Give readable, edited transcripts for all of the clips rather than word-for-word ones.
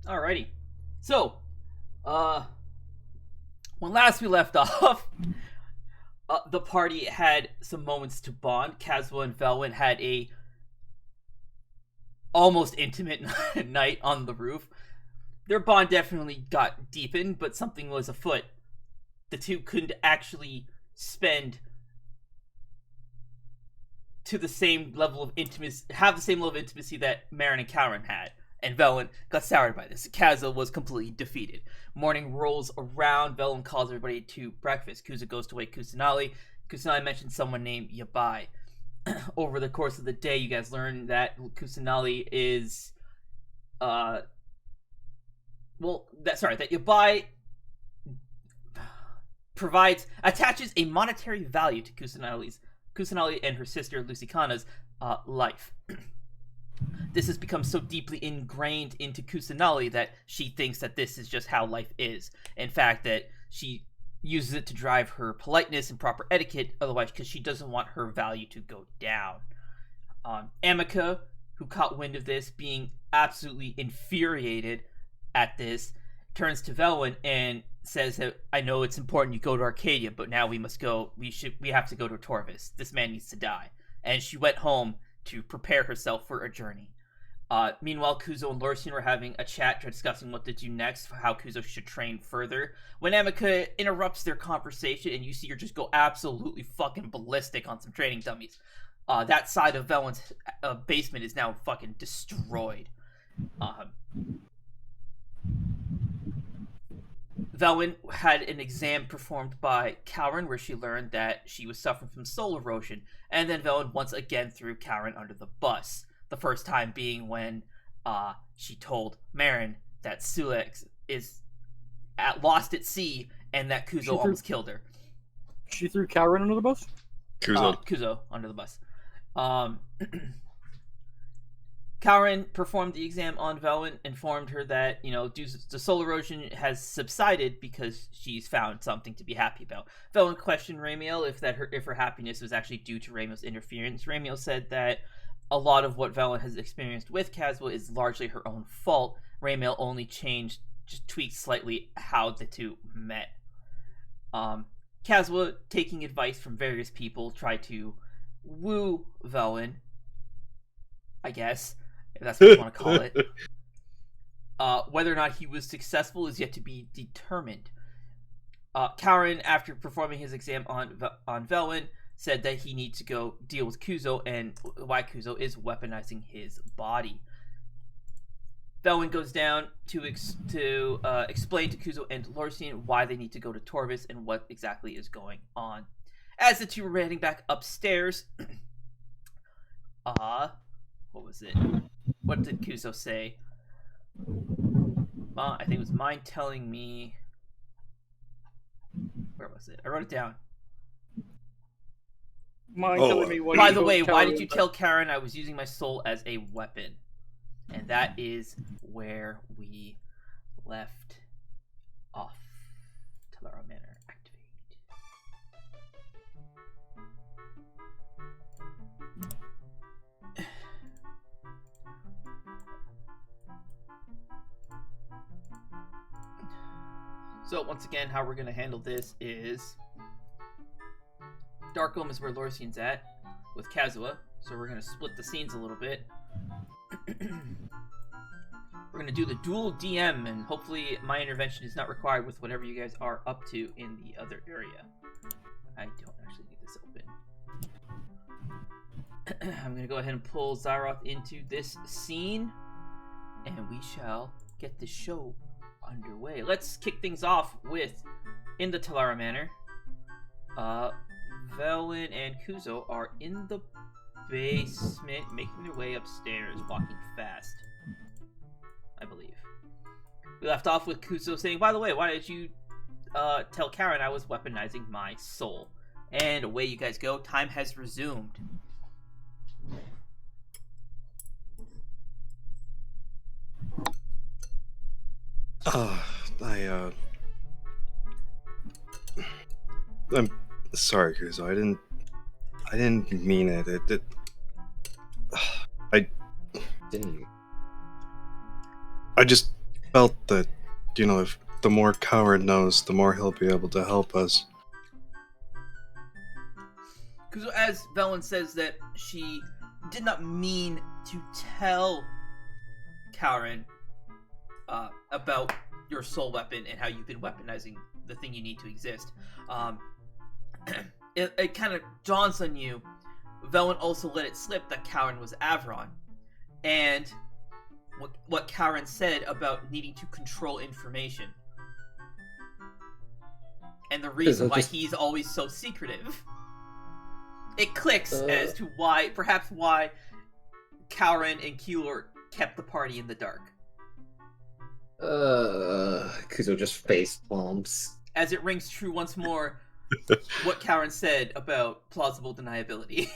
Alrighty. So, when last we left off, the party had some moments to bond. Caswell and Veilwen had a almost intimate night on the roof. Their bond definitely got deepened, but something was afoot. The two couldn't actually spend to the same level of intimacy, have the same level of intimacy that Marin and Karen had. And Veilwen got soured by this. Kuzo was completely defeated. Morning rolls around. Veilwen calls everybody to breakfast. Kuzo goes to wake Kusanali. Kusanali mentions someone named Yabai. Over the course of the day, you guys learn that Kusanali is, that Yabai attaches a monetary value to Kusanali and her sister Lucicana's life. This has become so deeply ingrained into Kusanali that she thinks that this is just how life is. In fact, that she uses it to drive her politeness and proper etiquette, otherwise, because she doesn't want her value to go down. Amica, who caught wind of this, being absolutely infuriated at this, turns to Veilwen and says that, I know it's important you go to Arcadia, but now we must go. We have to go to Torvis. This man needs to die. And she went home to prepare herself for a journey. Meanwhile, Kuzo and Lorsian were having a chat discussing what to do next, how Kuzo should train further, when Amica interrupts their conversation and you see her just go absolutely fucking ballistic on some training dummies. That side of Veilwen's basement is now fucking destroyed. Veilwen had an exam performed by Karen where she learned that she was suffering from soul erosion, and then Veilwen once again threw Karen under the bus. The first time being when she told Marin that Sulex is lost at sea and that Kuzo almost killed her. She threw Karen under the bus? Kuzo under the bus. Karen performed the exam on Veilwen, informed her that, due to the soul erosion has subsided because she's found something to be happy about. Veilwen questioned Ramiel if her happiness was actually due to Ramiel's interference. Ramiel said that a lot of what Veilwen has experienced with Caswell is largely her own fault. Ramiel only just tweaked slightly how the two met. Caswell, taking advice from various people, tried to woo Veilwen, I guess, if that's what you want to call it. Whether or not he was successful is yet to be determined. Karen, after performing his exam on Veilwen, said that he needs to go deal with Kuzo and why Kuzo is weaponizing his body. Veilwen goes down to explain to Kuzo and Lorsian why they need to go to Torvis and what exactly is going on. As the two were heading back upstairs, what was it? What did Kuzo say? I think it was mine telling me. Where was it? I wrote it down. Telling me by the way, why did you tell Karen I was using my soul as a weapon? And that is where we left off. Talara Manor, activate. So once again, how we're going to handle this is Darkholm is where Lorsian's at with Kazuha, so we're going to split the scenes a little bit. We're going to do the dual DM, and hopefully my intervention is not required with whatever you guys are up to in the other area. I don't actually need this open. I'm going to go ahead and pull Zyroth into this scene, and we shall get the show underway. Let's kick things off with, in the Talara Manor, Veilwen and Kuzo are in the basement, making their way upstairs, walking fast, I believe. We left off with Kuzo saying, by the way, why did you tell Karen I was weaponizing my soul? And away you guys go. Time has resumed. I'm sorry, Kuzo. I didn't mean it. I Didn't you? I just felt that, if the more Coward knows, the more he'll be able to help us. Because as Veilwen says that she did not mean to tell Karen about your soul weapon and how you've been weaponizing the thing you need to exist. It kind of dawns on you. Veilwen also let it slip that Karen was Avron, and what Karen said about needing to control information, and the reason why he's always so secretive. It clicks as to why Karen and Keeler kept the party in the dark. Kuzo just face palms. As it rings true once more, what Karen said about plausible deniability.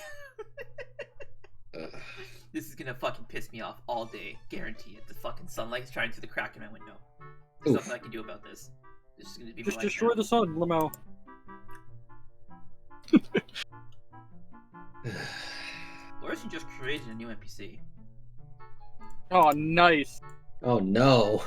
This is gonna fucking piss me off all day, guarantee it. The fucking sunlight is shining through the crack in my window. There's nothing I can do about this. This is gonna be just destroy the sun, Lamo. Larson just created a new NPC. Oh, nice. Oh no.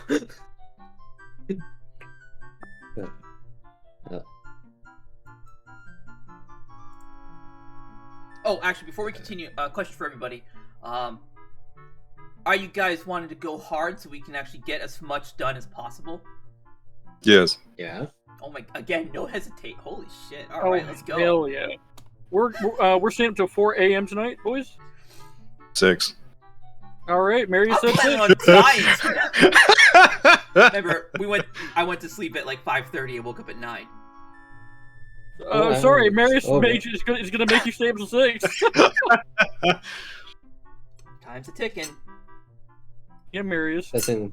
Oh, actually, before we continue, question for everybody. Are you guys wanting to go hard so we can actually get as much done as possible? Yes. Yeah. Oh my! Again, no hesitate. Holy shit! All right, let's go. Hell yeah. We're staying up till 4 a.m. tonight, boys. 6. All right, Mary I'm said planning 6. on dying. Remember, I went to sleep at like 5:30 and woke up at 9. Sorry, Mary's mage is gonna make you stay up till 6. Time's a ticking. Yeah, Marius. Listen,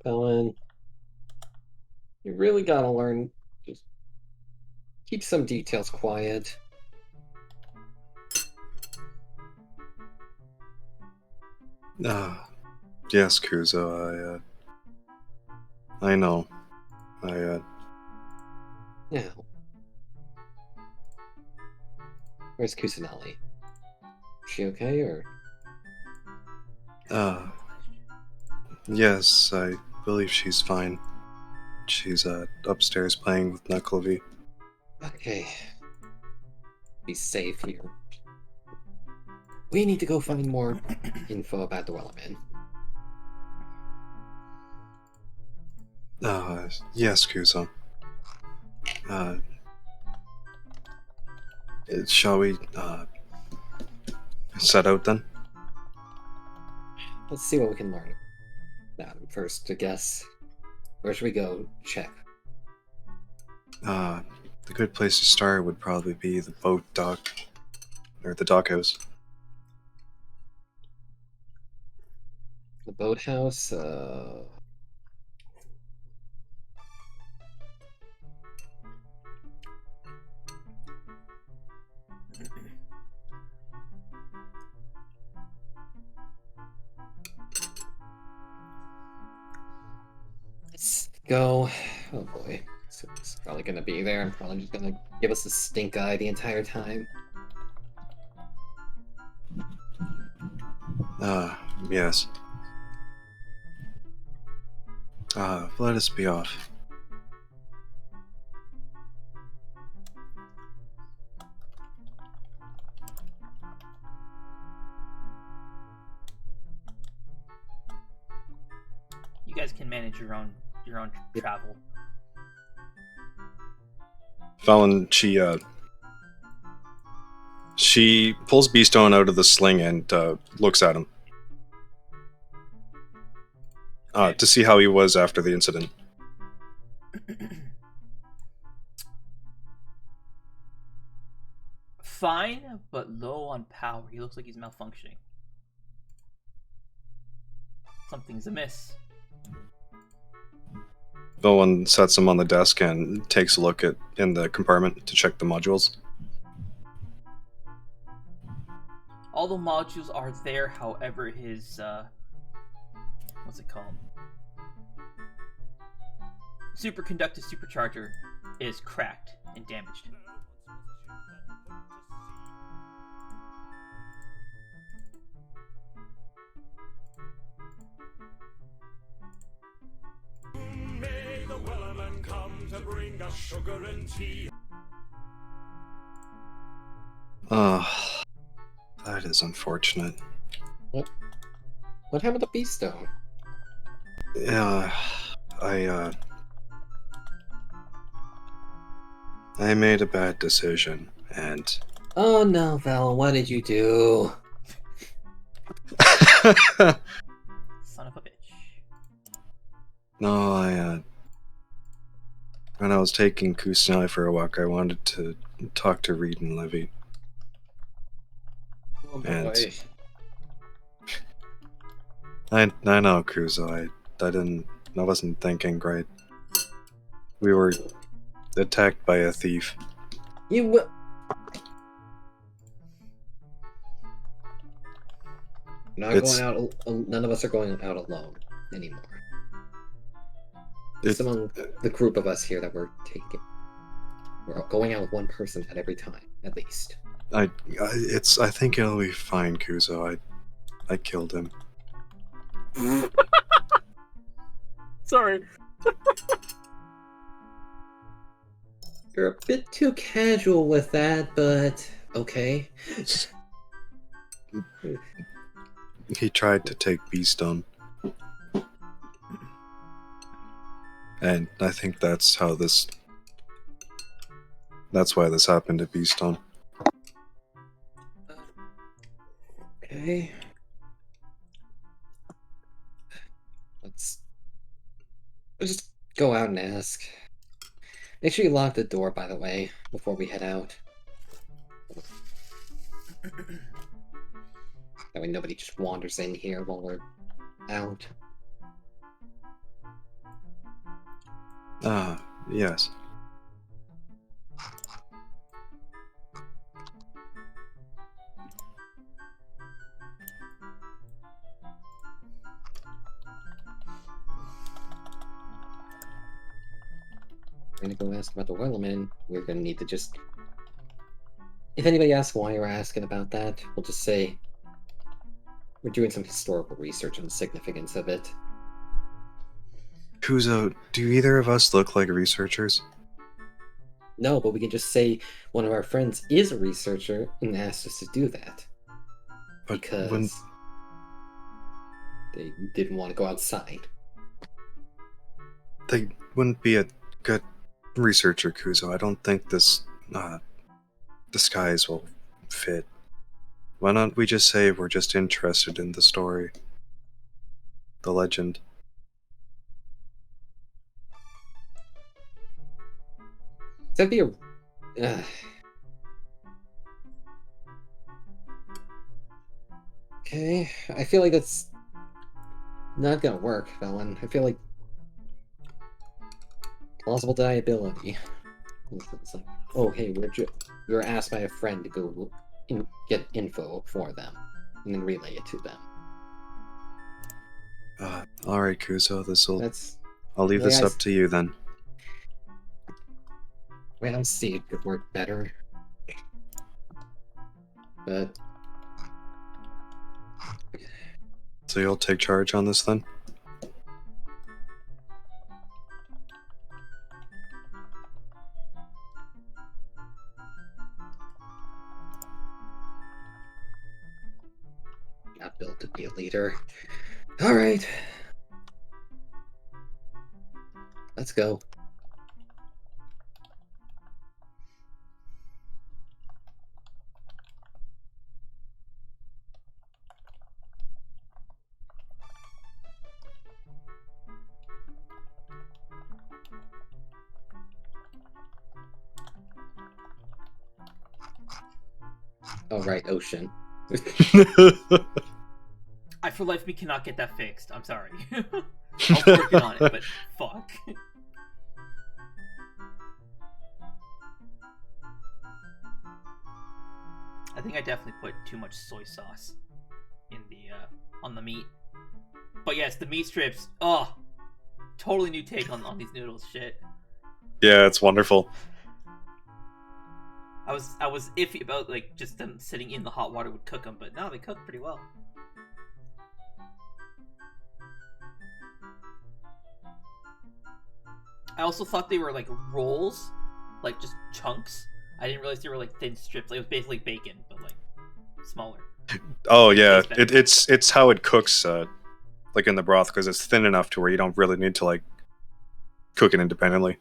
Ellen, you really gotta learn. Just keep some details quiet. Yes, Kuzo, I know. Yeah. Where's Kusanali? Is she okay, or? Yes, I believe she's fine. She's, upstairs playing with Knucklevi. Okay. Be safe here. We need to go find more info about the Wellerman. Yes, Kuzo. Shall we, set out then? Let's see what we can learn. First, I guess. Where should we go check? The good place to start would probably be the boat dock, or the dockhouse. The boathouse, let's go. Oh boy. So it's probably gonna be there. I'm probably just gonna give us a stink eye the entire time. Yes. Let us be off. You guys can manage your own travel. Fallon, she pulls Beastone out of the sling and looks at him. To see how he was after the incident. Fine, but low on power. He looks like he's malfunctioning. Something's amiss. Fallon sets him on the desk and takes a look in the compartment to check the modules. All the modules are there, however, his what's it called? Superconductive supercharger is cracked and damaged. bring us sugar and tea. Oh, that is unfortunate. What happened to Beastone? Yeah, I made a bad decision, and Oh no, Val, what did you do? Son of a bitch. no, when I was taking Kusanai for a walk, I wanted to talk to Reed and Livy. Oh And- boy. I know, Kuzo. I wasn't thinking right. We were attacked by a thief. You will. Not It's- going out. None of us are going out alone anymore. It's It- among the group of us here that we're taking. We're going out with one person at every time, at least. I think it'll be fine, Kuzo. I killed him. Sorry. You're a bit too casual with that, but okay. He tried to take Beastone. And I think that's why this happened to Beastone. Okay. Let's just go out and ask. Make sure you lock the door, by the way, before we head out. That way nobody just wanders in here while we're out. Yes. We're gonna go ask about the Wellerman. We're gonna need to just... If anybody asks why you're asking about that, we'll just say we're doing some historical research on the significance of it. Kuzo, do either of us look like researchers? No, but we can just say one of our friends is a researcher and asked us to do that. But Because when they didn't want to go outside. they wouldn't be a good researcher, Kuzo. I don't think this disguise will fit. Why don't we just say we're just interested in the story? The legend. That'd be a... Okay, I feel like that's not gonna work, Veilwen. I feel like plausible deniability. It's like, oh hey, we were asked by a friend to go get info for them and then relay it to them. Alright, Kuzo, That's I'll leave the way this I up to you then. way I see it could work better. But So you'll take charge on this then? not built to be a leader. Alright. Let's go. Oh, right, ocean. I for life me cannot get that fixed. I'm sorry. I'm working on it, but fuck. I think I definitely put too much soy sauce in the on the meat. But yes, the meat strips. Oh, totally new take on these noodles. Shit. Yeah, it's wonderful. I was iffy about like just them sitting in the hot water would cook them, but no, they cook pretty well. I also thought they were like rolls, like just chunks. I didn't realize they were like thin strips. Like, it was basically bacon, but like smaller. Oh yeah, Tastes better. it's how it cooks, like in the broth, because it's thin enough to where you don't really need to like cook it independently.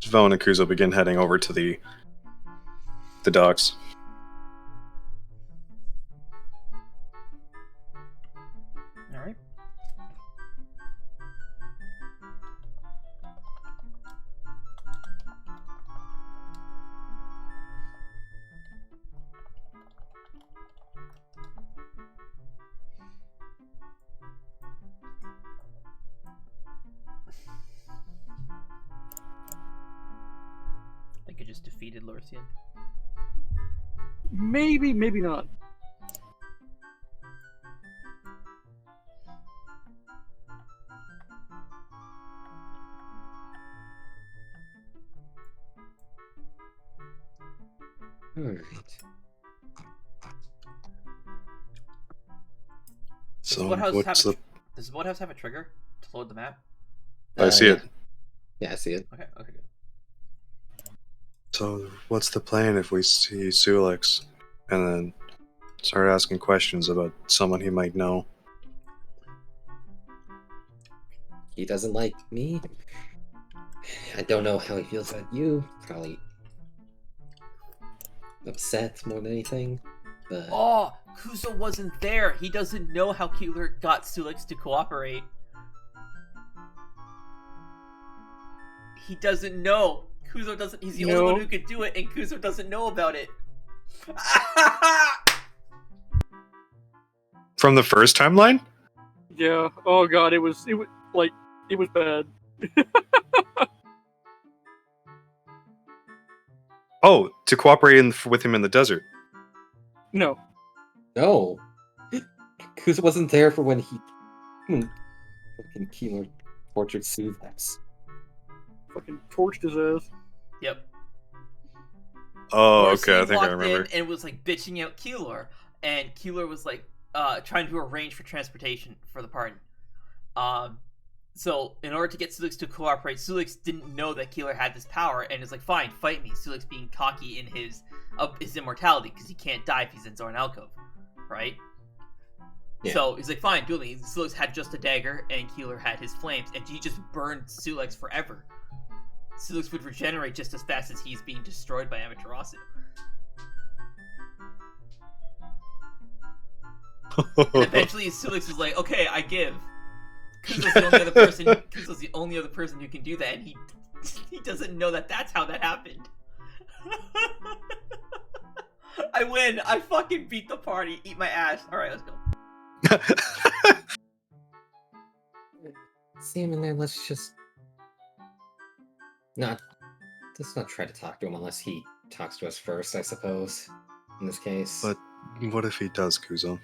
Veilwen and Kuzo begin heading over to the docks. All right. I think I just defeated Lorsian. Maybe, maybe not. Alright. So Does the boathouse have a trigger to load the map? I see yeah. it. Yeah, I see it. Okay, good. So what's the plan if we see Sulex and then start asking questions about someone he might know? He doesn't like me. I don't know how he feels about you. Probably upset more than anything. But Oh, Kuzo wasn't there. He doesn't know how Keeler got Sulex to cooperate. He doesn't know. Kuzo doesn't. He's the only one who could do it, and Kuzo doesn't know about it. From the first timeline? Yeah. Oh god, it was bad. Oh, to cooperate with him in the desert. No. no, Kuzo wasn't there for when he fucking Keeler tortured Sulex. Fucking torched his ass. Yep. Oh, Lorsian okay, I think I walked remember. in and was like bitching out Keeler, and Keeler was like trying to arrange for transportation for the party. So in order to get Sulex to cooperate, Sulex didn't know that Keeler had this power, and is like, "Fine, fight me." Sulex being cocky in his immortality because he can't die if he's in Zoran Alcove, right? Yeah. So he's like, "Fine, do me." Sulex had just a dagger, and Keeler had his flames, and he just burned Sulex forever. Sulex would regenerate just as fast as he's being destroyed by Amaterasu. And eventually, Sulex is like, "Okay, I give." Kuzo's the only other person. Kuzo's the only other person who can do that, and he doesn't know that that's how that happened. I win. I fucking beat the party. Eat my ass. All right, let's go. See him in there. Let's just not. Let's not try to talk to him unless he talks to us first. I suppose. In this case. But what if he does, Kuzo?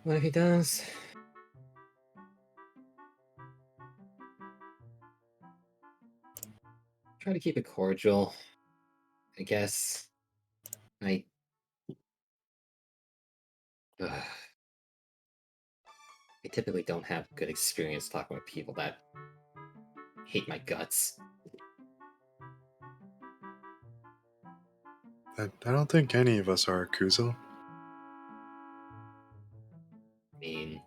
What if he does? Try to keep it cordial. I guess. I typically don't have good experience talking with people that hate my guts. I don't think any of us are, Kuzo. I mean,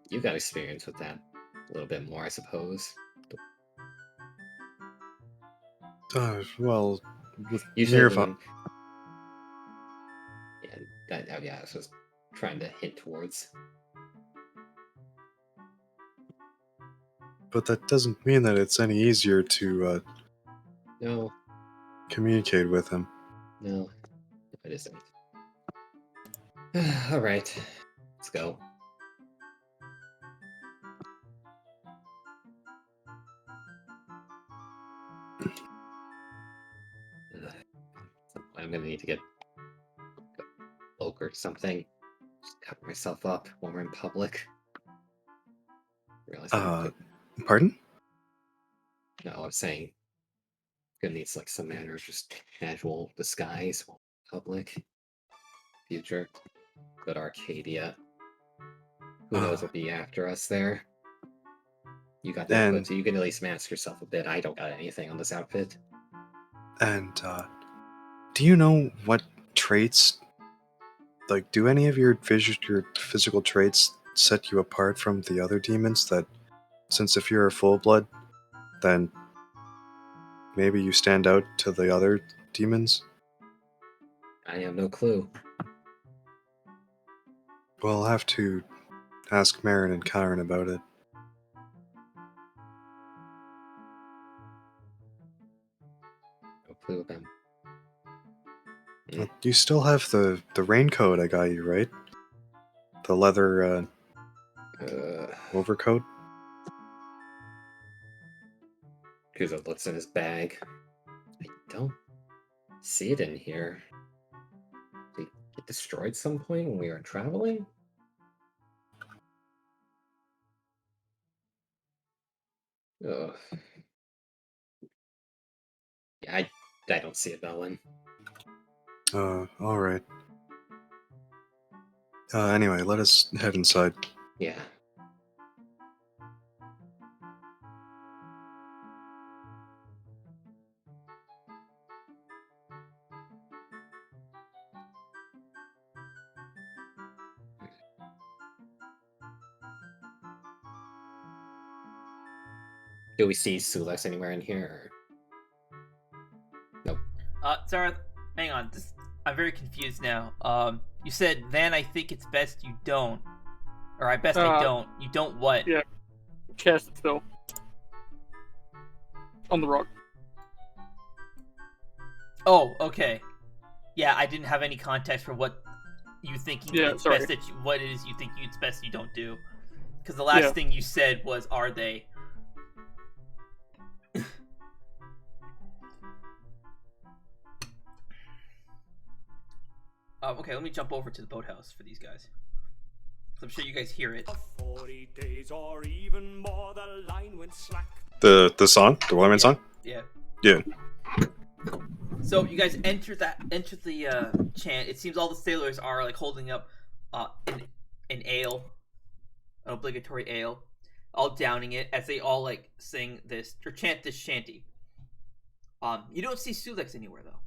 you got experience with that a little bit more, I suppose. Well, with Usually, nearby. everyone... yeah, I was just trying to hint towards. But that doesn't mean that it's any easier to No, communicate with him. no, it isn't. All right, let's go. I'm gonna need to get a cloak or something. Just cover myself up when we're in public. Realize Pardon? No, I was saying gonna need like some manner of just casual disguise while in public. Future. But Arcadia. Who knows what'll be after us there? You got the And- outfit, so you can at least mask yourself a bit. I don't got anything on this outfit. And do you know what traits, like, do any of your physical traits set you apart from the other demons? That, since if you're a full blood, then maybe you stand out to the other demons? I have no clue. Well, I'll have to ask Marin and Kyron about it. No clue with them. You still have the raincoat I got you, right? The leather overcoat? Kuzo looks in his bag. I don't see it in here. Did it get destroyed some point when we were traveling? Ugh. Yeah, I don't see it, Veilwen. Alright. Anyway, let us head inside. Yeah. Do we see Sulex anywhere in here? Nope. Zara, hang on. I'm very confused now. You said then I think it's best you don't, or I don't. You don't what? Yeah. Cast it still. On the rock. Oh, okay. Yeah, I didn't have any context for what you think it's sorry. best that you, what it is you think it's best you don't do. Because the last thing you said was, "Are they?" Okay, let me jump over to the boathouse for these guys. I'm sure you guys hear it. 40 days or even more, the line went slack. The song? The Wellerman song? Yeah. Yeah. So you guys enter the chant. It seems all the sailors are like holding up an ale, an obligatory ale, all downing it as they all like sing this or chant this shanty. You don't see Sulex anywhere though.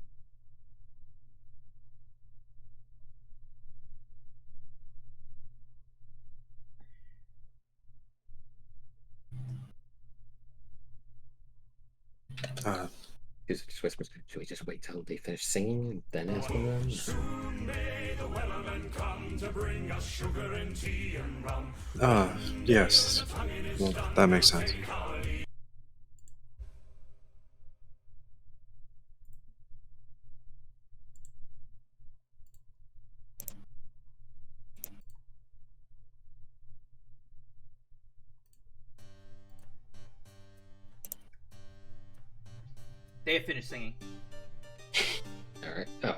Kuzo just whispers, should we just wait till they finish singing and then ask for them? Soon may the Wellerman come to bring us sugar and tea and rum. Yes. Well, that makes sense. They have finished singing. Alright. Oh.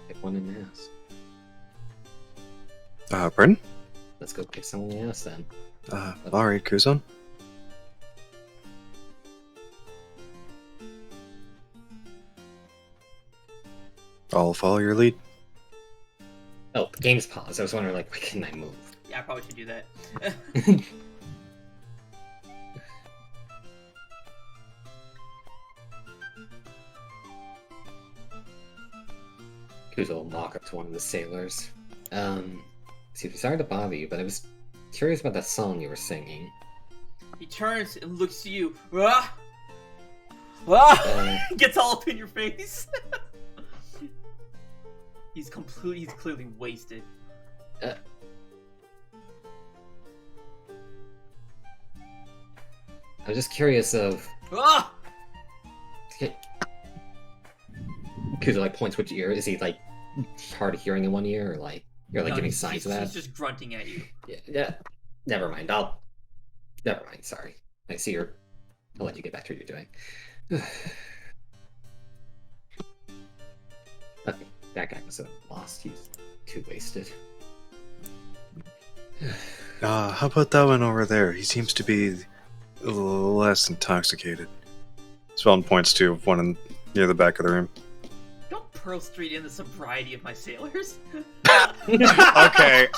Pick one in the ass. Pardon? Let's go pick someone in the ass then. Alright, Kuzo. I'll follow your lead. Oh, the game's paused. I was wondering, like, why couldn't I move? Yeah, I probably should do that. Kuzo will walk up to one of the sailors. Sorry to bother you, but I was curious about that song you were singing. He turns and looks to you. Ah! Ah! Gets all up in your face. He's clearly wasted. I was just curious of. Ah! Kuzo like points which ear. Is he like hard of hearing in one ear, or like you're like No, giving he's- signs of that? He's just grunting at you. Yeah. Never mind. Never mind. Sorry. I see you're. I'll let you get back to what you're doing. Okay, that guy was lost. He's too wasted. How about that one over there? He seems to be less intoxicated. Svelin points to one near the back of the room. Don't Pearl Street in the sobriety of my sailors. Okay,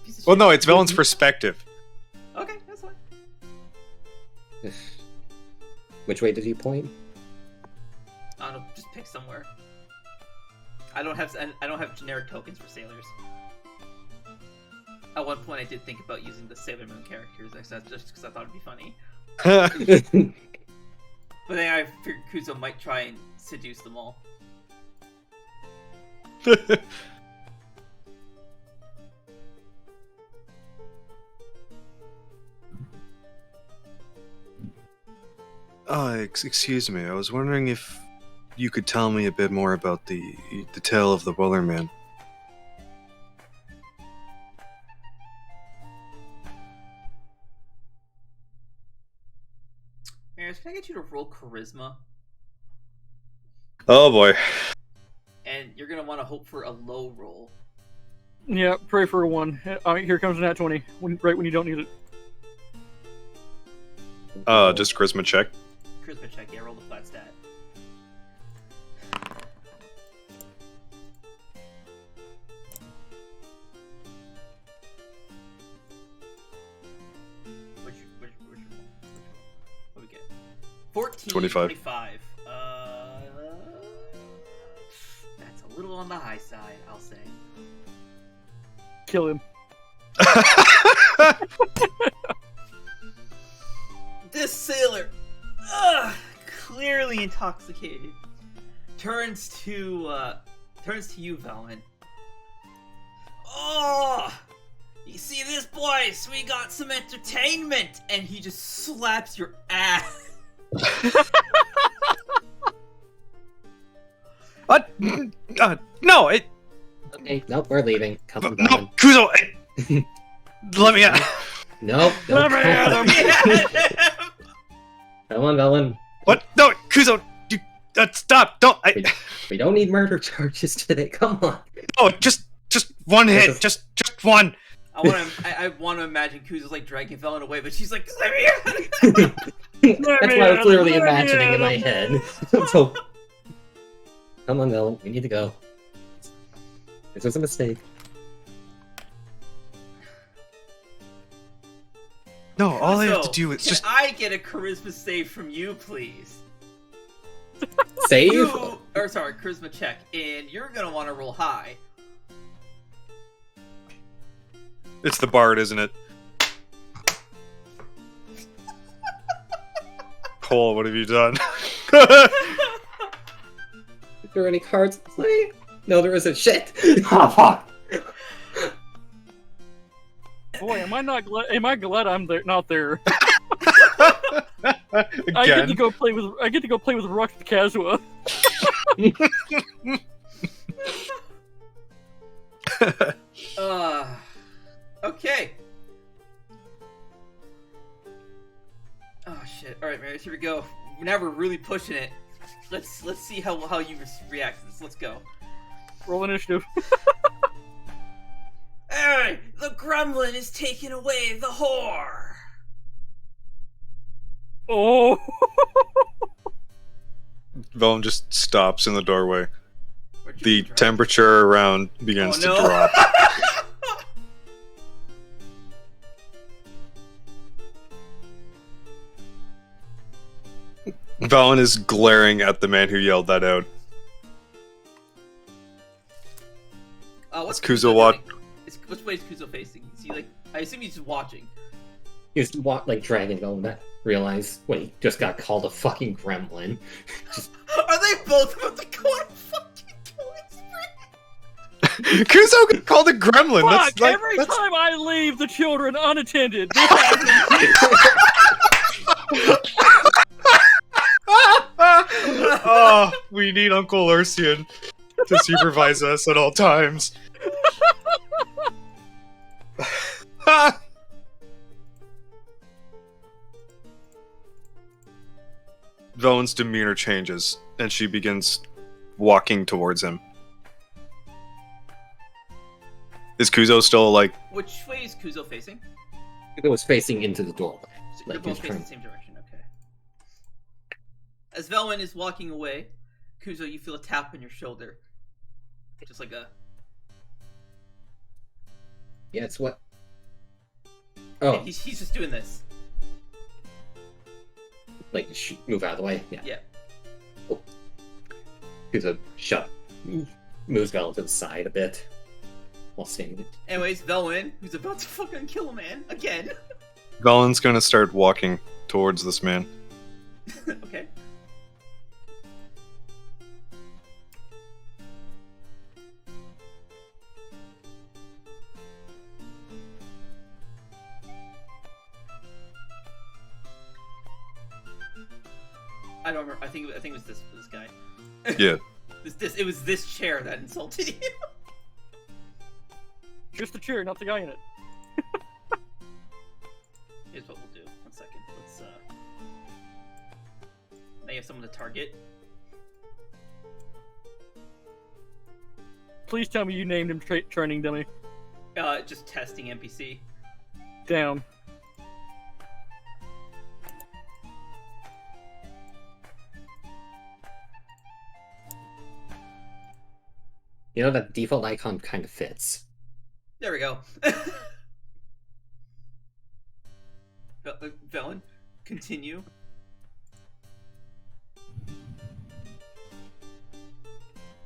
Piece of well, shit. no, it's Velin's perspective. Okay, that's fine. Which way did he point? I don't know, just pick somewhere. I don't have generic tokens for sailors. At one point, I did think about using the Sailor Moon characters, just because I thought it'd be funny. But then I figured Kuzo might try and seduce them all. Excuse me. I was wondering if you could tell me a bit more about the tale of the Wellerman. Maris, can I get you to roll charisma? Oh boy. And you're gonna want to hope for a low roll. Yeah, pray for a 1. Here comes an nat 20, right when you don't need it. Just charisma check. Charisma check, yeah, roll the flat stat. Which roll? What do we get? 14. 25. 25. That's a little on the high side, I'll say. Kill him. This sailor, clearly intoxicated, turns to you, Veilwen. Oh, you see this, boys? We got some entertainment, and he just slaps your ass. What? No, it. Okay, nope, we're leaving. Come on, No, Velen. Kuzo, let me out. Nope, Let nope. me at him. Come on, Velen. What? No, Kuzo, stop! Don't. We don't need murder charges today. Come on. Oh, just one hit, just one. I want to imagine Kuzo's like dragging Veilwen away, but she's like, let me out. That's what I was literally imagining in my head. So, come on, Velen. We need to go. This was a mistake. No, all I have to Kuzo, do is can just. I get a charisma save from you, please? Save? Charisma check, and you're gonna want to roll high. It's the bard, isn't it? Cole, what have you done? Are there any cards to play? No, there isn't. Shit! Oh, fuck! Boy, am I glad I'm there, not there. I get Again. to go play with Rock the Kazua. Okay. Oh shit! All right, Marius, here we go. Now we're really pushing it. Let's see how you react to this. Let's go. Roll initiative. Alright, the gremlin is taking away the whore. Oh. Velen just stops in the doorway. Where'd you The drive? temperature around begins to drop. Velen is glaring at the man who yelled that out. What's Kuzo doing? Which way is Kuzo facing? Is he like? I assume he's just watching. He's like dragging Velen back. Realize, wait, just got called a fucking gremlin. Are they both about to go on a fucking killing spree? Kuzo got called a gremlin. Fuck! That's like, Every that's... time I leave the children unattended, this happens. Oh, we need Uncle Ursian to supervise us at all times. Velen's demeanor changes, and she begins walking towards him. Is Kuzo still like? Which way is Kuzo facing? It was facing into the doorway. So Like, you're both he's facing trying- the same direction, okay. As Veilwen is walking away, Kuzo, you feel a tap on your shoulder. Just like a... Yeah, it's what. Oh, He's just doing this. like move out of the way. Yeah. Yeah. Oh. Kuzo shut. Moves Val to the side a bit while standing. Anyways, Veilwen, who's about to fucking kill a man, again. Valen's gonna start walking towards this man. Okay. I don't remember. I think it was this guy. Yeah. It was this chair that insulted you. Just the chair, not the guy in it. Here's what we'll do. 1 second. Let's now you have someone to target. Please tell me you named him Training Dummy. Just testing NPC. Damn. You know, that default icon kind of fits. There we go. Veilwen, continue.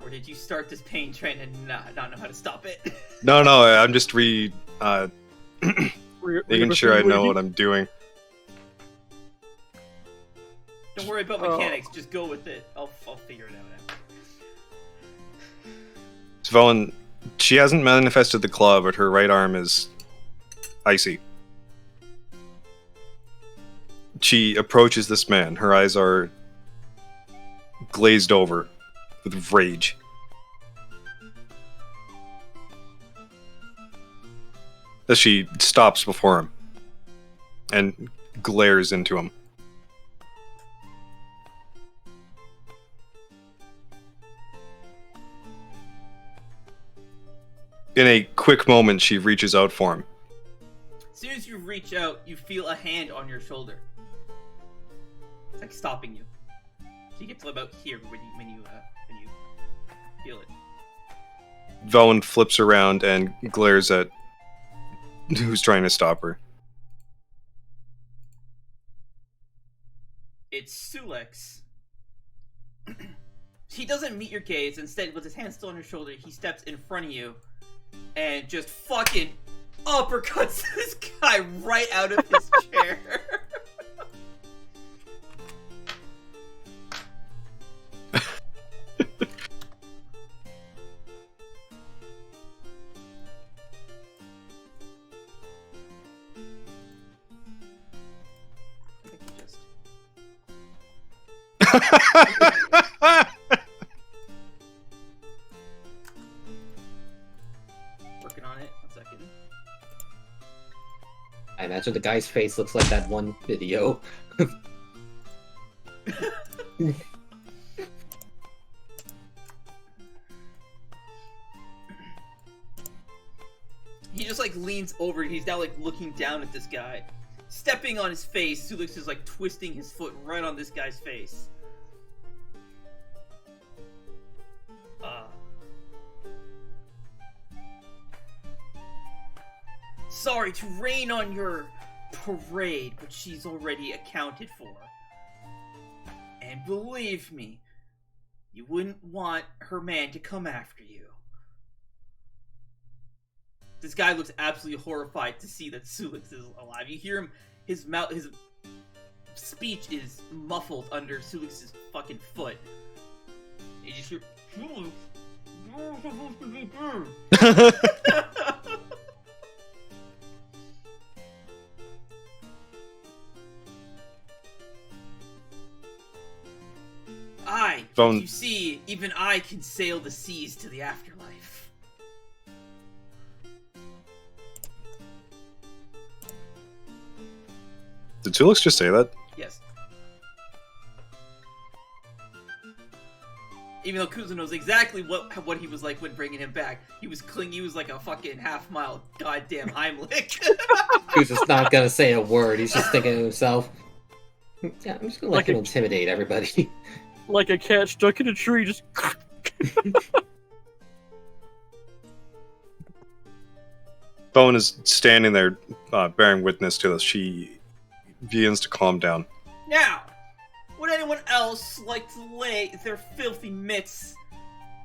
Or did you start this pain train and not know how to stop it? No, I'm just making sure I know what I'm doing. Don't worry about mechanics, just go with it. I'll figure it out. So Velen, she hasn't manifested the claw, but her right arm is icy. She approaches this man. Her eyes are glazed over with rage. As she stops before him and glares into him. In a quick moment, she reaches out for him. As soon as you reach out, you feel a hand on your shoulder. It's like stopping you. So you get to about here when you feel it. Velen flips around and glares at who's trying to stop her. It's Sulex. He doesn't meet your gaze. Instead, with his hand still on your shoulder, he steps in front of you and just fucking uppercuts this guy right out of his chair. I think he just... Working on it. 1 second. I imagine the guy's face looks like that one video. He just like leans over. He's now like looking down at this guy, stepping on his face. Sulex is like twisting his foot right on this guy's face. Sorry to rain on your parade, but she's already accounted for. And believe me, you wouldn't want her man to come after you. This guy looks absolutely horrified to see that Sulex is alive. You hear him, his speech is muffled under Sulex's fucking foot. You just hear, Sulex, you're supposed to be dead. You see, even I can sail the seas to the afterlife. Did Sulex just say that? Yes. Even though Kuzo knows exactly what he was like when bringing him back, he was clingy. He was like a fucking half-mile goddamn Heimlich. Kuzo's not gonna say a word. He's just thinking to himself, "Yeah, I'm just gonna let Like him a- intimidate everybody." Like a cat stuck in a tree, just. Bowen is standing there, bearing witness to this. She begins to calm down. Now, would anyone else like to lay their filthy mitts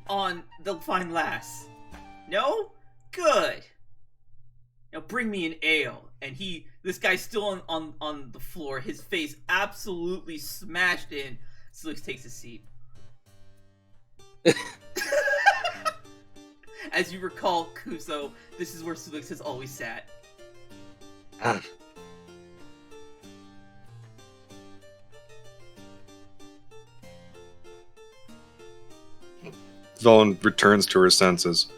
on the fine lass? No? Good. Now bring me an ale. And this guy's still on the floor, his face absolutely smashed in. Sulex takes a seat. As you recall, Kuzo, this is where Sulex has always sat. Ah, Velen returns to her senses.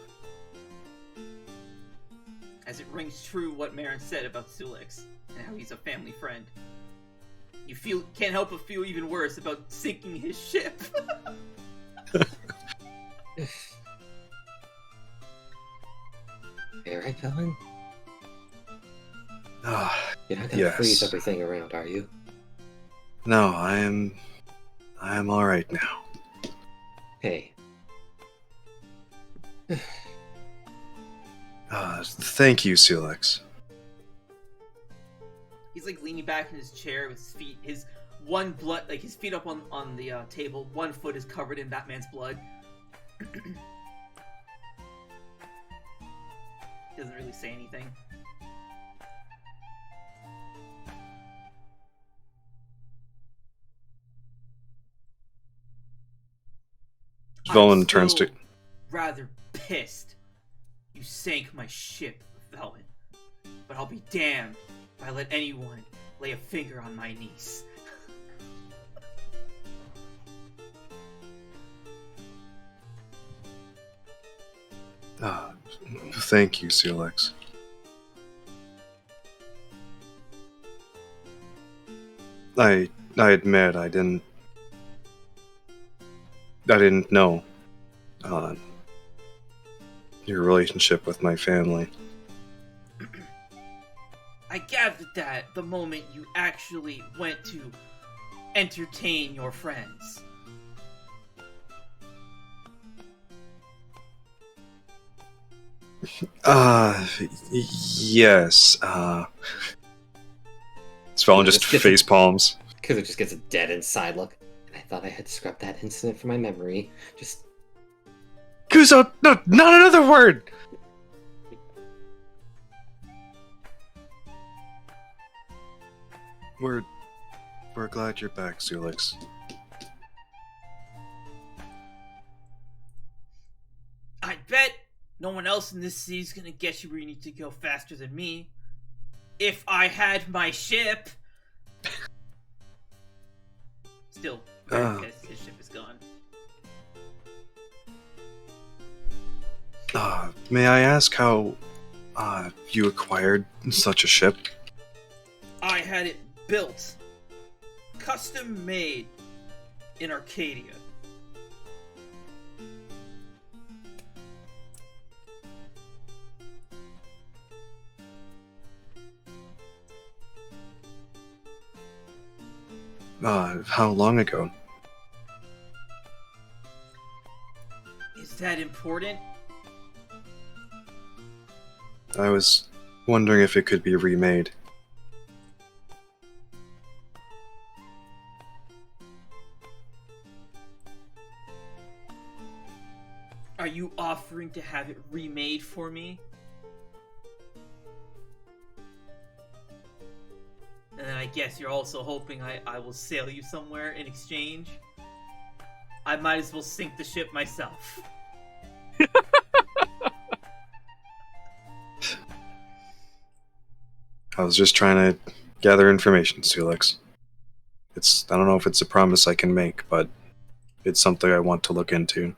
As it rings true what Marin said about Sulex and how he's a family friend. You can't help but feel even worse about sinking his ship. you right, Velen? Ah, You're not gonna Yes. freeze everything around, are you? no, I am all right now. Hey, Thank you, Sulex. He's like leaning back in his chair with his feet, his feet up on the table. One foot is covered in that man's blood. Doesn't really say anything. Velen I'm turns still to. rather pissed. You sank my ship, Veilwen. But I'll be damned if I let anyone lay a finger on my niece. Thank you, Sulex. I admit I didn't know your relationship with my family. I gathered that the moment you actually went to entertain your friends. Yes. Velen just face palms. because it just gets a dead inside look. And I thought I had scrubbed that incident from my memory. Just Kuzo, no, not another word. We're glad you're back, Sulex. I bet no one else in this city is gonna get you where you need to go faster than me. If I had my ship. Still, very pissed his ship is gone. May I ask how you acquired such a ship? I had it built, custom made in Arcadia. How long ago? Is that important? I was wondering if it could be remade. Are you offering to have it remade for me? And then I guess you're also hoping I will sail you somewhere in exchange? I might as well sink the ship myself. I was just trying to gather information, Sulex. I don't know if it's a promise I can make, but it's something I want to look into.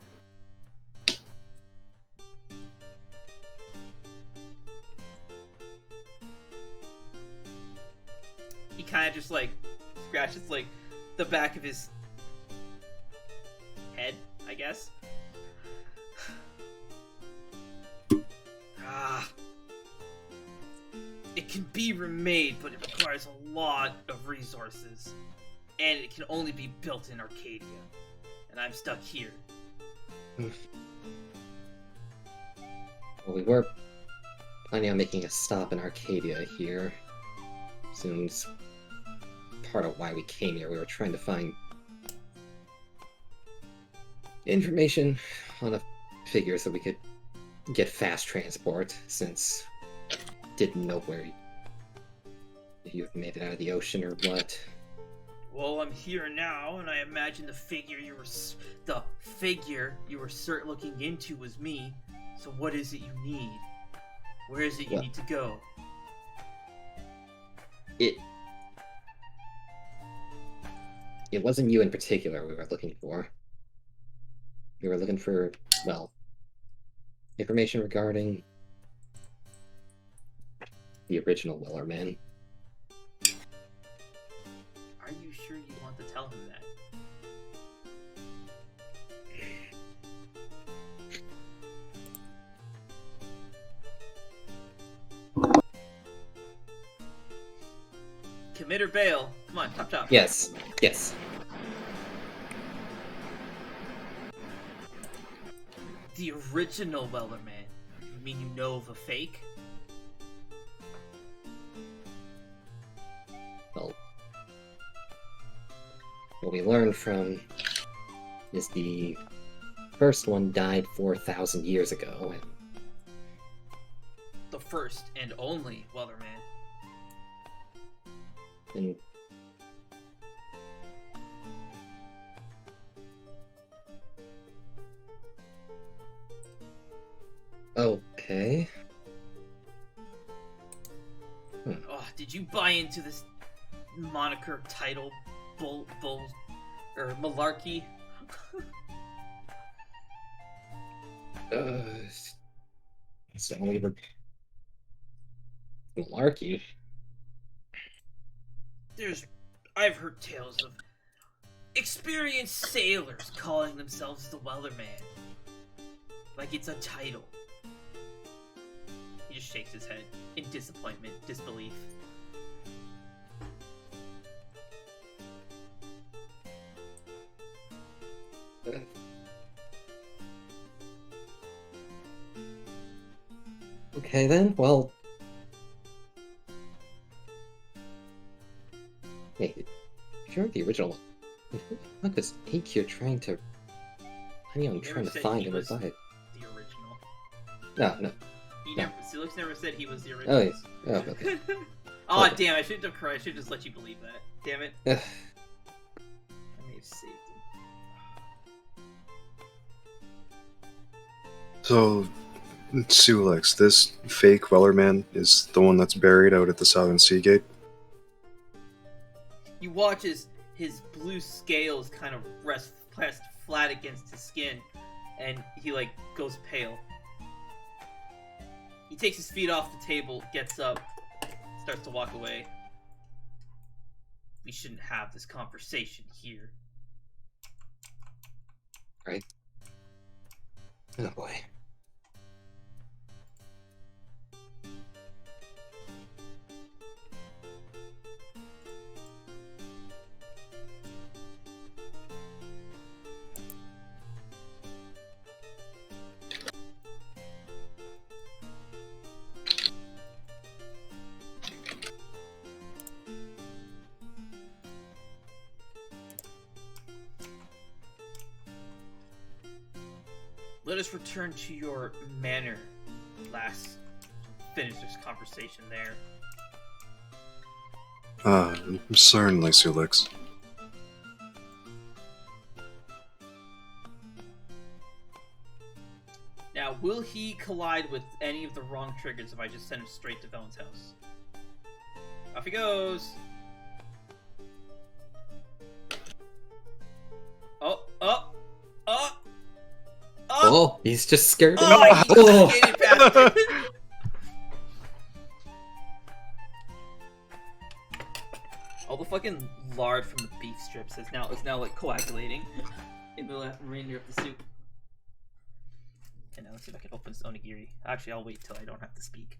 He kind of just scratches the back of his head, I guess. It can be remade, but it requires a lot of resources. And it can only be built in Arcadia. And I'm stuck here. Well, we were planning on making a stop in Arcadia here. Soon's part of why we came here. We were trying to find information on a figure so we could get fast transport, since didn't know where if you made it out of the ocean or what. Well, I'm here now, and I imagine the figure you were looking into was me. So what is it you need? Where is it you need to go? It wasn't you in particular we were looking for. We were looking for, well, information regarding the original Wellerman. Are you sure you want to tell him that? Commit or bail? Come on, chop chop. Yes, yes. The original Wellerman. You mean you know of a fake? Well, what we learned from is the first one died 4,000 years ago, and The first and only Wellerman. and okay. Oh, did you buy into this moniker title bull or malarkey? It's only ever malarkey. I've heard tales of experienced sailors calling themselves the Wellerman. Like it's a title. He just shakes his head in disappointment, disbelief. Okay then, well... Wait, if you're the original one, what was Akyr trying to... I mean, I'm trying to find and revive. The original. No. Sulex never said he was the Oh, original. yes. Oh, okay. Oh, Okay. damn, I shouldn't have cried. I should just let you believe that. Damn it. Ugh. I may have saved him. So, Sulex, this fake Wellerman is the one that's buried out at the Southern Sea Gate? You watch as his blue scales kind of rest flat against his skin, and he, like, goes pale. He takes his feet off the table, gets up, starts to walk away. We shouldn't have this conversation here. Right. Oh boy. Let us return to your manor. Finish this conversation there. Certainly, Sulex. Now, will he collide with any of the wrong triggers if I just send him straight to Veilwen's house? Off he goes! Oh, he's just scared. Oh, he Oh. skated past it. All the fucking lard from the beef strips is now like coagulating in the remainder of the soup. Okay, now let's see if I can open this onigiri. Actually, I'll wait till I don't have to speak.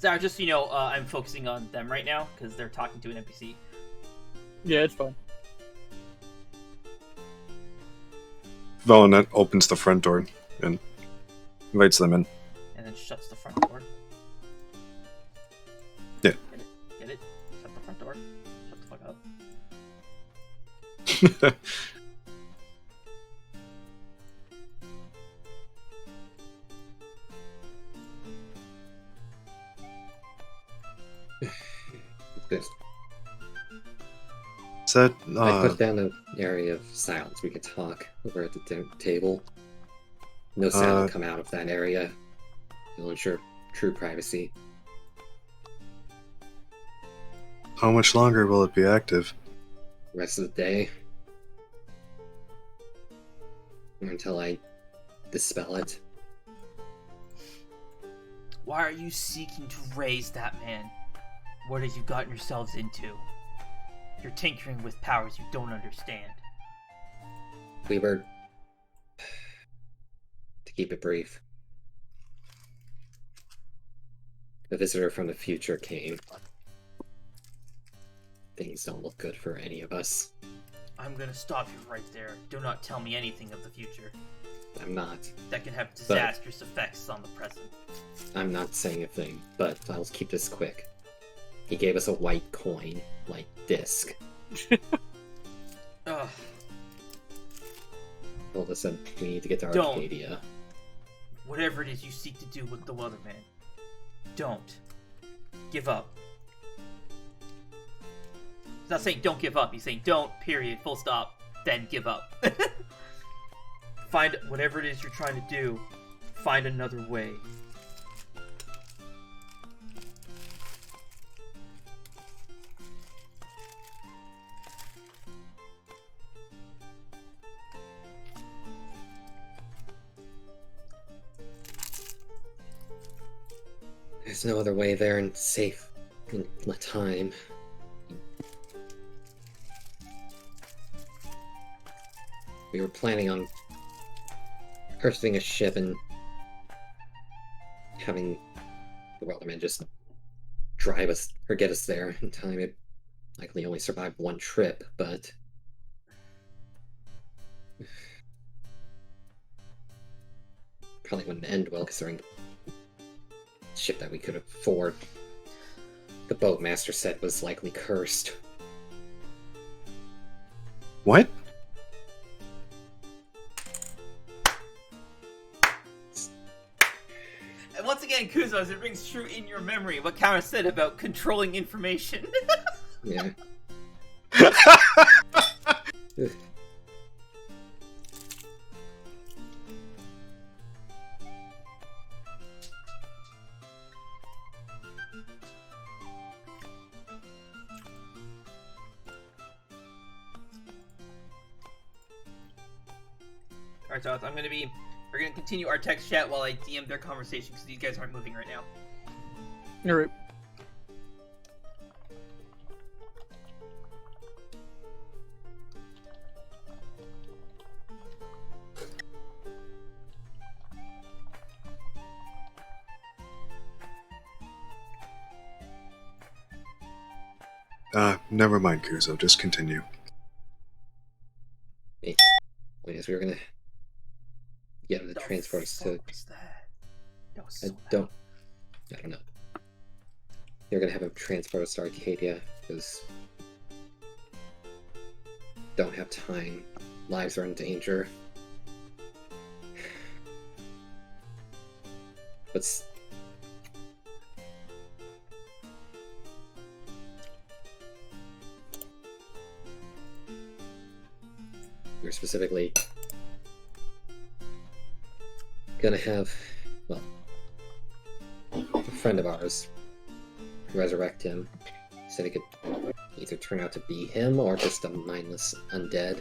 Sorry, just I'm focusing on them right now because they're talking to an NPC. Yeah, it's fine. Velenet opens the front door and invites them in. And then shuts the front door. Yeah. Get it? Shut the front door. Shut the fuck up. Good. Is that, I put down an area of silence. We could talk over at the table. No sound will come out of that area. It'll ensure true privacy. how much longer will it be active? Rest of the day. Until I dispel it. Why are you seeking to raise that man? What have you gotten yourselves into? You're tinkering with powers you don't understand. We were... To keep it brief. A visitor from the future came. Things don't look good for any of us. I'm gonna stop you right there. Do not tell me anything of the future. I'm not. That can have disastrous effects on the present. I'm not saying a thing, but I'll keep this quick. He gave us a white coin, like disc. Ugh. Told us that we need to get to Don't. Arcadia. Whatever it is you seek to do with the Wellerman, don't give up. He's not saying don't give up, he's saying don't, period, full stop, then give up. Find whatever it is you're trying to do, find another way. There's no other way there and safe in time. We were planning on purchasing a ship and having the Wellerman just drive us or get us there in time. It likely only survived one trip, but probably wouldn't end well considering the ship that we could afford. The boatmaster said was likely cursed. What? And once again, Kuzo, as it rings true in your memory, what Kara said about controlling information. Yeah. Alright, so we're gonna continue our text chat while I DM their conversation because these guys aren't moving right now. Alright. Never mind, Kuzo, just continue. Wait, as we were gonna get the transporters to... What was that? That was I so don't know. They're gonna have him transport us to Arcadia, because... Don't have time. Lives are in danger. But... We're specifically gonna have, well, a friend of ours resurrect him. Said he could either turn out to be him or just a mindless undead.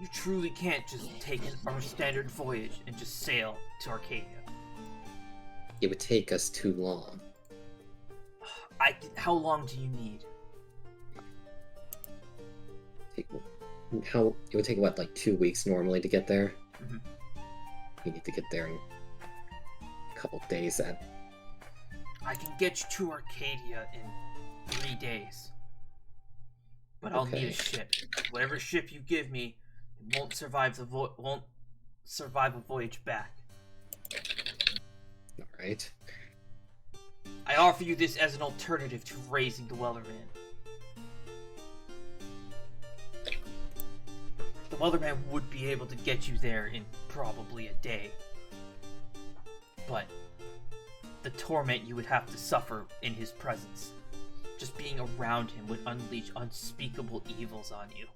You truly can't just take our standard voyage and just sail to Arcadia. It would take us too long. How long do you need? Take How it would take what, like 2 weeks normally to get there? Mhm. You need to get there in a couple days. I can get you to Arcadia in 3 days. But I'll need Okay. a ship. Whatever ship you give me, it won't survive a voyage back. All right. I offer you this as an alternative to raising the Wellerman. The Wellerman would be able to get you there in probably a day. But the torment you would have to suffer in his presence, just being around him, would unleash unspeakable evils on you.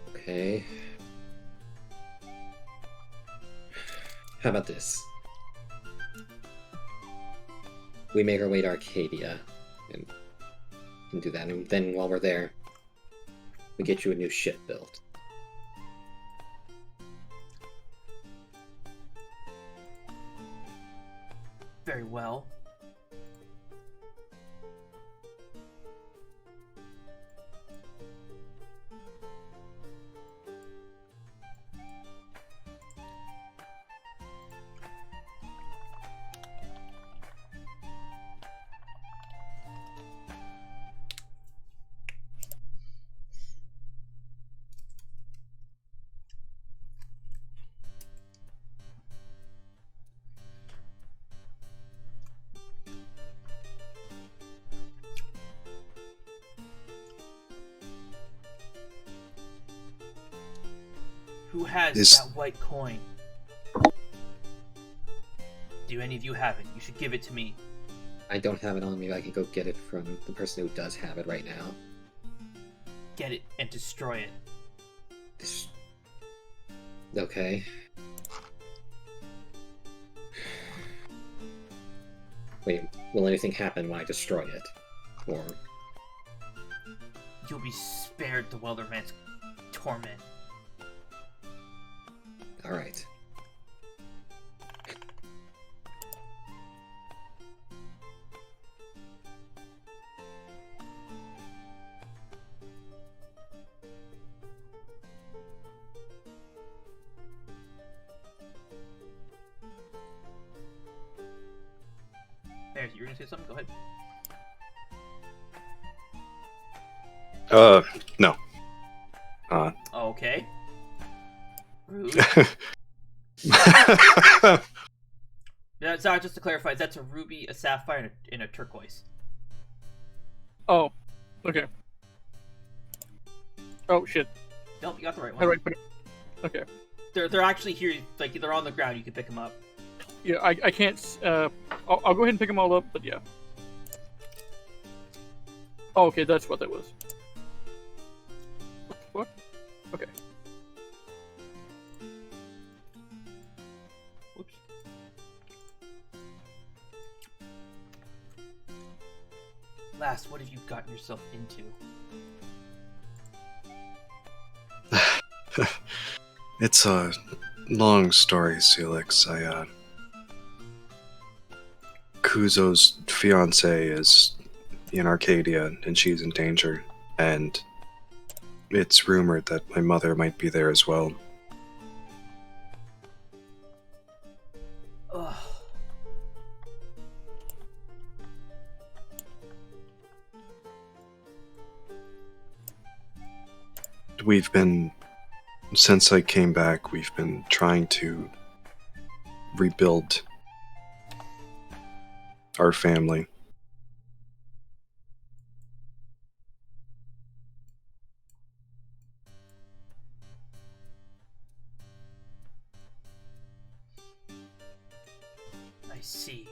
Okay. How about this? We make our way to Arcadia and do that, and then while we're there, we get you a new ship built. Very well. Who has that white coin? Do any of you have it? You should give it to me. I don't have it on me, but I can go get it from the person who does have it right now. Get it and destroy it. Okay. Wait, will anything happen when I destroy it? Or... You'll be spared the Wellerman's torment. Alright. There, you were gonna say something? Go ahead. No. Okay. Rude. Yeah, sorry, just to clarify, that's a ruby, a sapphire, and a turquoise. Oh, okay. Oh shit. Nope, you got the right How do I one. put it? Okay. They're actually here, like they're on the ground. You can pick them up. Yeah, I can't. I'll go ahead and pick them all up, but yeah. Oh, okay, that's what that was. What? Okay. Whoops. Last, what have you gotten yourself into? It's a long story, Sulex. Kuzo's fiance is in Arcadia, and she's in danger, and it's rumored that my mother might be there as well. Ugh. Since I came back, we've been trying to rebuild our family. I see.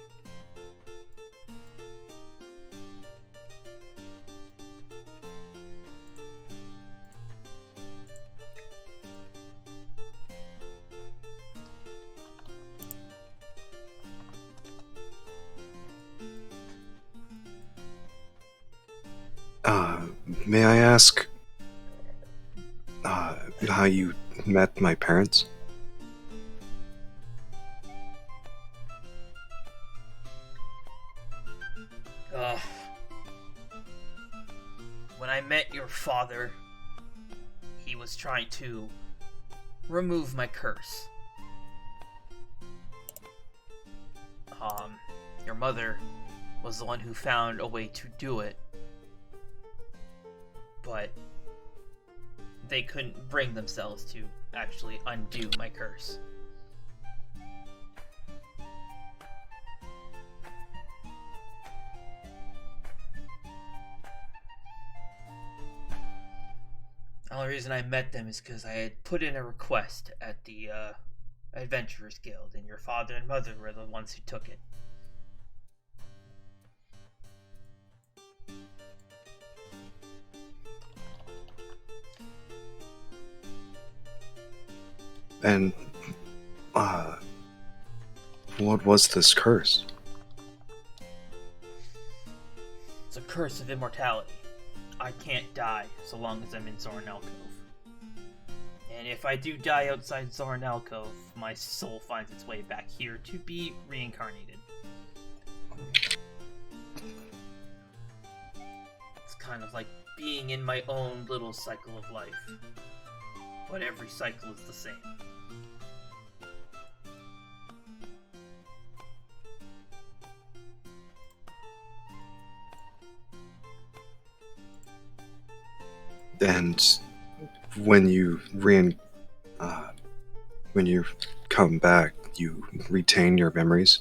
May I ask how you met my parents? your father, he was trying to remove my curse. Your mother was the one who found a way to do it, but they couldn't bring themselves to actually undo my curse. The only reason I met them is because I had put in a request at the Adventurers Guild, and your father and mother were the ones who took it. And, what was this curse? It's a curse of immortality. I can't die so long as I'm in Zorn Alcove. And if I do die outside Zorn Alcove, my soul finds its way back here to be reincarnated. It's kind of like being in my own little cycle of life. But every cycle is the same. And when you when you come back, you retain your memories?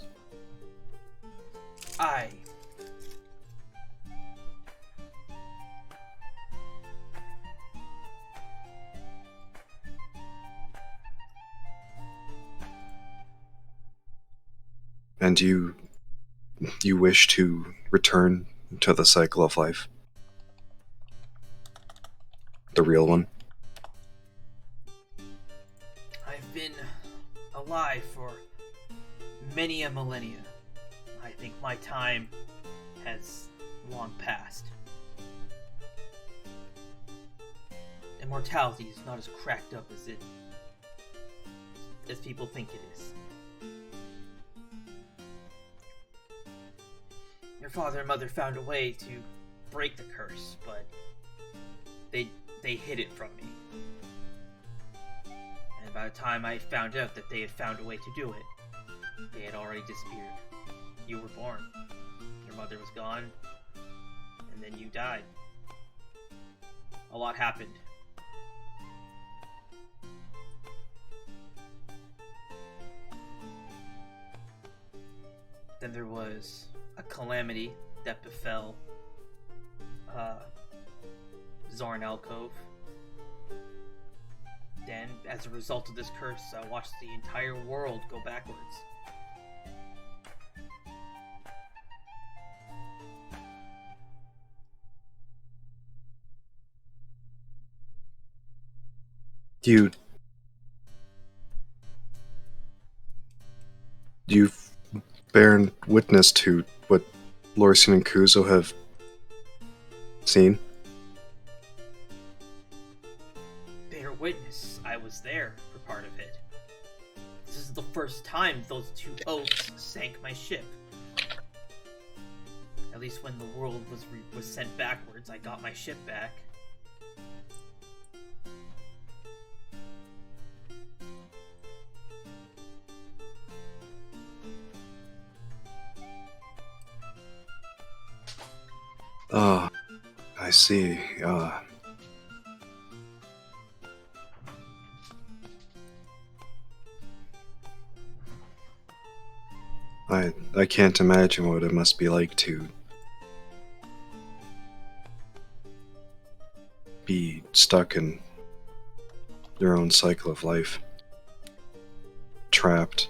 I And you wish to return to the cycle of life? The real one? I've been alive for many a millennia. I think my time has long passed. Immortality is not as cracked up as people think it is. Your father and mother found a way to break the curse, but they hid it from me. And by the time I found out that they had found a way to do it, they had already disappeared. You were born. Your mother was gone. And then you died. A lot happened. Then there was a calamity that befell Zorn Alcove. Then, as a result of this curse, I watched the entire world go backwards. You've borne witness to what Lorsian and Kuzo have seen? Bear witness, I was there for part of it. This is the first time those two oaks sank my ship. At least when the world was sent backwards, I got my ship back. I see. I can't imagine what it must be like to be stuck in your own cycle of life. Trapped.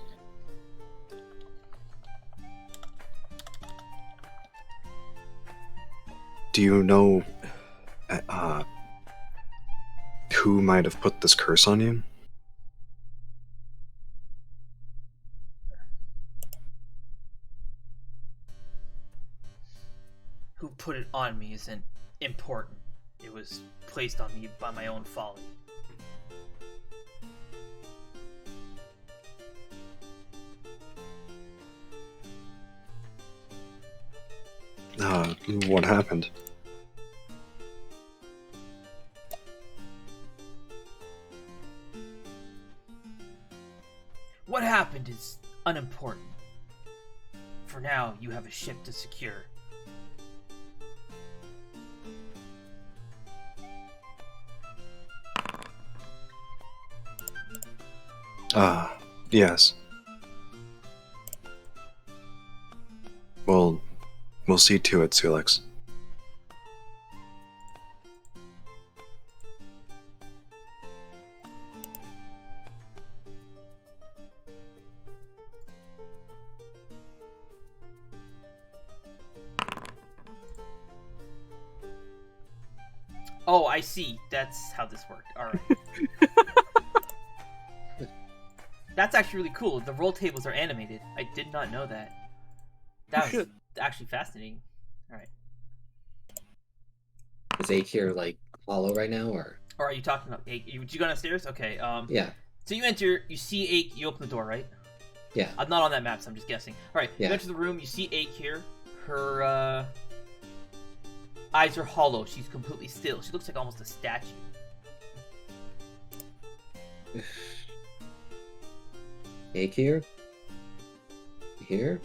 Do you know who might have put this curse on you? Who put it on me isn't important. It was placed on me by my own folly. What happened? What happened is unimportant. For now, you have a ship to secure. Ah, yes. We'll see to it, Sulex. Oh, I see. That's how this worked. Alright. That's actually really cool. The roll tables are animated. I did not know that. That was actually fascinating. Alright. Is Akyr like hollow right now, or? Or are you talking about Akyr? Would you go downstairs? Okay. Yeah. So you enter. You see Akyr. You open the door, right? Yeah. I'm not on that map, so I'm just guessing. All right. Yeah. You enter the room. You see Akyr. Her eyes are hollow. She's completely still. She looks like almost a statue. Akyr? Here?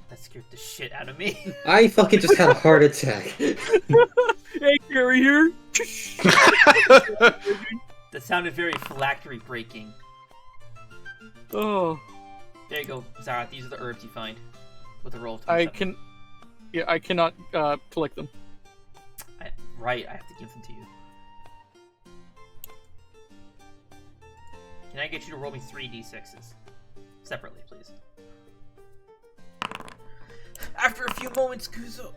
That scared the shit out of me. I fucking just had a heart attack. Hey, Gary here. That sounded very phylactery breaking. Oh, There you go, Zara. These are the herbs you find with a roll of I 27. I cannot collect them. Right, I have to give them to you. Can I get you to roll me 3d6s? Separately, please. After a few moments, Kuzo...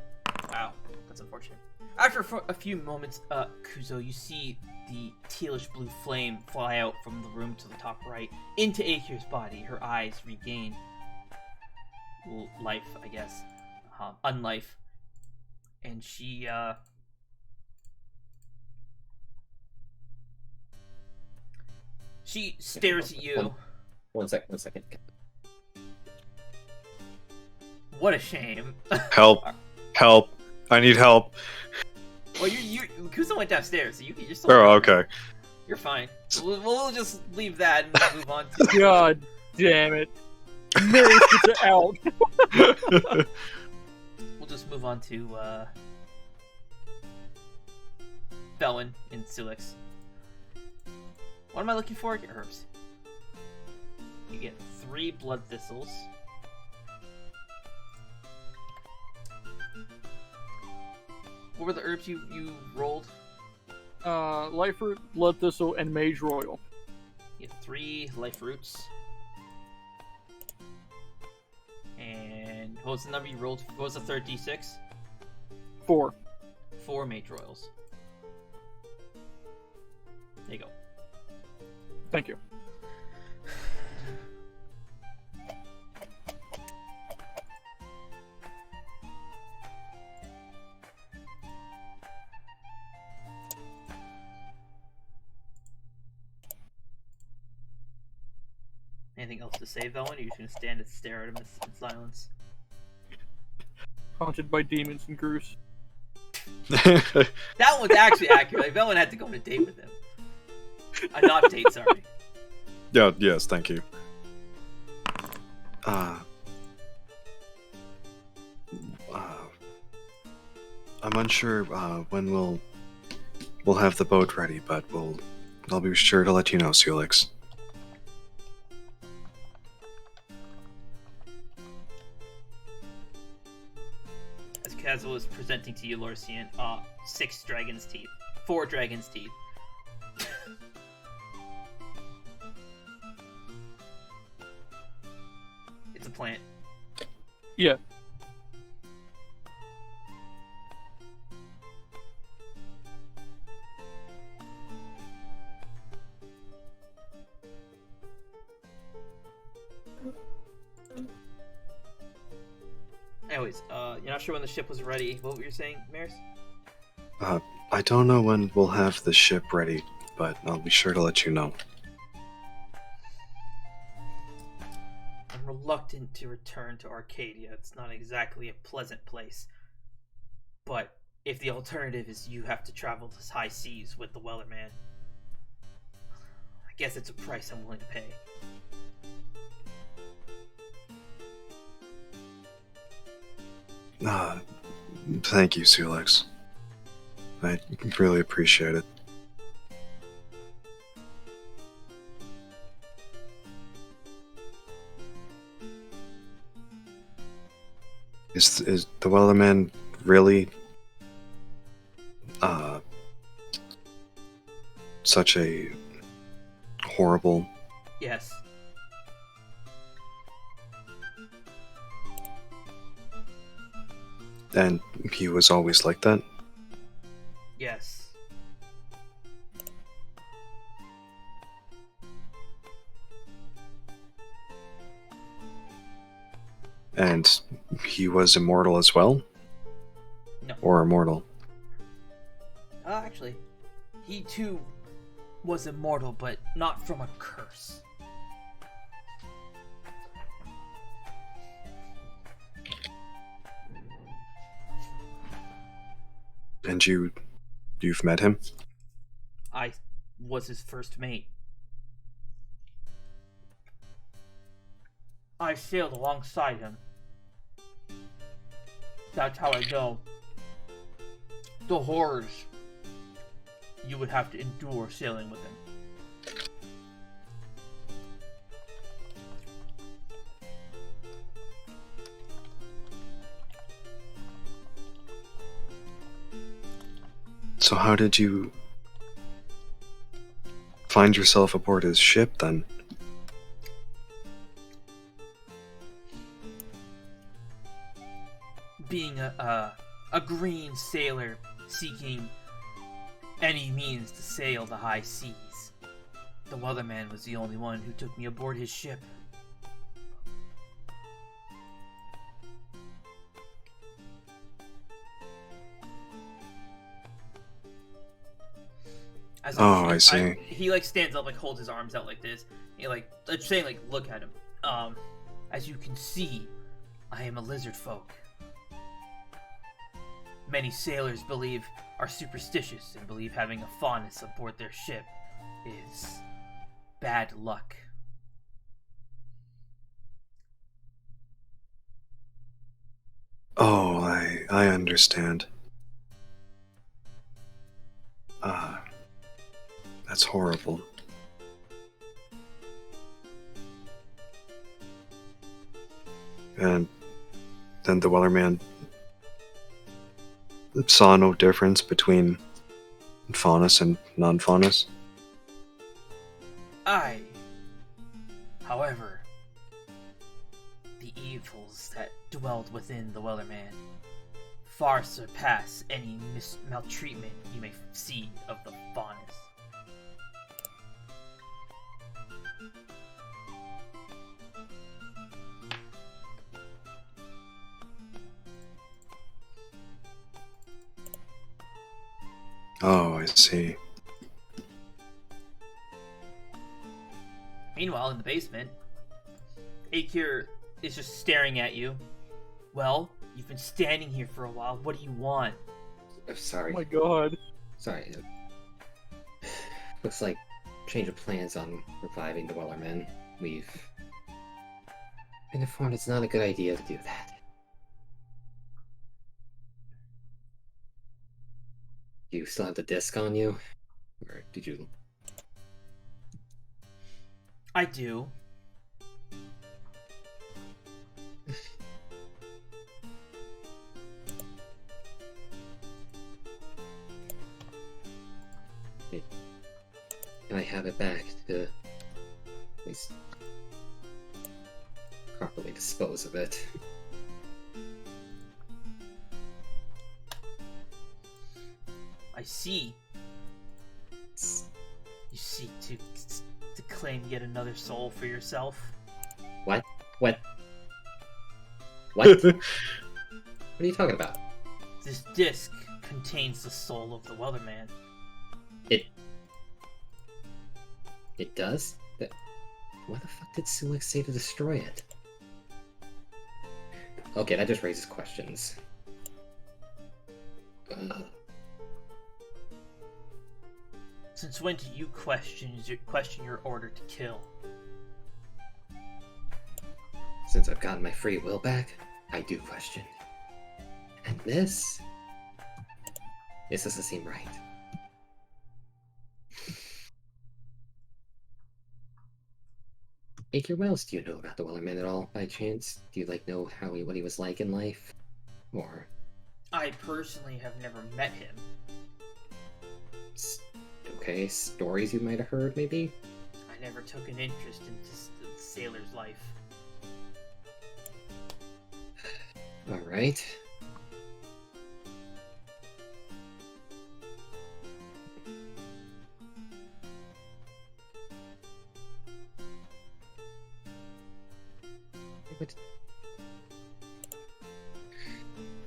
Wow, that's unfortunate. After a few moments, Kuzo, you see the tealish blue flame fly out from the room to the top right into Akyr's body. Her eyes regain life, I guess. Unlife. And she, she stares at you. One second. What a shame. Help! Help! I need help. Well, Kuzo went downstairs, so you're still. Oh, okay. You're fine. We'll just leave that and move on to. God damn it. Mary gets it out. We'll just move on to Veilwen and Sulex. What am I looking for? Get herbs. You get 3 blood thistles. What were the herbs you rolled? Life root, blood thistle, and mage royal. You get 3 life roots. And what was the number you rolled? What was the third d6? 4. 4 mage royals. There you go. Thank you. Anything else to say, Veilwen? Or are you just gonna stand and stare at him in silence? Haunted by demons and Groose. That one's actually accurate. Like, Veilwen had to go on a date with him. Not date, sorry. Yeah, yes, thank you. I'm unsure when we'll have the boat ready, but I'll be sure to let you know, Sulex. As Kazuo is presenting to you, Lorcian, 6 dragon's teeth. 4 dragon's teeth. It's a plant. Yeah. Anyways, you're not sure when the ship was ready. What were you saying, Maris? I don't know when we'll have the ship ready, but I'll be sure to let you know. I'm reluctant to return to Arcadia. It's not exactly a pleasant place. But if the alternative is you have to travel to high seas with the Wellerman, I guess it's a price I'm willing to pay. Thank you, Sulex. I really appreciate it. Is the Wellerman really such a horrible? Yes. And he was always like that? Yes. And he was immortal as well? No. Or immortal? Actually, he too was immortal, but not from a curse. And you've met him? I was his first mate. I sailed alongside him. That's how I know the horrors you would have to endure sailing with him. So how did you find yourself aboard his ship then? Being a green sailor seeking any means to sail the high seas, the Wellerman was the only one who took me aboard his ship. As I see. He like stands up, like holds his arms out like this. He like saying like, look at him. As you can see, I am a lizard folk. Many sailors are superstitious and believe having a faunus aboard their ship is bad luck. Oh, I understand. That's horrible. And then the Wellerman saw no difference between faunus and non-faunus? However, the evils that dwelled within the Wellerman far surpass any maltreatment you may see of the faunus. Oh, I see. Meanwhile, in the basement, Akyr is just staring at you. Well, you've been standing here for a while. What do you want? Sorry. Oh my god. Sorry. Looks like change of plans on reviving the Wellerman. We've been informed it's not a good idea to do that. Do you still have the disc on you? Or did you... I do. Can I have it back to at least properly dispose of it? I see. You seek to claim yet another soul for yourself? What? What? What? What are you talking about? This disc contains the soul of the Wellerman. It does? Why the fuck did Sulex say to destroy it? Okay, that just raises questions. Since when do you question your order to kill? Since I've gotten my free will back, I do question. And this doesn't seem right. Akyr, what else do you know about the Wellerman at all, by chance? Do you, like, know what he was like in life? Or... I personally have never met him. Okay, stories you might have heard, maybe? I never took an interest in the sailor's life. Alright.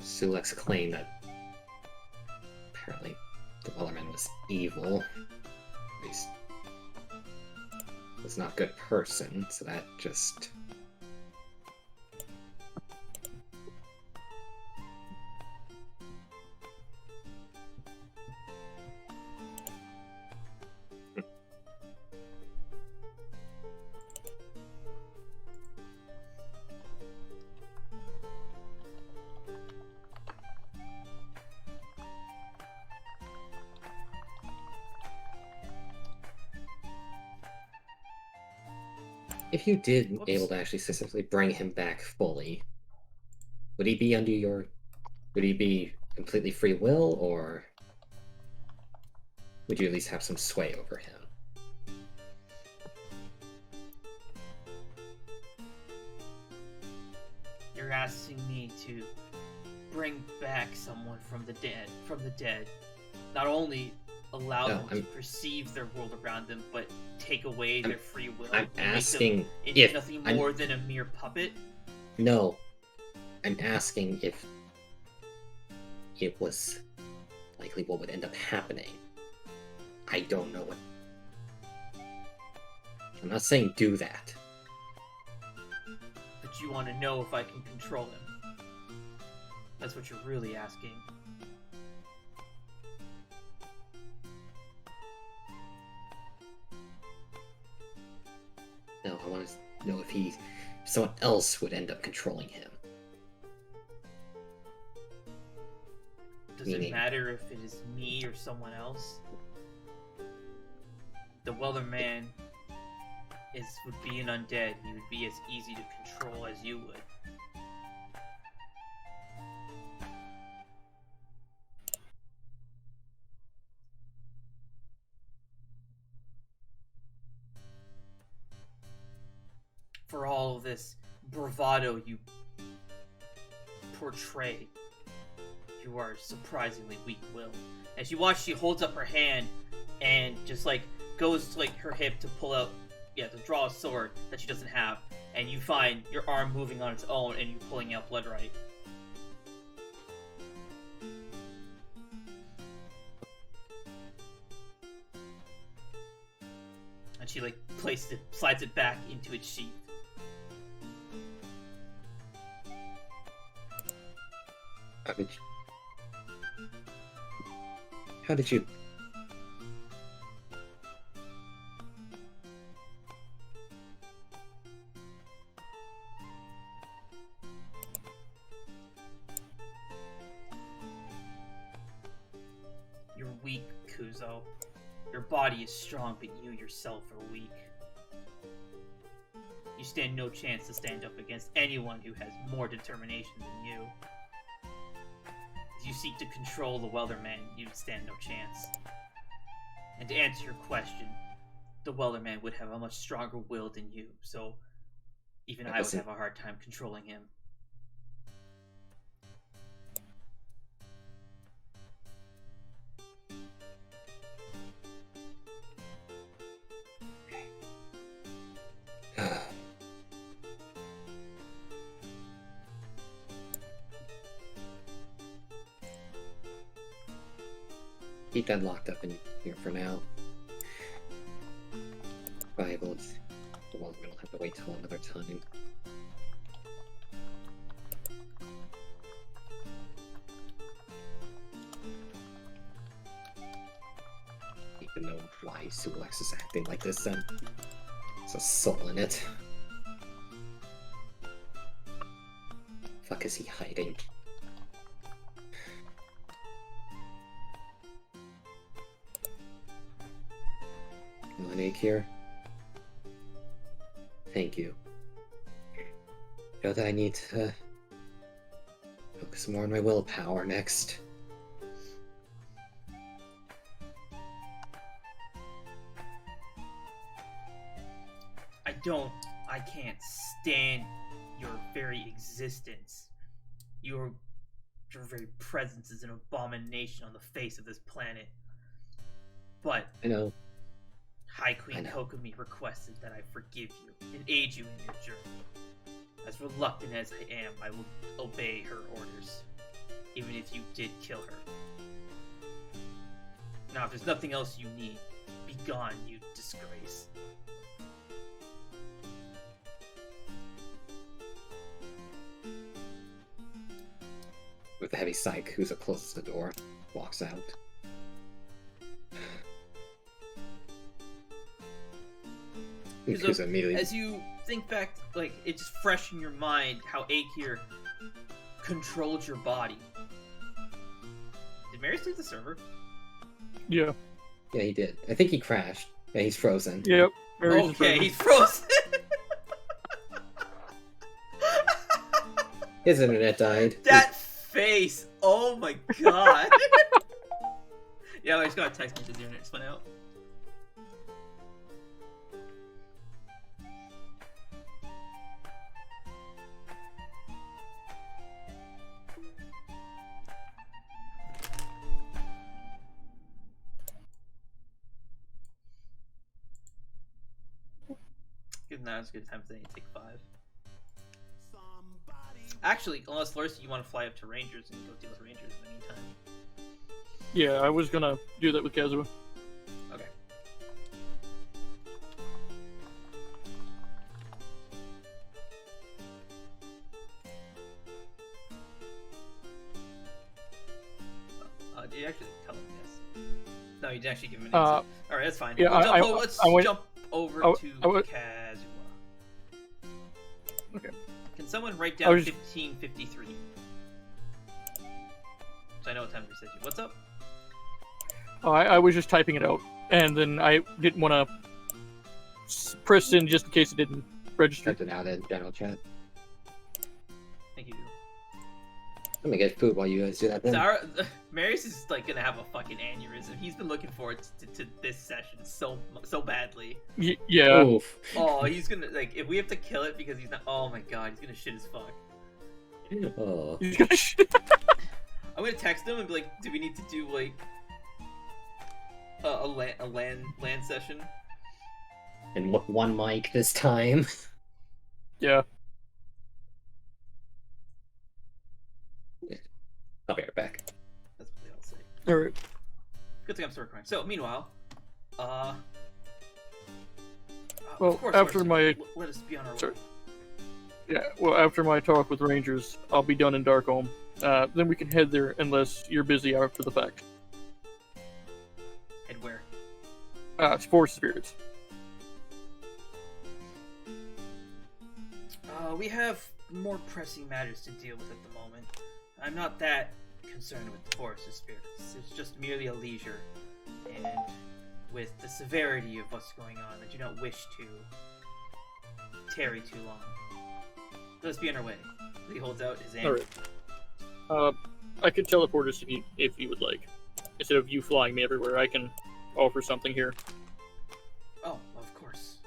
Sulex claimed that apparently the Wellerman was evil. At least was not a good person, so that just... If you did Whoops. able to actually successfully bring him back fully, would he be under your... Would he be completely free will, or would you at least have some sway over him? You're asking me to bring back someone from the dead. Not only allow them to perceive their world around them, but take away their free will. I'm asking if nothing more than a mere puppet. No, I'm asking if it was likely what would end up happening. I don't know what. I'm not saying do that. But you want to know if I can control him. That's what you're really asking. No, I want to know if someone else would end up controlling him. Does it matter if it is me or someone else? The Wellerman would be an undead. He would be as easy to control as you would. For all of this bravado you portray, you are surprisingly weak-willed. As you watch, she holds up her hand and just like goes to like her hip to pull out, to draw a sword that she doesn't have, and you find your arm moving on its own and you pulling out bloodright. And she like slides it back into its sheath. How did you... You're weak, Kuzo. Your body is strong, but you yourself are weak. You stand no chance to stand up against anyone who has more determination than you. If you seek to control the Wellerman, you stand no chance. And to answer your question, the Wellerman would have a much stronger will than you, so even I would have a hard time controlling him. Keep that locked up in here for now. Bibles. The Wellerman will have to wait till another time. to know why Sulex is acting like this then. There's a soul in it. Fuck is he hiding? You want Akyr? Thank you. Know that I need to focus more on my willpower next. I can't stand your very existence. Your very presence is an abomination on the face of this planet. But I know. High Queen I know. Kokomi requested that I forgive you and aid you in your journey. As reluctant as I am, I will obey her orders, even if you did kill her. Now, if there's nothing else you need, be gone, you disgrace. With a heavy sigh, Kuzo closes the door, walks out. And Kuzo, Kuzo immediately. as you think back, like, it's just fresh in your mind how Akyr controlled your body. Did Marius leave the server? Yeah. Yeah, he did. I think he crashed. Yeah, he's frozen. Yep. Very Okay, he's frozen. His internet died. That face! Oh my god! Yeah, I just got a text message. The internet just went out. Good, now it's a good time to take 5. Actually, unless Lurcy, you want to fly up to Rangers and go deal with Rangers in the meantime. Yeah, I was gonna do that with Kazuha. Okay. Did you actually tell him yes? No, you didn't actually give him an answer. Alright, that's fine. Yeah, Let's jump over to Kazuha. Okay. Can someone write down 1553? So I know what time we said you. What's up? I was just typing it out, and then I didn't want to press in just in case it didn't register. Typed it out in general chat. Thank you. Let me get food while you guys do that then. Marius is like gonna have a fucking aneurysm. He's been looking forward to this session so badly. Yeah. Oof. Oh, he's gonna like if we have to kill it because he's not. Oh my god, he's gonna shit as fuck. Oh. He's gonna shit. I'm gonna text him and be like, "Do we need to do like a land session?" And one mic this time. Yeah. I'll be right back. That's what they'll say. Alright. Good thing I'm still recording. So meanwhile, Well, of course, after my... let us be on our Sorry. way. Yeah, well, after my talk with Rangers, I'll be done in Darkholm. Then we can head there unless you're busy after the fact. Head where? Forest Spirits. We have more pressing matters to deal with at the moment. I'm not that concerned with the Forest of Spirits. It's just merely a leisure. And with the severity of what's going on, I do not wish to tarry too long. Let's be on our way. He holds out his hand. Alright. I could teleport us if you would like. Instead of you flying me everywhere, I can offer something here. Oh, of course.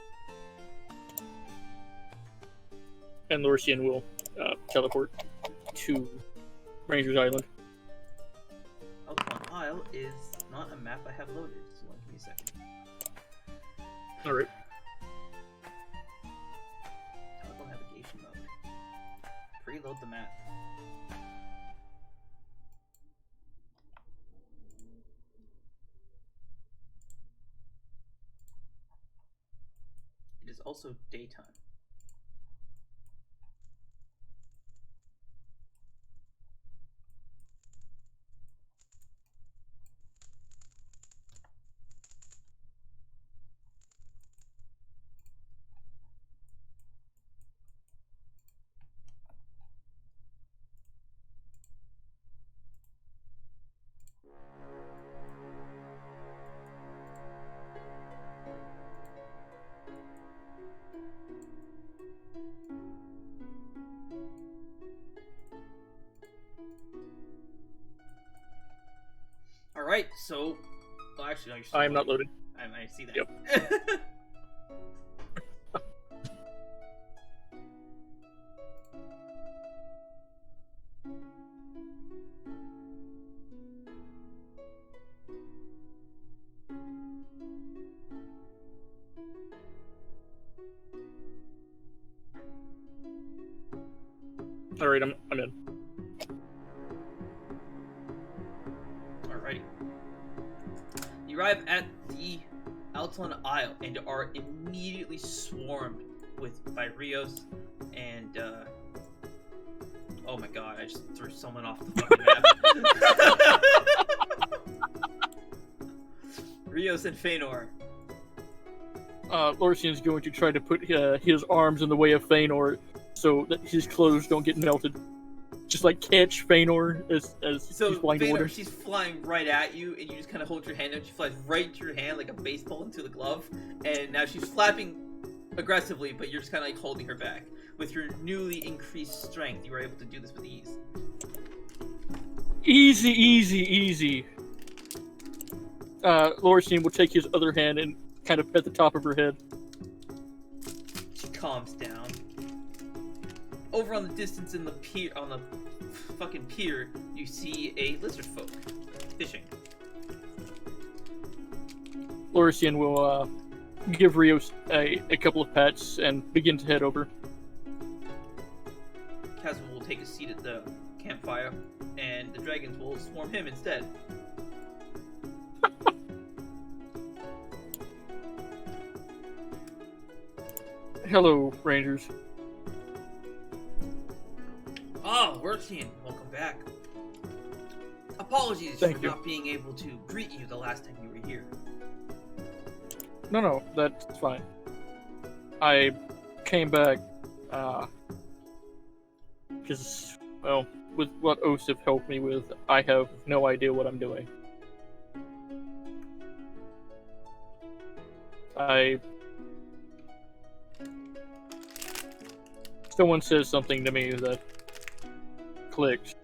And Lorcian will teleport to Ranger's Island. Elkhorn Isle is not a map I have loaded, so give me a second. Alright. Toggle navigation mode. Preload the map. It is also daytime. right, so... Well, actually, no, you're still I am not loaded. I see that. Yep. Alright, I'm in. Alrighty. You arrive at the Alton Isle and are immediately swarmed by Rios and oh my god, I just threw someone off the fucking map. Rios and Feanor. Lorcian's going to try to put his arms in the way of Feanor so that his clothes don't get melted. Just like catch Feanor as So he's flying toward Feanor, him. she's flying right at you, and you just kind of hold your hand out. She flies right into your hand like a baseball into the glove, and now she's flapping aggressively, but you're just kind of like holding her back. With your newly increased strength, you were able to do this with ease. Easy, easy, easy. Lorcian will take his other hand and kind of pet the top of her head. She calms down. Over on the distance in the pier, on the fucking pier, you see a lizard folk fishing. Lorcian will give Rios a couple of pats and begin to head over. Caswell will take a seat at the campfire, and the dragons will swarm him instead. Hello, Rangers. Oh, Lorcian, welcome back. Apologies Thank for you. not being able to greet you the last time you were here. No, that's fine. I came back, because, well, with what Osif helped me with, I have no idea what I'm doing. Someone says something to me that clicks,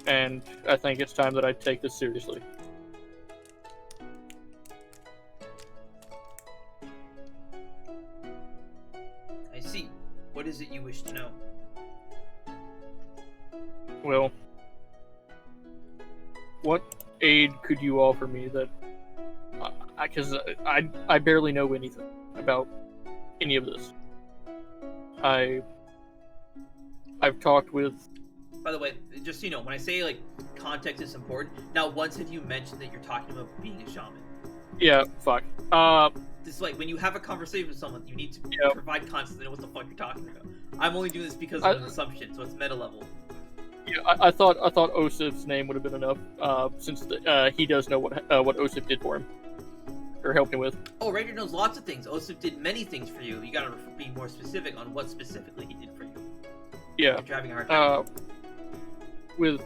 and I think it's time that I take this seriously. I see. What is it you wish to know? Well, what aid could you offer me that... Because I barely know anything about any of this. I've talked with... By the way, just so you know, when I say, like, context is important, now once have you mentioned that you're talking about being a shaman? Yeah, fuck. This is like, when you have a conversation with someone, you need to Yep. provide context and know what the fuck you're talking about. I'm only doing this because of an assumption, so it's meta level. Yeah, I thought Osif's name would have been enough, since he does know what Osif did for him. Or helped him with. Oh, Ranger knows lots of things. Osif did many things for you. You gotta be more specific on what specifically he did for you. Yeah. You're having a hard time. With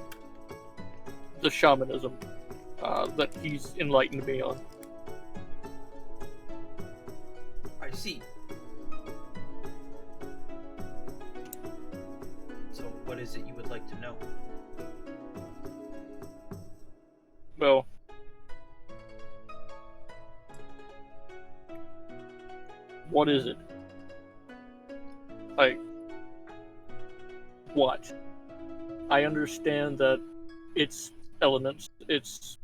the shamanism that he's enlightened me on. I see. So, what is it you would like to know? Well, what is it? Like, what? I understand that it's elements, it's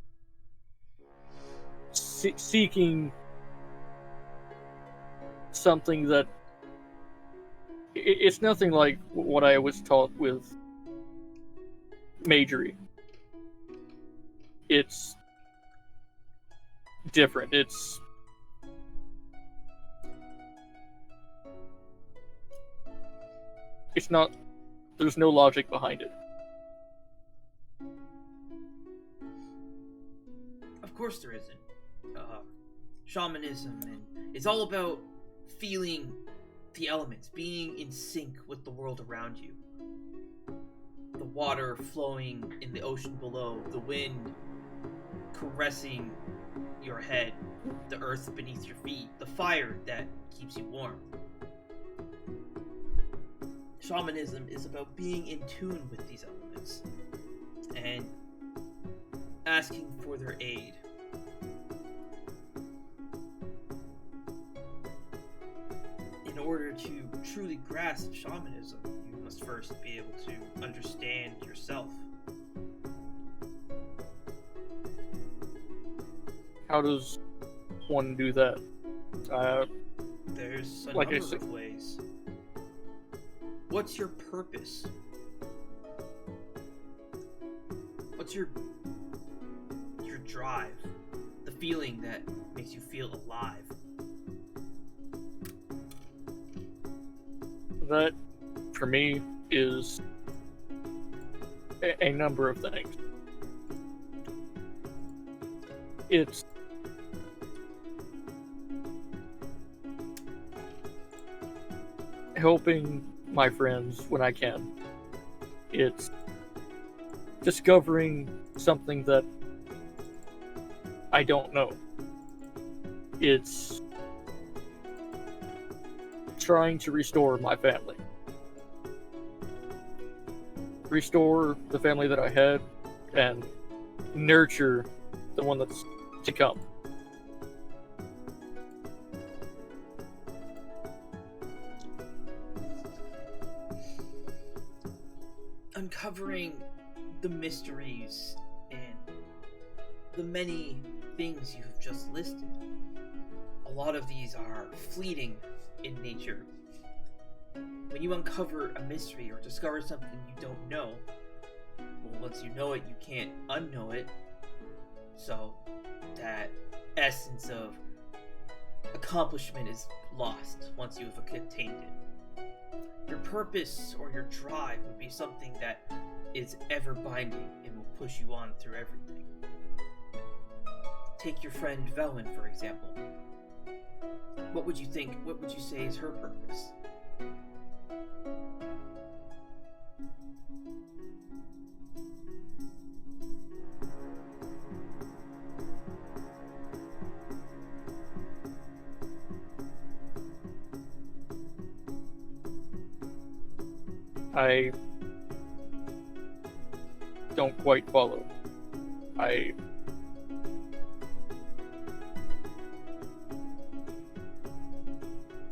seeking something that... It's nothing like what I was taught with Majory. It's different. It's not... There's no logic behind it. Of course there isn't. Shamanism, and it's all about feeling the elements, being in sync with the world around you. The water flowing in the ocean below, the wind caressing your head, the earth beneath your feet, the fire that keeps you warm. Shamanism is about being in tune with these elements and asking for their aid order to truly grasp shamanism, you must first be able to understand yourself. How does one do that? There's a Like I number said- of ways. What's your purpose? What's your drive? The feeling that makes you feel alive. That, for me, is a number of things. It's helping my friends when I can. It's discovering something that I don't know. It's trying to restore my family. Restore the family that I had and nurture the one that's to come. Uncovering the mysteries and the many things you have just listed. A lot of these are fleeting in nature. When you uncover a mystery or discover something you don't know, well, once you know it, you can't unknow it. So that essence of accomplishment is lost once you have attained it. Your purpose or your drive would be something that is ever binding and will push you on through everything. Take your friend Veilwen, for example. What would you say is her purpose? I don't quite follow.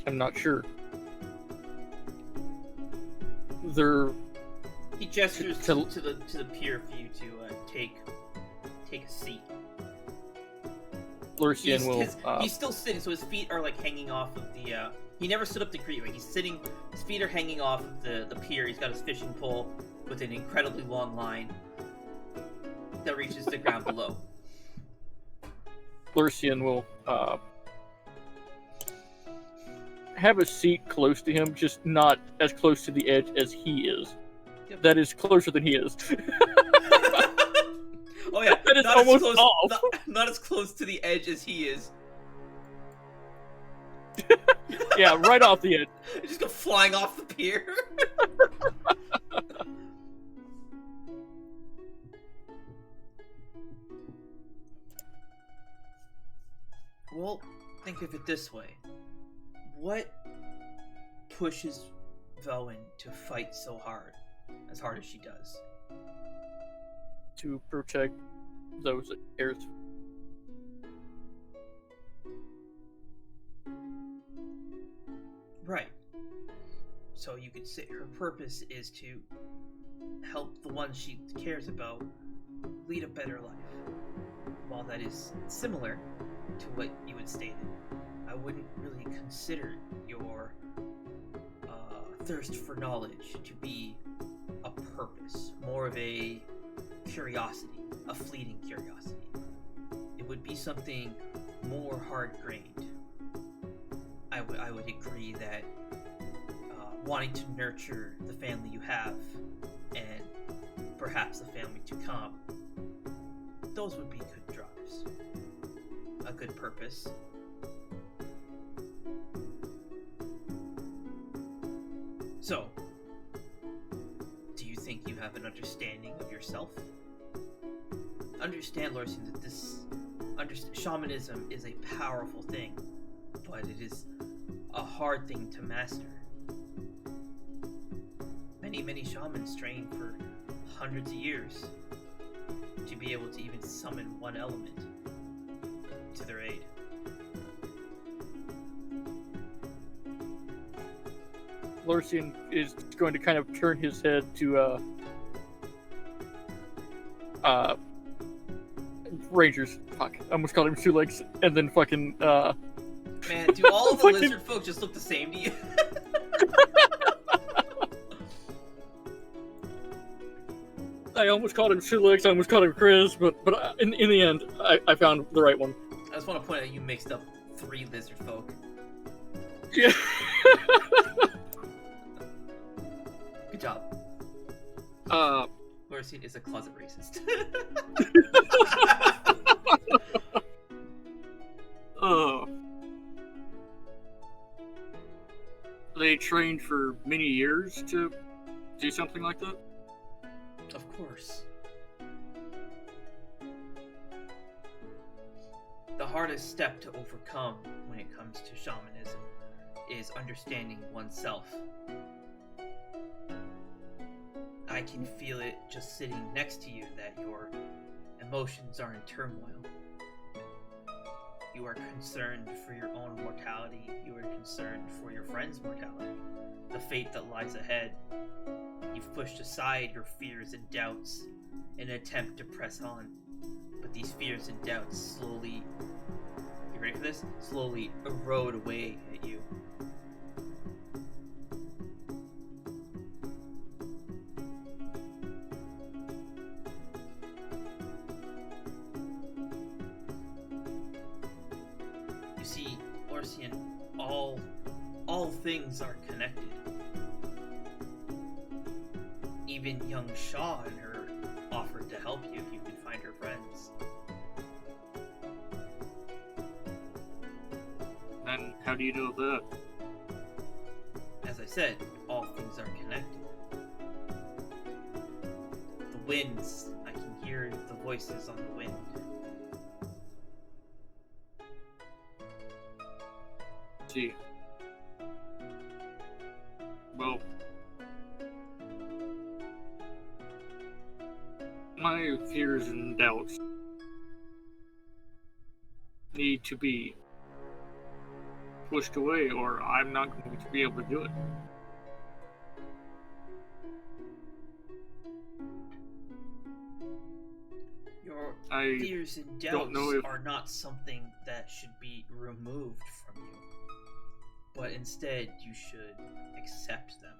I'm not sure. He gestures To- to the pier for you to take a seat. Lurcian will. He's still sitting, so his feet are like hanging off of the. He never stood up to greet you. He's sitting. His feet are hanging off of the pier. He's got his fishing pole with an incredibly long line that reaches the ground below. Lurcian will have a seat close to him, just not as close to the edge as he is. Yep. That is closer than he is. Oh yeah, That is not almost as close, off. not as close to the edge as he is. Yeah, right off the edge. Just go flying off the pier. Well, think of it this way. What pushes Veilwen to fight so hard as she does? To protect those that cares. Right. So you could say her purpose is to help the ones she cares about lead a better life. While that is similar to what you had stated, I wouldn't really consider your thirst for knowledge to be a purpose, more of a curiosity, a fleeting curiosity. It would be something more hard-grained. I would agree that wanting to nurture the family you have and perhaps the family to come, those would be good drives. A good purpose. So, do you think you have an understanding of yourself? Understand, Lurcian, that shamanism is a powerful thing, but it is a hard thing to master. Many shamans train for hundreds of years to be able to even summon one element to their aid. Lorsian is going to kind of turn his head to Rangers. Fuck, I almost called him Sulex, and then fucking Man, do all of the lizard folk just look the same to you? I almost called him Sulex, I almost called him Chris, but in the end, I found the right one. I just want to point out you mixed up 3 lizard folk. Yeah. Good job. Lorsian is a closet racist. They trained for many years to do something like that? Of course. The hardest step to overcome when it comes to shamanism is understanding oneself. I can feel it just sitting next to you that your emotions are in turmoil. You are concerned for your own mortality. You are concerned for your friend's mortality. The fate that lies ahead. You've pushed aside your fears and doubts in an attempt to press on. But these fears and doubts slowly, you ready for this? Slowly erode away at you. You see, Lorsian, all things are connected. Even young Shaw and her offered to help you if you could find her friends. And how do you know that? As I said, all things are connected. The winds, I can hear the voices on the wind. See. Well, my fears and doubts need to be pushed away, or I'm not going to be able to do it. Your I fears and don't doubts know if- are not something that should be removed from you, but instead you should accept them.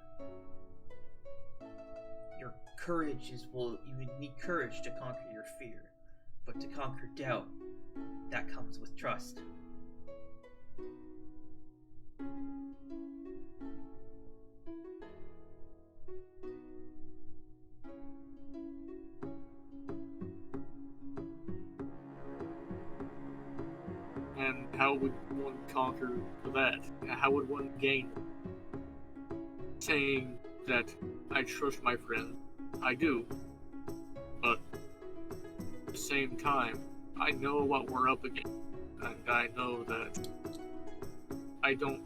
Your courage you need courage to conquer your fear, but to conquer doubt, that comes with trust. And how would one conquer that? How would one gain? Saying that I trust my friend, I do. But at the same time, I know what we're up against. And I know that I don't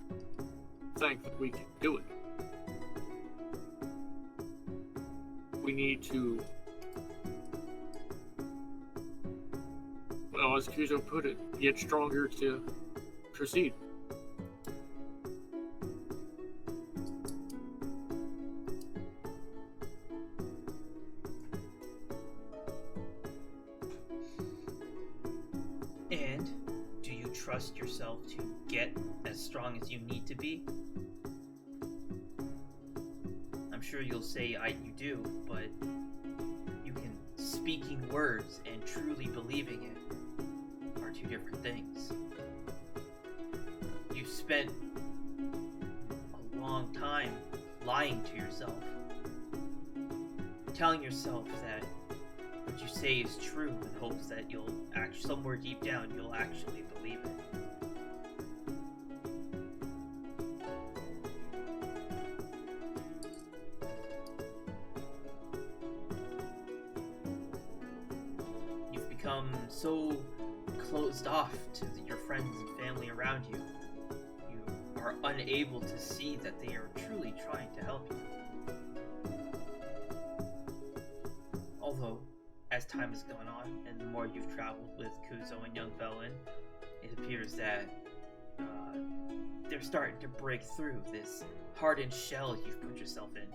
think that we can do it. We need to, well, as Kuzo put it, get stronger to proceed. And do you trust yourself to get as strong as you need to be? I'm sure you'll say you do, but you can speaking words and truly believing it are 2 different things. You've spent a long time lying to yourself, telling yourself that what you say is true in hopes that you'll somewhere deep down you'll actually believe it. You've become so closed off to your friends and family around you. You are unable to see that they are truly trying to help you. Although, as time has gone on, and the more you've traveled with Kuzo and young Veilwen, it appears that they're starting to break through this hardened shell you've put yourself in.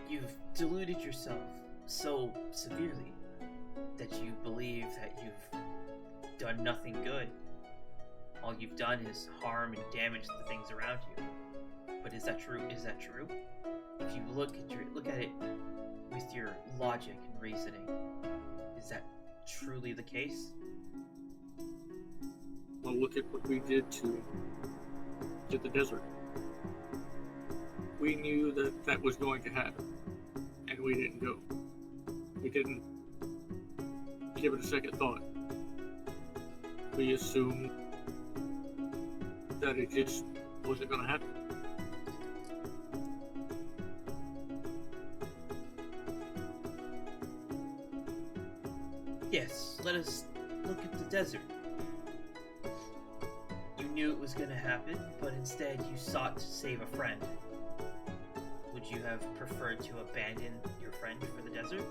You've deluded yourself so severely that you believe that you've done nothing good. All you've done is harm and damage the things around you. But is that true? Is that true? If you look at it with your logic and reasoning, is that truly the case? Well, look at what we did to the desert. We knew that was going to happen, and we didn't go. We didn't give it a second thought. We assumed that it just wasn't going to happen. Yes, let us look at the desert. You knew it was going to happen, but instead you sought to save a friend. Would you have preferred to abandon your friend for the desert?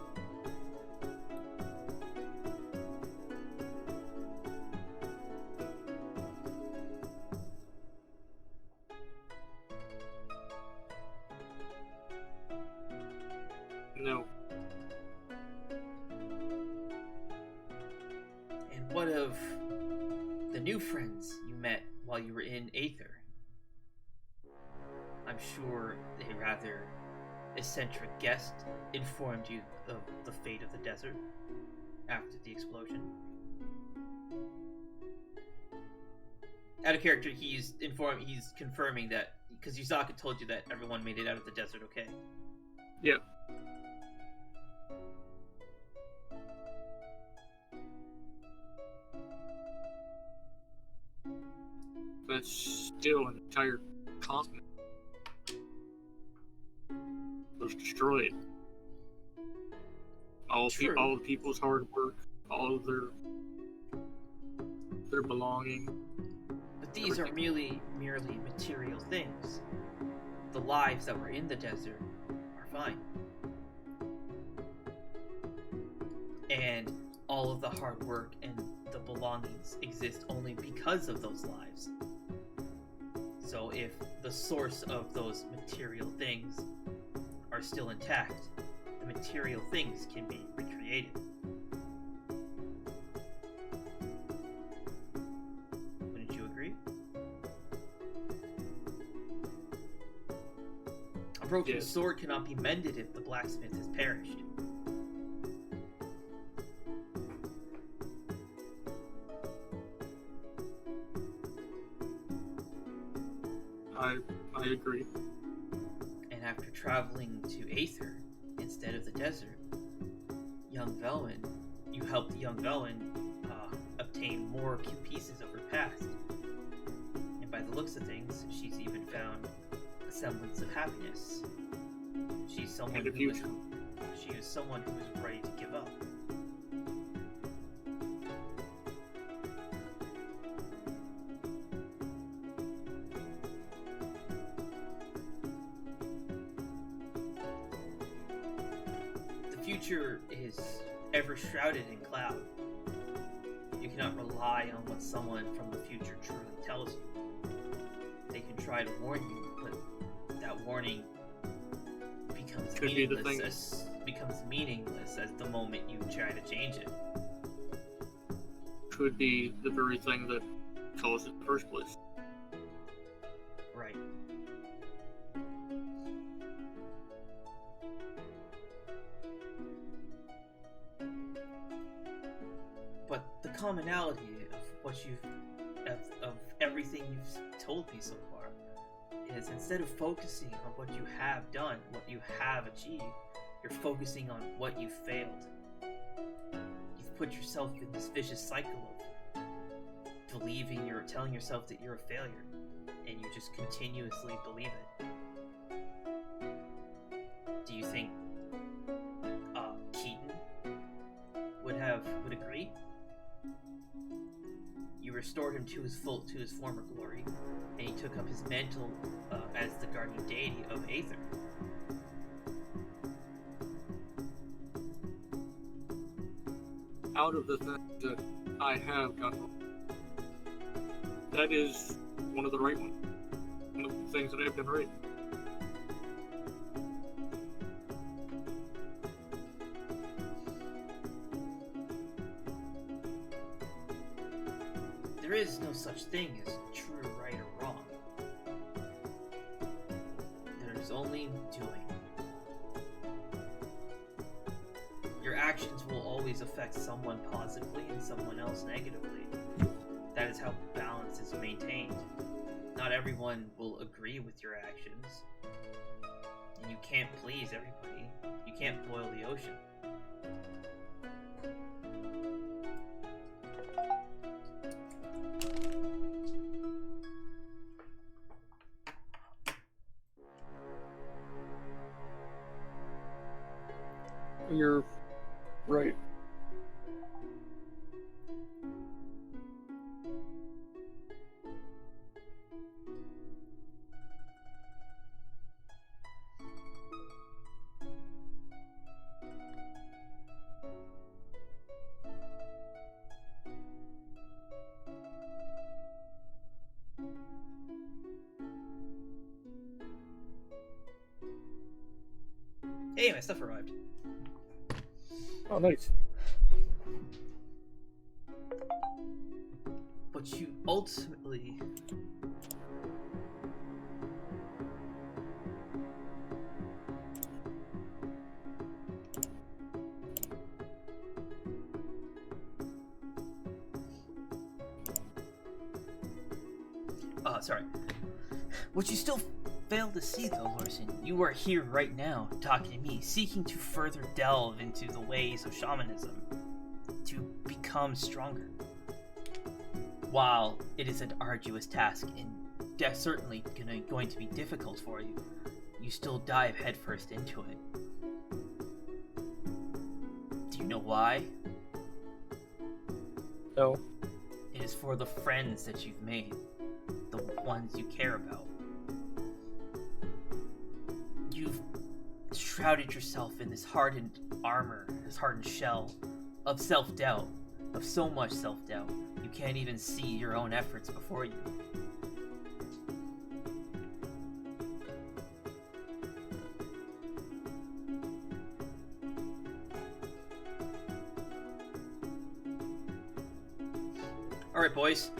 No. And what of the new friends you met while you were in Aether? I'm sure a rather eccentric guest informed you of the fate of the desert after the explosion. Out of character, he's confirming that, because Yuzaka told you that everyone made it out of the desert okay. Yep. That's still an entire continent. Was destroyed. All the people's hard work, all of their belonging. But these are merely material things. The lives that were in the desert are fine. And all of the hard work and the belongings exist only because of those lives. So if the source of those material things are still intact, the material things can be recreated. Wouldn't you agree? A broken sword cannot be mended if the blacksmith has perished. I agree. And after traveling to Aether instead of the desert, you helped young Veilwen obtain more pieces of her past. And by the looks of things, she's even found a semblance of happiness. She's someone who was ready to give up. The future is ever shrouded in cloud. You cannot rely on what someone from the future truly tells you. They can try to warn you, but that warning becomes meaningless as the moment you try to change it. Could be the very thing that caused it in the first place. Right. But the commonality of everything you've told me so far is, instead of focusing on what you have done, what you have achieved, you're focusing on what you failed. You've put yourself in this vicious cycle of telling yourself that you're a failure, and you just continuously believe it. Do you think Keaton would agree? You restored him to his former glory, and he took up his mantle as the guardian deity of Aether. out of the things that I have done, that is one of the right ones. One of the things that I've done right. There is no such thing as true right or wrong. There's only doing. Your actions will always affect someone positively and someone else negatively. That is how balance is maintained. Not everyone will agree with your actions. And you can't please everybody. You can't boil the ocean. You're right. Hey, my stuff arrived. Oh, nice. But you ultimately... sorry. What you still fail to see, though, Larson, you are here right now, talking to me, seeking to further delve into the ways of shamanism, to become stronger. While it is an arduous task and certainly going to be difficult for you, you still dive headfirst into it. Do you know why? No. It is for the friends that you've made, the ones you care about. You've shrouded yourself in this hardened armor, this hardened shell of self-doubt, of so much self-doubt, you can't even see your own efforts before you. Alright, boys.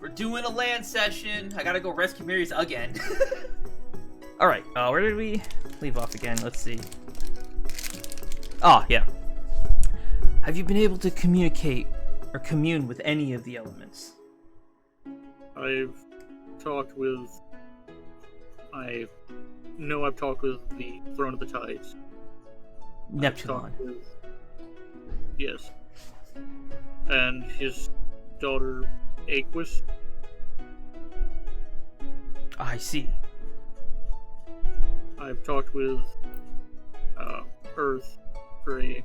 We're doing a land session. I gotta go rescue Mary's again. Alright, where did we leave off again? Let's see. Oh, yeah. Have you been able to communicate or commune with any of the elements? I've talked with... I know I've talked with the Throne of the Tides. Neptune. Yes. And his daughter, Aquis. I see. I've talked with Earth for a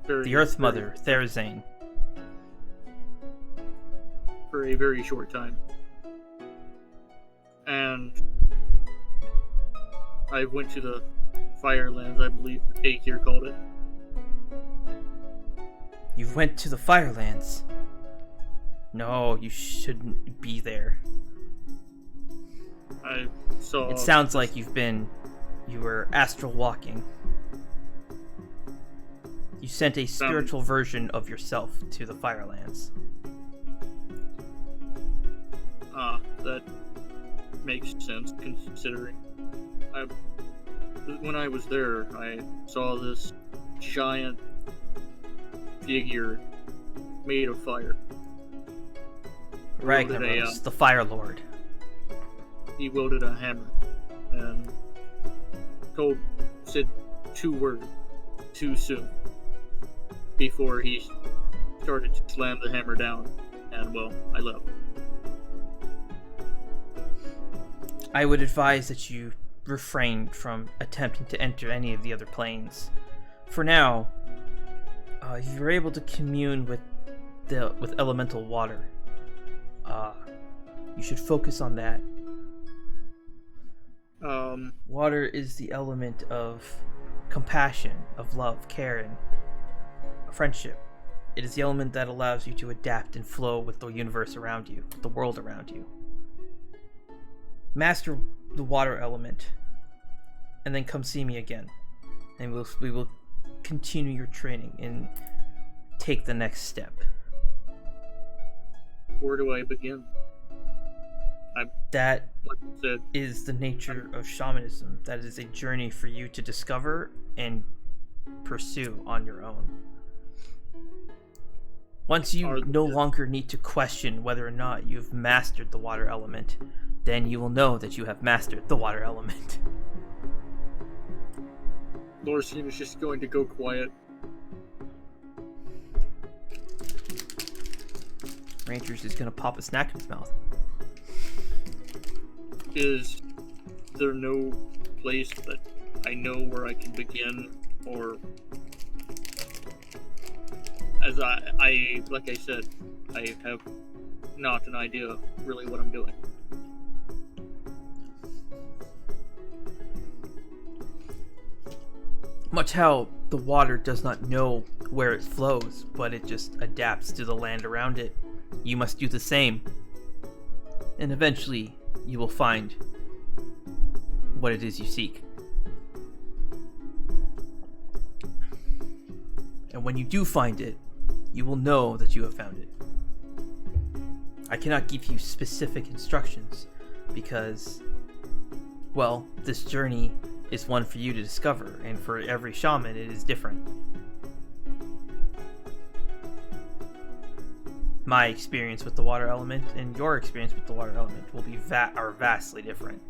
very... The Earth Mother, Therazane. For a very short time. And I went to the Firelands, I believe Akyr called it. You went to the Firelands? No, you shouldn't be there. I saw... It sounds like you were astral walking. You sent a spiritual version of yourself to the Firelands. That makes sense, considering when I was there, I saw this giant figure made of fire. Ragnaros, the Fire Lord. He wielded a hammer and said 2 words too soon before he started to slam the hammer down, and well, I left. I would advise that you refrain from attempting to enter any of the other planes. For now, if you're able to commune with elemental water, you should focus on that. Water is the element of compassion, of love, caring, friendship. It is the element that allows you to adapt and flow with the universe around you, with the world around you. Master the water element, and then come see me again, and we will continue your training and take the next step. Where do I begin? That Like I said, is the nature of shamanism. That is a journey for you to discover and pursue on your own. Once you no longer need to question whether or not you've mastered the water element, then you will know that you have mastered the water element. Lorsian is just going to go quiet. Ranger's is gonna pop a snack in his mouth. Is there no place that I know where I can begin, or as I like I said, I have not an idea really what I'm doing. Much how the water does not know where it flows, but it just adapts to the land around it. You must do the same. And eventually, you will find what it is you seek. And when you do find it, you will know that you have found it. I cannot give you specific instructions because, well, this journey is one for you to discover, and for every shaman it is different. My experience with the water element and your experience with the water element will be are vastly different.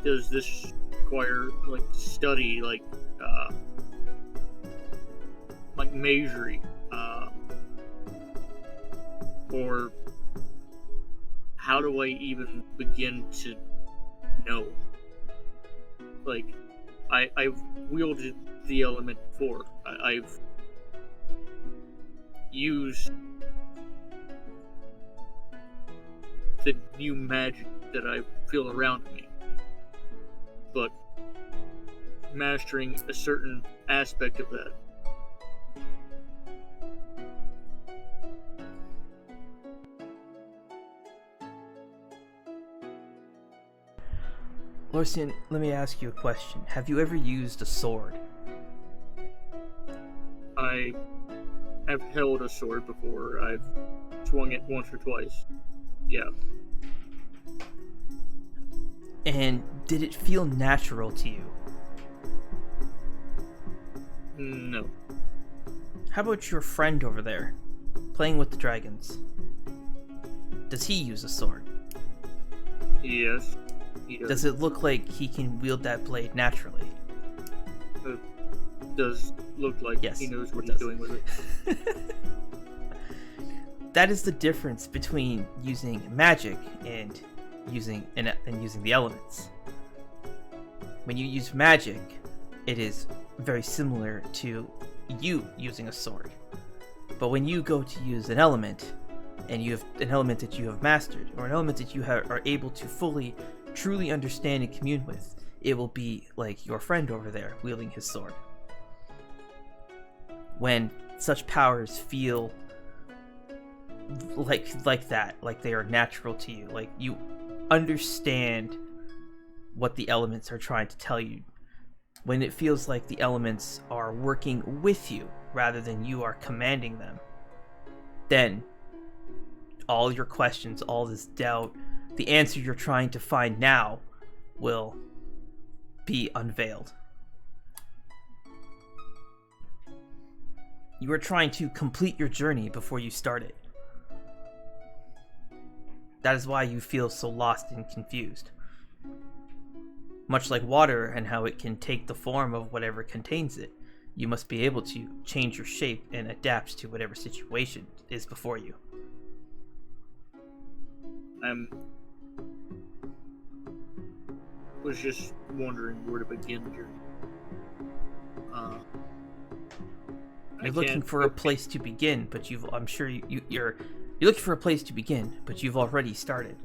Does this require like study, like measuring, or how do I even begin to know? Like, I've wielded the element before. I've used the new magic that I feel around me, but mastering a certain aspect of that. Lorsian, let me ask you a question. Have you ever used a sword? I have held a sword before. I've swung it once or twice. Yeah. And did it feel natural to you? No. How about your friend over there, playing with the dragons? Does he use a sword? Yes. He Does it look like he can wield that blade naturally? It does look like Yes, he knows what it he's does. doing with it. That is the difference between using magic and using the elements. When you use magic, it is very similar to you using a sword. But when you go to use an element, and you have an element that you have mastered, or an element that you are able to fully, truly understand and commune with, it will be like your friend over there wielding his sword. When such powers feel like that, like they are natural to you, like you understand what the elements are trying to tell you, when it feels like the elements are working with you rather than you are commanding them, then all your questions, all this doubt, the answer you're trying to find now will be unveiled. You are trying to complete your journey before you start it. That is why you feel so lost and confused. Much like water and how it can take the form of whatever contains it, you must be able to change your shape and adapt to whatever situation is before you. Was just wondering where to begin here. You're looking for a place to begin, but I'm sure you're looking for a place to begin, but you've already started.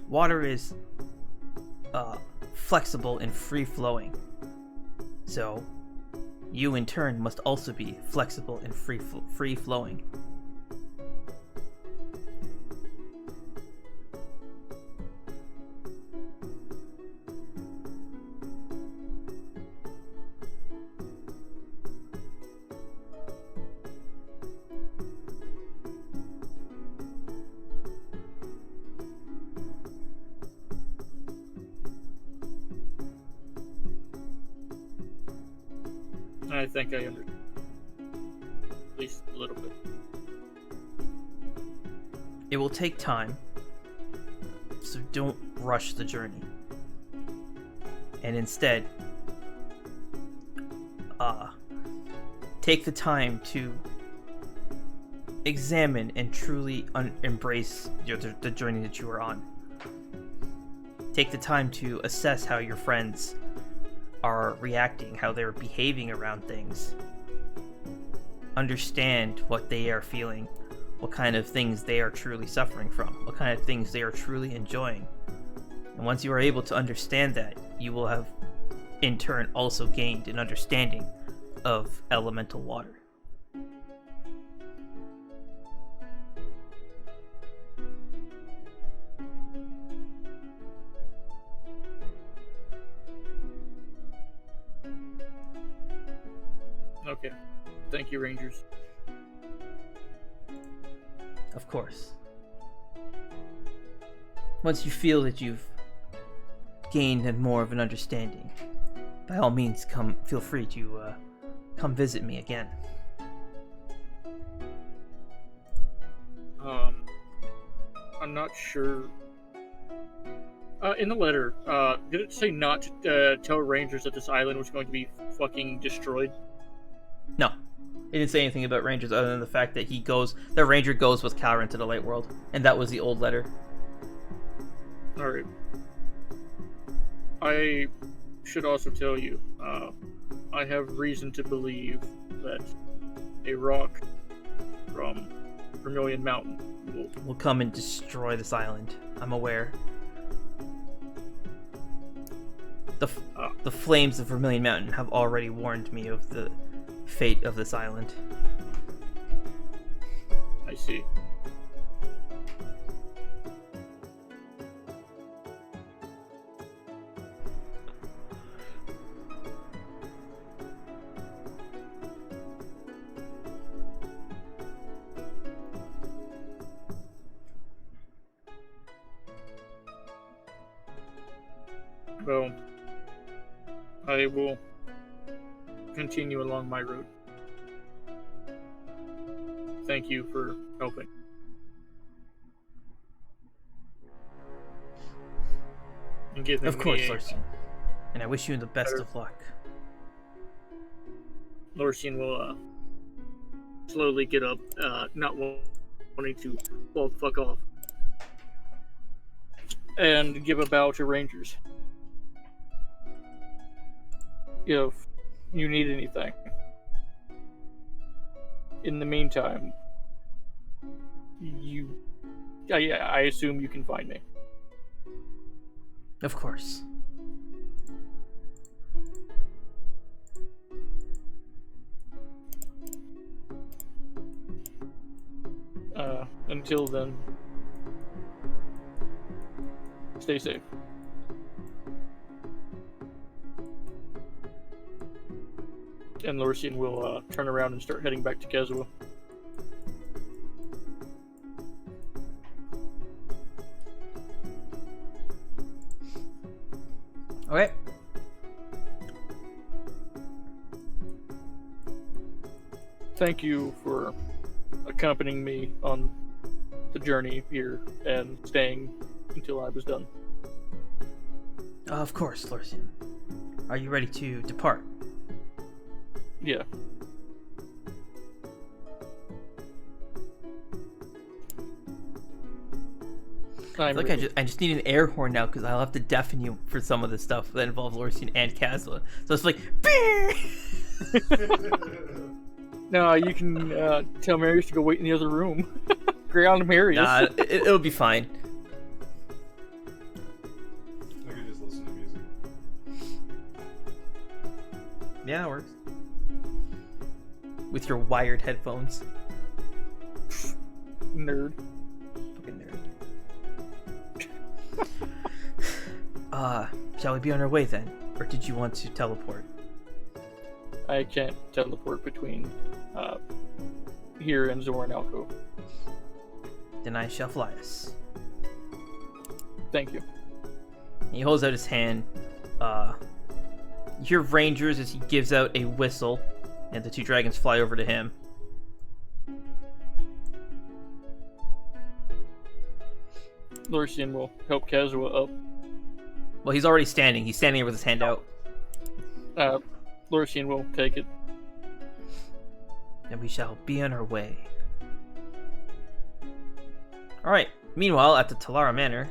Water is flexible and free-flowing. So, you in turn must also be flexible and free-flowing. I think I understand. At least a little bit. It will take time, so don't rush the journey. And instead, take the time to examine and truly embrace the journey that you are on. Take the time to assess how your friends are reacting, how they're behaving around things. Understand what they are feeling, what kind of things they are truly suffering from, what kind of things they are truly enjoying. And once you are able to understand that, you will have, in turn, also gained an understanding of elemental water. Okay. Thank you, Rangers. Of course. Once you feel that you've gained more of an understanding, by all means, feel free to come visit me again. I'm not sure. In the letter, did it say not to tell Rangers that this island was going to be fucking destroyed? No. It didn't say anything about Rangers other than the fact that the Ranger goes with Calran to the Light World. And that was the old letter. Alright. I should also tell you, I have reason to believe that a rock from Vermilion Mountain will come and destroy this island. I'm aware. The flames of Vermilion Mountain have already warned me of the fate of this island. I see. Well, I will continue along my route. Thank you for helping. And giving Of course, me Lorsian. And I wish you the best of luck. Lorsian will slowly get up, not wanting to, well, fuck off. And give a bow to Rangers. If you need anything. In the meantime, I assume you can find me. Of course. Until then, stay safe. And Lorsian will turn around and start heading back to Kezua. Okay. Thank you for accompanying me on the journey here and staying until I was done. Of course, Lorsian. Are you ready to depart? Yeah. I feel like I just need an air horn now because I'll have to deafen you for some of the stuff that involves Lorcian and Kazla. So it's like, No, you can tell Marius to go wait in the other room. Ground Marius. nah, it'll be fine. I could just listen to music. Yeah, it works. With your wired headphones. Nerd. Fucking nerd. Shall we be on our way then? Or did you want to teleport? I can't teleport between here and Zoran Alcove. Then I shall fly us. Thank you. He holds out his hand. You hear Rangers as he gives out a whistle, and the two dragons fly over to him. Lorcian will help Kazua up. Well, he's already standing. He's standing there with his hand out. Lorcian will take it. And we shall be on our way. Alright. Meanwhile, at the Talara Manor.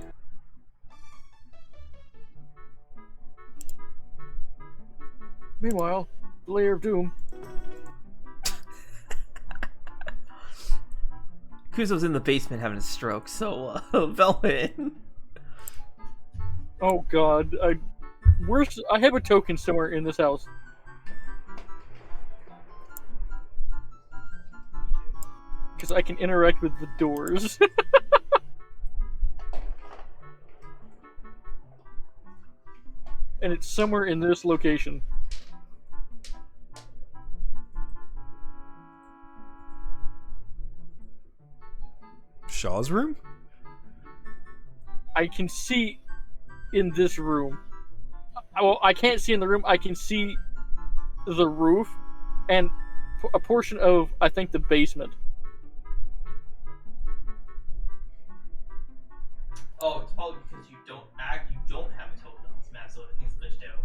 Meanwhile, the Lair of Doom. Kuzo's in the basement having a stroke, so, Veilwen. Oh god, I have a token somewhere in this house. Because I can interact with the doors. And it's somewhere in this location. Shaw's room? I can see in this room. Well, I can't see in the room. I can see the roof and a portion of, I think, the basement. Oh, it's probably because you don't have a token on this map, so everything's glitched out.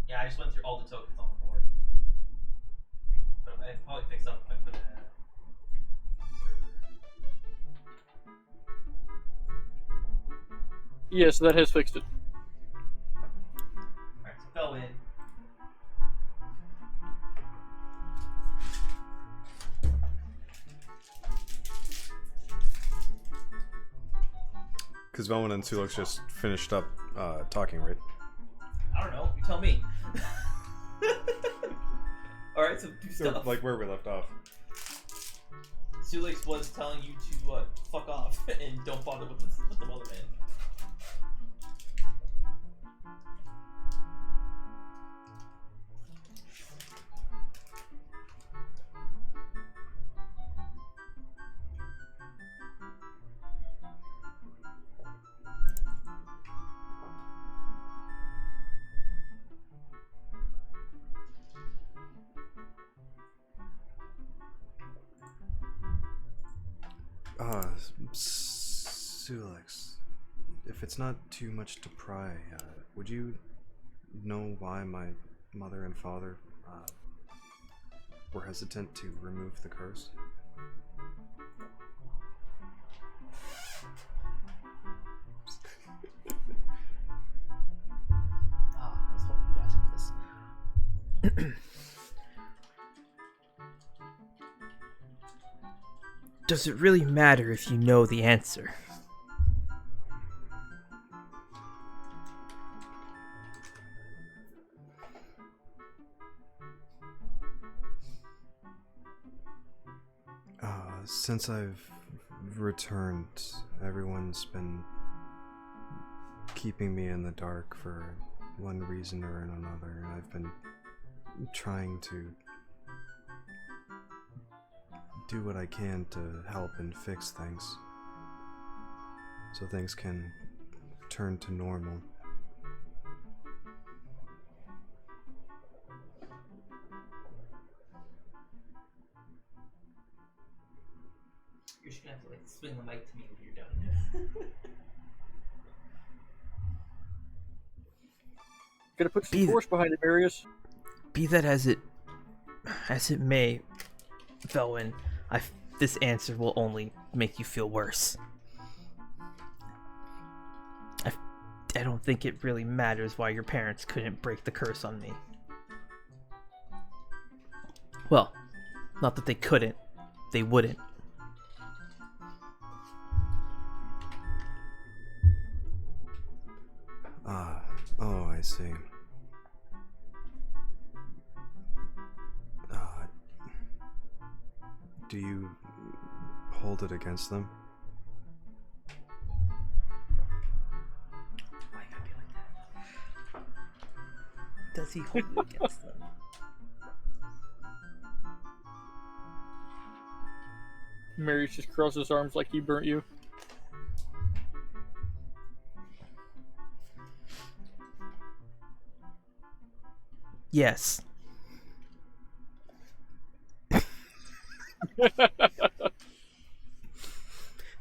Yeah, I just went through all the tokens on the board. But I probably fix up if I put it at Yes, that has fixed it. Alright, so Veilwen. Because Veilwen and Sulex just finished up talking, right? I don't know, you tell me. Alright, so do stuff. Like where we left off. Sulex was telling you to fuck off and don't bother with the Wellerman. Sulex, if it's not too much to pry, would you know why my mother and father were hesitant to remove the curse? I was hoping you'd ask me this. Does it really matter if you know the answer? Since I've returned, everyone's been keeping me in the dark for one reason or another, and I've been trying to do what I can to help and fix things, so things can return to normal. You're just gonna have to like swing the mic to me when you're done. Gonna put some force behind it, Marius. Be that as it may, Veilwen, this answer will only make you feel worse. I don't think it really matters why your parents couldn't break the curse on me. Well, not that they couldn't. They wouldn't. Oh, I see. Do you hold it against them? Why you gotta be like that? Does he hold it against them? Marius just crosses his arms like he burnt you. Yes.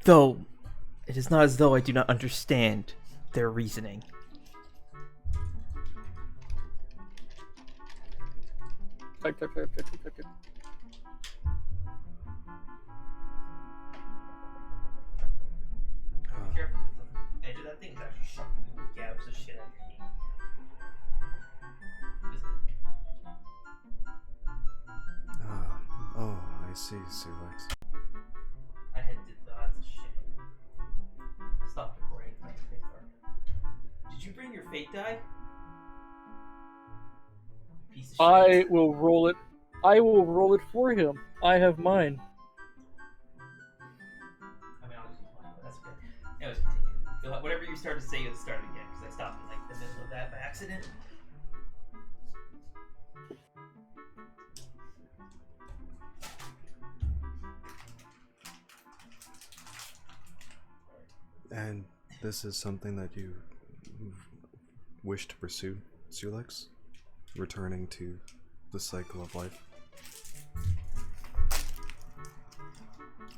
Though, it is not as though I do not understand their reasoning. Type. Careful with the edge of that thing is actually shocking little gabs of shit on your knee. Oh, I see, Sulex. I had that's a shame. I stopped recording my fate card. Did you bring your fate die? Piece of shit. I will roll it. I will roll it for him. I have mine. I mean, I'll just use mine, but that's okay. Anyways, continue. Whatever you started to say, you'll start again, because I stopped in like the middle of that by accident. And this is something that you wish to pursue, Sulex? Returning to the cycle of life?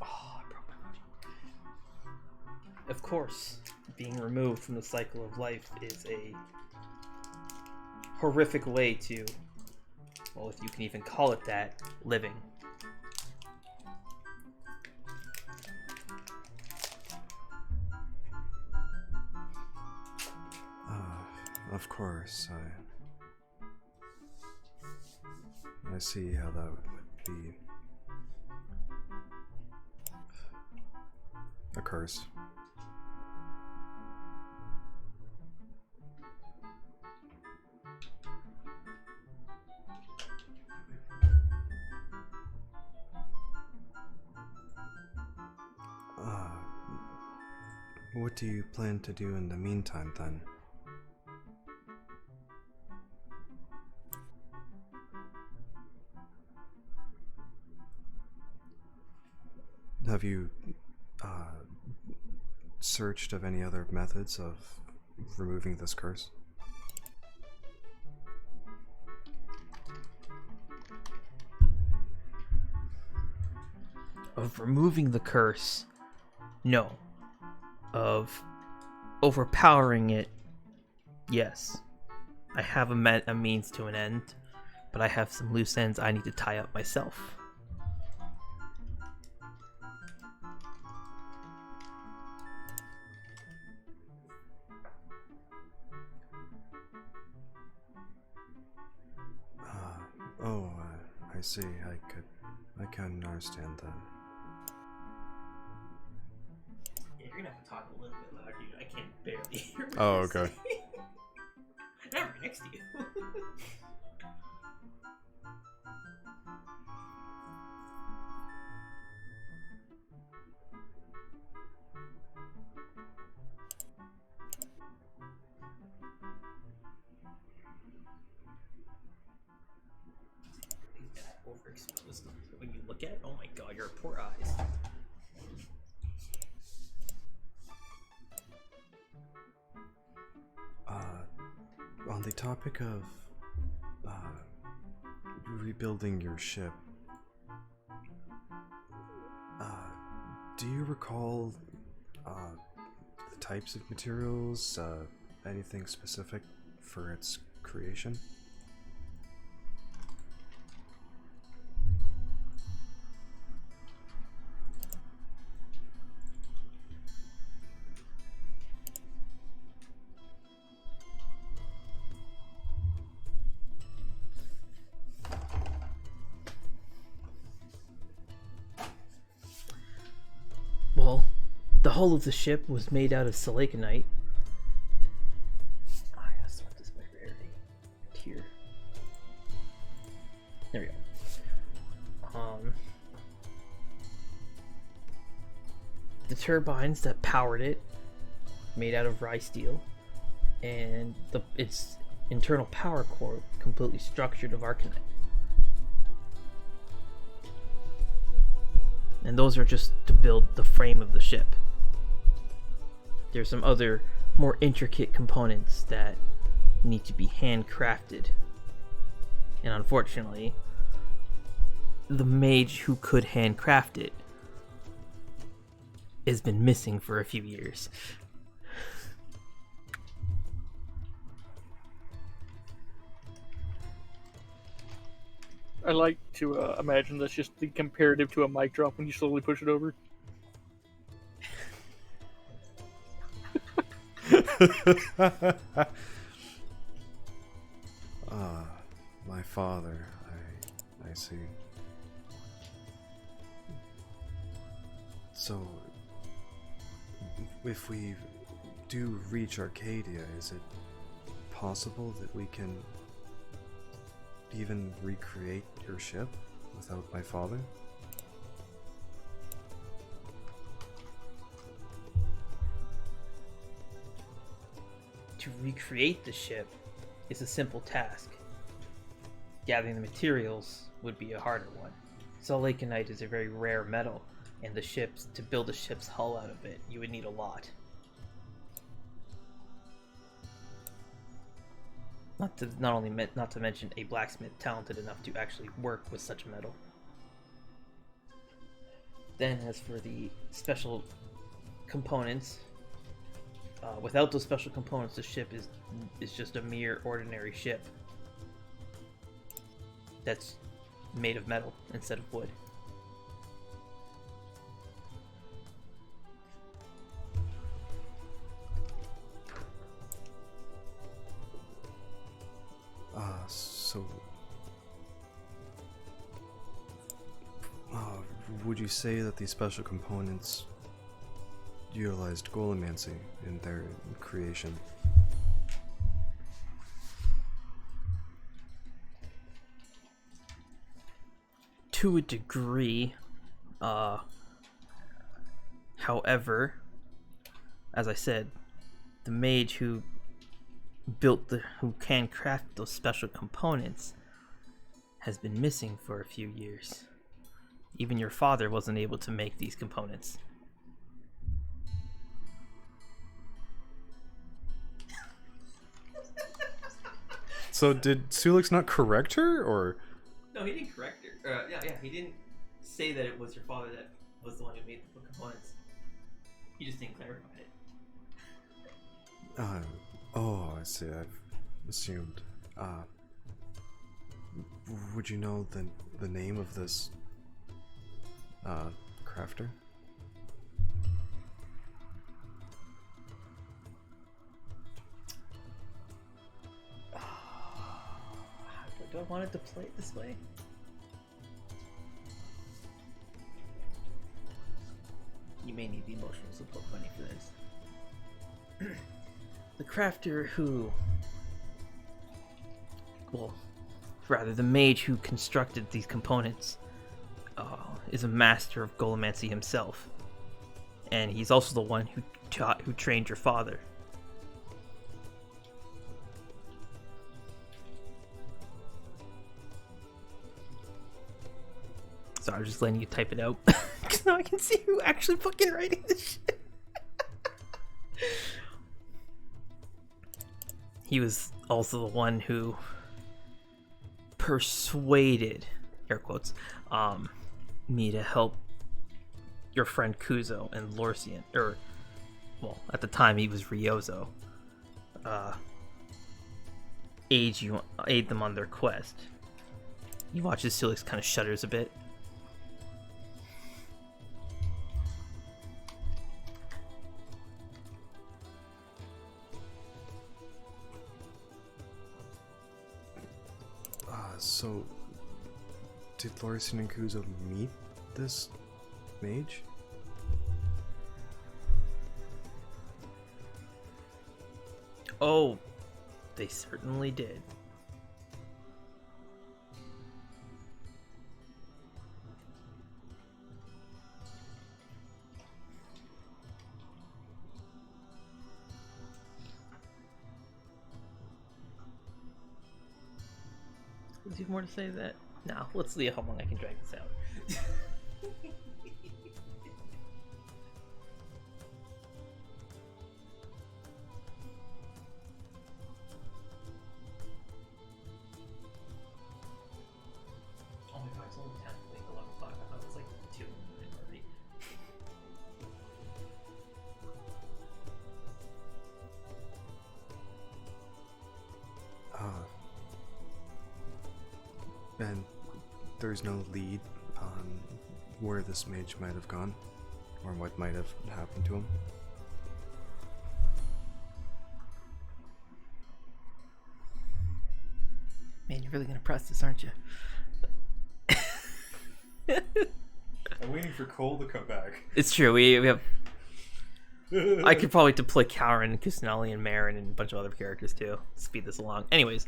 Oh, I broke my logic. Of course, being removed from the cycle of life is a horrific way to, well, if you can even call it that, living. Of course, I see how that would be a curse. What do you plan to do in the meantime, then? Have you searched of any other methods of removing this curse? Of removing the curse, no. Of overpowering it, yes. I have a means to an end, but I have some loose ends I need to tie up myself. I see. I can understand that. Yeah, you're gonna have to talk a little bit louder, dude. I can't barely hear what Oh, you're okay. saying. I'm right next to you. Overexposed. When you look at it, oh my god, your poor eyes. On the topic of rebuilding your ship, do you recall the types of materials, anything specific for its creation? The hull of the ship was made out of silicate. I gotta sort this by rarity. Here. There we go. The turbines that powered it, made out of rye steel, and its internal power core completely structured of arcanite. And those are just to build the frame of the ship. There's some other more intricate components that need to be handcrafted. And unfortunately, the mage who could handcraft it has been missing for a few years. I like to imagine that's just the comparative to a mic drop when you slowly push it over. My father. I see. So, if we do reach Arcadia, is it possible that we can even recreate your ship without my father? To recreate the ship is a simple task. Gathering the materials would be a harder one. Silicate is a very rare metal, and to build a ship's hull out of it, you would need a lot. Not to mention a blacksmith talented enough to actually work with such metal. Then, as for the special components, without those special components, the ship is just a mere ordinary ship that's made of metal instead of wood. So... would you say that these special components utilized golemancy in their creation? To a degree. However, as I said, the mage who can craft those special components has been missing for a few years. Even your father wasn't able to make these components. So did Sulex not correct her, or? No, he didn't correct her. Yeah, he didn't say that it was your father that was the one who made the components. He just didn't clarify it. Oh, I see. I've assumed. Would you know the name of this crafter? Do I want it to play it this way? You may need the emotional support money for this. The crafter who... well, rather, the mage who constructed these components is a master of golemancy himself. And he's also the one who trained your father. So I was just letting you type it out. Because now I can see who actually fucking writing this shit. He was also the one who persuaded, air quotes, me to help your friend Kuzo and Lorsian, or, well, at the time he was Ryozo, aid them on their quest. You watch as Sulex kind of shudders a bit. So, did Lorsian and Kuzo meet this mage? Oh, they certainly did. Do you have more to say that? No, let's see how long I can drag this out. Oh my god, it's only 10, like 11 o'clock. I thought it was like 2 already. And there's no lead on where this mage might have gone, or what might have happened to him. Man, you're really gonna press this, aren't you? I'm waiting for Cole to come back. It's true. We have. I could probably deploy Karen, Kusanali, and Marin, and a bunch of other characters too. Speed this along. Anyways,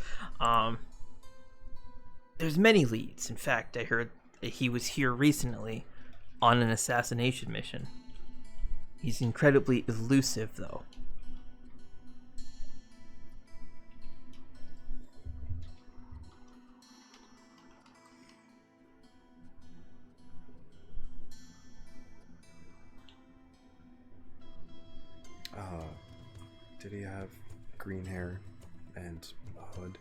there's many leads. In fact, I heard that he was here recently on an assassination mission. He's incredibly elusive, though. Did he have green hair and a hood?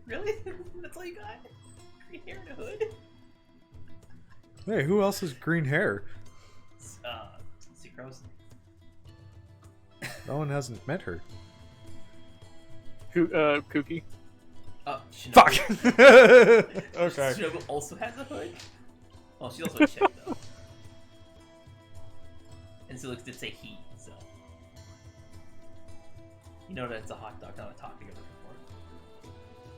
Really? That's all you got? Green hair and a hood? Hey, who else has green hair? Sucrose. No one hasn't met her. Kooky. Oh, Shinobu. Fuck! Okay. Shinobu also has a hood? Oh, she also has a check, though. And Sulex did say he, so. You know that it's a hot dog, not a talk together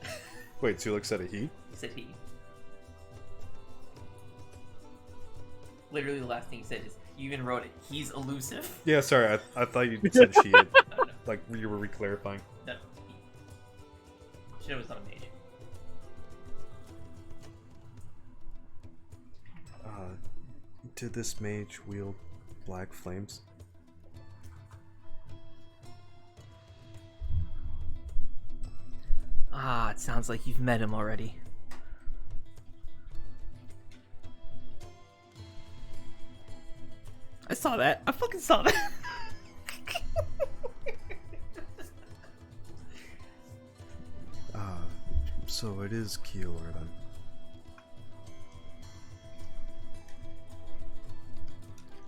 before. Wait, Sulex said a he? He said he. Literally the last thing he said is, you even wrote it, he's elusive. Yeah, sorry, I thought you said she had, No. like, you were re-clarifying. No, he. Shinobu's not a mage. Did this mage wield black flames? Ah, it sounds like you've met him already. I saw that. I fucking saw that. So it is Keeler then.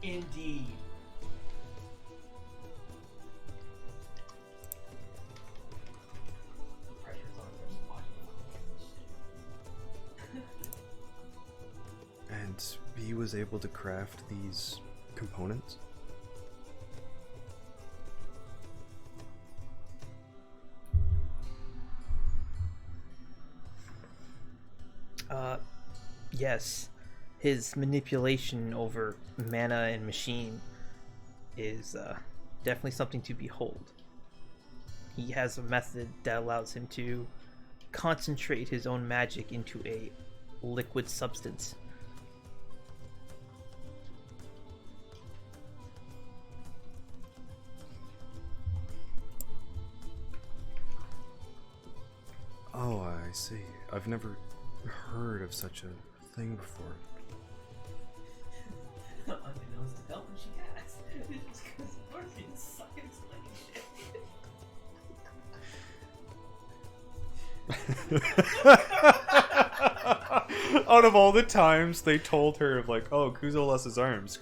Indeed. And he was able to craft these components? Yes. His manipulation over mana and machine is definitely something to behold. He has a method that allows him to concentrate his own magic into a liquid substance. Oh, I see. I've never heard of such a thing before. Unbeknownst to Velvet, she has. It's because Orpheus suck at explaining shit. Out of all the times they told her, like, oh, Kuzo lost his arms,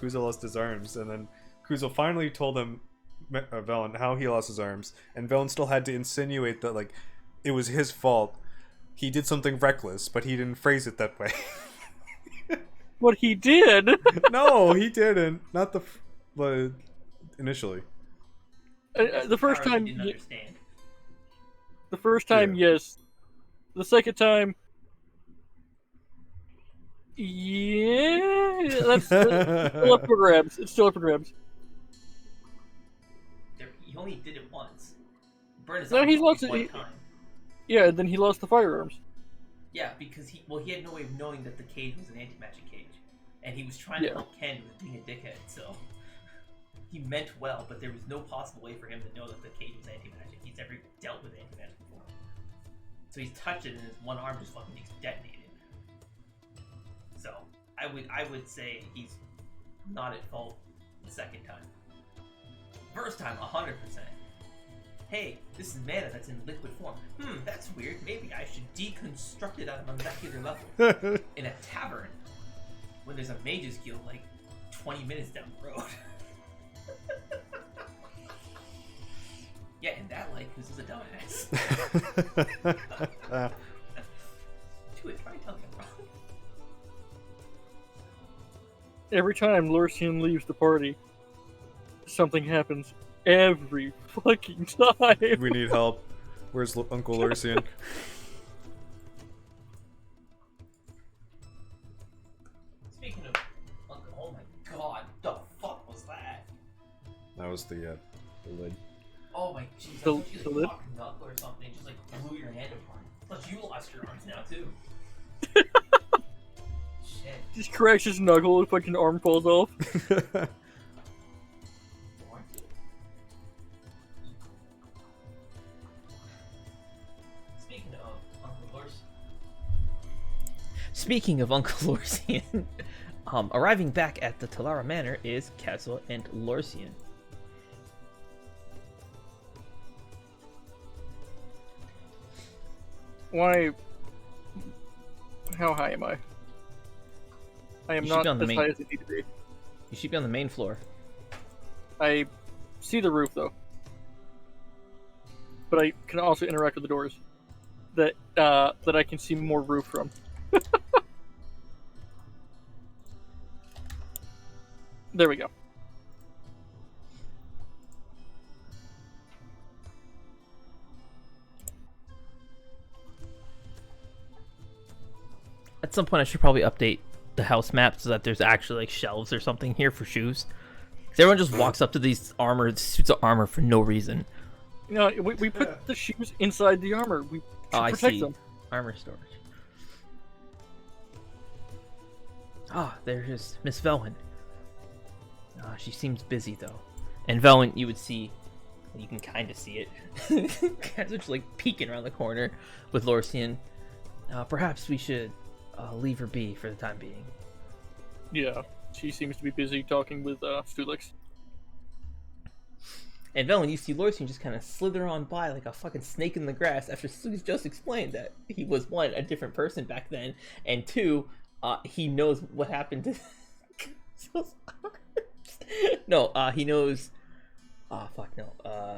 and then Kuzo finally told him, Velen, how he lost his arms, and Velen still had to insinuate that, like, it was his fault. He did something reckless, but he didn't phrase it that way. What he did? No, he didn't. Not initially. The first time, Didn't understand. the first time, Yeah. yes. The second time, yeah. That's still up for grabs. It's still up for grabs. He only only did it once. Burned his No, arm he's off lost one it. time. Yeah, then he lost the firearms. Yeah, because he had no way of knowing that the cage was an anti-magic cage, and he was trying to Yeah. help Ken with being a dickhead. So he meant well, but there was no possible way for him to know that the cage was anti-magic. He's never dealt with anti-magic before, so he's touched it, and his one arm just fucking detonated. So I would say he's not at fault the second time. First time, 100%. Hey, this is mana that's in liquid form. That's weird. Maybe I should deconstruct it at a molecular level. In a tavern. When there's a mage's guild like 20 minutes down the road. Yeah, and that like who's a dumbass. Do it, try and tell me I'm wrong. Every time Lorsian leaves the party, something happens. Every fucking time. We need help. Where's Uncle Lursian? Speaking of Uncle, oh my god, the fuck was that? That was the lid. Oh my jeez, I The- thought you the like lid? cocked a knuckle or something, just like blew your hand apart. I thought you lost your arms now too. Shit. Just cracks his knuckle, his fucking arm falls off. Speaking of Uncle Lorsian, arriving back at the Talara Manor is Castle and Lorsian. Why? How high am I? I am You should not be on the as main- high as I need to be. You should be on the main floor. I see the roof though, but I can also interact with the doors. That I can see more roof from. There we go. At some point, I should probably update the house map so that there's actually like shelves or something here for shoes. 'Cause everyone just walks up to these suits of armor for no reason. You know, we put the shoes inside the armor. We Oh, I protect see. them. Armor storage. Ah, there's Miss Veilwen. She seems busy though. And Veilwen, you would see, you can kind of see it. Guys are just like peeking around the corner with Lorsian. Perhaps we should leave her be for the time being. Yeah, she seems to be busy talking with Sulex. And Veilwen, you see Lorsian just kind of slither on by like a fucking snake in the grass after Sulex just explained that he was, one, a different person back then, and two, he knows what happened to... No, he knows... Oh, fuck, no.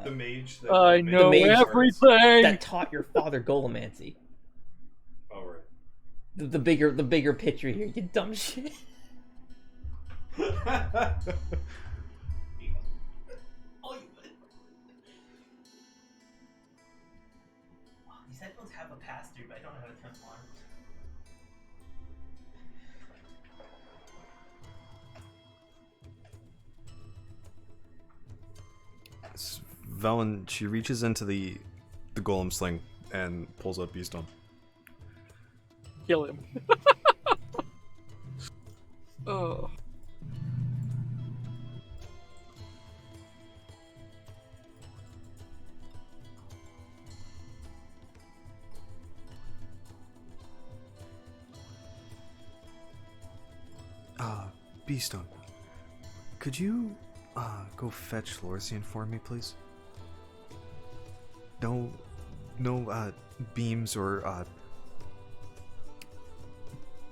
The mage that I know mage everything! That taught your father Golomancy. Oh, right. The bigger picture here, you dumb shit. Oh, you would. Oh, these headphones have a pass-through, but I don't know how to turn them on. Velen, she reaches into the golem sling and pulls out Beastone. Kill him. Oh. Beastone, could you go fetch Lorsian for me, please? No beams or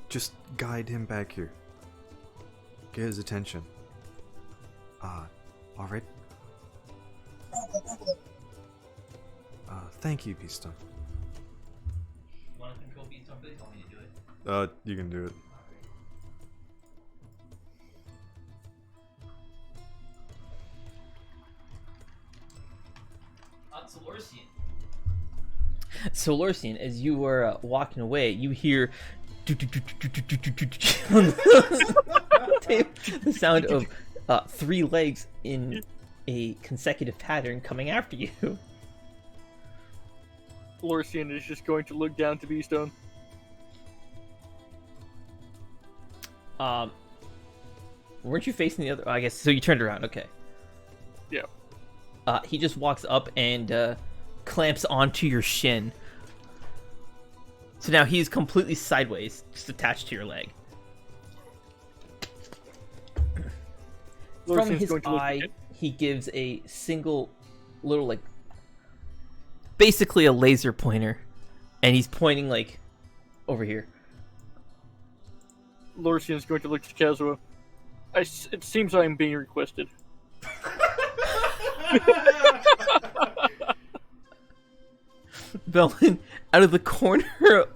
just guide him back here. Get his attention. Alright. Thank you, Beastone. You want to control Beastone, please? Want me to do it? You can do it. So Lorsian, as you were walking away, you hear the sound of 3 legs in a consecutive pattern coming after you. Lorcian is just going to look down to Beastone. Weren't you facing the other? I guess so. You turned around. Okay. Yeah. He just walks up and clamps onto your shin. So now he's completely sideways, just attached to your leg. From Lorcian's his going to look eye, at it. he gives a single little, like, basically a laser pointer, and he's pointing, like, over here. Lorcian's going to look to Kazuo. It seems I am being requested. Veilwen, out of the corner,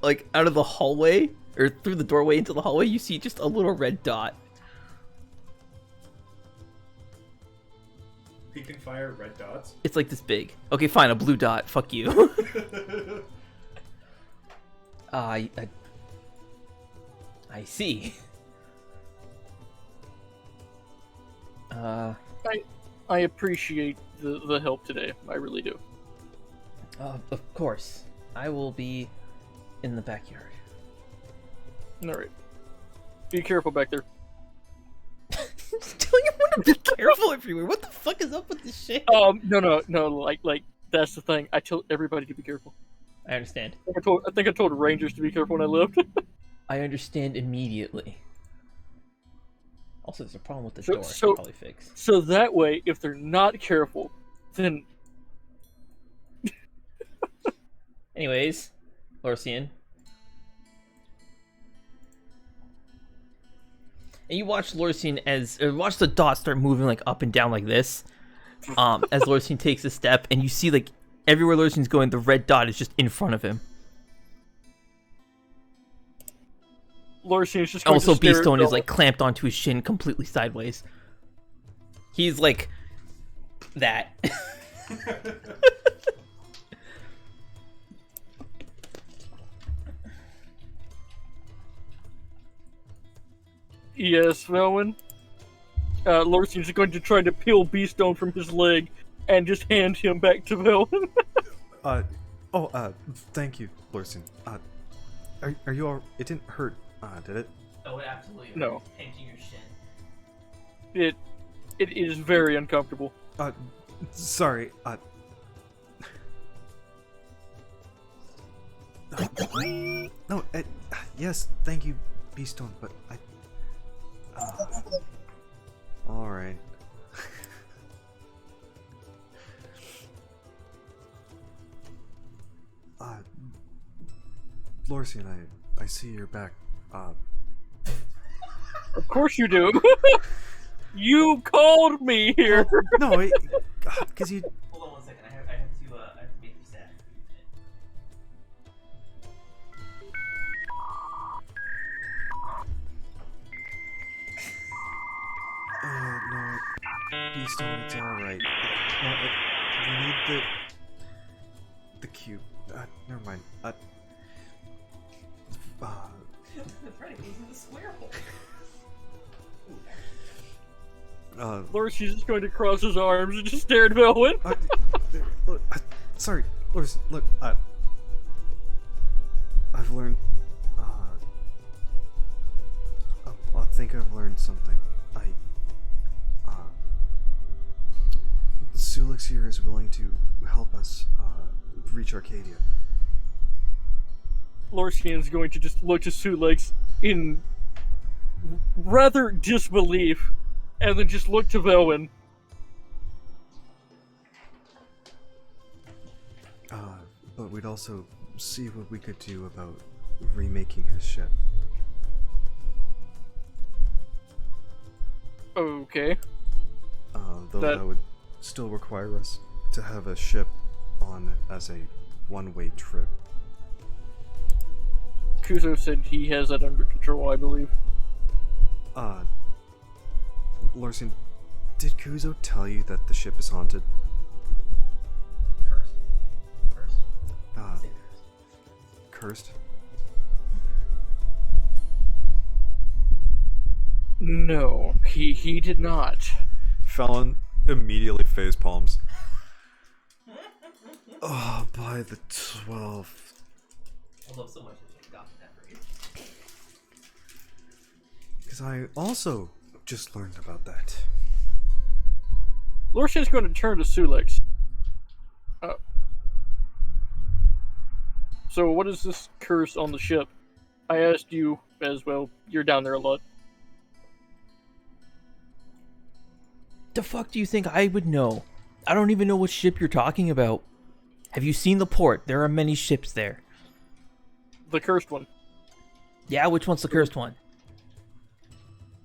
like, out of the hallway, or through the doorway into the hallway, you see just a little red dot. He can fire red dots. It's like this big. Okay, fine, a blue dot. Fuck you. I see. I appreciate the help today. I really do. Of course. I will be in the backyard. Alright. Be careful back there. Telling everyone to be careful everywhere. What the fuck is up with this shit? No. Like that's the thing. I tell everybody to be careful. I understand. I think I told Rangers to be careful when I left. I understand immediately. Also, there's a problem with this So- door. I so- should probably fix. So that way, if they're not careful, then Anyways, Lorcian. And you watch Lorcian watch the dot start moving like up and down like this. As Lorcian takes a step, and you see like everywhere Lorcian's going, the red dot is just in front of him. Lorcian is just going Also, to stare at Beastone is Velvet. like clamped onto his shin completely sideways. He's like that. Yes, Veilwen. Lorcian's just going to try to peel Beastone from his leg and just hand him back to Veilwen. Thank you, Lorcian. Are you all? It didn't hurt, did it? Oh, it absolutely. No. Pinching your shin. It is very uncomfortable. Sorry. No. Yes, thank you, Beastone, but I. All right. Lorcian, I see you're back. Of course you do. You called me here. No, because you. Hold on 1 second. I have to make you sad. No, Beastone, it's all right. No, we need the cube. Never mind. That's right. It goes in the square hole. Lorcian's just going to cross his arms and just stare at Veilwen. Look, sorry, Lorcian. Look, I've learned. I think I've learned something. Sulex here is willing to help us reach Arcadia. Lorcian's going to just look to Sulex in rather disbelief, and then just look to Veilwen. But we'd also see what we could do about remaking his ship. Okay. Though that would still require us to have a ship on as a one-way trip. Kuzo said he has that under control, I believe. Lorcian, did Kuzo tell you that the ship is haunted? First. Cursed? No, he did not. Felon, immediately face palms. Oh, by the 12th. I love so much that you've gotten that phrase. Because I also just learned about that. Lorsian's going to turn to Sulex. So what is this curse on the ship? I asked you as well. You're down there a lot. The fuck do you think I would know? I don't even know what ship you're talking about. Have you seen the port? There are many ships there. The cursed one. Yeah, which one's the cursed one?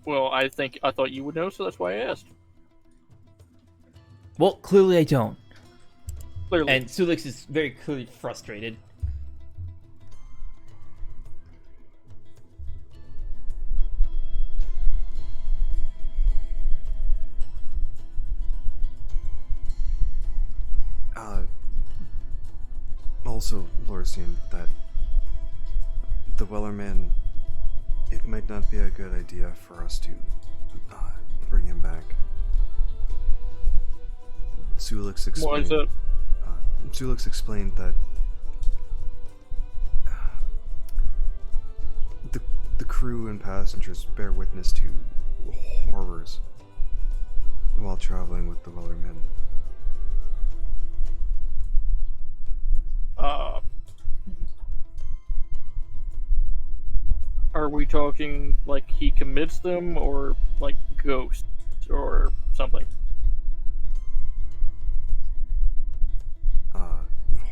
Well, I thought you would know, so that's why I asked. Well, clearly I don't. Clearly. And Sulex is very clearly frustrated. Also, Lorsian, that the Wellerman, it might not be a good idea for us to bring him back. Sulex explained. Why is that? Sulex explained that the crew and passengers bear witness to horrors while traveling with the Wellerman. Are we talking like he commits them, or like ghosts, or something?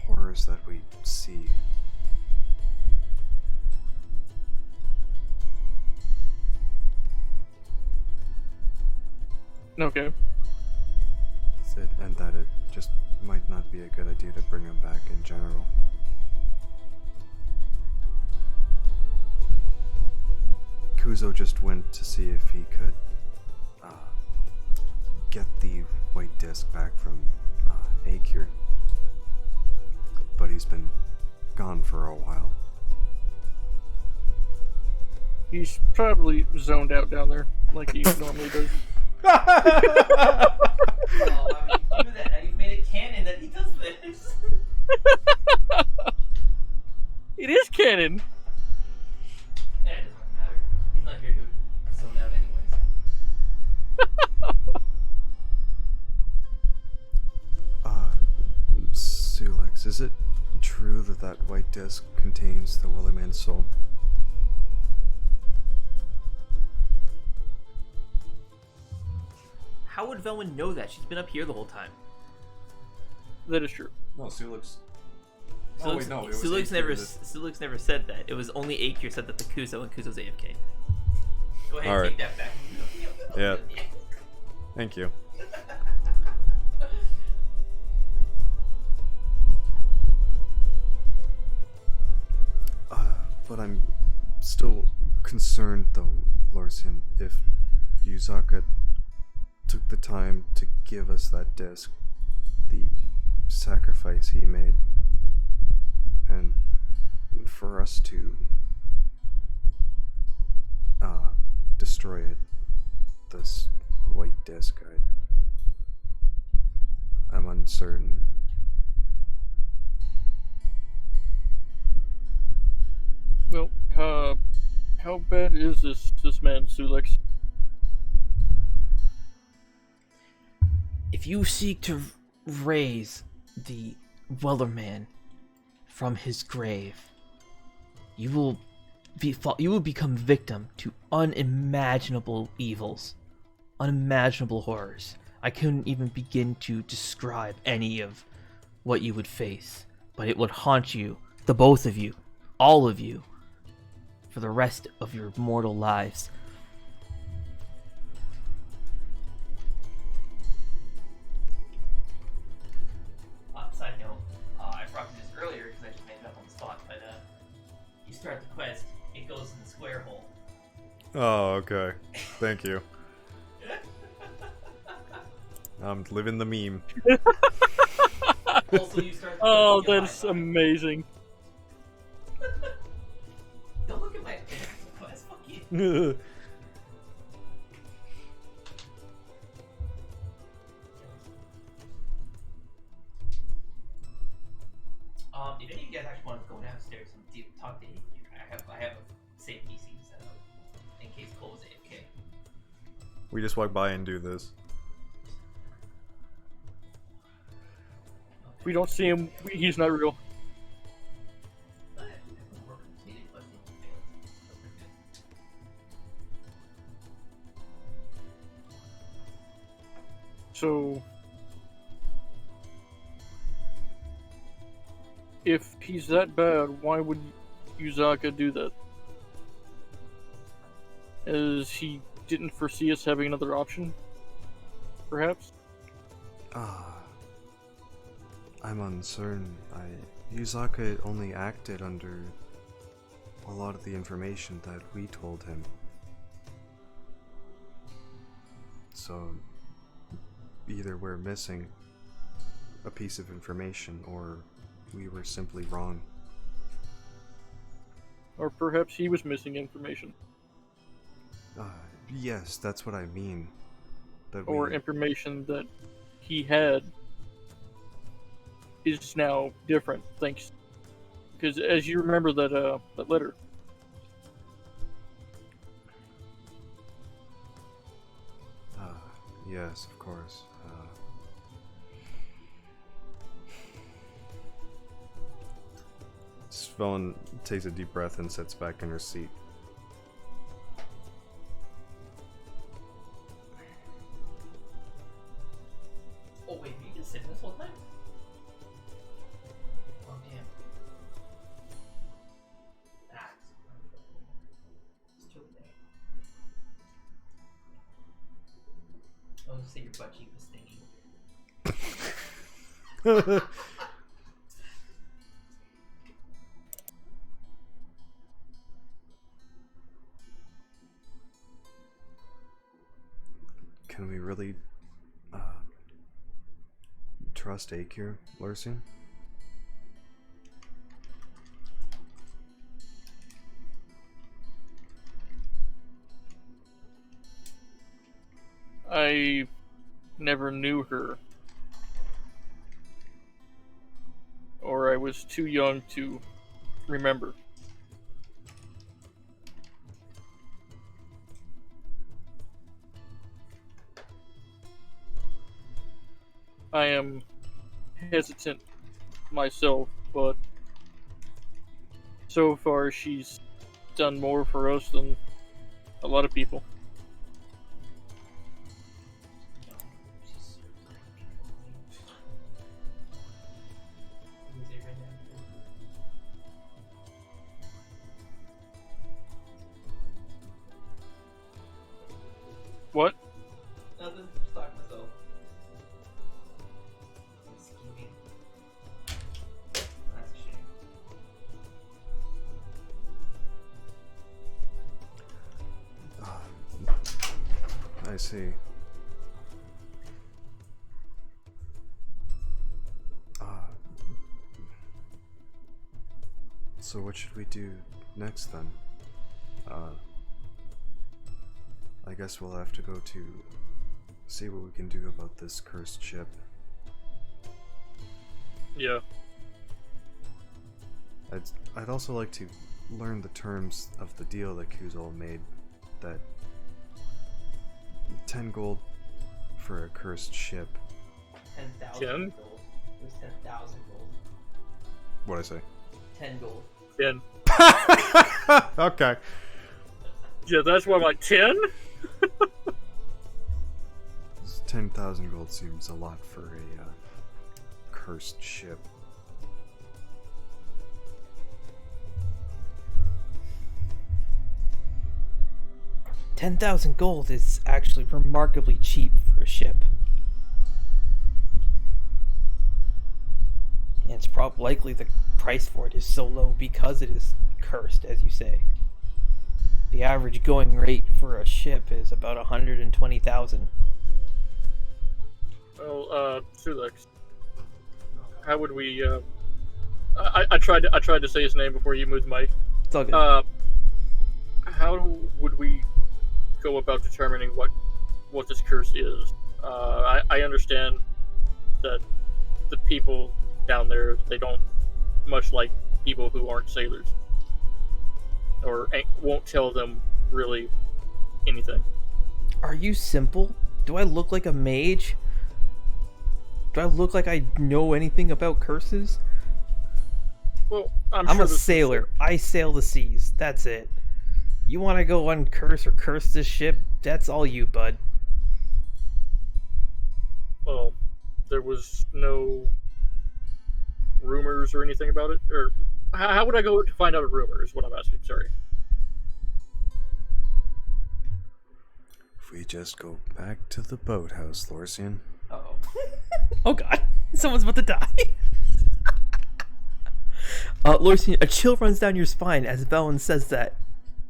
Horrors that we see. Okay. And that it just might not be a good idea to bring him back in general. Kuzo just went to see if he could get the white disc back from Akyr, but he's been gone for a while. He's probably zoned out down there, like he normally does. Oh, I mean, you do that. Now you've made it canon that he does this. It is canon. Yeah, it doesn't matter. He's not here to zone out anyways. Sulex, is it true that that white disc contains the Wellerman's soul? How would Veilwen know that? She's been up here the whole time. That is true. No, Sulex. Sulex never said that. It was only Akyr said that the Kuzo, and Kuzo's AFK. Go ahead and Alright. take that back. Yeah. Thank you. But I'm still concerned, though, Lorsian, if Yuzaka took the time to give us that disc, the sacrifice he made, and for us to destroy it, this white disc, I'm uncertain. Well, how bad is this man, Sulex? If you seek to raise the Wellerman from his grave, you will become victim to unimaginable evils, unimaginable horrors. I couldn't even begin to describe any of what you would face, but it would haunt you, the both of you, all of you, for the rest of your mortal lives. Side note, I brought you this earlier because I just made it up on the spot, but you start the quest, it goes in the square hole. Oh, okay. Thank you. I'm living the meme. Also, you start the Oh, quest, you get that's high five. amazing. Don't look at my quest, fuck you. We just walk by and do this. If we don't see him, he's not real. So, if he's that bad, why would Yuzaka do that? As he didn't foresee us having another option, perhaps? I'm uncertain. Yuzaka only acted under a lot of the information that we told him. So, either we're missing a piece of information, or we were simply wrong. Or perhaps he was missing information. Yes, that's what I mean. That Or information that he had is now different, thanks. Because as you remember that letter. Yes, of course. Svelin takes a deep breath and sits back in her seat. Oh wait, you just sitting this whole time? Oh damn. It's too late. I'll just say your butt cheek was stinging. Can we really trust Akyr, Elysia? I never knew her. Or I was too young to remember. I am hesitant myself, but so far she's done more for us than a lot of people. What? Nothing. Just talking to myself. I'm scheming. That's a shame. I see. So what should we do next then? I guess we'll have to go to see what we can do about this cursed ship. Yeah. I'd also like to learn the terms of the deal that Kuzo made. That 10 gold for a cursed ship. 10,000 10? gold. It was 10,000 gold. What'd I say? 10 gold. 10. Okay. Yeah, that's why I'm like, 10? 10,000 gold seems a lot for a cursed ship. $10,000 gold is actually remarkably cheap for a ship. And it's likely the price for it is so low because it is cursed, as you say. The average going rate for a ship is about 120,000. Well, Sulex, how would we, I tried to say his name before you moved the mic. It's all good. How would we go about determining what this curse is? I understand that the people down there, they don't much like people who aren't sailors. Or won't tell them really anything. Are you simple? Do I look like a mage? Do I look like I know anything about curses? Well, I'm I'm sure a this is- sailor. I sail the seas. That's it. You want to go uncurse or curse this ship? That's all you, bud. Well, there was no rumors or anything about it? Or how would I go to find out a rumor is what I'm asking, sorry. If we just go back to the boathouse, Lorsian. Uh-oh. Oh god, someone's about to die. Lorsian, a chill runs down your spine as Veilwen says that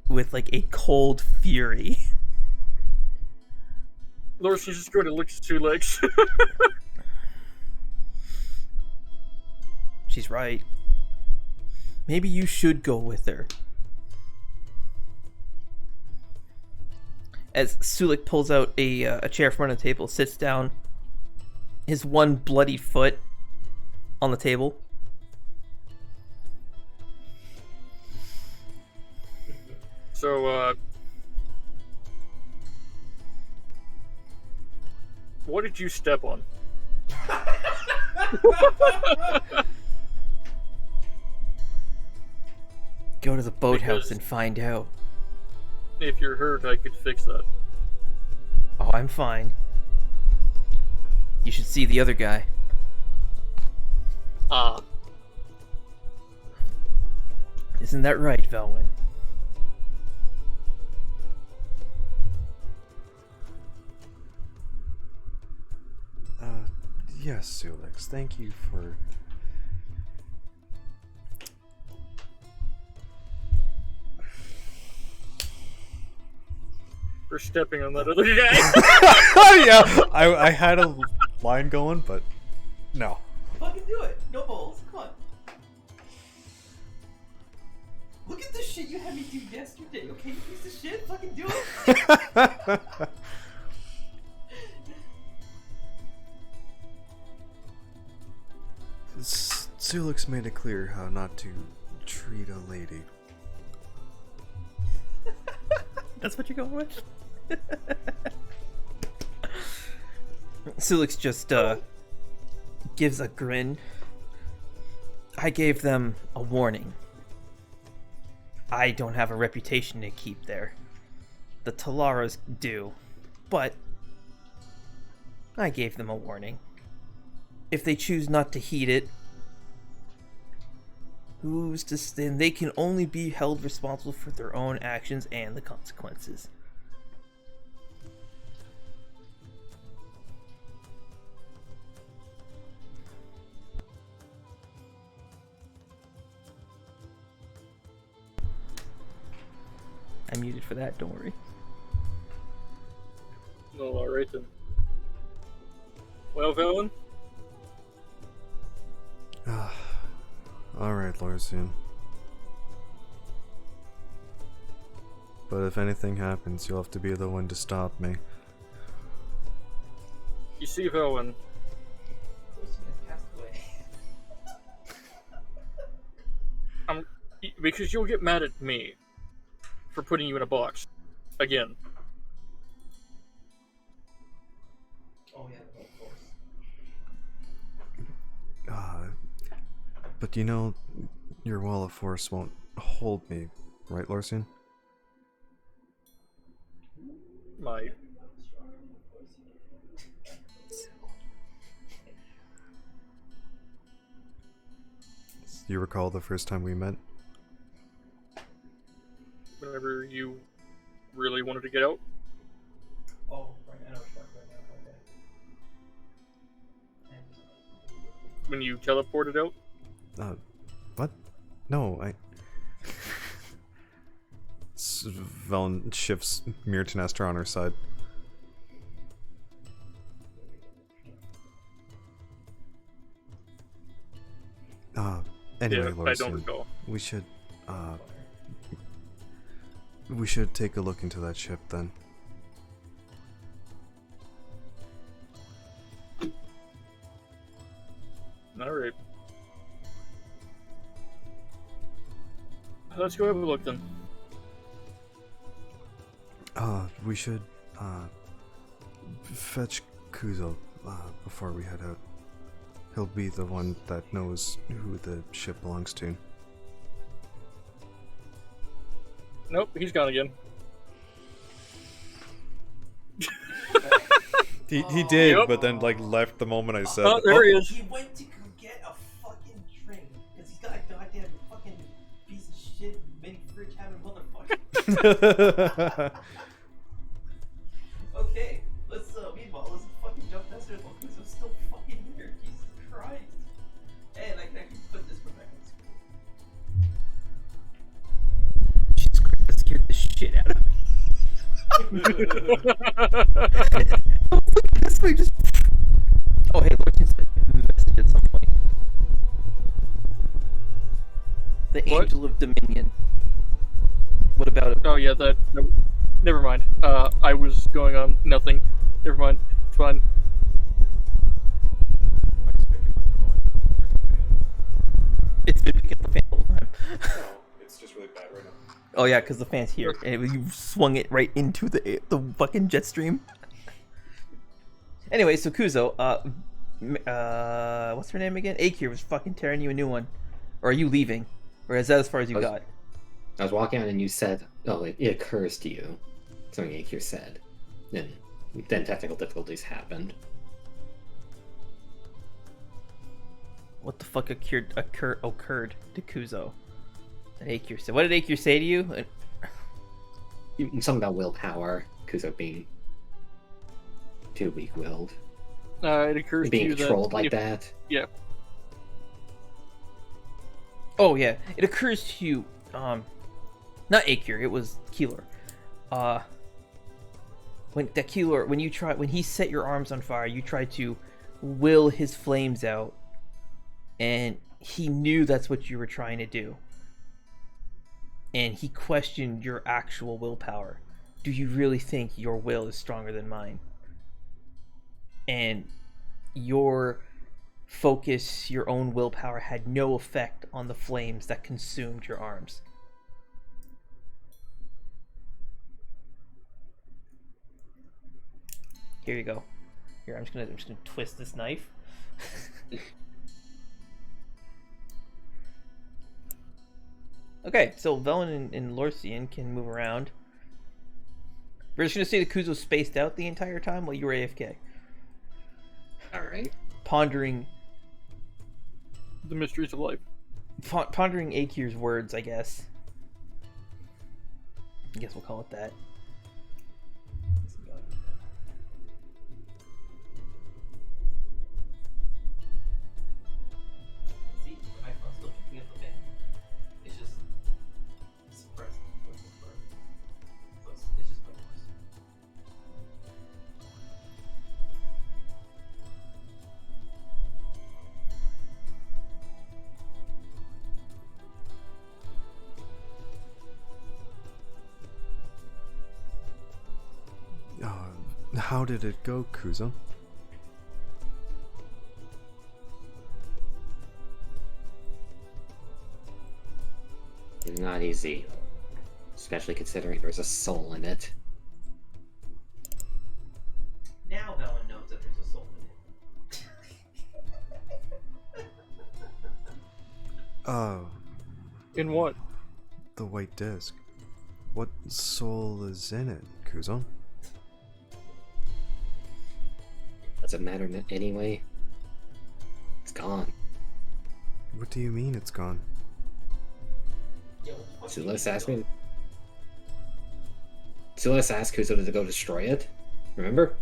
with like a cold fury. Lorsian's just going to look at Sulex. She's right. Maybe you should go with her. As Sulex pulls out a chair from under the table, sits down, his one bloody foot on the table. So, what did you step on? Go to the boathouse Because- and find out. If you're hurt, I could fix that. Oh, I'm fine. You should see the other guy. Ah, Isn't that right, Veilwen? Yes, Sulex, thank you for... for stepping on that other guy. Yeah, I had a line going, but no. Fucking do it. No balls. Come on. Look at the shit you had me do yesterday, okay, you piece of shit? Fucking do it. Sulex made it clear how not to treat a lady. That's what you're going with? Sulex just gives a grin. I gave them a warning. I don't have a reputation to keep there. The Talaras do. But I gave them a warning. If they choose not to heed it, who's to say? They can only be held responsible for their own actions and the consequences. I muted for that, don't worry. No, alright then. Well, Veilwen? Alright, Lorsian. But if anything happens, you'll have to be the one to stop me. You see, Veilwen, because you'll get mad at me for putting you in a box. Again. Oh yeah, of course. But you know, your wall of force won't hold me, right, Lorsian? My... You recall the first time we met? whenever you really wanted to get out? Oh, right, I know what you're talking about now, okay. When you teleported out? What? No, Velen shifts Mir to Nestor on her side. Anyway, Yeah, I don't Lorsian, recall. we should take a look into that ship then. Alright. Let's go have a look then. We should Fetch Kuzo before we head out. He'll be the one that knows who the ship belongs to. Nope, he's gone again. He did, Yep. but then left the moment I said. Oh, there he is. He went to go get a fucking drink because he's got a goddamn fucking piece of shit mini fridge having motherfucker. Okay, meanwhile, let's fucking jump downstairs while Kuzo's still fucking here. Jesus Christ. And I can actually put this one back on screen. Jesus Christ, that scared the shit out of me. This way just... Oh, hey, Lord sent a message at some point. The What? Angel of Dominion. What about it? Oh yeah, that. No, never mind. I was going on nothing. Never mind. It's fine. It's been picking up the fan the whole time. It's just really bad right now. Oh yeah, because the fan's here, and you swung it right into the fucking jet stream. Anyway, so Kuzo, what's her name again? Akyr was fucking tearing you a new one. Or are you leaving? Or is that as far as you got? I was walking out and you said, "Oh, it occurs to you." Something Akyr said. Then technical difficulties happened. What the fuck occurred to Kuzo? That Akyr said. What did Akyr say to you? Something about willpower, Kuzo being too weak-willed. It occurs to Being you controlled that like if- that. Yeah. Oh yeah, it occurs to you. Not Akyr, it was Keeler. When he set your arms on fire, you tried to will his flames out, and he knew that's what you were trying to do. And he questioned your actual willpower. Do you really think your will is stronger than mine? And your focus, your own willpower, had no effect on the flames that consumed your arms. Here you go. Here, I'm just gonna twist this knife. Okay, so Veilwen and Lorsian can move around. We're just gonna say the Kuzo spaced out the entire time while you were AFK, Alright. pondering The mysteries of life. pondering Akyr's words, I guess. I guess we'll call it that. See, my phone's still picking up the fan. It's just suppressed. It's just my voice. How did it go, Kuzo? It's not easy. Especially considering there's a soul in it. Now Veilwen knows that there's a soul in it. Oh, In what? the white disc. What soul is in it, Kuzo? Does it matter anyway? It's gone. What do you mean it's gone? Sulex asked me. Sulex asked Kuzo to go destroy it. Remember?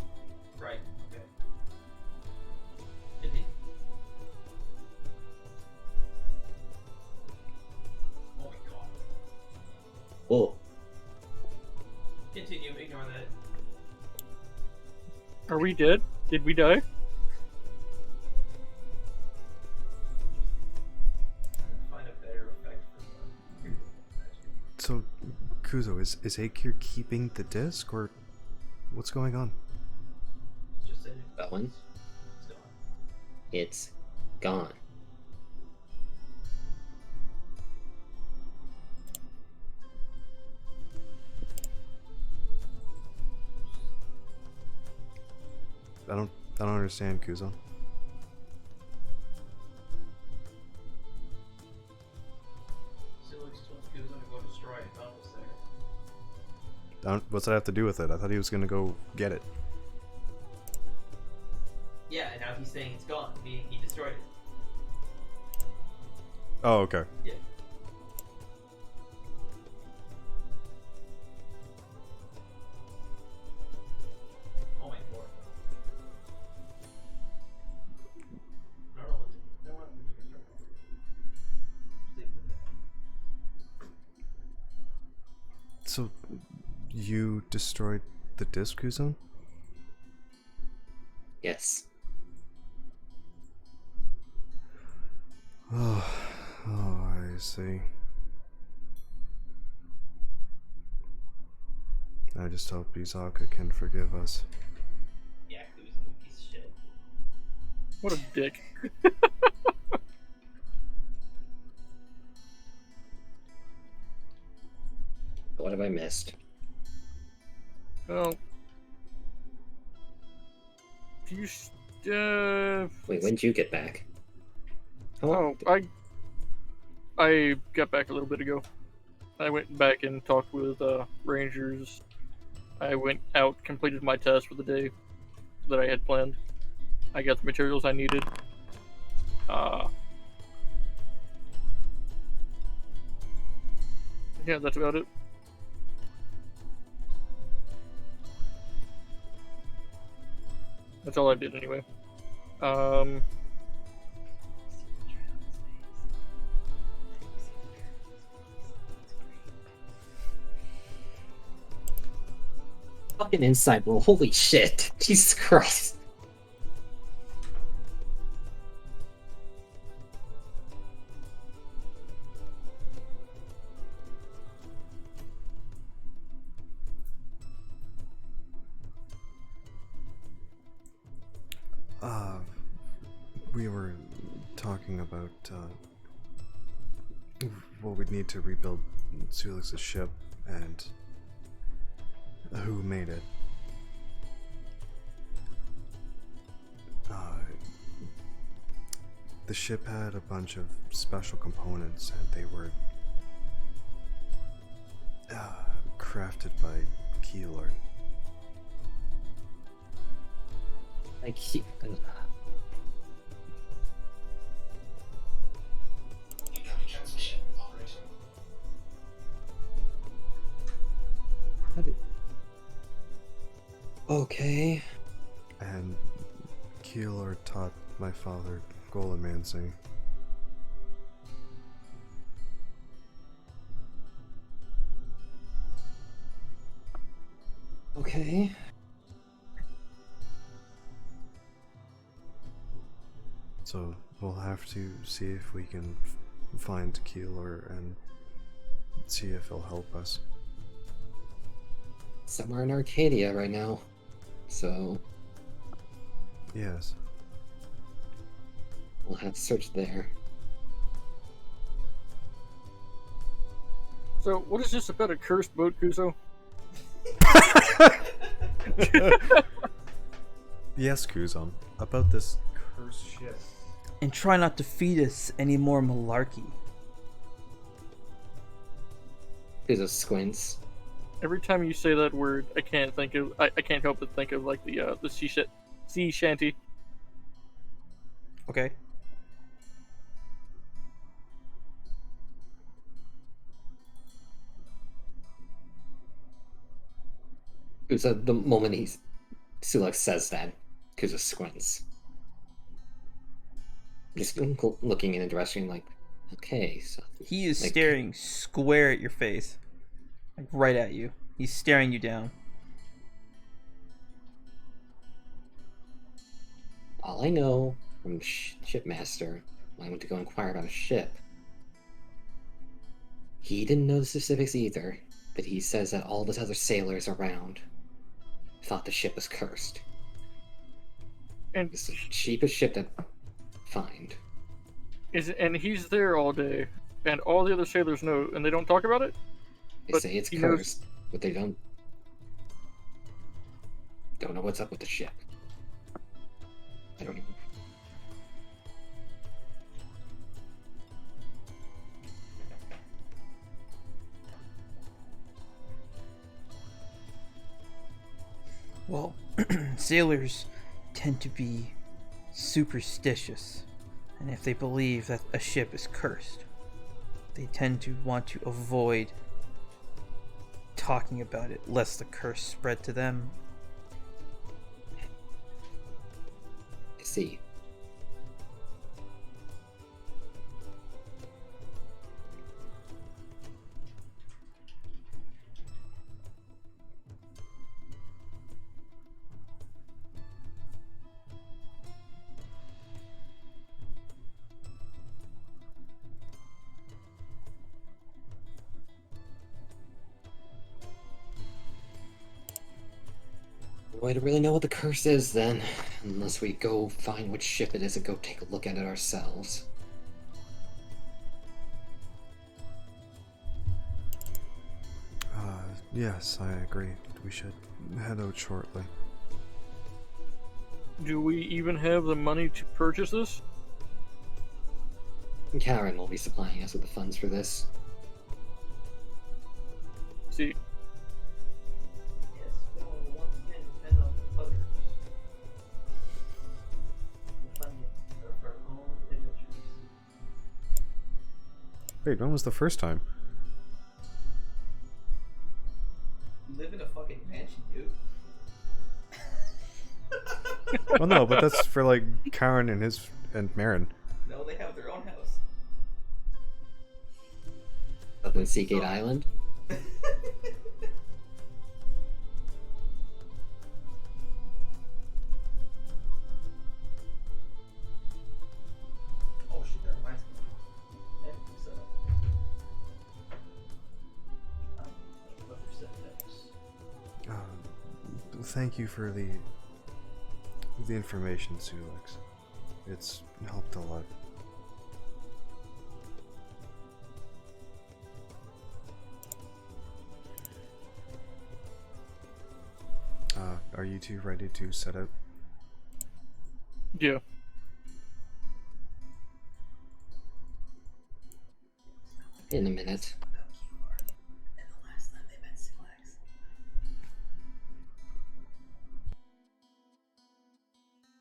Right. Okay. Indeed. Oh my god. Whoa. Continue. Ignore that. Are we dead? Did we die? Find a better effect for So, Kuzo, is Akyr keeping the disc, or what's going on? just say That one. it's gone. It's gone. I don't understand, Kuzo. Sulex told Kuzo to go destroy it. Don was there. What's that have to do with it? I thought he was gonna go get it. Yeah, and now he's saying it's gone, meaning he destroyed it. Oh, okay. Yeah. Oh my god. So, you destroyed the disc, Kuzo? Yes. Oh, I see. I just hope Izaka can forgive us. Yeah, Kuzo, piece of shit. What a dick. What have I missed? Well, do you Wait, when did you get back? How long Oh, I got back a little bit ago. I went back and talked with rangers. I went out, completed my test for the day that I had planned. I got the materials I needed. Yeah, that's about it. That's all I did anyway. Fucking inside roll. Holy shit. Jesus Christ. We were talking about what we'd need to rebuild Sulex's ship and who made it. The ship had a bunch of special components and they were crafted by Keylord. I keep. Okay. And Keylord taught my father Golomancy. Okay. So we'll have to see if we can find Keylor and see if he'll help us. Somewhere in Arcadia right now. So Yes. we'll have to search there. So, what is this about a cursed boat, Kuzo? Yes, Kuzo. About this cursed ship. And try not to feed us any more malarkey. Kuzo squints. Every time you say that word, I can't help but think of like the sea shanty. Okay. Kuzo, the moment Sulex says that, Kuzo squints. Just looking in a direction like, okay, so He is like, staring square at your face. Like right at you. He's staring you down. all I know from Shipmaster when I went to go inquire about a ship, he didn't know the specifics either, but he says that all those other sailors around thought the ship was cursed. And It's the cheapest ship to find. and he's there all day, and all the other sailors know, and they don't talk about it. They But say it's he knows- cursed, but they don't know what's up with the ship. I don't even. Well, sailors tend to be superstitious, and if they believe that a ship is cursed, they tend to want to avoid talking about it lest the curse spread to them. I see. No way to really know what the curse is then, unless we go find which ship it is and go take a look at it ourselves. Yes, I agree. We should head out shortly. Do we even have the money to purchase this? Karen will be supplying us with the funds for this. See, Yes, we will once again depend on others. The funding of our own adventures. Wait, when was the first time? You live in a fucking mansion, dude. Well, no, but that's for like Karen and Marin. No, they have their own house. Up in Seagate Island. Oh shit, that reminds me. I have to set up. What for set ups. Thank you for the information, Sulex. It's helped a lot. Are you two ready to set out? yeah. In a minute. And the last time they met Sulex.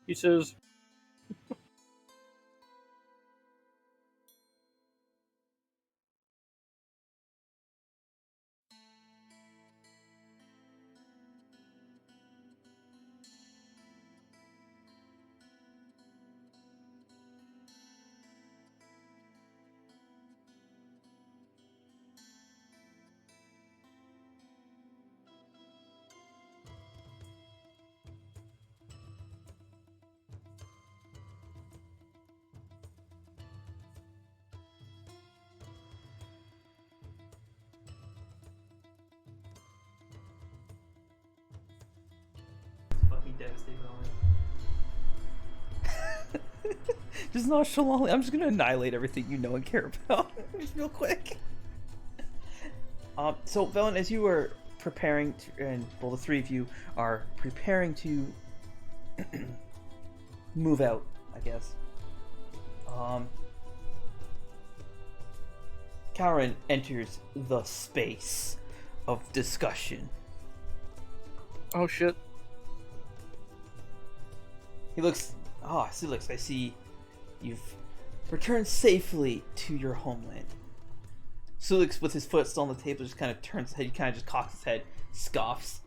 He says, Fucking devastating moment. Just nonchalantly, I'm just gonna annihilate everything you know and care about. Just real quick. So Veilwen, as you were preparing to, and well, the three of you are preparing to move out, I guess. Karen enters the space of discussion. oh shit. He looks. Ah, Sulex, I see you've returned safely to your homeland. Sulex, with his foot still on the table, just kind of turns his head. He kind of just cocks his head, scoffs.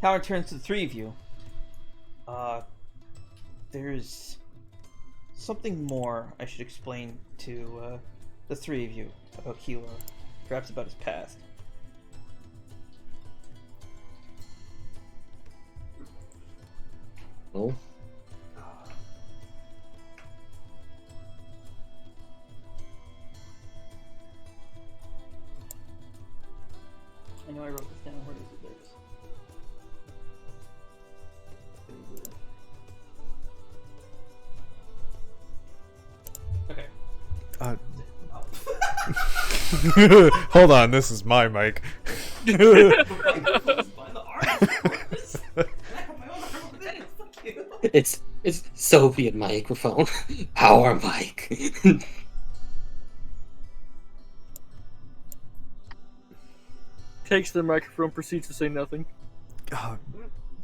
Karen turns to the three of you. There's something more I should explain to the three of you about Kilo, perhaps about his past. Oh, I know I wrote this down. Where is it? There's. Okay. Hold on, this is my mic. Find the arms, of course. And I have my own arm over there. It's fucking It's Soviet microphone. Power mic. Takes the microphone, proceeds to say nothing.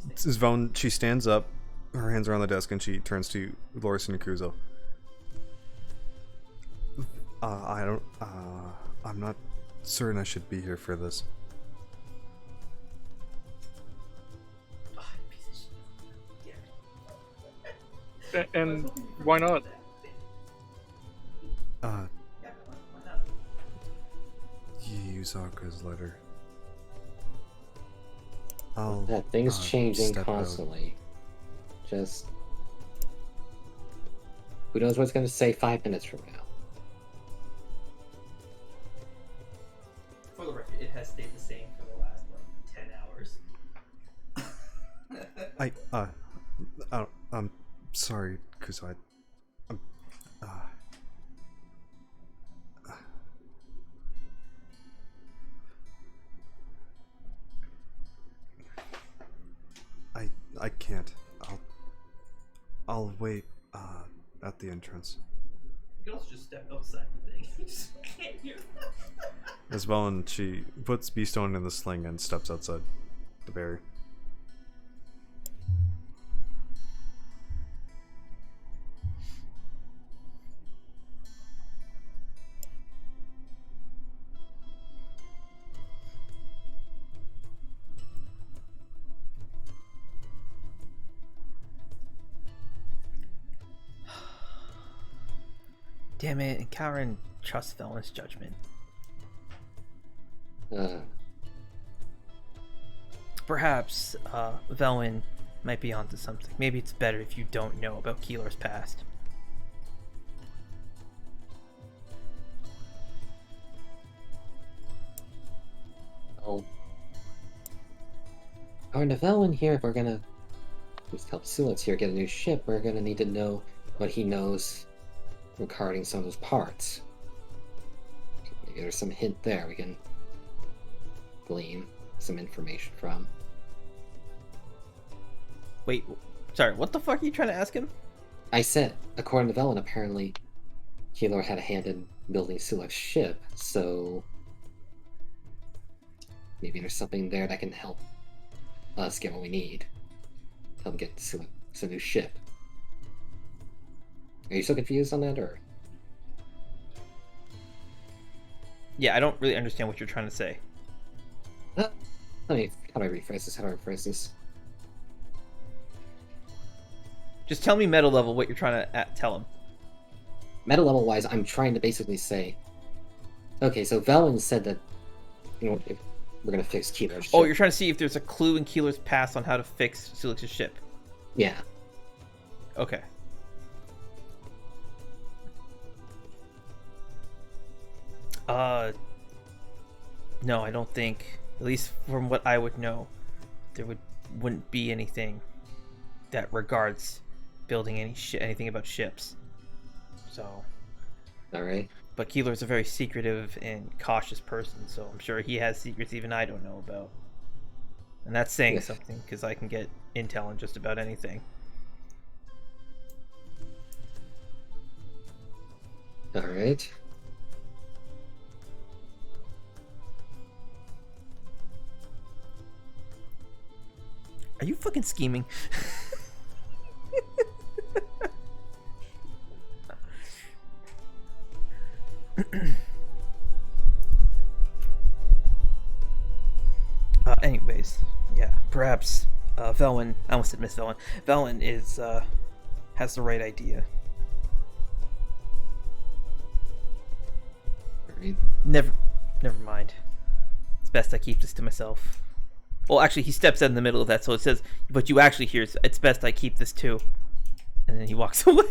This is Vaughn. She stands up, her hands are on the desk, and she turns to Lorison and Kuzo. I'm not certain I should be here for this. And why not? Yuzaka's letter. That thing's changing step out. constantly. Just who knows what it's going to say 5 minutes from now. For the record, it has stayed the same for the last, 10 hours. I'm sorry, Kuzo. I can't. I'll wait at the entrance. You can also just step outside the thing. You just can't hear. As well, and she puts Beastone in the sling and steps outside the barrier. Damn it, and Karen trusts Veilwen's judgment. Perhaps Veilwen might be onto something. Maybe it's better if you don't know about Keeler's past. Oh. According to Veilwen here, if we're gonna just help Sulex here get a new ship, we're gonna need to know what he knows regarding some of those parts. Maybe there's some hint there we can glean some information from. Wait, sorry, what the fuck are you trying to ask him? I said, according to Veilwen, apparently Keeler had a hand in building Sulex's ship, so maybe there's something there that can help us get what we need. Help get Sulex a new ship. Are you still confused on that, or? Yeah, I don't really understand what you're trying to say. How do I rephrase this? Just tell me meta level what you're trying to tell him. Meta level wise, I'm trying to basically say, okay, so Veilwen said that, if we're gonna fix Keeler's ship. Oh, you're trying to see if there's a clue in Keeler's past on how to fix Sulex's ship. Yeah. Okay. No, I don't think, at least from what I would know, there wouldn't be anything that regards building anything about ships. So. Alright. But Keeler's a very secretive and cautious person, so I'm sure he has secrets even I don't know about. And that's saying something, because I can get intel on just about anything. Alright. Are you fucking scheming? Anyways, yeah, perhaps Veilwen, I almost said Miss Veilwen. Veilwen has the right idea. Alright. Never mind. It's best I keep this to myself. Well, actually, he steps out in the middle of that, so it says, but you actually hear, it's best I keep this too. And then he walks away.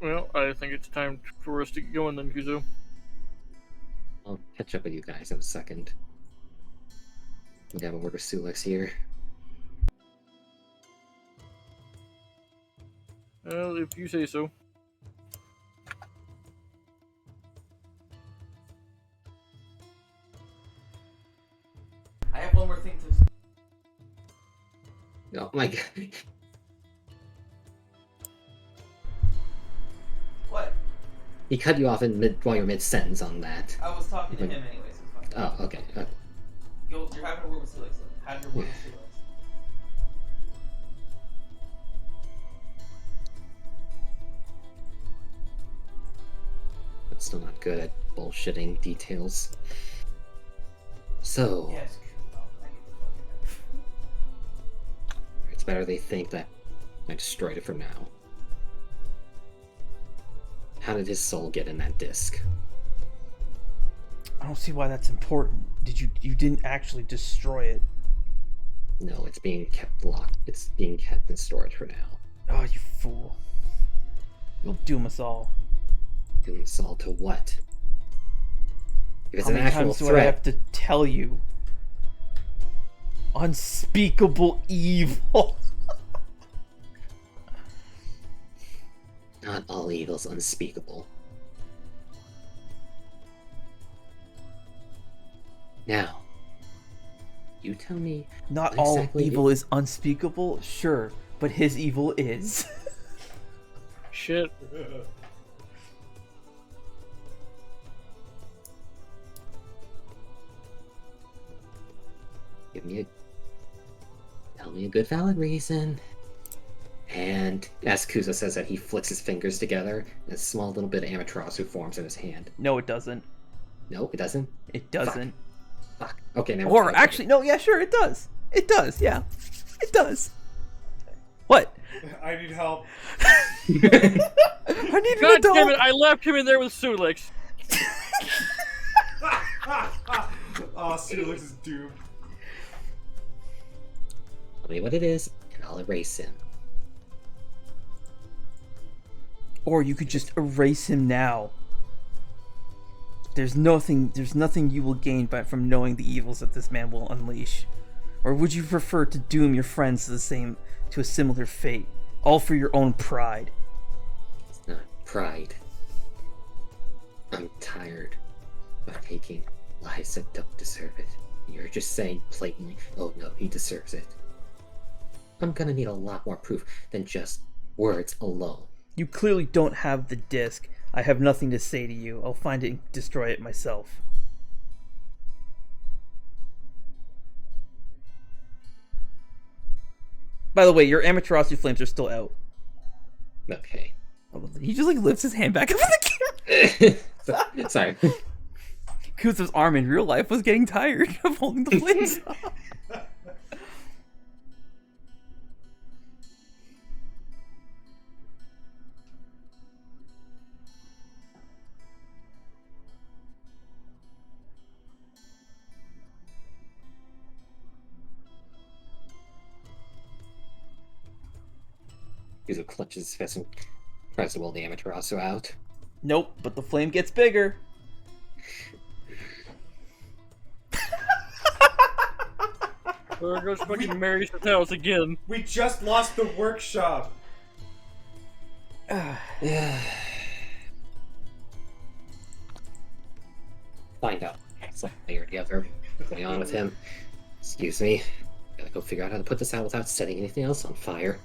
Well, I think it's time for us to get going then, Kuzo. I'll catch up with you guys in a second. We have a word with Sulex here. Well, if you say so. I have one more thing to. Oh my god. What? He cut you off while you're mid-sentence on that. I was talking to him anyways. It's fine. Oh, okay. You're having a word with Sulex. Have your word with Sulex. But still not good at bullshitting details. So, Yes. it's better they think that I destroyed it for now. How did his soul get in that disc? I don't see why that's important. You didn't actually destroy it. No, it's being kept locked. It's being kept in storage for now. Oh, you fool. You'll doom us all. Doing this all to what? If it's How an many actual times do I threat, have to tell you? Unspeakable evil. not all evil's unspeakable. Now, you tell me. Not what all exactly evil is unspeakable, sure, but his evil is. Shit. Tell me a good valid reason. And as Kuzo says that, he flicks his fingers together, and a small little bit of Amaterasu forms in his hand. No, it doesn't. No, it doesn't? It doesn't. Fuck. Okay, now. Or actually, no, yeah, sure, it does. It does, yeah. It does. What? I need help. I need an God adult. damn it! I left him in there with Sulex. Oh, Sulex is doomed. Tell me what it is, and I'll erase him. Or you could just erase him now. There's nothing you will gain from knowing the evils that this man will unleash. Or would you prefer to doom your friends to a similar fate, all for your own pride? It's not pride. I'm tired of taking lives that don't deserve it. You're just saying blatantly, oh no, he deserves it. I'm gonna need a lot more proof than just words alone. You clearly don't have the disc. I have nothing to say to you. I'll find it and destroy it myself. By the way, your Amaterasu flames are still out. Okay. He just lifts his hand back up in the camera. Sorry. Kuzo's arm in real life was getting tired of holding the flames up. Kuzo clutches his fist and tries to will the Amaterasu out. Nope, but the flame gets bigger. There goes fucking Mary's house again. We just lost the workshop. Find out. It's like layer together. What's going on with him? Excuse me. Gotta go figure out how to put this out without setting anything else on fire.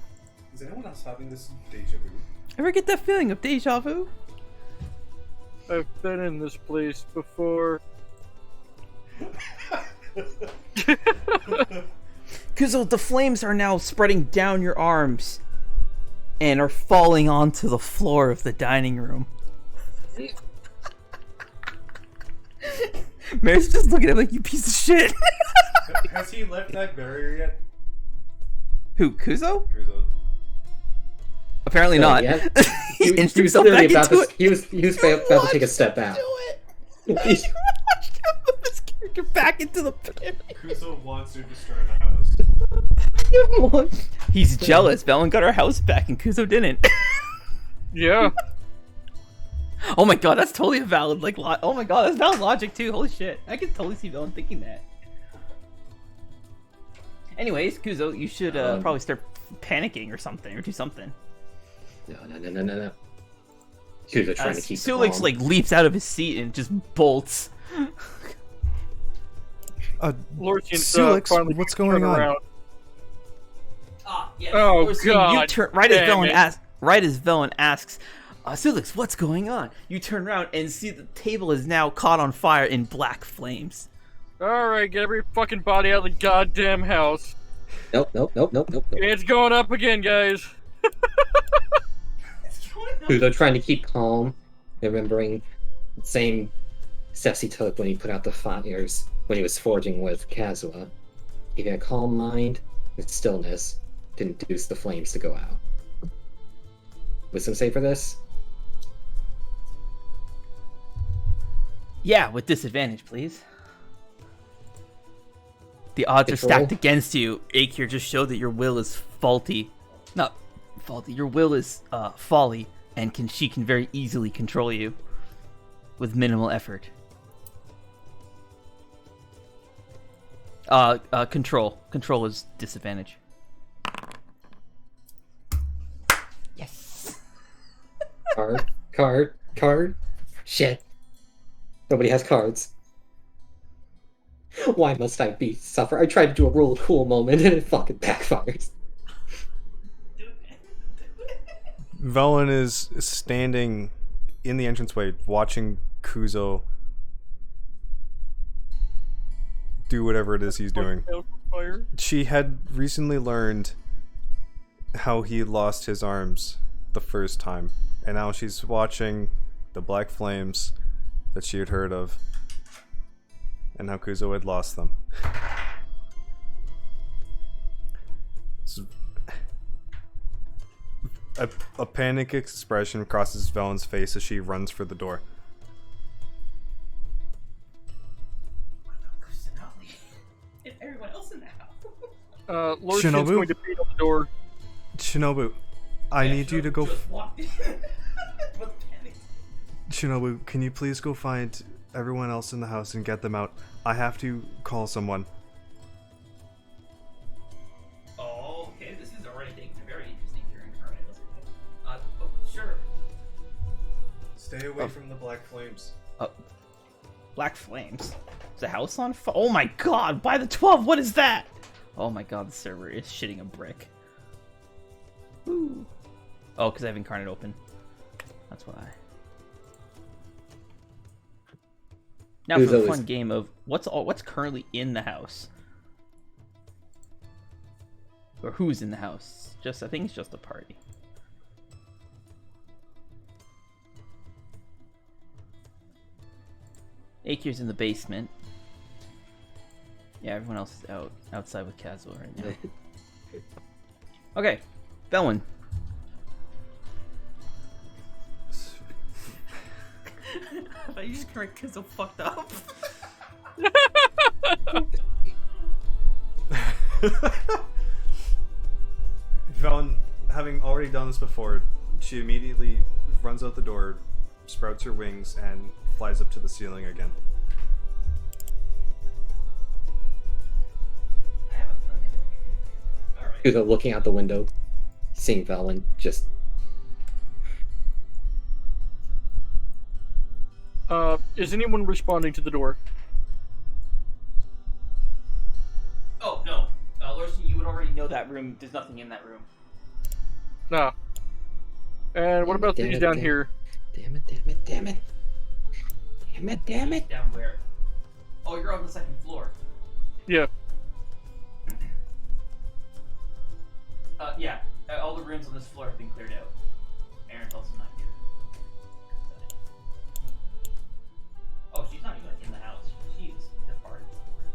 Is anyone else having this deja vu? Ever get that feeling of deja vu? I've been in this place before. Kuzo, the flames are now spreading down your arms and are falling onto the floor of the dining room. Mary's just looking at him like, you piece of shit. Has he left that barrier yet? Who, Kuzo? Kuzo. Apparently not. Yeah. He He inched was himself literally back about into to. it. He was about to take a step out. Do it. You watched him move his character back into the pit. Kuzo wants to destroy the house. He's jealous. Veilwen got her house back and Kuzo didn't. Yeah. Oh my god, that's totally a valid oh my god, that's valid logic too. Holy shit, I can totally see Veilwen thinking that. Anyways, Kuzo, you should probably start panicking or something, or do something. No. Kuzo trying to keep Sulex calm. like leaps out of his seat and just bolts. Lortian's Sulex, finally what's turn going on? around. Ah, yes. Oh Lorsian, god! You turn right as damn it. Veilwen asks, Sulex, what's going on? You turn around and see the table is now caught on fire in black flames. Alright, get every fucking body out of the goddamn house. Nope. It's going up again, guys. Kuzo trying to keep calm, remembering the same steps he took when he put out the fires when he was forging with Kazuha. Keeping a calm mind with stillness to induce the flames to go out. Wisdom save for this? Yeah, with disadvantage, please. The odds are Control? stacked against you. Akyr just showed that your will is faulty. Not faulty, your will is folly, and she can very easily control you with minimal effort. Control. Control is disadvantage. Yes. Card. Shit. Nobody has cards. Why must I suffer? I tried to do a real cool moment and it fucking backfires. Veilwen is standing in the entranceway watching Kuzo do whatever it is he's doing. Fire. She had recently learned how he lost his arms the first time, and now she's watching the black flames that she had heard of and how Kuzo had lost them. A panic expression crosses Veilwen's face as she runs for the door. And everyone else in the house. Lortian's Shinobu? going to beat on the door. Shinobu, I need you to go. Just walked in. With panic. Shinobu, can you please go find everyone else in the house and get them out? I have to call someone. Oh, okay. This is already taking a very interesting turn. Alright, let's go. Sure. Stay away from the black flames. Black flames. Is the house on fire? Oh my god, by the 12, what is that? Oh my god, the server is shitting a brick. Woo. Oh, because I have Incarnate open. That's why. Now for Kuzo a fun is- game of what's currently in the house. Or who's in the house. I think it's just a party. Akyr's in the basement. Yeah, everyone else is outside with Kazuha right now. Okay, Veilwen. I thought you just correct because so fucked up. Veilwen, having already done this before, she immediately runs out the door, sprouts her wings, and flies up to the ceiling again. I have a plan. Alright. Kuzo looking out the window, seeing Veilwen just Is anyone responding to the door? Oh, no. Lorson, you would already know that room. There's nothing in that room. No. And what about Damn these it, down damn- here? damn it. Down where? Oh, you're on the second floor. Yeah. Yeah. All the rooms on this floor have been cleared out. Aaron's also not here. Oh, she's not even in the house. She's departed somewhere.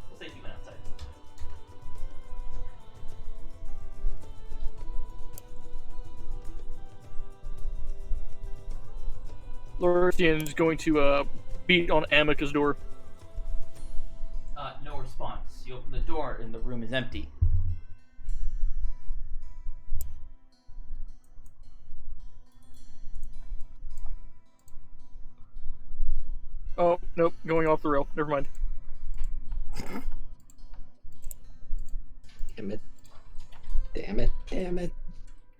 We'll say she went outside. Lortian is going to beat on Amika's door. No response. You open the door and the room is empty. Nope, going off the rail. Never mind. Damn it. Damn it. Damn it.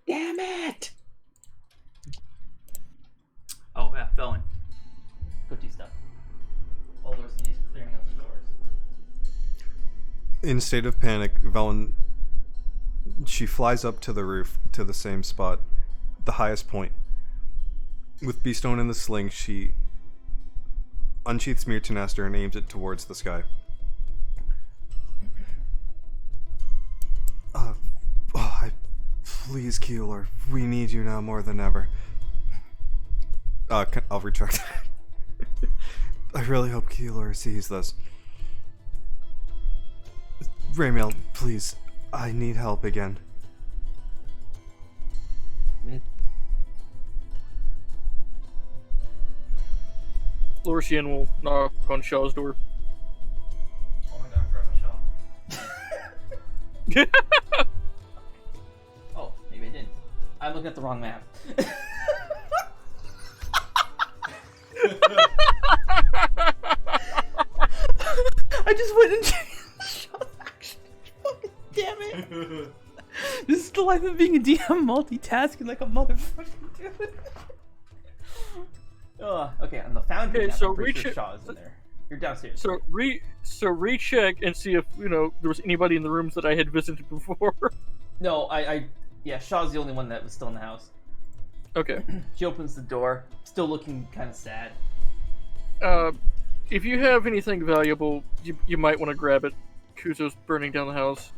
Damn it! Oh yeah, Veilwen. Go do stuff. While Lorcy is clearing out the doors. In state of panic, Veilwen, she flies up to the roof, to the same spot, the highest point. With Beastone in the sling, she unsheaths Mir Tenaster and aims it towards the sky. Please, Keeler, we need you now more than ever. I'll retract. I really hope Keeler sees this. Ramiel, please, I need help again. Lorsian will knock on Shaw's door. Oh my god, grab my shawl. Oh, maybe I didn't. I'm looking at the wrong map. I just went and changed Shaw's action. Fucking damn it. This is the life of being a DM, multitasking like a motherfucker, dude. Okay, on the foundry Okay, now, so I'm pretty reach sure it- Shaw is in there. You're downstairs. So recheck and see if there was anybody in the rooms that I had visited before. No, yeah, Shaw's the only one that was still in the house. Okay. She opens the door, still looking kind of sad. If you have anything valuable, you might want to grab it. Kuzo's burning down the house.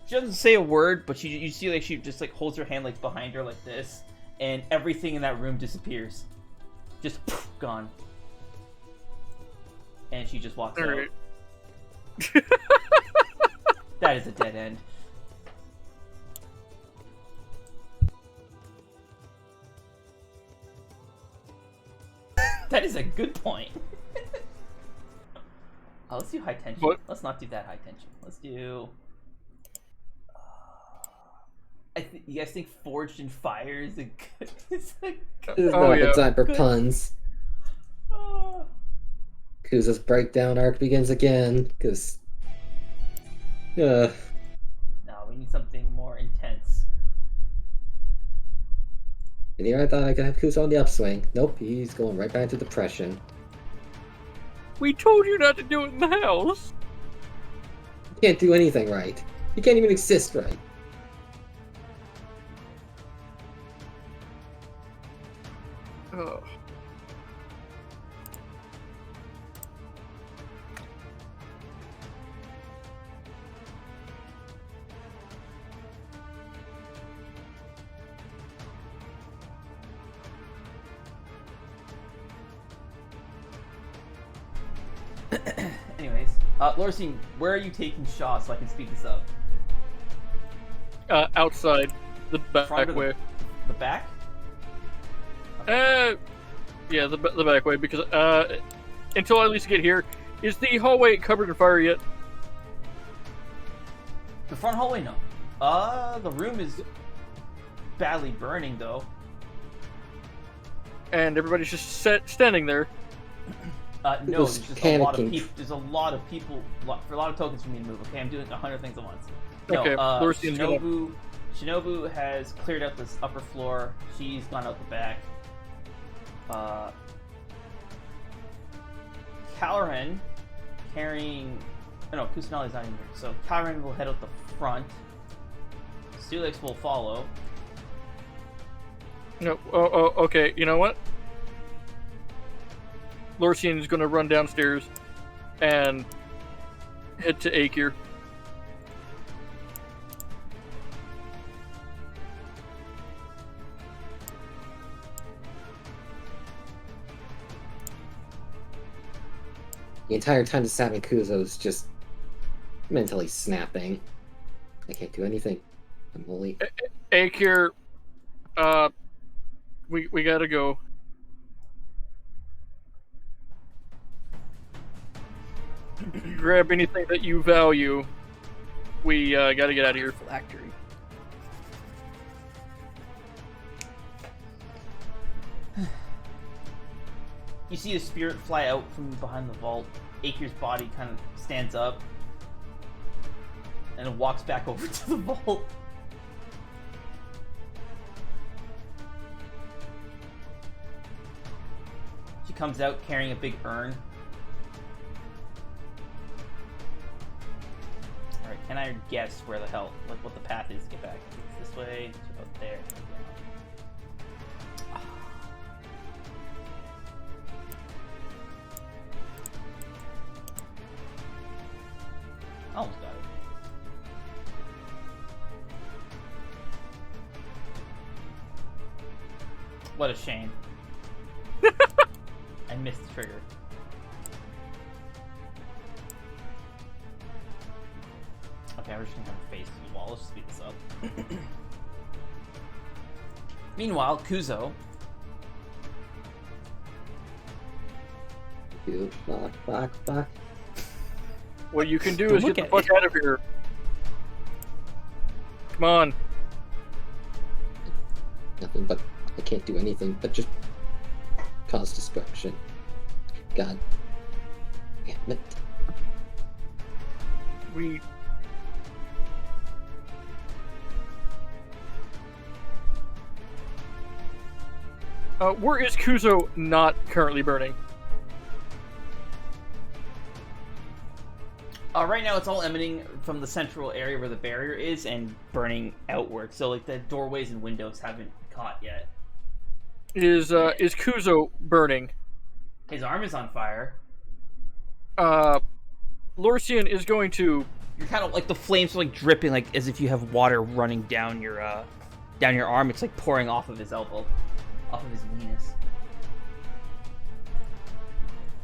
She doesn't say a word, but you see like she just like holds her hand like behind her like this, and everything in that room disappears. Just poof, gone. And she just walks out. Alright. That is a dead end. That is a good point. Oh, let's do high tension. What? Let's not do that high tension. Let's do. You guys think Forged in Fire is a good? Is a good... This is Oh, not yeah. the time for Good. puns. Oh. Kuzo's breakdown arc begins again, because... No, we need something more intense. And here I thought I could have Kuzo on the upswing. Nope, he's going right back into depression. We told you not to do it in the house. You can't do anything right. You can't even exist right. Oh. Anyways, Lorcine, where are you taking Shaw so I can speed this up? Outside the back Front or way. The back? Yeah, the back way, because until I at least get here, is the hallway covered in fire yet? The front hallway, no. The room is badly burning though. And everybody's just standing there. No, Just there's just a lot of panicking. people. There's a lot of people. For a lot of tokens for me to move. Okay, I'm doing 100 things at once. No, Okay, Lorcine's gonna- Shinobu has cleared out this upper floor. She's gone out the back. Calren carrying. Oh, no, Kusanali's not in here. So Calren will head out the front. Sulex will follow. No. Oh, okay. You know what? Lorcian is going to run downstairs and head to Akyr. The entire time the Savin Kuzo's just mentally snapping. I can't do anything. I'm only... Akyr, we gotta go. Grab anything that you value. We gotta get out of here. Phylactery. You see a spirit fly out from behind the vault. Akyr's body kind of stands up and walks back over to the vault. She comes out carrying a big urn. Alright, can I guess where the hell, like what the path is to get back? It's this way, it's about there. Almost got it. What a shame. I missed the trigger. Okay, I'm just gonna have her face as well. Let's speed this up. Meanwhile, Kuzo. You fuck. What you can do Don't is look get the at fuck out of here. Come on. Nothing but I can't do anything but just cause destruction. God damn it. Where is Kuzo not currently burning? Right now it's all emanating from the central area where the barrier is and burning outward. So like the doorways and windows haven't caught yet. Is Kuzo burning? His arm is on fire. Lorsian is going to... You're kind of like the flames are like dripping, like as if you have water running down your arm. It's like pouring off of his elbow, off of his weenus.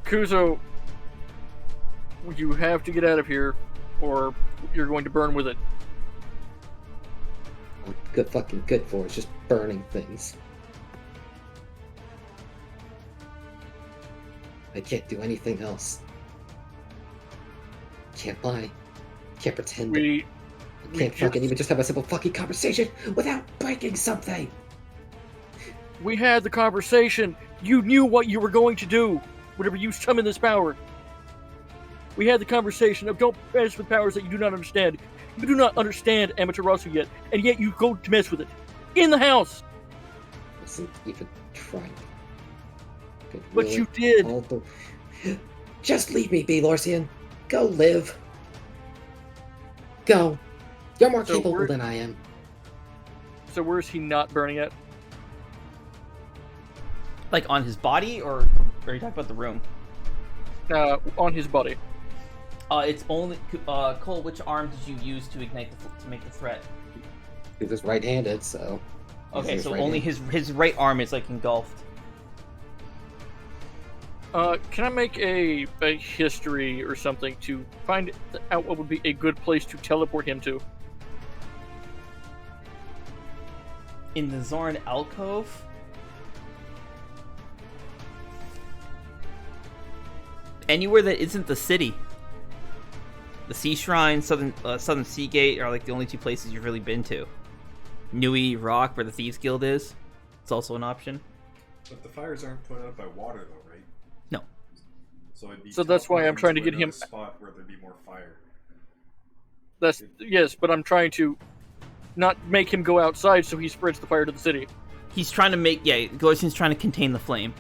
Kuzo, you have to get out of here, or you're going to burn with it. What good fucking good for is just burning things. I can't do anything else. Can't lie. Can't pretend. I can't fucking even just have a simple fucking conversation without breaking something. We had the conversation. You knew what you were going to do whenever you summon this power. We had the conversation of don't mess with powers that you do not understand. You do not understand Amaterasu yet, and yet you go to mess with it. In the house! I wasn't even trying. But you did! Just leave me be, Lorsian. Go live. Go. You're more capable than I am. So where is he not burning at? Like on his body, or are you talking about the room? On his body. It's only Cole. Which arm did you use to ignite to make the threat? He was right-handed, so. Okay, so only his right arm is like engulfed. Can I make a history or something to find out what would be a good place to teleport him to? In the Zorn alcove? Anywhere that isn't the city. The Sea Shrine, Southern Sea Gate are like the only two places you've really been to. Nui Rock, where the Thieves Guild is. It's also an option. But the fires aren't put out by water, though, right? No. So that's why I'm trying to get him a spot where there'd be more fire. Yes, but I'm trying to not make him go outside so he spreads the fire to the city. He's trying to make Glorsian's trying to contain the flame.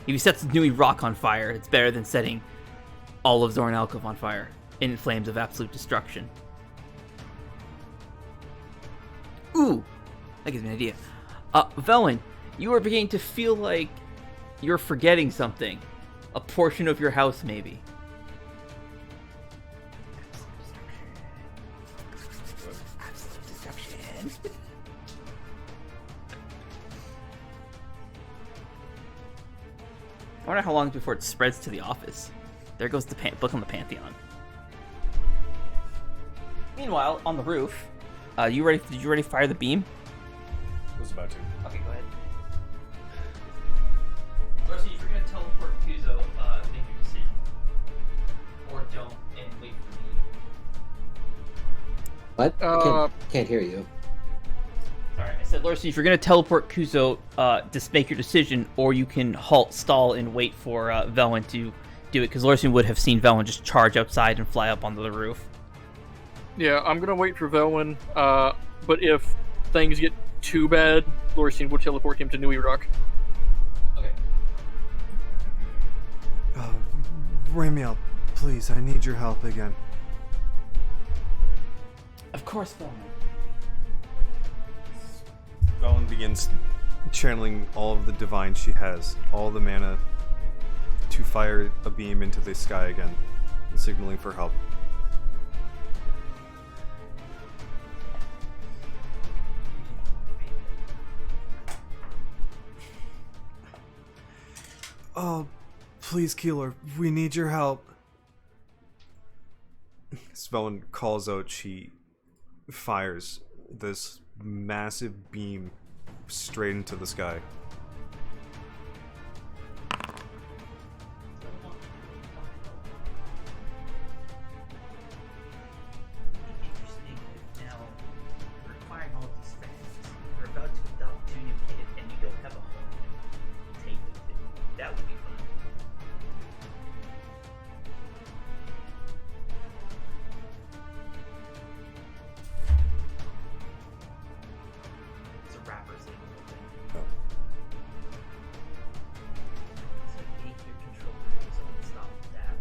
If he sets Nui Rock on fire, it's better than setting all of Zorn Alcove on fire in flames of absolute destruction. Ooh, that gives me an idea. Veilwen, you are beginning to feel like you're forgetting something. A portion of your house, maybe. Absolute destruction. I wonder how long before it spreads to the office. There goes the book on the Pantheon. Meanwhile, on the roof, did you ready fire the beam? I was about to. Okay, go ahead. Darcy, if you're gonna teleport Kuzo, make your decision. Or don't, and wait for me. What? I can't hear you. Sorry, I said Larson, if you're gonna teleport Kuzo, just make your decision, or you can halt, stall, and wait for Veilwen to do it, because Larson would have seen Veilwen just charge outside and fly up onto the roof. Yeah, I'm gonna wait for Veilwen, but if things get too bad, Lorcine will teleport him to New Rock. Okay. Ramiel, please, I need your help again. Of course, Veilwen. Veilwen begins channeling all of the divine she has, all the mana, to fire a beam into the sky again, signaling for help. Oh, please, Keeler, we need your help. As Veilwen calls out, she fires this massive beam straight into the sky. Interesting. Now, requiring all of these things, you're about to adopt 2 new kids and you don't have a home to take them to. That would be fun. It's a rapper saying the whole thing. Oh. It's like Akyr control so it stops that.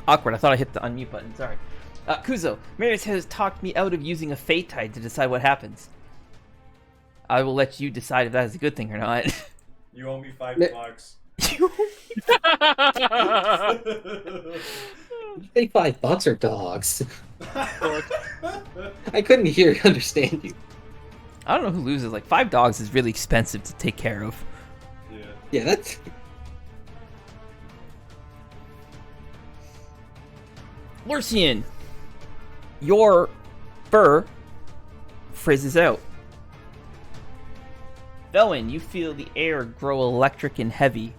Awkward, I thought I hit the unmute button, sorry. Kuzo, Marius has talked me out of using a fate tide to decide what happens. I will let you decide if that is a good thing or not. You owe me $5. Say $5 or dogs. I couldn't hear understand you. I don't know who loses, like 5 dogs is really expensive to take care of. Yeah, that's... Lurcian, your fur frizzes out. Veilwen, you feel the air grow electric and heavy.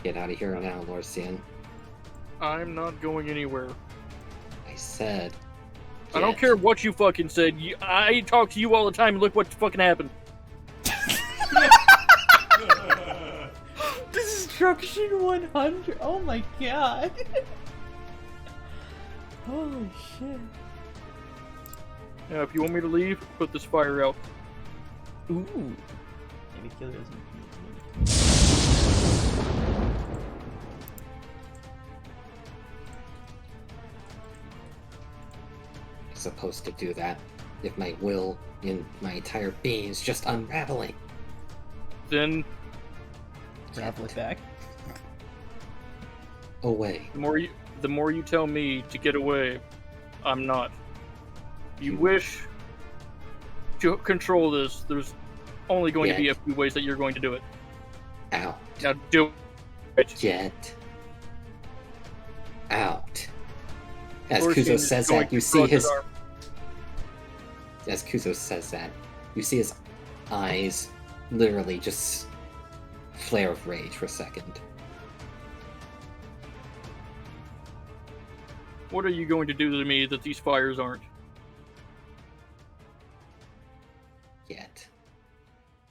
Get out of here now, Lorcian. I'm not going anywhere. I said... I don't get. care what you fucking said. I talk to you all the time and look what fucking happened. Destruction 100. Oh my god. Holy shit. Yeah, if you want me to leave, put this fire out. Ooh. Maybe Killer doesn't. I'm supposed to do that if my will in my entire being is just unraveling. Then Ravel it back. Away. the more you tell me to get away, I'm not. You wish to control this, there's only going to be a few ways that you're going to do it. Out. Now do it. Get out. As Lorcian Kuzo is says going that, you to see cross his... arm. As Kuzo says that, you see his eyes literally just flare of rage for a second. What are you going to do to me that these fires aren't? Get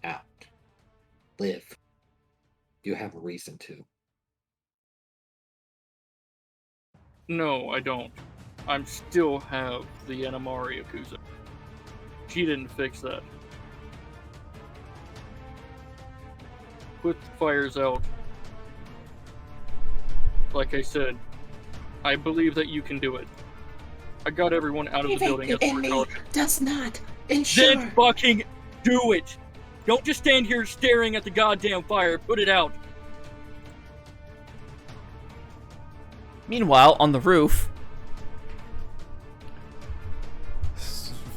out. live. You have a reason to. No, I don't. I still have the Animari of Kuzo. She didn't fix that. Put the fires out. Like I said, I believe that you can do it. I got everyone out of the building. Does not ensure. Then fucking do it! Don't just stand here staring at the goddamn fire. Put it out. Meanwhile, on the roof,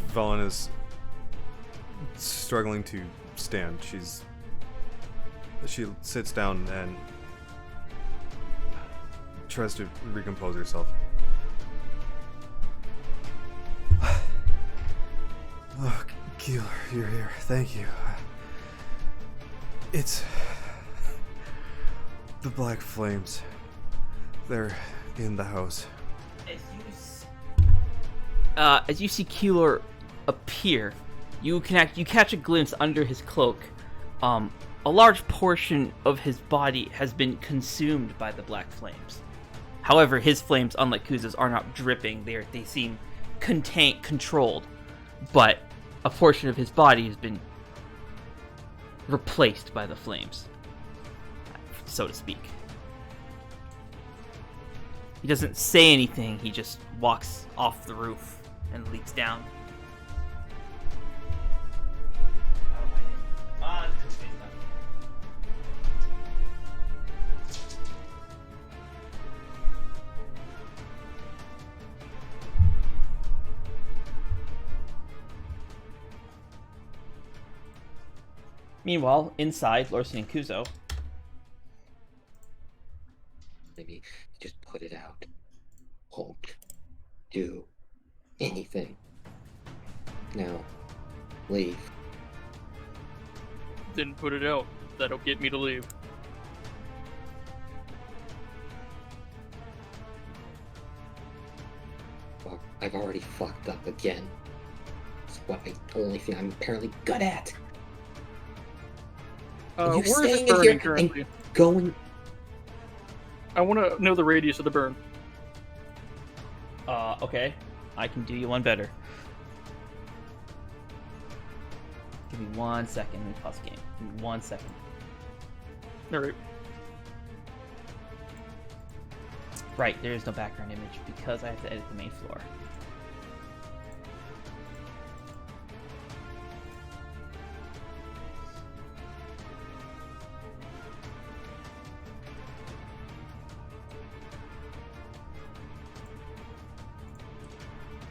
Velen is struggling to stand. She sits down and tries to recompose herself. Oh, Keeler, you're here. Thank you. It's the Black Flames. They're in the house. As you see Keeler appear, you catch a glimpse under his cloak. A large portion of his body has been consumed by the Black Flames. However, his flames, unlike Kuzo's, are not dripping. They seem controlled, but a portion of his body has been replaced by the flames, so to speak. He doesn't say anything, he just walks off the roof and leaps down. Meanwhile, inside, Lorson and Kuzo. Maybe just put it out. Won't do anything. Now, leave. Then put it out. That'll get me to leave. Well, I've already fucked up again. It's only thing I'm apparently good at. Where is staying it in burning here currently? and going. I want to know the radius of the burn. Okay. I can do you one better. Give me 1 second. Let me pause the game. Give me 1 second. Alright. Right, there is no background image because I have to edit the main floor.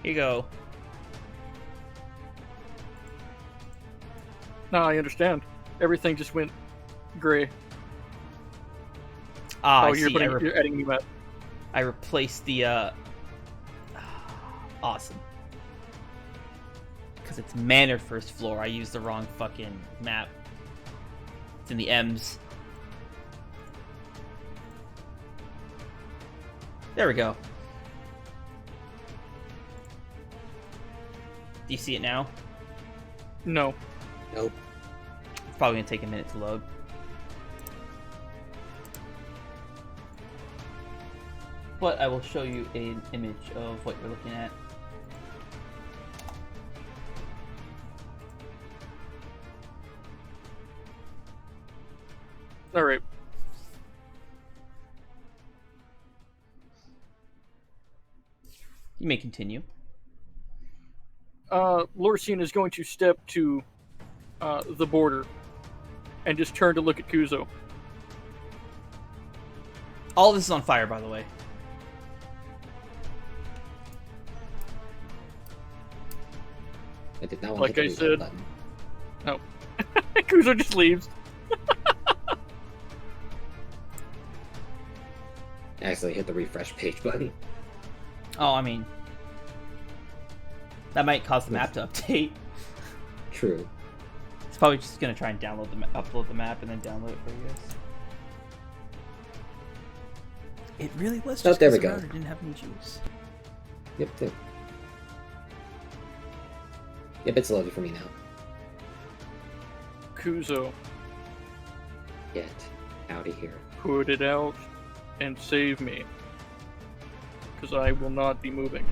Here you go. No, I understand. Everything just went gray. Ah, Oh, I see. you're adding new map. I replaced the, awesome. Because it's Manor first floor. I used the wrong fucking map. It's in the M's. There we go. Do you see it now? No. Nope. It's probably gonna take a minute to load. But I will show you an image of what you're looking at. Alright. You may continue. Lorsian is going to step to the border and just turn to look at Kuzo. All this is on fire, by the way. I did not want Like to I hit the reload said- button. Kuzo just leaves. I accidentally hit the refresh page button. Oh, I mean, that might cause the map to update. True. It's probably just gonna try and download upload the map and then download it for you guys. It really was Oh, just there we 'cause go. the router didn't have any juice. Yep. Yep, it's loaded for me now. Kuzo, Get out of here. Put it out and save me. Because I will not be moving.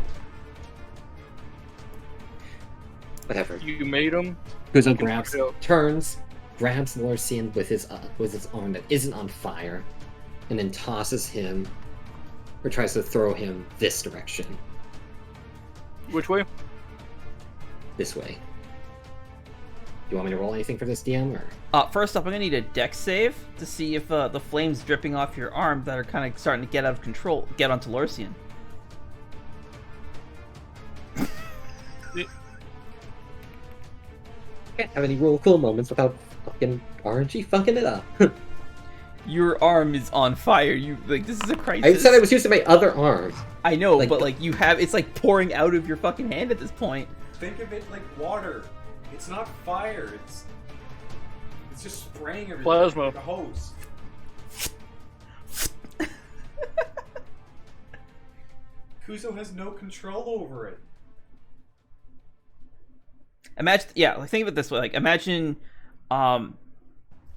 Whatever. You made him. Kuzo turns, grabs Lorsian with his arm that isn't on fire, and then tosses him, or tries to throw him this direction. Which way? This way. You want me to roll anything for this, DM, or? First up, I'm gonna need a dex save to see if the flames dripping off your arm that are kind of starting to get out of control get onto Lorsian. Can't have any real cool moments without fucking RNG fucking it up. Your arm is on fire. You like this is a crisis. I said I was using my other arm. I know, like, but like you have, it's like pouring out of your fucking hand at this point. Think of it like water. It's not fire. It's just spraying everything. Plasma. Like a hose. Kuzo has no control over it. Imagine, yeah, like think of it this way. Like imagine,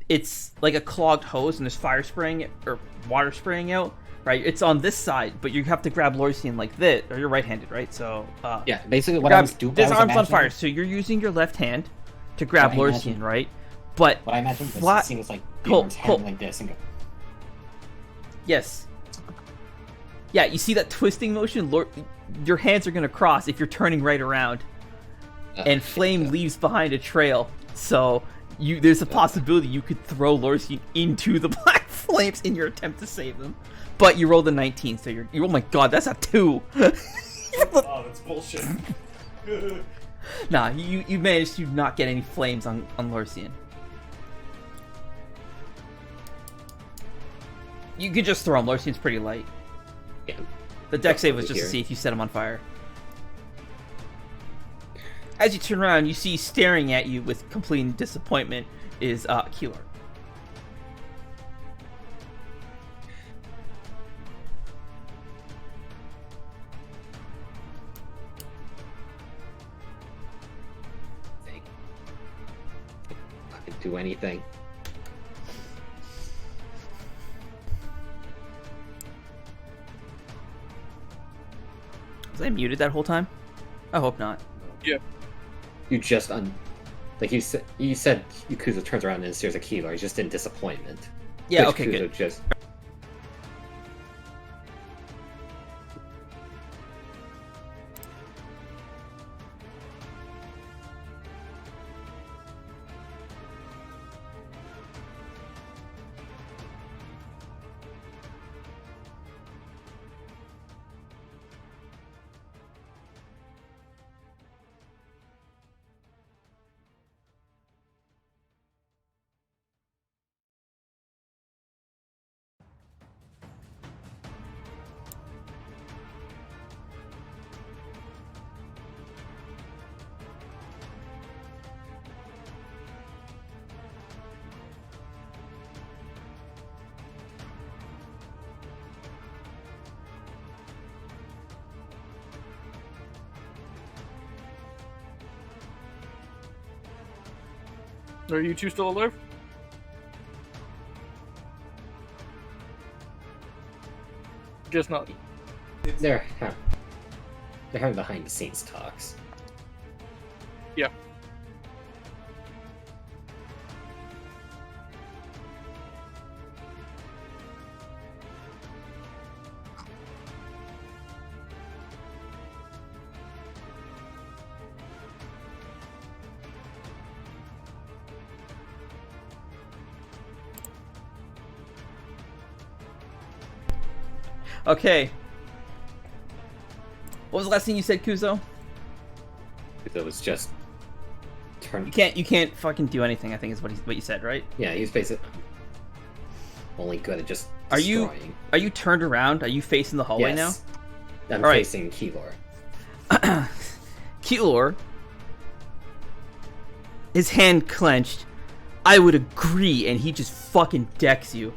it's like a clogged hose and there's fire spraying or water spraying out. Right, it's on this side, but you have to grab Lorsian like this, or you're right-handed, right? So yeah, basically what I was doing. This arm's on fire, so you're using your left hand to grab Lorsian, right? But what I imagine this seems like the arm's hand like this and go. Yes. Yeah, you see that twisting motion? Your hands are gonna cross if you're turning right around, and flame leaves behind a trail. So there's a possibility you could throw Lorsian into the black flames in your attempt to save them. But you rolled a 19, so you're oh my god, that's a 2. Oh, that's bullshit. Nah, you managed to not get any flames on Lorsian. You could just throw him. Lorsian's pretty light. Yeah. The dex save was just to see if you set him on fire. As you turn around, you see staring at you with complete disappointment is Akyr. Do anything. Was I muted that whole time? I hope not. Yeah. You just like you said Kuzo turns around and stares at Keeler. He's just in disappointment. Yeah, Which okay, Kuzo good. Just Are you two still alive? Guess not. they're having behind the scenes talks. Yeah. Okay. What was the last thing you said, Kuzo? It was just turn. You can't fucking do anything, I think is what you said, right? Yeah, he was basically only good at just Are destroying. you turned around? Are you facing the hallway Yes. I'm All right. facing Keylor. now? Keylor, his hand clenched. I would agree, and he just fucking decks you.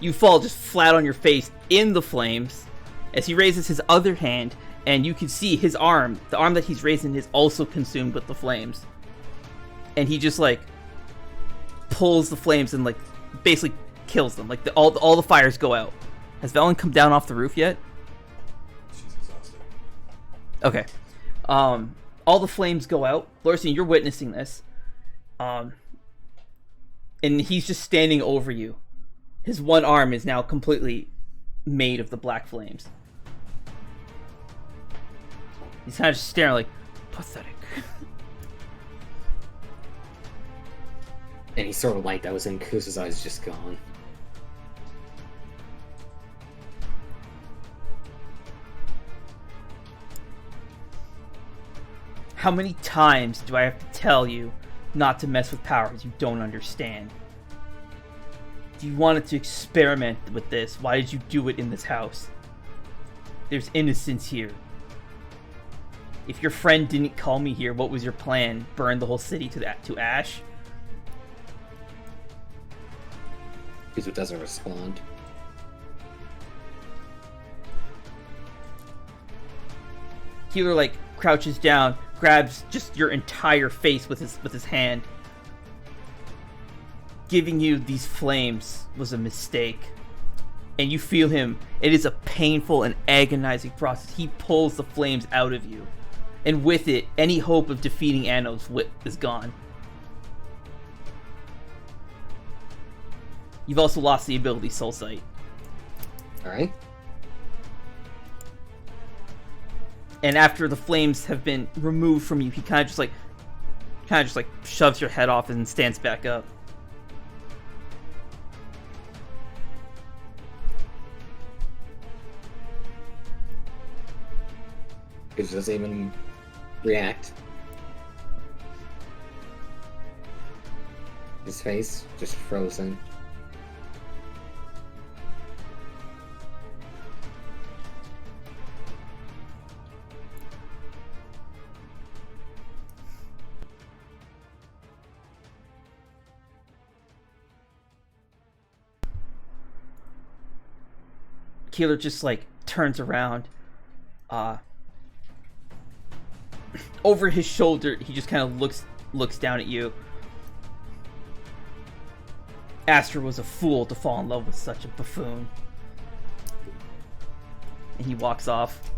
You fall just flat on your face in the flames as he raises his other hand, and you can see his arm, the arm that he's raising, is also consumed with the flames. And he just like pulls the flames and like basically kills them. Like all the fires go out. Has Veilwen come down off the roof yet? She's exhausted. Okay. All the flames go out. Lorsian, you're witnessing this. And he's just standing over you. His one arm is now completely made of the black flames. He's kind of just staring like, pathetic. Any sort of light that was in Kuzo's eyes is just gone. How many times do I have to tell you not to mess with powers you don't understand? You wanted to experiment with this. Why did you do it in this house? There's innocence here. If your friend didn't call me here, what was your plan? Burn the whole city to ash? Kuzo doesn't respond. Healer like crouches down, grabs just your entire face with his hand. Giving you these flames was a mistake. And you feel him. It is a painful and agonizing process. He pulls the flames out of you. And with it, any hope of defeating Anno's whip is gone. You've also lost the ability Soul Sight. Alright. And after the flames have been removed from you, he kind of just like shoves your head off and stands back up. Kuzo doesn't even react. His face just frozen. Keeler just like turns around. Over his shoulder, he just kind of looks down at you. Astra was a fool to fall in love with such a buffoon. And he walks off.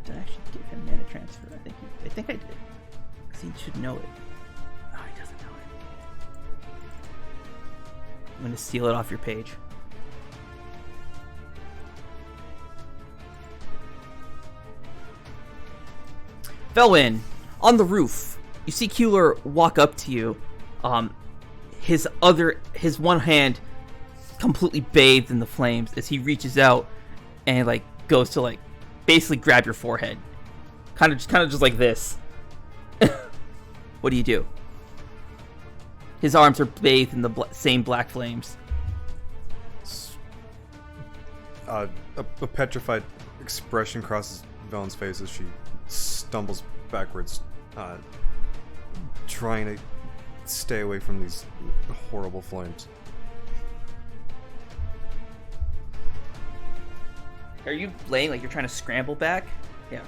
Did I actually give him mana transfer? I think I did. Because he should know it. Oh, he doesn't know it. I'm going to steal it off your page. Veilwen, on the roof, you see Keeler walk up to you. His one hand completely bathed in the flames as he reaches out and like goes to like basically grab your forehead, kind of just like this. What do? His arms are bathed in the same black flames. A petrified expression crosses Veilwen's face as she stumbles backwards, trying to stay away from these horrible flames. Are you laying like you're trying to scramble back? Yeah. Okay.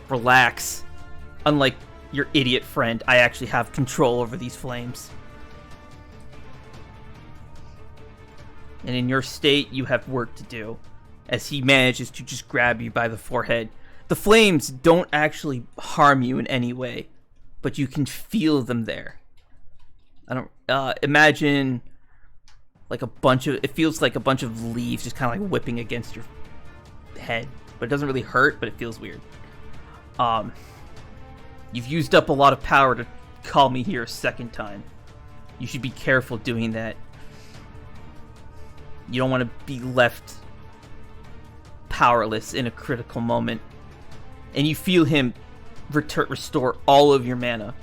Relax. Unlike your idiot friend, I actually have control over these flames. And in your state, you have work to do. As he manages to just grab you by the forehead. The flames don't actually harm you in any way, but you can feel them there. Imagine like it feels like a bunch of leaves just kind of like whipping against your head, but it doesn't really hurt, but it feels weird. You've used up a lot of power to call me here a second time. You should be careful doing that. You don't want to be left powerless in a critical moment. And you feel him restore all of your mana.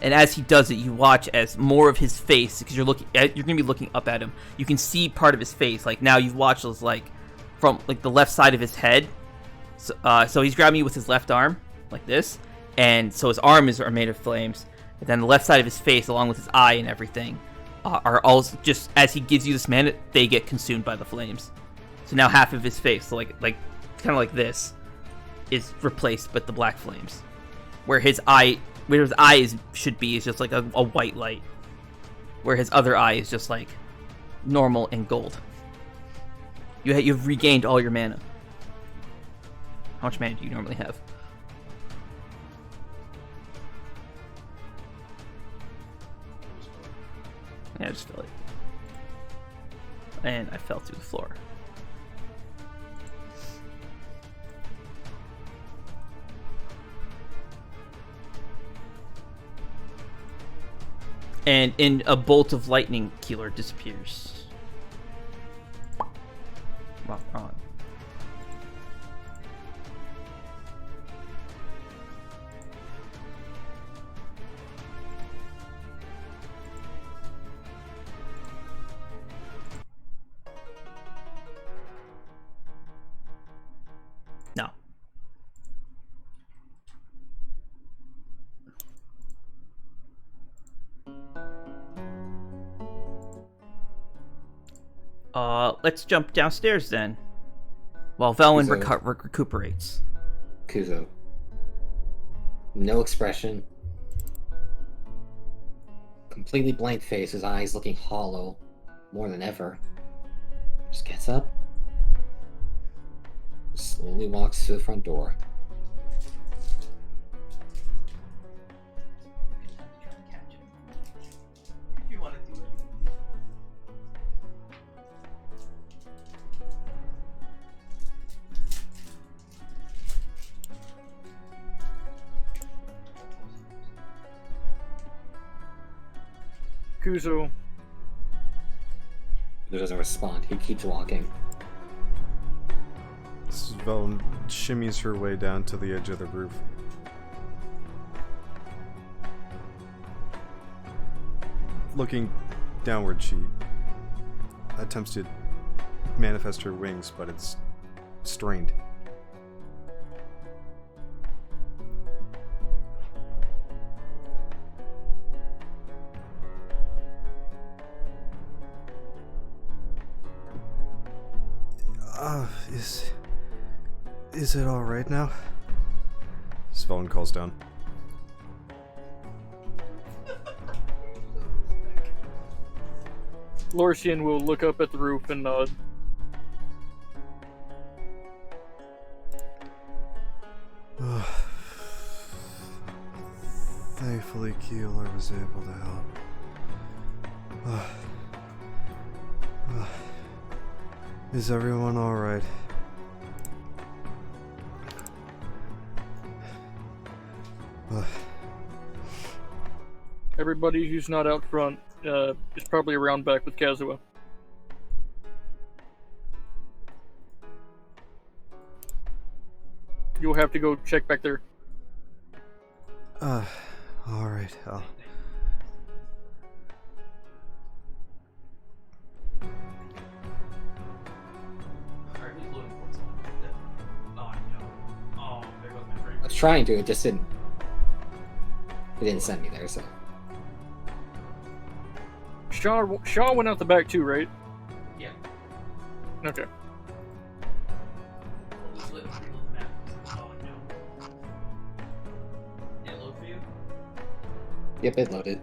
And as he does it, you watch as more of his face, because you're gonna be looking up at him. You can see part of his face. Like now, you've watched as like from like the left side of his head. So he's grabbing you with his left arm, like this, and so his arm are made of flames. And then the left side of his face, along with his eye and everything, are all just as he gives you this mana, they get consumed by the flames. So now half of his face, so like kind of like this, is replaced with the black flames, where his eye should be is just like a white light, where his other eye is just like normal and gold. You've regained all your mana. How much mana do you normally have? Yeah, I just fell it. And I fell through the floor. And in a bolt of lightning, Keeler disappears. Well, wrong. No. Let's jump downstairs then. While Veilwen Kuzo. recuperates. Kuzo. No expression. Completely blank face, his eyes looking hollow more than ever. Just gets up. Slowly walks to the front door. Kuzo, He doesn't respond. He keeps walking. Veilwen shimmies her way down to the edge of the roof. Looking downward, she attempts to manifest her wings, but it's strained. Is it all right now? Veilwen calls down. Lorsian will look up at the roof and nod. Thankfully, Keeler was able to help. Is everyone all right? Everybody who's not out front is probably around back with Kazuha. You'll have to go check back there. All right. I was trying to, it just didn't. It didn't send me there, so. Shaw went out the back too, right? Yeah. Okay. Yep, it loaded.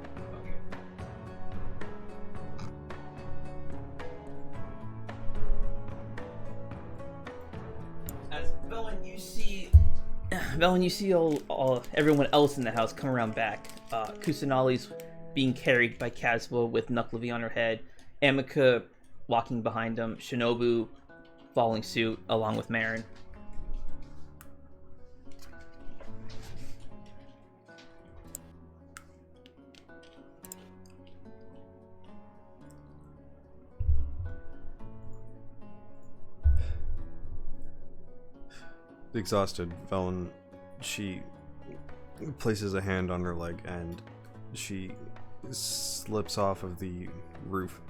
As Veilwen, you see all everyone else in the house come around back. Kusanali's being carried by Kazuo with Nuclevi on her head, Amika walking behind him, Shinobu following suit along with Marin. Exhausted, Veilwen, she places a hand on her leg and she slips off of the roof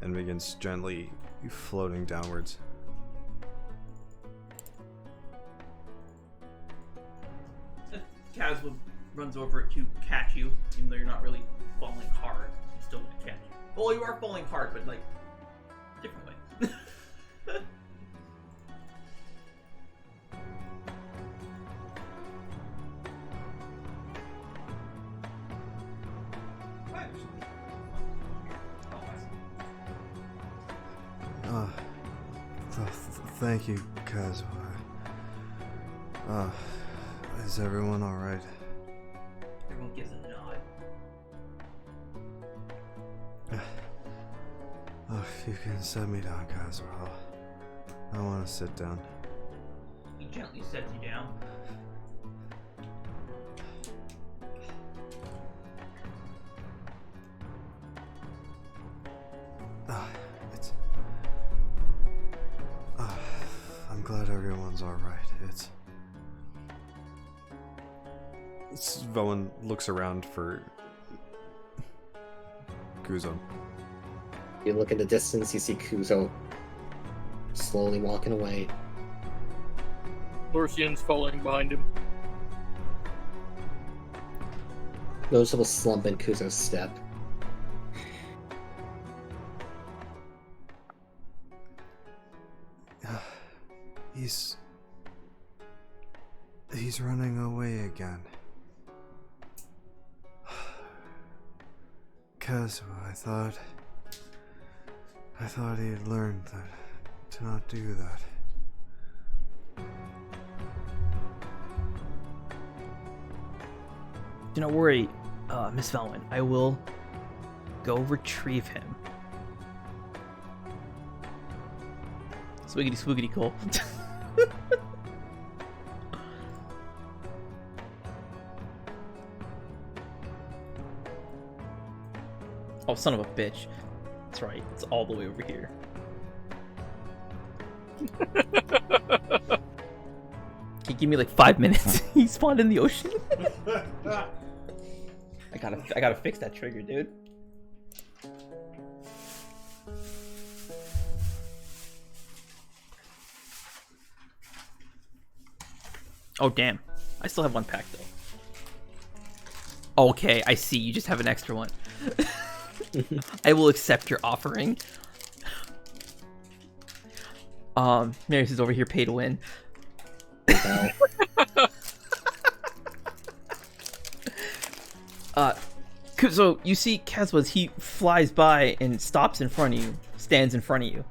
and begins gently floating downwards. Kazwa runs over to catch you, even though you're not really falling hard. He's still going to catch you. Well, you are falling hard, but like different way. Thank you, Kazuha. Is everyone alright? Everyone gives a nod. If you can set me down, Kazuha. I want to sit down. He gently sets you down. I'm glad everyone's alright. Veilwen looks around for Kuzo. You look in the distance, you see Kuzo slowly walking away. Lorsian's following behind him. Noticeable slump in Kuzo's step. He's running away again. Kazuha, I thought he had learned to not do that. Do not worry, Miss Veilwen. I will go retrieve him. Swiggity swoogity cool. Oh, son of a bitch. That's right, it's all the way over here. Can you give me like 5 minutes? He spawned in the ocean. I gotta fix that trigger, dude. Oh damn, I still have one pack though. Okay, I see. You just have an extra one. I will accept your offering. Marius is over here, pay to win. So you see Kazwa's, he flies by and stops in front of you, stands in front of you.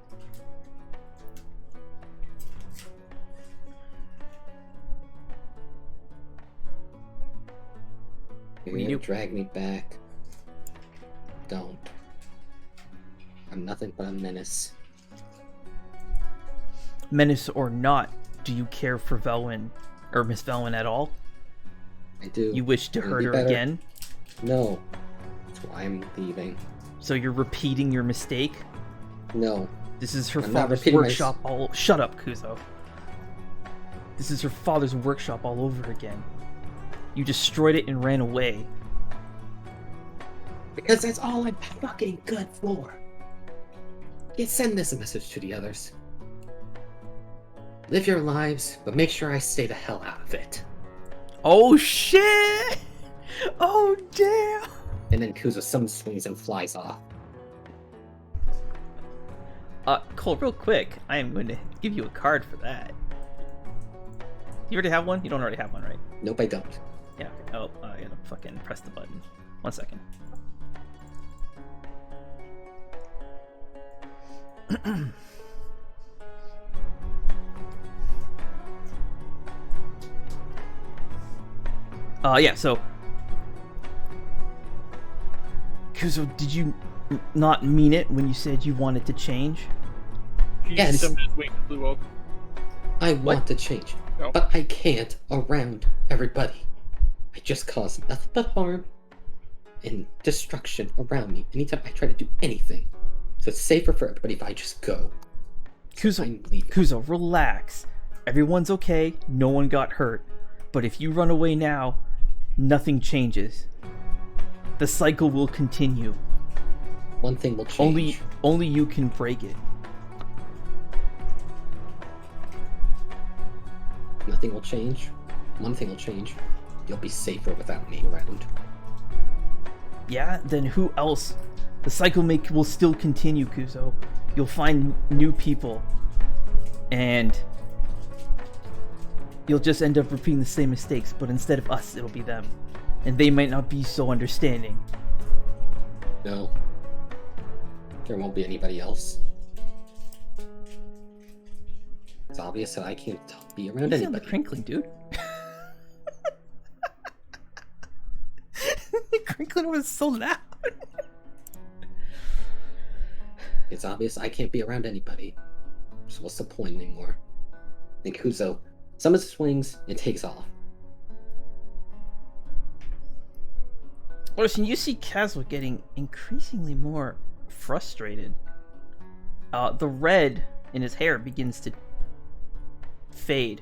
You're gonna drag me back. Don't. I'm nothing but a menace. Menace or not, do you care for Veilwen, or Miss Veilwen at all? I do. You wish to hurt her better. again? No. That's why I'm leaving. So you're repeating your mistake? No. This is her I'm not father's repeating my workshop all... Shut up, Kuzo. This is her father's workshop all over again. You destroyed it and ran away. Because that's all I'm fucking good for. You send this message to the others. Live your lives, but make sure I stay the hell out of it. Oh shit! Oh damn! And then Kuzo swings and flies off. Cole, real quick, I am going to give you a card for that. You already have one? You don't already have one, right? Nope, I don't. Yeah, okay. Oh, I gotta fucking press the button. 1 second. Yeah, so... Kuzo, did you not mean it when you said you wanted to change? Yes. His wings flew up. I want to change, No. but I can't around everybody. I just cause nothing but harm and destruction around me anytime I try to do anything. So it's safer for everybody if I just go. Kuzo, I'm leaving. Kuzo, relax. Everyone's okay, no one got hurt. But if you run away now, nothing changes. The cycle will continue. One thing will change. Only you can break it. Nothing will change. One thing will change. you'll be safer without me around. Yeah, then who else? The cycle will still continue, Kuzo. You'll find new people, and you'll just end up repeating the same mistakes, but instead of us, it'll be them. And they might not be so understanding. No. There won't be anybody else. It's obvious that I can't be around Easy on the anybody. crinkling, dude. The crinkling was so loud. It's obvious I can't be around anybody. So what's the point anymore? Then Kuzo summons his wings and takes off. Listen, you see Kazuha getting increasingly more frustrated. The red in his hair begins to fade.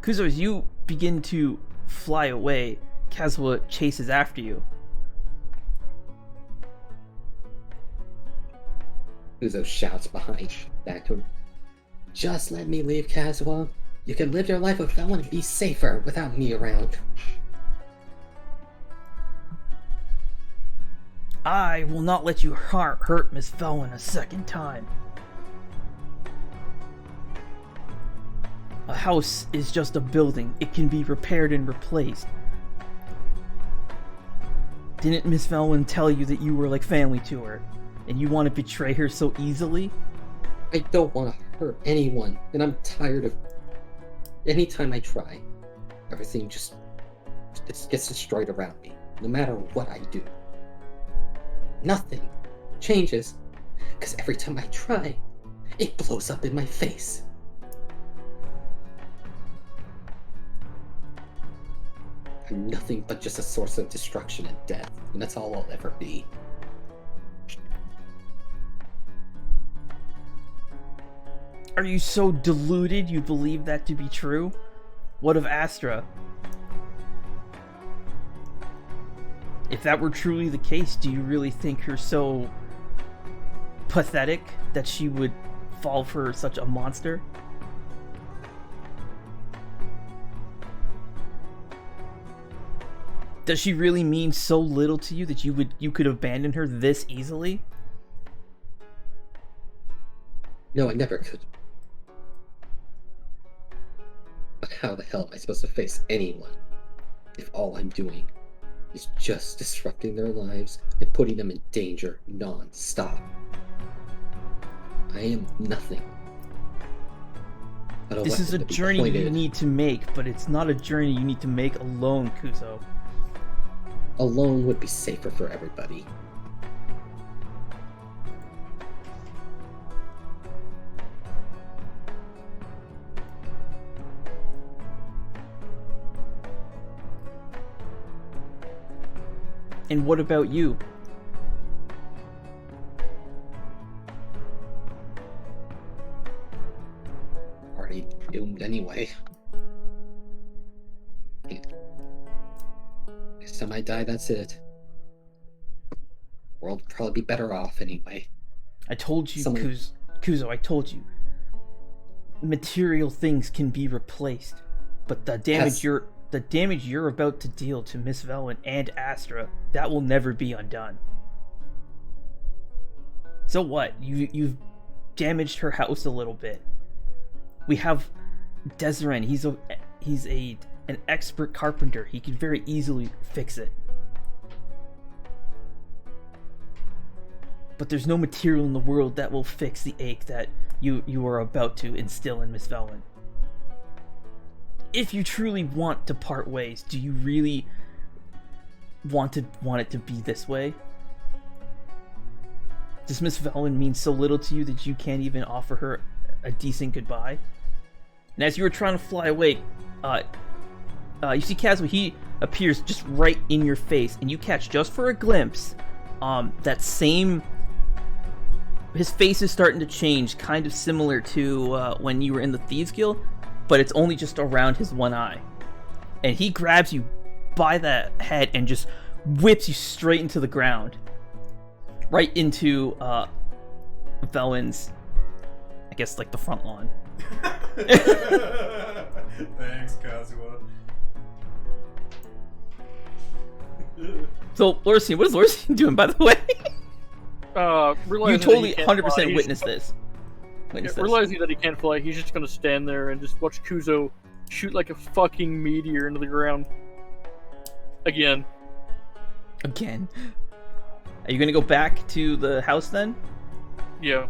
Kuzo, as you begin to fly away, Kazuha chases after you. Kuzo shouts behind back to him. Just let me leave, Kazuha. You can live your life with Veilwen and be safer without me around. I will not let you hurt Miss Veilwen a second time. A house is just a building. It can be repaired and replaced. Didn't Miss Veilwen tell you that you were like family to her, and you want to betray her so easily? I don't want to hurt anyone, and I'm tired of... Anytime I try, everything just gets destroyed around me, no matter what I do. Nothing changes, because every time I try, it blows up in my face. I'm nothing but just a source of destruction and death, and that's all I'll ever be. Are you so deluded you believe that to be true? What of Astra? If that were truly the case, do you really think her so pathetic that she would fall for such a monster? Does she really mean so little to you that you could abandon her this easily? No, I never could. But how the hell am I supposed to face anyone if all I'm doing is just disrupting their lives and putting them in danger non-stop? I am nothing. This is a journey you need to make, but it's not a journey you need to make alone, Kuzo. Alone would be safer for everybody. And what about you? Already doomed anyway. Next time I die, that's it. World would probably be better off anyway. I told you, Someone- Kuzo, I told you. Material things can be replaced, but the damage you're about to deal to Miss Veilwen and Astra, that will never be undone. So what? You've damaged her house a little bit. We have Desireen. He's an expert carpenter. He can very easily fix it. But there's no material in the world that will fix the ache that you are about to instill in Miss Veilwen. If you truly want to part ways, do you really want it to be this way? Does Miss Veilwen mean so little to you that you can't even offer her a decent goodbye? And as you were trying to fly away, you see Kazuha, he appears just right in your face, and you catch just for a glimpse that same... His face is starting to change, kind of similar to when you were in the Thieves Guild, but it's only just around his one eye. And he grabs you by the head and just whips you straight into the ground. Right into Veilwen's, I guess, like the front lawn. Thanks, Kazuha. So, Lorsian, what is Lorsian doing, by the way? Realizing You that totally he can't 100% fly, witnessed this. Witnessed this. realizing that he can't fly, he's just gonna stand there and just watch Kuzo shoot like a fucking meteor into the ground. Again. Again. Are you gonna go back to the house then? Yeah.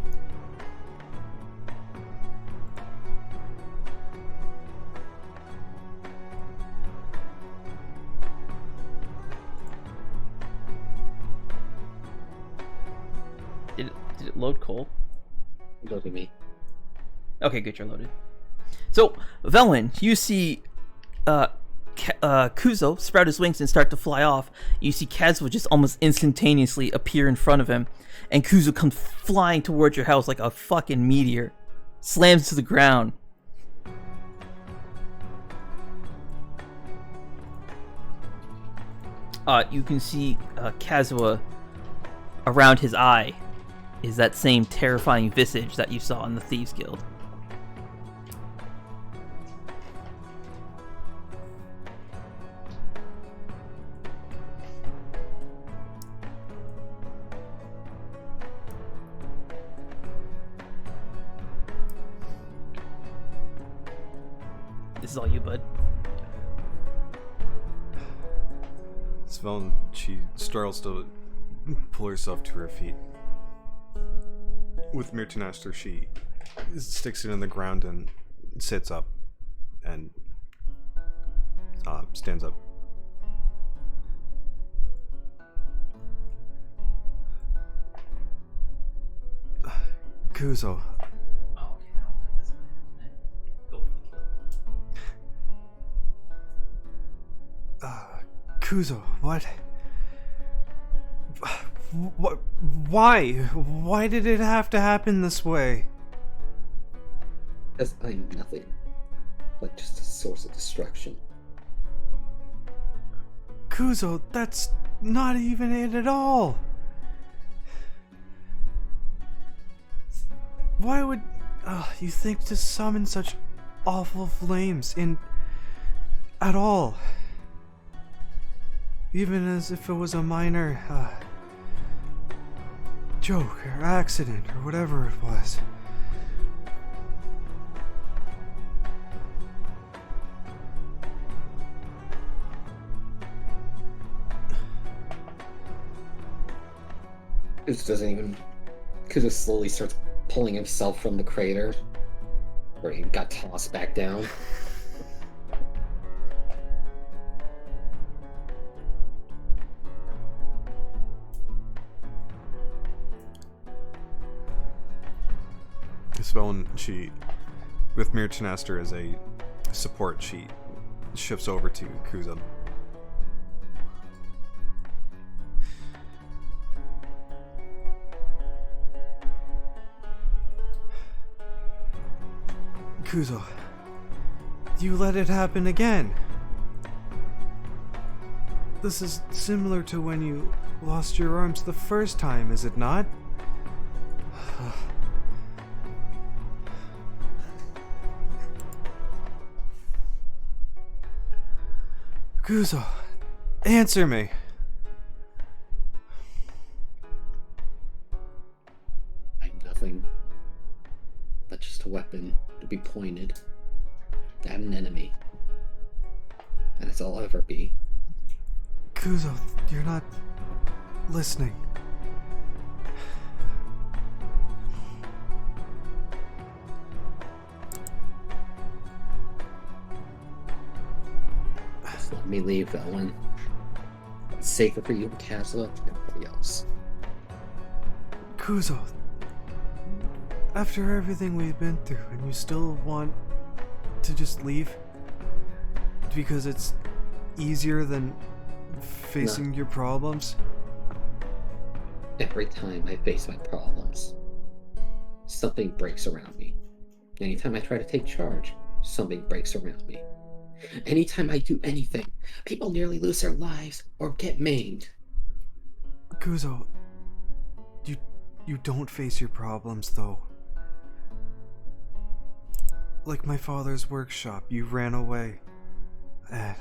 Did it load Cole? Look at me. Okay, good, you're loaded. So, Veilwen, you see Kuzo sprout his wings and start to fly off. You see Kazuo just almost instantaneously appear in front of him, and Kuzo comes flying towards your house like a fucking meteor. Slams to the ground. You can see Kazuo around his eye is that same terrifying visage that you saw in the Thieves Guild. This is all you, bud. Svelin, she struggles to pull herself to her feet. With Mirtanaster, she sticks it in the ground and sits up and stands up. Kuzo, Oh, okay, now this way. Go for the kill. Kuzo, what? What? Why? Why did it have to happen this way? Because I'm nothing but just a source of destruction. Kuzo, that's not even it at all. Why would you think to summon such awful flames in at all? Even as if it was a minor joke or accident or whatever it was. It doesn't even. Kuzo slowly starts pulling himself from the crater, where he got tossed back down. Svelin, she, with Mirtanaster as a support, she shifts over to Kuzo. Kuzo, you let it happen again. This is similar to when you lost your arms the first time, is it not? Kuzo, answer me. I'm nothing but just a weapon to be pointed at an enemy. And that's all I'll ever be. Kuzo, you're not listening. Just let me leave, Veilwen. It's safer for you and Kazuha than everybody else. Kuzo, after everything we've been through, and you still want to just leave? Because it's easier than facing your problems? Every time I face my problems, something breaks around me. Anytime I try to take charge, something breaks around me. Anytime I do anything, people nearly lose their lives or get maimed. Kuzo, you don't face your problems, though. like my father's workshop, you ran away. And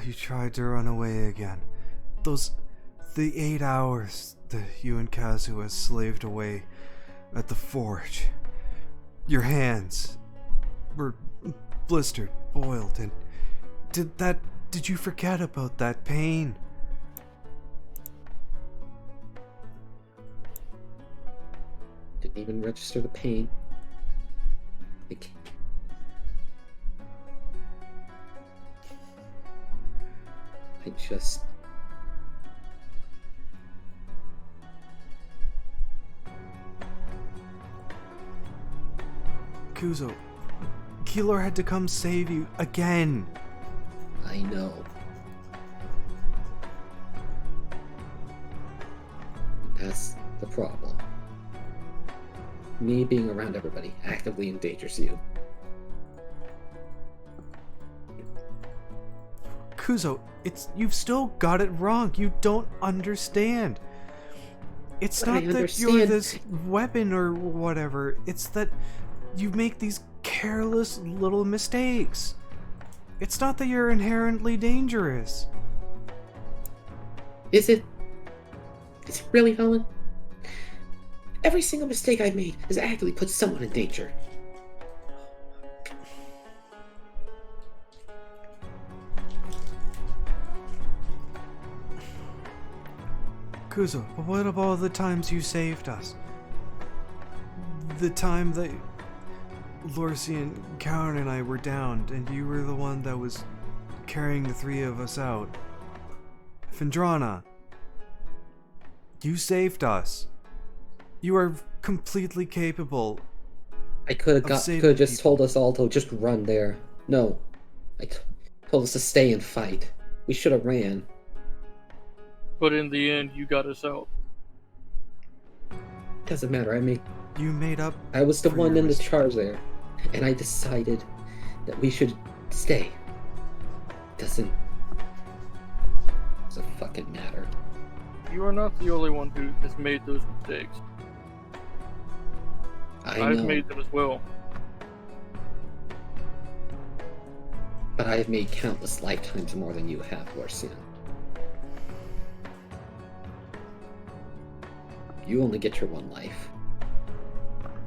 you tried to run away again. The 8 hours that you and Kazu has slaved away at the forge. Your hands were blistered, boiled, and did you forget about that pain? Didn't even register the pain. I just... Kuzo, Keylor had to come save you again. I know. That's the problem. Me being around everybody actively endangers you. Kuzo, you've still got it wrong. You don't understand. It's But not I that you're understand. this weapon or whatever. It's that you make these careless little mistakes. It's not that you're inherently dangerous. Is it? Is it really, Helen? Every single mistake I've made has actively put someone in danger. Kuzo, but what about all the times you saved us? The time that Lorsian, Karen, and I were downed, and you were the one that was carrying the three of us out. Fendrana, you saved us. You are completely capable. I could Of have saving just people. told us all to just run there. No, told us to stay and fight. We should have ran. But in the end, you got us out. Doesn't matter. You made up. I was the for one your in the mistake. charge there, and I decided that we should stay. Doesn't fucking matter. You are not the only one who has made those mistakes. I I've know, made them as well. but I have made countless lifetimes more than you have, Lorsian. You only get your one life.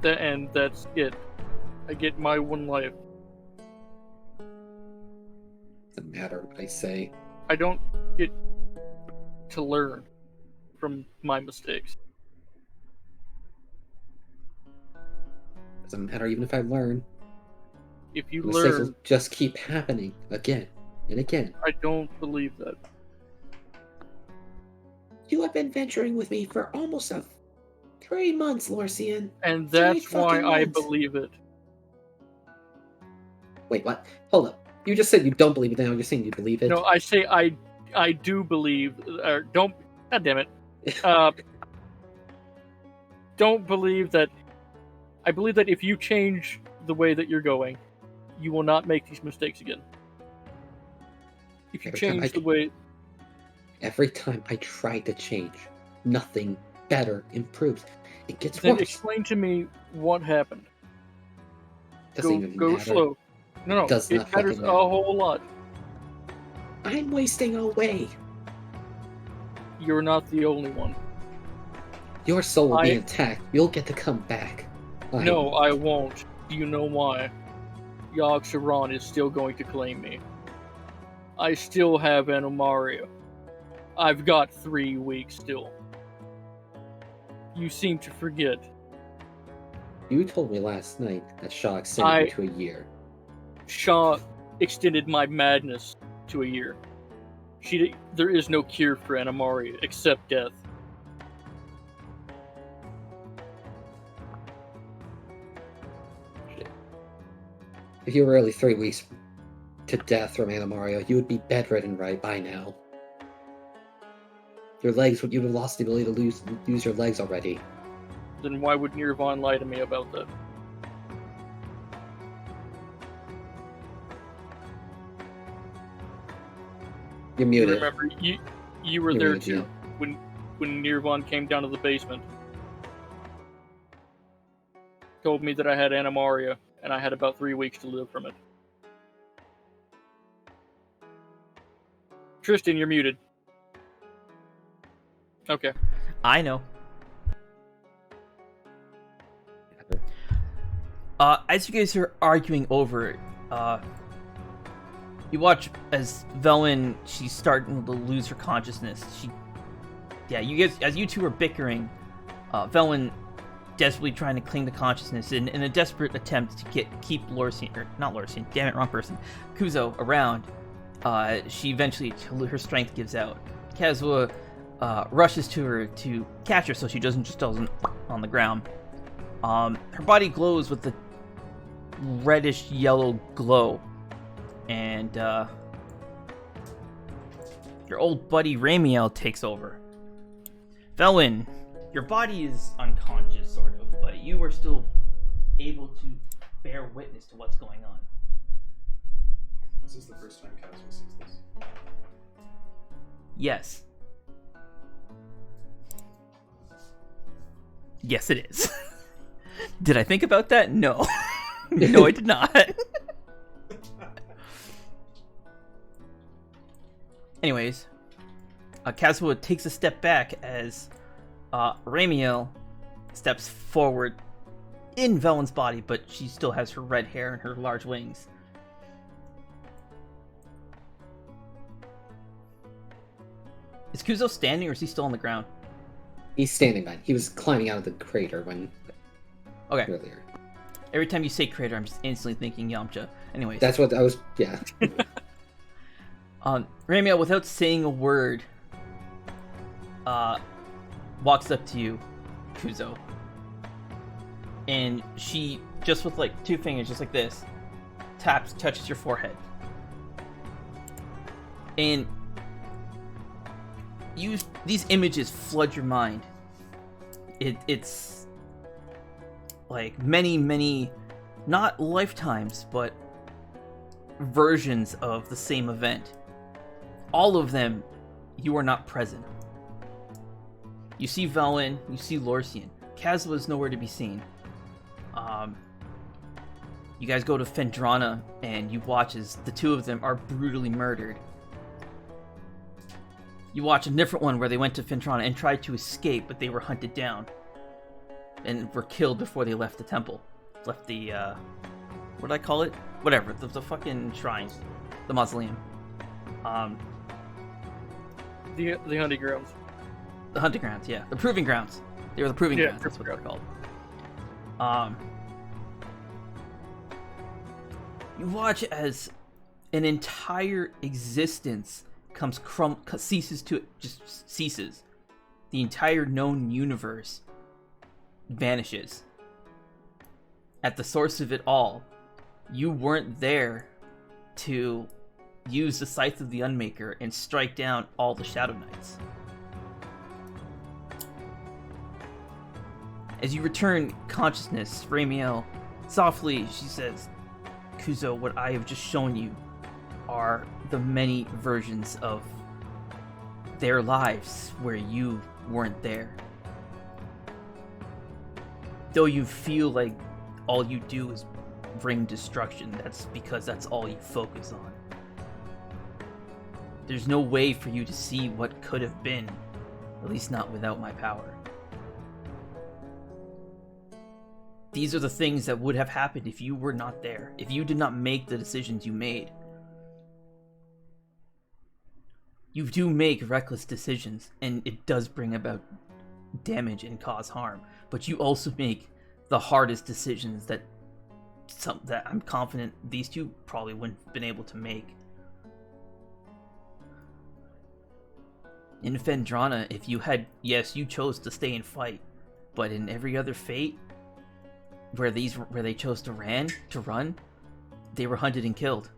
And that's it. I get my one life. Doesn't matter what I say. I don't get to learn from my mistakes. Doesn't matter even if I learn. If you Mistakes learn, will just keep happening again and again. I don't believe that. You have been venturing with me for almost 3 months, Lorsian. And 3 that's why fucking I months. believe it. Wait, what? Hold up. You just said you don't believe it, now you're saying you believe it? No, I say I do believe, or don't, god damn it. Don't believe that, I believe that if you change the way that you're going, you will not make these mistakes again. If you Every time change the way, Every time I try to change, nothing better improves. It gets then worse. explain to me what happened. Doesn't even Go matter. slow. No, Does it not matters fucking a matter. whole lot. I'm wasting away. You're not the only one. Your soul will be I- intact. You'll get to come back. No, I won't. Do you know why? Yogg Saron is still going to claim me. I still have Anomaria. I've got 3 weeks still. You seem to forget. You told me last night that Shaw extended you to a year. Shaw extended my madness to a year. There is no cure for Anomaria except death. If you were really 3 weeks to death from Mario, you would be bedridden right by now. You'd have lost the ability to use your legs already. Then why would Nirvan lie to me about that? You're muted. Remember, you were You're there muted, too when Nirvan came down to the basement. told me that I had Animaria, and I had about 3 weeks to live from it. Tristan, you're muted. Okay. I know. As you guys are arguing over it, you watch as Veilwen, she's starting to lose her consciousness. You guys, as you two are bickering, Veilwen desperately trying to cling to consciousness in a desperate attempt to keep Lorsian, or not Lorsian, damn it, wrong person, Kuzo around. She eventually, her strength gives out. Kazuha rushes to her to catch her so she doesn't on the ground. Her body glows with the reddish yellow glow, and your old buddy Ramiel takes over. Veilwen, your body is unconscious, sort of, but you are still able to bear witness to what's going on. Is this the first time Caswell sees this? Yes. Yes, it is. Did I think about that? No. No, I did not. Anyways, Kazuha takes a step back as Ramiel steps forward in Veilwen's body, but she still has her red hair and her large wings. Is Kuzo standing or is he still on the ground? He's standing by. He was climbing out of the crater when earlier. Every time you say crater, I'm just instantly thinking Yamcha. Anyways. That's what I was, yeah. Ramiel, without saying a word, walks up to you, Kuzo. And she, just with like 2 fingers, just like this, touches your forehead. And these images flood your mind. It's like many, not lifetimes, but versions of the same event. All of them, you are not present. You see Veilwen, you see Lorsian. Kazuha is nowhere to be seen. You guys go to Phendrana, and you watch as the 2 of them are brutally murdered. You watch a different one where they went to Phendrana and tried to escape, but they were hunted down. And were killed before they left the temple. Left the, what did I call it? Whatever, the fucking shrines. The mausoleum. The hunting grounds. The hunting grounds, yeah. The proving grounds. They were the proving grounds, that's what they're called. You watch as an entire existence ceases. The entire known universe vanishes. At the source of it all, you weren't there to use the Scythe of the Unmaker and strike down all the Shadow Knights. As you return consciousness, Ramiel, softly, she says, Kuzo, what I have just shown you are the many versions of their lives where you weren't there. Though you feel like all you do is bring destruction, that's because that's all you focus on. There's no way for you to see what could have been, at least not without my power. These are the things that would have happened if you were not there, if you did not make the decisions you made. You do make reckless decisions, and it does bring about damage and cause harm, but you also make the hardest decisions that I'm confident these 2 probably wouldn't have been able to make. In Phendrana, if you had, yes, you chose to stay and fight, but in every other fate, where they chose to run, they were hunted and killed.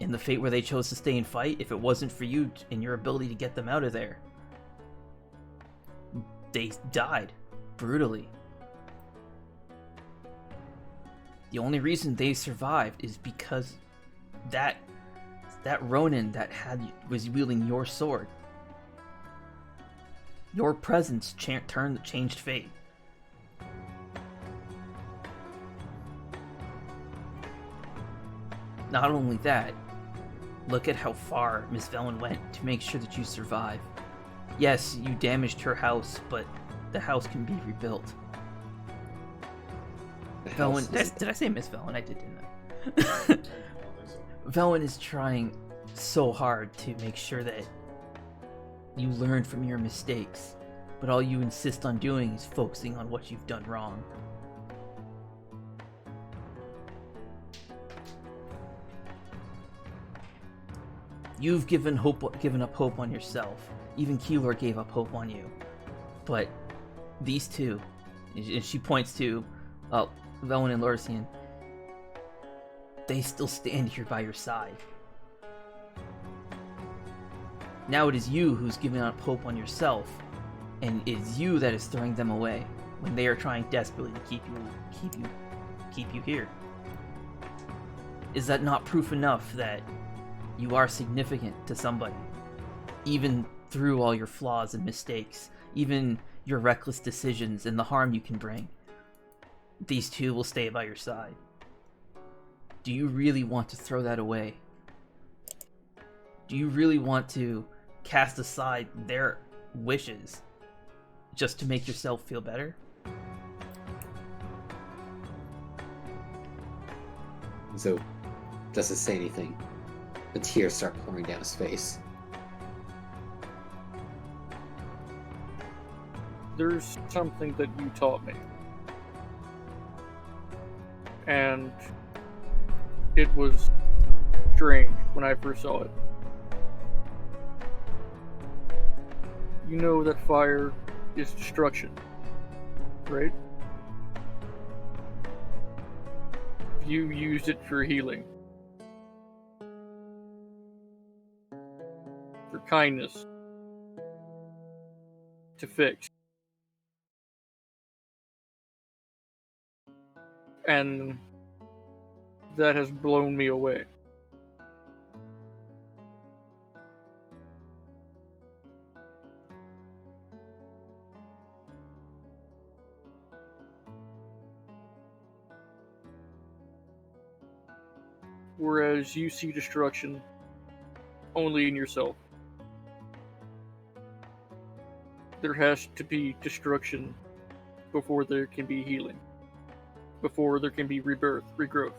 In the fate where they chose to stay and fight, if it wasn't for you and your ability to get them out of there, they died brutally. The only reason they survived is because that Ronin that was wielding your sword, your presence changed fate. Not only that, look at how far Miss Veilwen went to make sure that you survive. Yes, you damaged her house, but the house can be rebuilt. Veilwen, did I say Miss Veilwen? I did, didn't I? Veilwen is trying so hard to make sure that you learn from your mistakes, but all you insist on doing is focusing on what you've done wrong. You've given up hope on yourself. Even Keylor gave up hope on you. But these two, and she points to Veilwen and Lorisian, they still stand here by your side. Now it is you who's given up hope on yourself, and it is you that is throwing them away when they are trying desperately to keep you here. Is that not proof enough that you are significant to somebody, even through all your flaws and mistakes, even your reckless decisions and the harm you can bring? These two will stay by your side. Do you really want to throw that away? Do you really want to cast aside their wishes just to make yourself feel better? Kuzo doesn't say anything. The tears start pouring down his face. There's something that you taught me. And it was strange when I first saw it. You know that fire is destruction, right? You used it for healing. For kindness. To fix. And that has blown me away. Whereas you see destruction only in yourself. There has to be destruction before there can be healing. Before there can be rebirth, regrowth.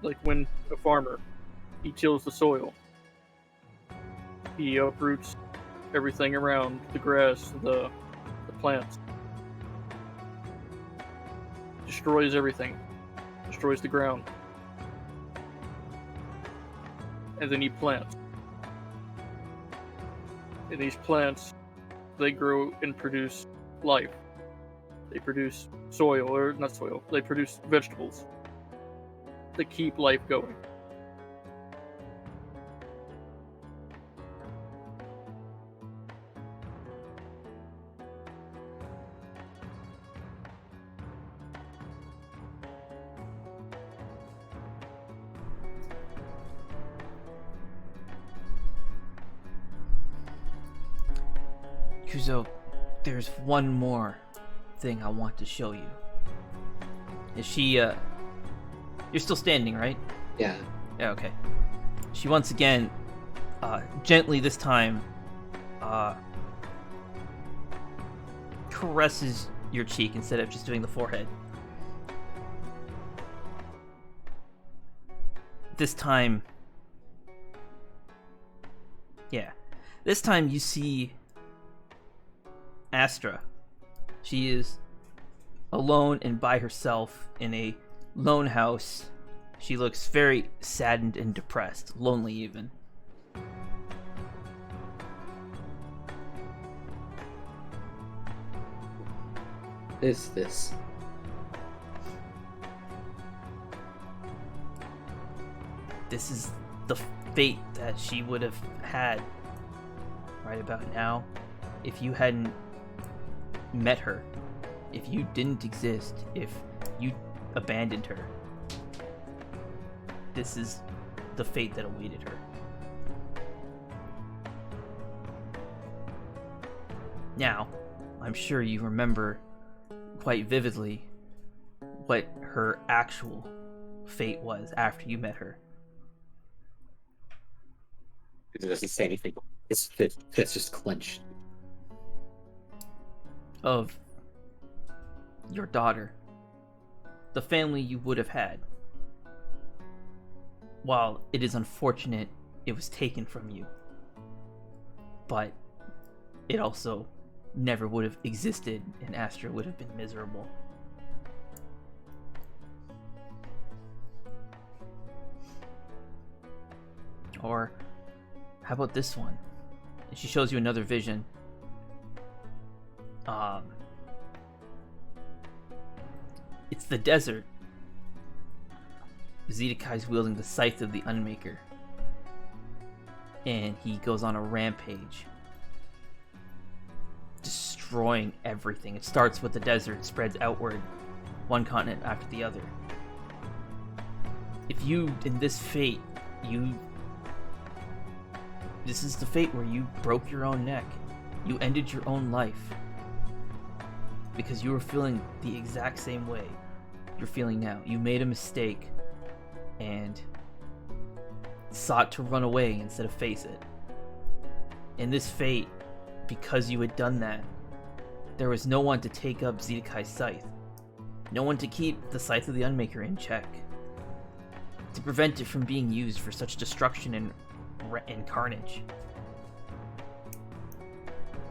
Like when a farmer, he tills the soil. He uproots everything around, the grass, the plants. Destroys everything. Destroys the ground. And then he plants. And these plants, they grow and produce life. They produce soil, or not soil, they produce vegetables that keep life going. Kuzo, there's one more thing I want to show you. Is she, you're still standing, right? Yeah. Yeah, okay. She once again, gently this time, caresses your cheek instead of just doing the forehead. This time, this time you see Astra. She is alone and by herself in a lone house. She looks very saddened and depressed, lonely even. What is this? This is the fate that she would have had right about now if you hadn't met her, if you didn't exist, if you abandoned her. This is the fate that awaited her. Now, I'm sure you remember quite vividly what her actual fate was after you met her. Kuzo doesn't say anything. His fist just clenched. Of your daughter. The family you would have had. While it is unfortunate it was taken from you, but it also never would have existed, and Astra would have been miserable. Or how about this one? And she shows you another vision. It's the desert. Zedekai's wielding the scythe of the Unmaker. And he goes on a rampage, destroying everything. It starts with the desert, spreads outward, one continent after the other. If you, in this fate, this is the fate where you broke your own neck. You ended your own life. Because you were feeling the exact same way you're feeling now. You made a mistake and sought to run away instead of face it. In this fate, because you had done that, there was no one to take up Zedekai's scythe. No one to keep the scythe of the Unmaker in check. To prevent it from being used for such destruction and carnage.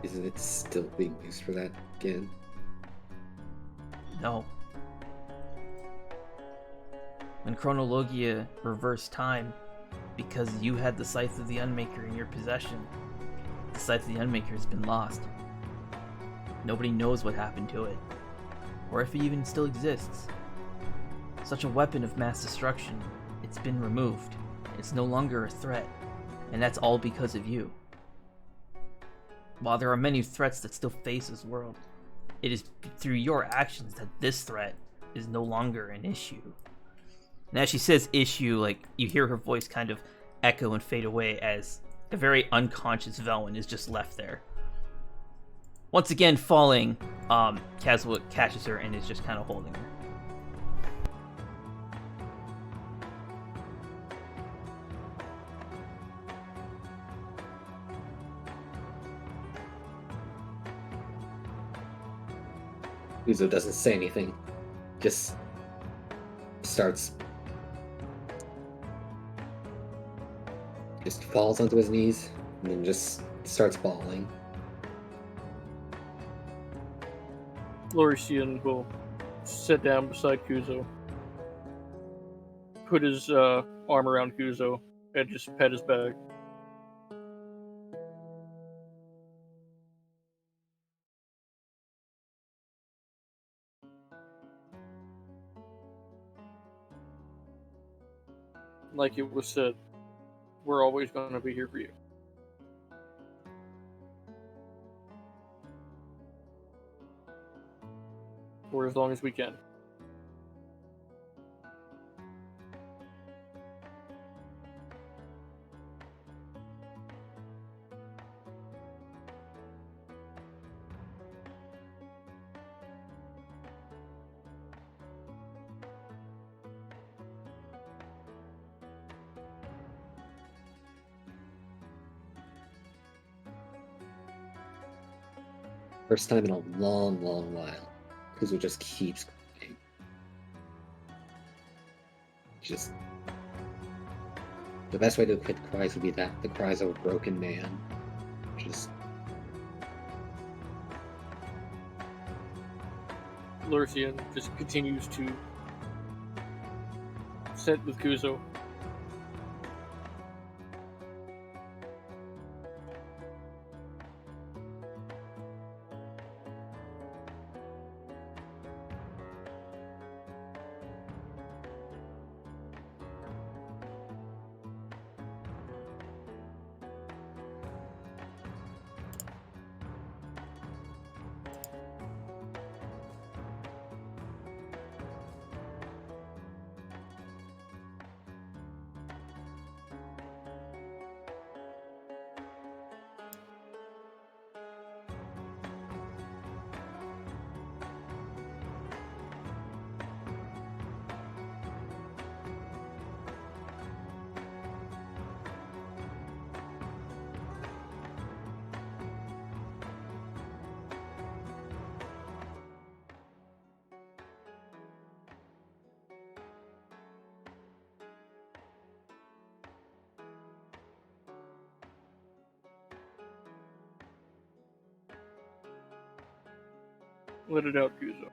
Isn't it still being used for that again? No. When Chronologia reversed time, because you had the Scythe of the Unmaker in your possession, the Scythe of the Unmaker has been lost. Nobody knows what happened to it, or if it even still exists. Such a weapon of mass destruction, it's been removed. It's no longer a threat, and that's all because of you. While there are many threats that still face this world, it is through your actions that this threat is no longer an issue. And as she says issue, like, you hear her voice kind of echo and fade away as a very unconscious Veilwen is just left there. Once again falling, Kazwa catches her and is just kind of holding her. Kuzo doesn't say anything. Just falls onto his knees and then just starts bawling. Elysia will sit down beside Kuzo, put his arm around Kuzo, and just pet his back. Like it was said, we're always going to be here for you. For as long as we can. First time in a long, long while. Kuzo just keeps crying. Just the best way to quit the cries would be the cries of a broken man. Just Elysia just continues to sit with Kuzo. Let it out, Kuzo.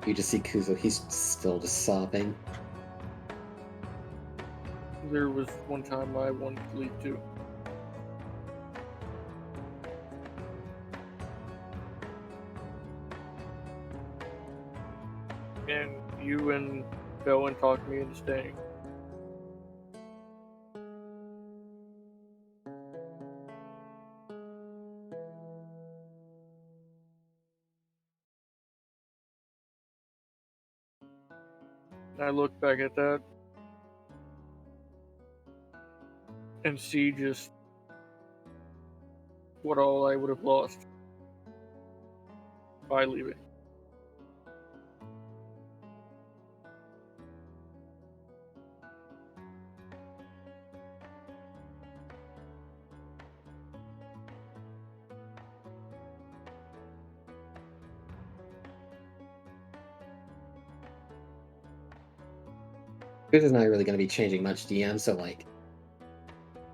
You just see Kuzo, he's still just sobbing. There was one time I wanted to leave too. And you and Veilwen talked me into staying. I look back at that and see just what all I would have lost by leaving. Kuzo's not really going to be changing much DM, so like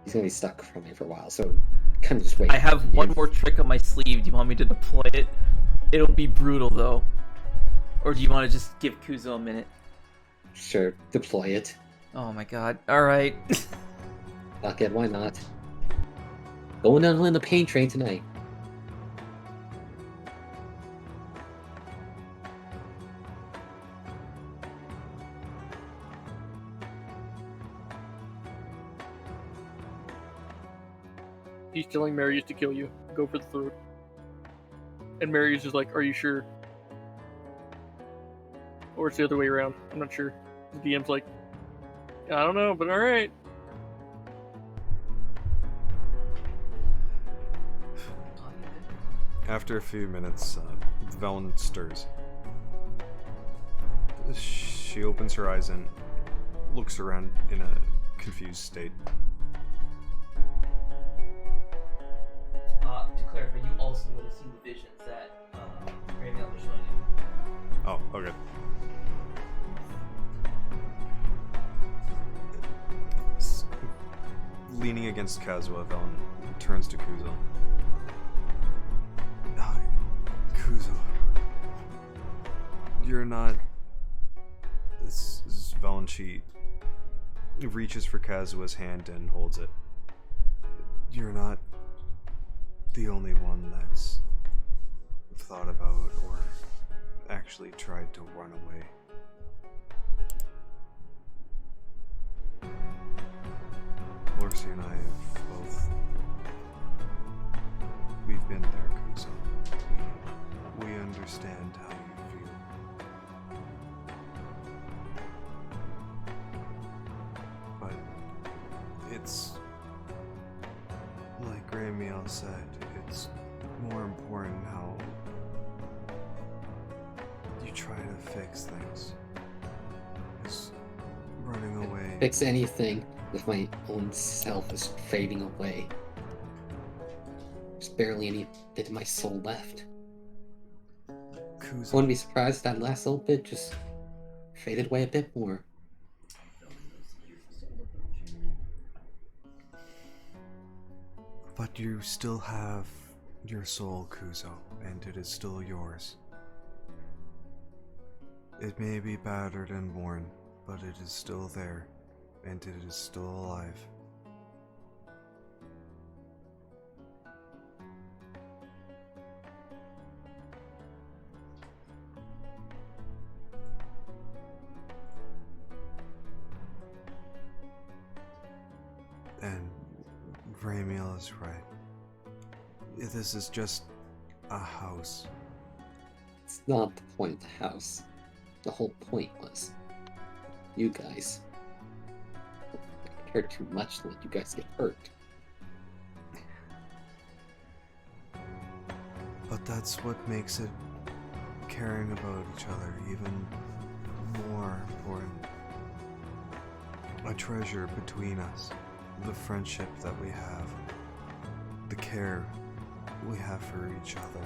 he's going to be stuck for me for a while. So kind of just wait. I have one more trick up my sleeve. Do you want me to deploy it? It'll be brutal though. Or do you want to just give Kuzo a minute? Sure, deploy it. Oh my god. Alright. Fuck it, why not? Going down on the pain train tonight. He's telling Marius to kill you. Go for the throat. And Marius is like, are you sure? Or it's the other way around. I'm not sure. The DM's like, I don't know, but alright. After a few minutes, Veilwen stirs. She opens her eyes and looks around in a confused state. To clarify, you also would have seen the visions that Ramiel was showing you. Oh, okay. Leaning against Kazuha, Veilwen turns to Kuzo. Kuzo, you're not. This is Veilwen. She reaches for Kazuha's hand and holds it. You're not the only one that's thought about or actually tried to run away. Elysia and I have both. We've been there, Kuzo. We understand how you feel. But it's like Ramiel said, it's more important how you try to fix things. Is running away. Fix anything if my own self is fading away. There's barely any bit of my soul left. Kuzo. I wouldn't be surprised if that last little bit just faded away a bit more. But you still have your soul, Kuzo, and it is still yours. It may be battered and worn, but it is still there, and it is still alive. And Ramiel is right. This is just a house. It's not the point of the house. The whole point was you guys. It hurt too much to let you guys get hurt. But that's what makes it caring about each other even more important. A treasure between us, the friendship that we have, the care we have for each other,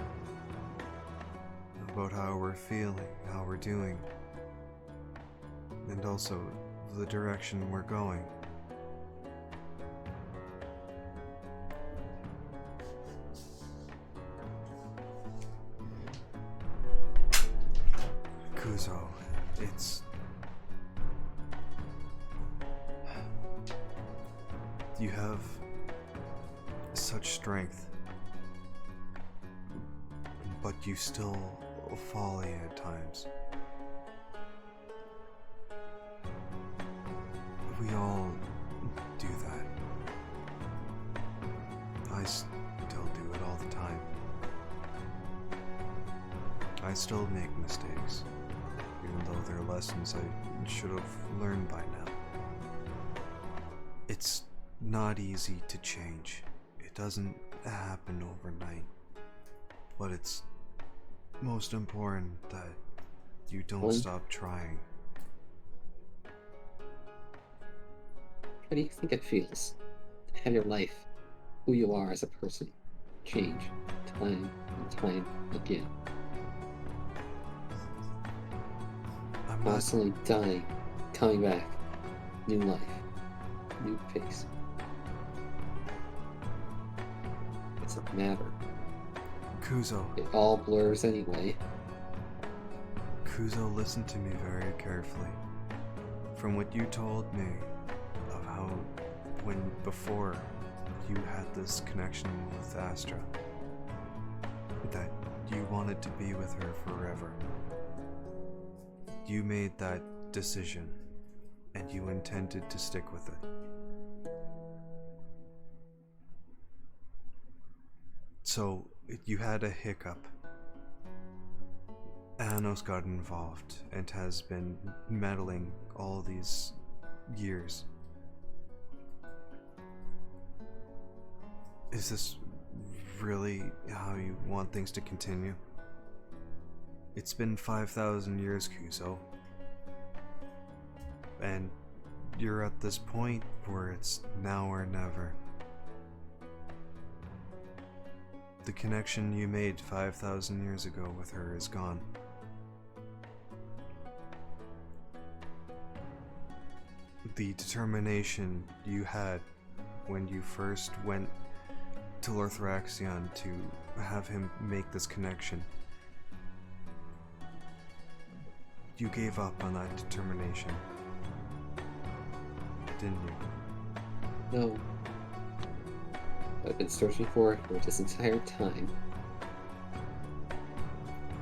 about how we're feeling, how we're doing, and also the direction we're going. Kuzo, it's... You have such strength, but you still folly at times. We all do that. I still do it all the time. I still make mistakes, even though they're lessons I should have learned by now. It's not easy to change. It doesn't happen overnight. But it's most important that you don't stop trying. How do you think it feels to have your life, who you are as a person, change time and time again? I'm not... Constantly dying, coming back, new life, new face. It doesn't matter. Kuzo. It all blurs anyway. Kuzo, listen to me very carefully. From what you told me of how, before you had this connection with Astra, that you wanted to be with her forever. You made that decision, and you intended to stick with it. So, you had a hiccup. Anos got involved and has been meddling all these years. Is this really how you want things to continue? It's been 5,000 years, Kuzo. And you're at this point where it's now or never. The connection you made 5,000 years ago with her is gone. The determination you had when you first went to Lorthraxion to have him make this connection, you gave up on that determination, didn't you? No. I've been searching for it for this entire time.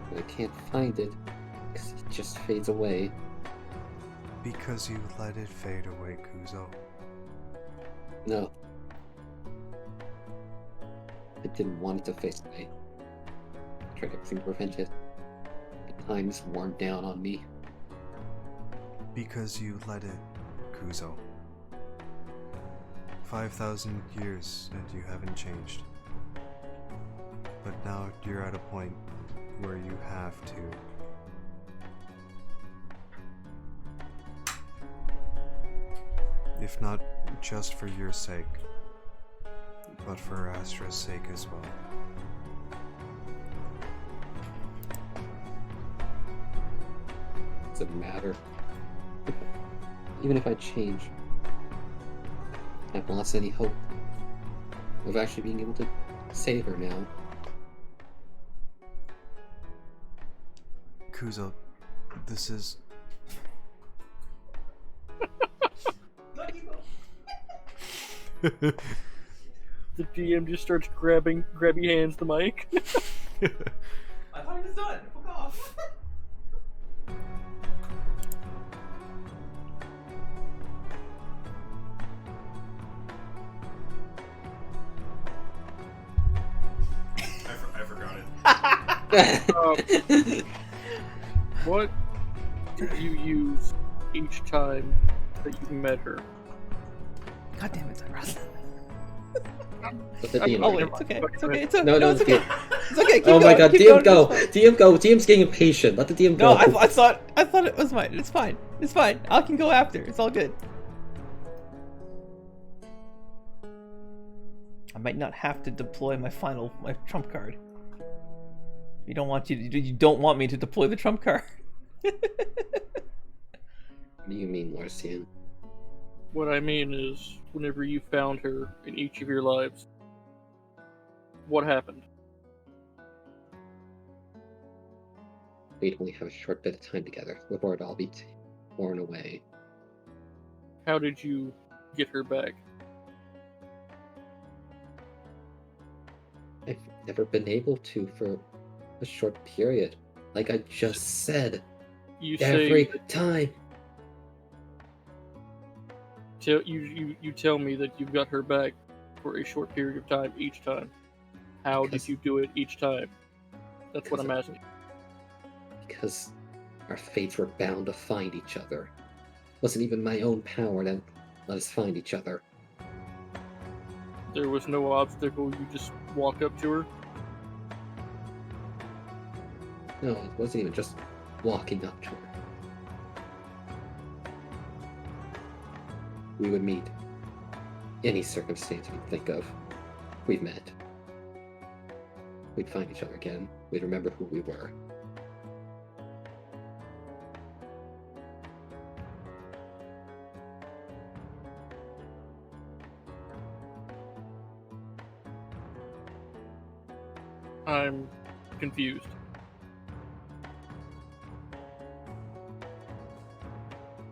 But I can't find it, because it just fades away. Because you let it fade away, Kuzo. No. I didn't want it to fade away. I tried everything to prevent it. The time's worn down on me. Because you let it, Kuzo. 5,000 years and you haven't changed. But now you're at a point where you have to. If not just for your sake, but for Astra's sake as well. Doesn't matter. Even if I change, I haven't lost any hope of actually being able to save her now. Kuzo, this is... The DM just starts grabbing hands the mic. I thought he was done. Fuck off. I forgot it. What did you use each time that you met her? God damn it, Tyros. But the DM. Oh wait, it's okay. It's okay. It's okay. No, It's okay. It's okay. Keep Oh my going, god, keep DM going, go! it's fine. DM go! DM's getting impatient. Let the DM go. No, I thought it was mine. It's fine. It's fine. I can go after. It's all good. might not have to deploy my trump card. You don't want you don't want me to deploy the trump card. What do you mean, Larcian? What I mean is, whenever you found her in each of your lives, what happened? We'd only have a short bit of time together before it'd all be torn away. How did you get her back? I've never been able to for a short period. Like I just said. You Every say time. you tell me that you've got her back for a short period of time each time. How did you do it each time? That's what I'm asking. Because our fates were bound to find each other. It wasn't even my own power that let us find each other. There was no obstacle, you just walk up to her? No, it wasn't even just walking up to her. We would meet. Any circumstance we'd think of. We've met. We'd find each other again. We'd remember who we were. I'm confused.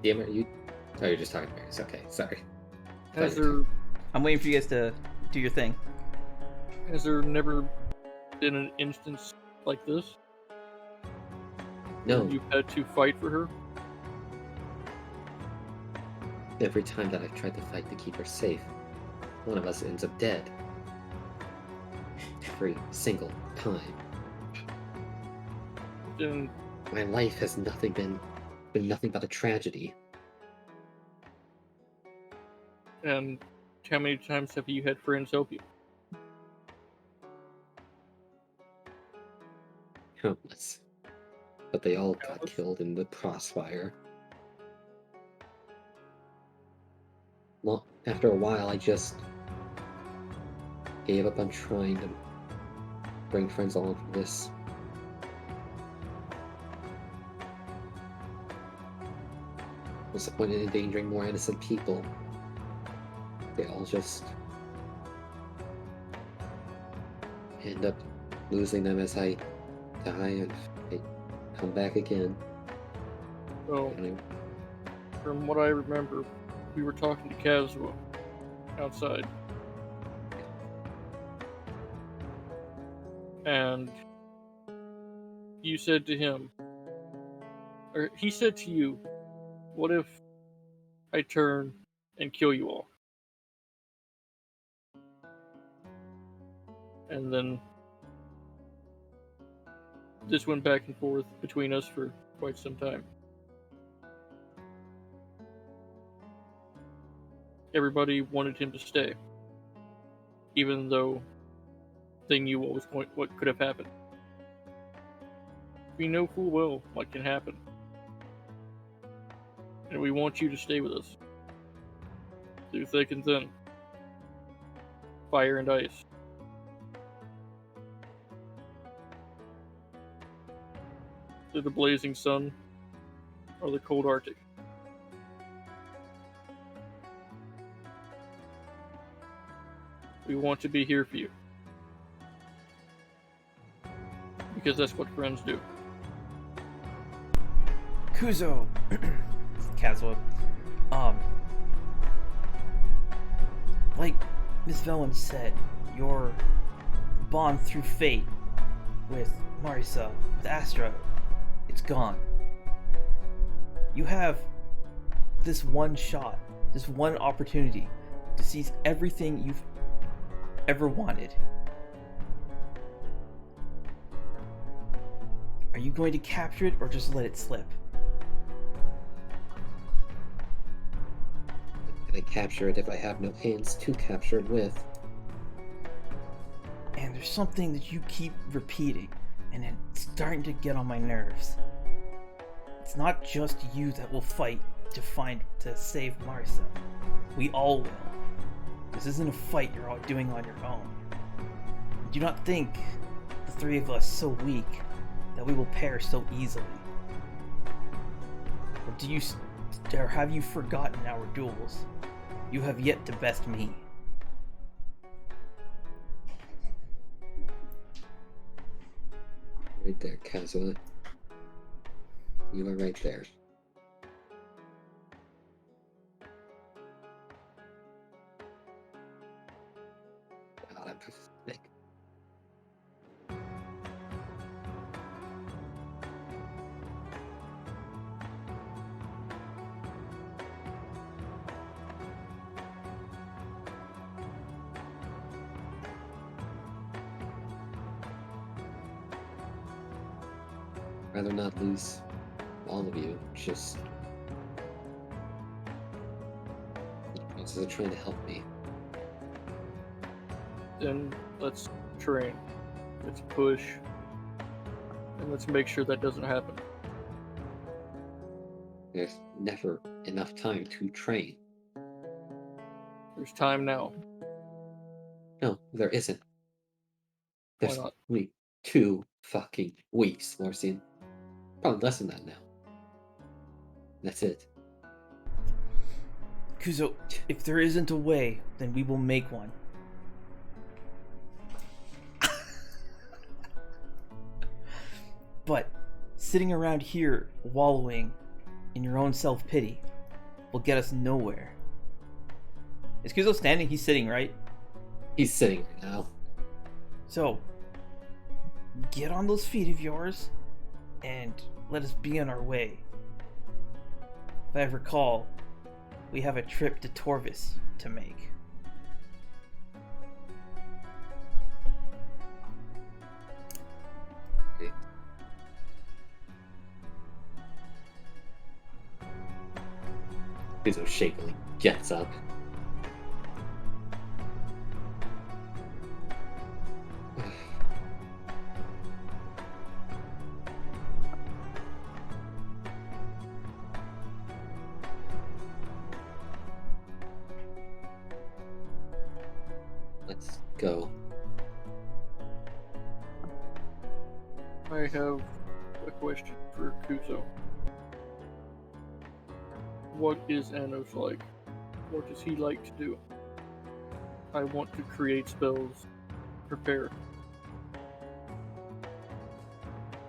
Damn it, you... Oh, you're just talking to Marius. Okay, sorry. Has there I'm waiting for you guys to do your thing. has there never been an instance like this? No, Where you've had to fight for her? every time that I've tried to fight to keep her safe, one of us ends up dead. Every single time. Then My life has been nothing but a tragedy. and how many times have you had friends help you? Countless. But they all got killed in the crossfire. Well, after a while, I just gave up on trying to bring friends along for this. What's the point in endangering more innocent people? They all just end up losing them as I die and I come back again. Well, And from what I remember, we were talking to Kazuo outside. And you said to him, or he said to you, what if I turn and kill you all? And then this went back and forth between us for quite some time. Everybody wanted him to stay, even though they knew what could have happened. We know full well what can happen, and we want you to stay with us through thick and thin, fire and ice. Through the blazing sun or the cold Arctic. We want to be here for you. Because that's what friends do. Kuzo, Kazuo, like Miss Veilwen said, your bond through fate with Marisa, with Astra, it's gone. You have this one shot, this one opportunity to seize everything you've ever wanted. Are you going to capture it or just let it slip? can I capture it if I have no hands to capture it with? And there's something that you keep repeating, and it's starting to get on my nerves. It's not just you that will fight to save Marisa. We all will. This isn't a fight you're all doing on your own. Do not think the three of us so weak that we will perish so easily. Or have you forgotten our duels? You have yet to best me. Right there, Kazuha. You are right there. God, I'm pathetic. Rather not lose all of you, just they're trying to help me. Then let's train. Let's push. And let's make sure that doesn't happen. There's never enough time to train. There's time now. No, there isn't. Why There's not? only 2 fucking weeks, Larcian. Probably less than that now. That's it. Kuzo, if there isn't a way, then we will make one. But sitting around here wallowing in your own self-pity will get us nowhere. Is Kuzo standing? He's sitting, right? He's sitting right now. So, get on those feet of yours and let us be on our way. If I recall, we have a trip to Torvis to make. Okay. Kuzo shakily gets up. Let's go. I have a question for Kuzo. What is Anos like? What does he like to do? I want to create spells. Prepare.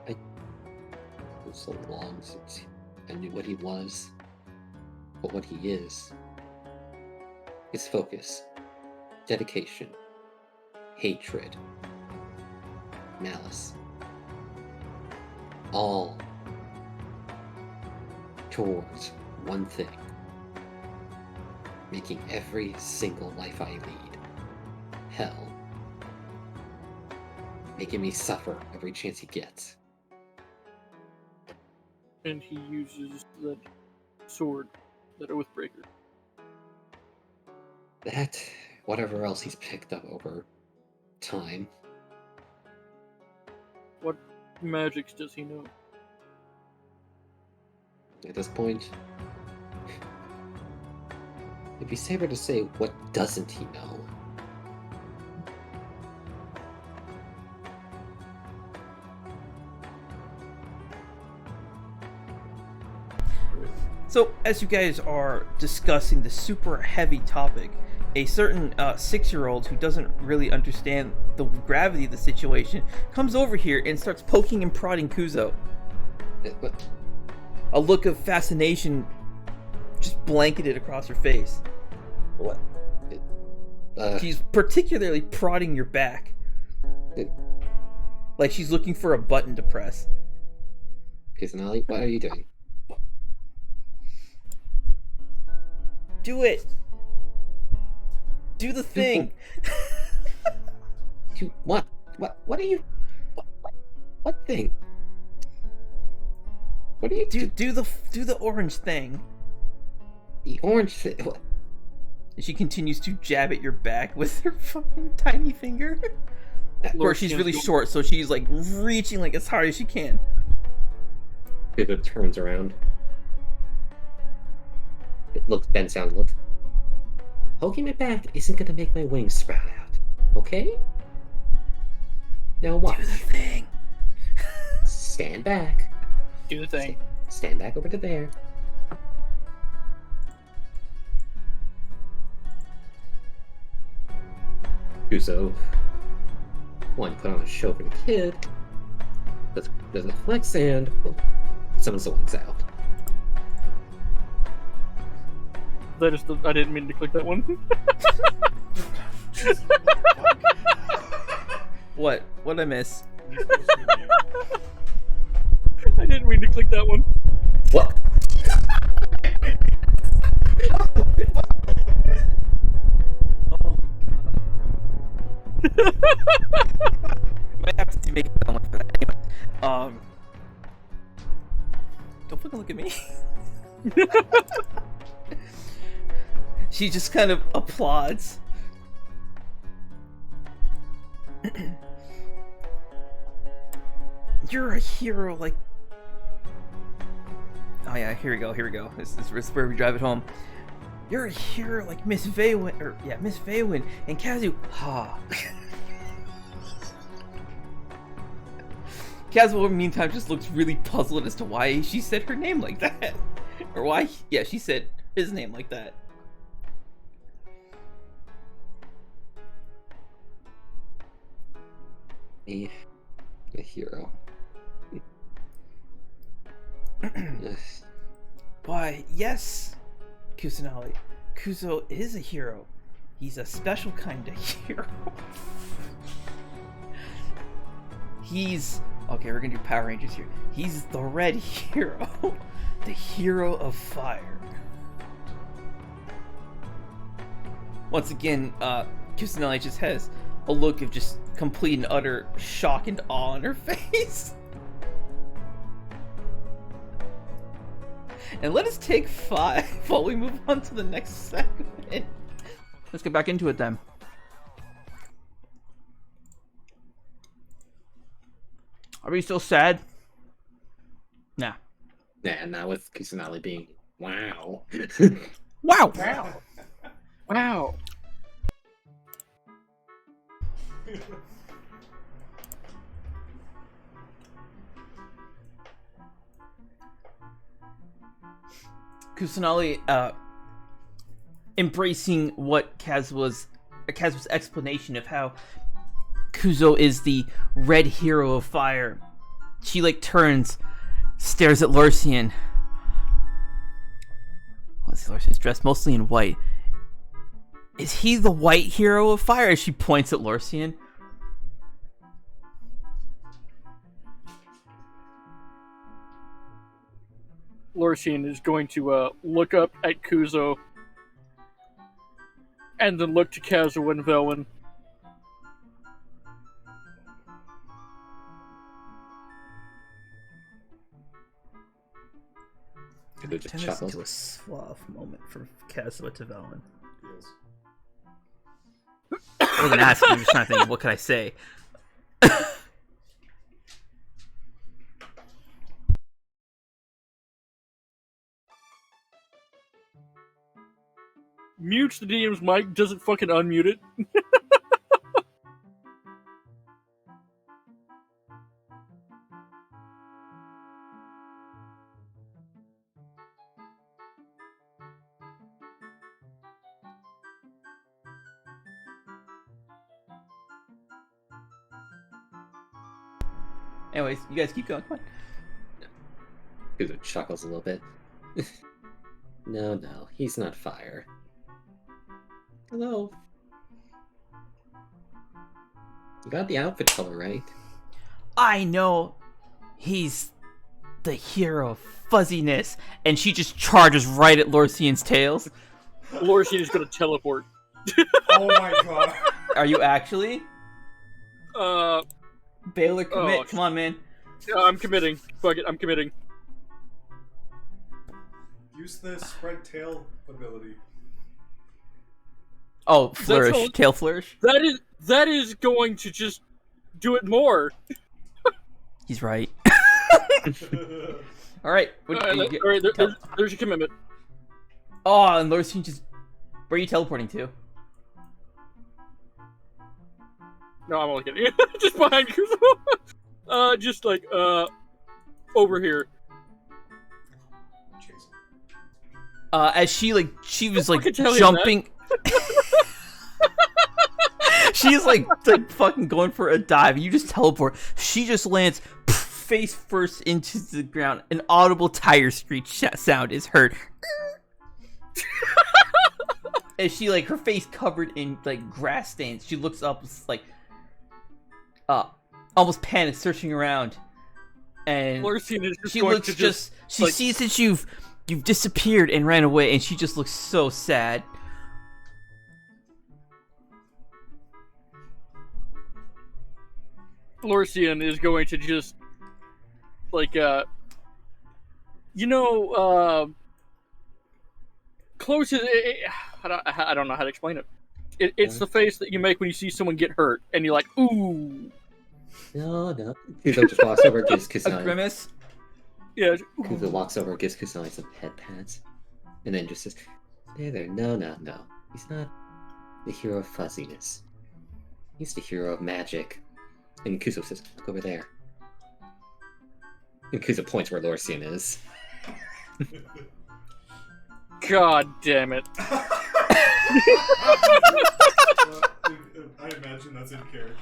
It was so long since I knew what he was, but what he is focus, dedication, hatred, malice, all towards one thing: making every single life I lead hell, making me suffer every chance he gets. And he uses that sword, that Oathbreaker. That, whatever else he's picked up over time. What magics does he know? At this point, it'd be safer to say, what doesn't he know? So, as you guys are discussing the super heavy topic, a certain 6-year-old who doesn't really understand the gravity of the situation comes over here and starts poking and prodding Kuzo. What? A look of fascination just blanketed across her face. What? She's particularly prodding your back. Like she's looking for a button to press. Kizunali, what are you doing? Do it! Do the thing! What? What are you... What thing? What are you do the orange thing. The orange thing? What? She continues to jab at your back with her fucking tiny finger. Or she's really short, so she's like reaching like as hard as she can. It turns around. It looks bent down. Looks. poking my back isn't gonna make my wings sprout out. Okay? Now watch. Do the thing. Stand back. Do the thing. Stand back over to there. Kuzo, one put on a show for the kid. Does a flex and summons the wings out. That is the. I didn't mean to click that one. What? What'd I miss? I didn't mean to click that one. What? Might have to make it sound like that. Anyway, don't fucking look at me. She just kind of applauds. You're a hero, like. Oh yeah, here we go. This is where we drive it home. You're a hero like Miss Veilwen, Miss Veilwen and Kazu. Ha. Kazu, in the meantime, just looks really puzzled as to why she said her name like that. Or why, she said his name like that. A hero. Why, yes, Kusanali. Kuzo is a hero. He's a special kind of hero. He's... Okay, we're gonna do Power Rangers here. He's the red hero. The hero of fire. Once again, Kusanali just has a look of just complete and utter shock and awe on her face. And let us take 5 while we move on to the next segment. Let's get back into it then. Are we still sad? Nah. Nah, not with Kusanali being wow. Wow! Wow. Wow. Kusanali embracing what Kazua's explanation of how Kuzo is the red hero of fire. She turns, stares at Lorsian. Let's see, Lorsian's dressed mostly in white. Is he the white hero of fire? As she points at Lorsian. Lorsian is going to look up at Kuzo and then look to Kazu and Veilwen. Turn this into a suave moment for Kazuma to Veilwen. I wasn't asking, I'm just trying to think, what could I say? Mutes the DM's mic, doesn't fucking unmute it. Anyways, you guys keep going, come on. Kuzo chuckles a little bit. No, he's not fire. Hello. You got the outfit color right. I know he's the hero of fuzziness, and she just charges right at Lorsian's tails. Lorsian is gonna teleport. Oh my god. Are you actually? Baylor, commit. Oh, come on, man. Yeah, I'm committing. Fuck it, I'm committing. Use the spread tail ability. Oh, flourish. all- Tail flourish. That is going to just do it more. He's right. Alright. Alright, there's your commitment. Oh, and Lorsian just Where are you teleporting to? No, I'm only kidding. Just behind Kuzo. Just like over here. As she was like fucking tell him jumping. She's like fucking going for a dive. You just teleport. She just lands face first into the ground. An audible tire screech sound is heard. As she her face covered in grass stains, she looks up like almost panicked, searching around, and she looks she sees that you've disappeared and ran away, and she just looks so sad. Lorcian is going to just close his. I don't know how to explain it. It's the face that you make when you see someone get hurt, and you're like, ooh. No. Kuzo just walks over, gives A Kusanagi. grimace. Yeah. Kuzo walks over, gives Kusanagi some head pats, and then just says, "There. No. He's not the hero of fuzziness. He's the hero of magic." And Kuzo says, "Look over there." And Kuzo points where Lorcian is. God damn it. I imagine that's in character.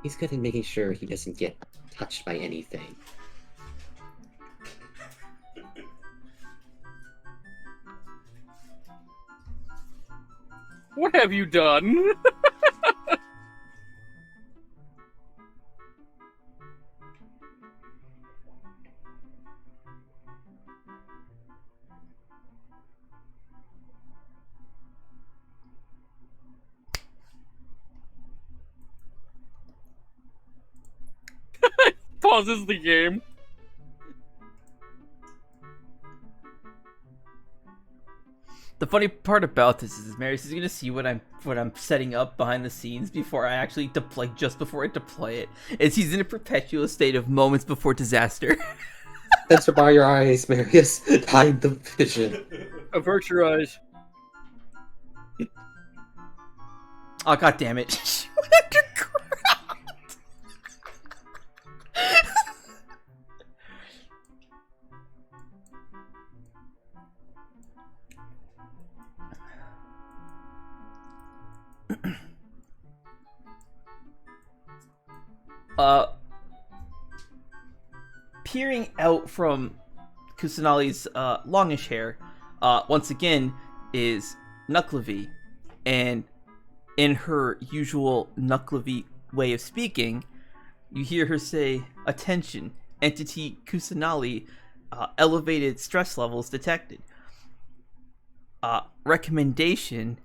He's good at making sure he doesn't get touched by anything. What have you done? Pauses the game. The funny part about this is Marius is gonna see what I'm setting up behind the scenes before I actually deploy, just before I deploy it. Is he's in a perpetual state of moments before disaster. Censor by your eyes, Marius. Hide the vision. Avert your eyes. Oh god damn it! She went underground. Peering out from Kusanali's longish hair, once again, is Nuklavi, and in her usual Nuklavi way of speaking, you hear her say, "Attention, entity Kusanali, elevated stress levels detected. Recommendation,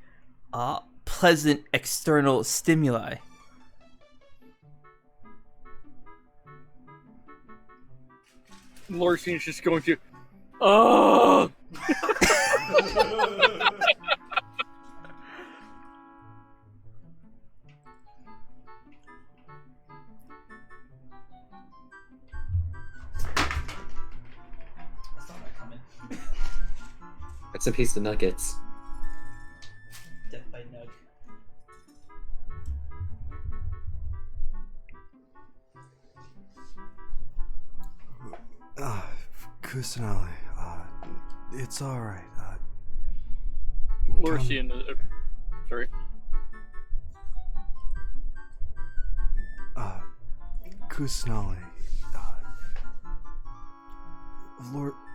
pleasant external stimuli." Lorcian's just going to. Oh! That's a piece of nuggets. Death by Nug. Kusanali, it's alright. Lorcian. Sorry. Kusanali,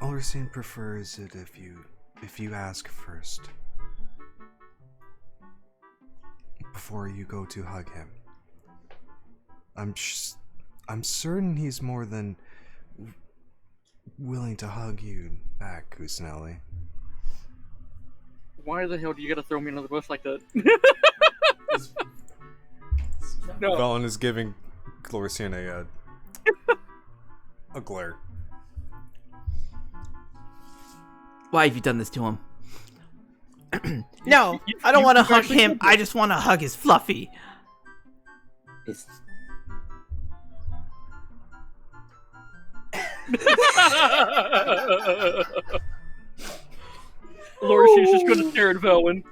Lorcian prefers it if you ask first. Before you go to hug him. I'm certain he's more than willing to hug you back, Kusanali. Why the hell do you gotta throw me under the bus like that? No. Velen is giving Lorcian a glare. Why have you done this to him? No, I don't want to hug him. I just want to hug his fluffy. Lorisian's just gonna stare at Veilwen.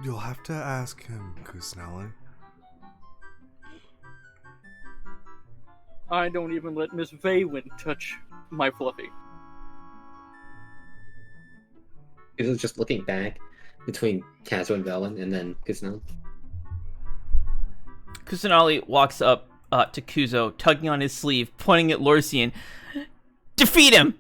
You'll have to ask him, Kusanali. I don't even let Miss Veilwen touch my Fluffy. He was just looking back between Kazuo and Veilwen, and then Kusanali. Kusanali walks up to Kuzo, tugging on his sleeve, pointing at Lorisian. Defeat him!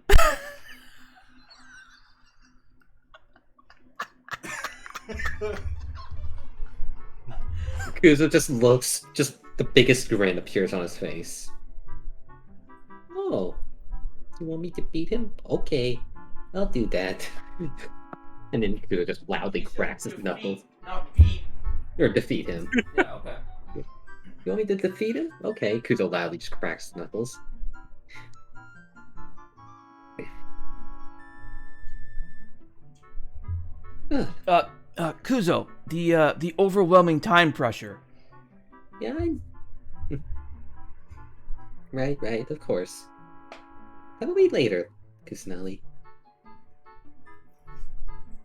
Kuzo just looks, just the biggest grin appears on his face. Oh, you want me to beat him? Okay, I'll do that. And then Kuzo just loudly cracks his knuckles. Not beat. Or defeat him. Yeah, okay. You want me to defeat him? Okay, Kuzo loudly just cracks his knuckles. Kuzo, the overwhelming time pressure. Yeah, Right, of course. That'll be later, Kusanali.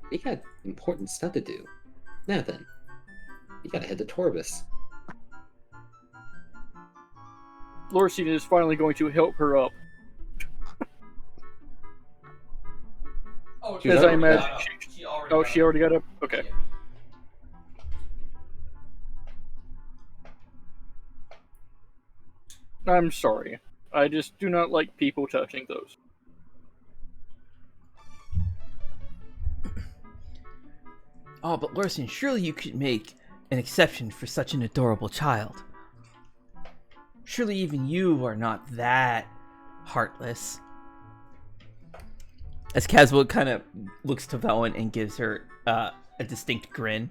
We got important stuff to do. Now then, we gotta head to Torbus. Lorisian is finally going to help her up. Oh, As I imagine, she already got up? Okay. I'm sorry. I just do not like people touching those. Oh, but Lorisian, surely you could make an exception for such an adorable child. Surely even you are not that heartless. As Kazuo kind of looks to Veilwen and gives her a distinct grin.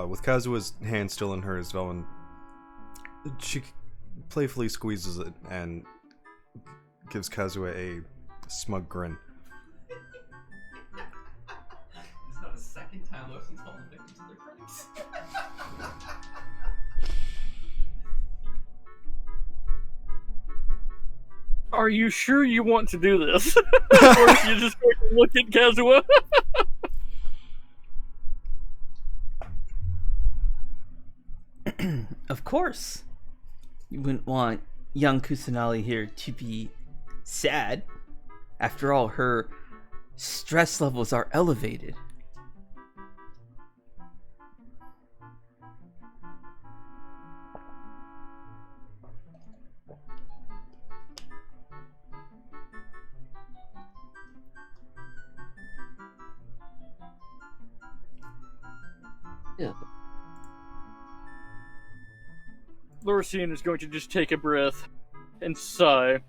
With Kazua's hand still in hers, Veilwen, she playfully squeezes it and gives Kazuo a smug grin. It's not the second time Lorisian's fallen victim to their pranks. Are you sure you want to do this? Or is you just going to look at Kazuo? Of course. You wouldn't want young Kusanali here to be sad. After all, her stress levels are elevated. Yeah. Lorisian is going to just take a breath and sigh.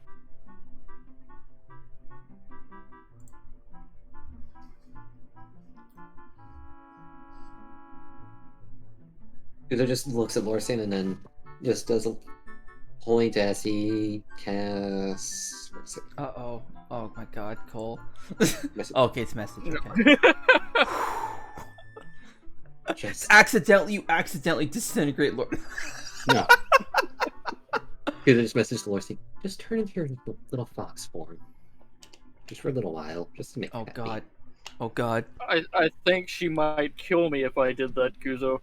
Kuzo just looks at Lorisian and then just does a point as he casts. Where is it? Uh-oh. Oh my god, Cole. Message. Okay, it's message, okay. Just You accidentally disintegrate Lord. no. Kuzo just messaged Lorisian. Just turn into your little fox form. Just for a little while, just to make. Oh you happy. god. Oh god. I think she might kill me if I did that, Kuzo.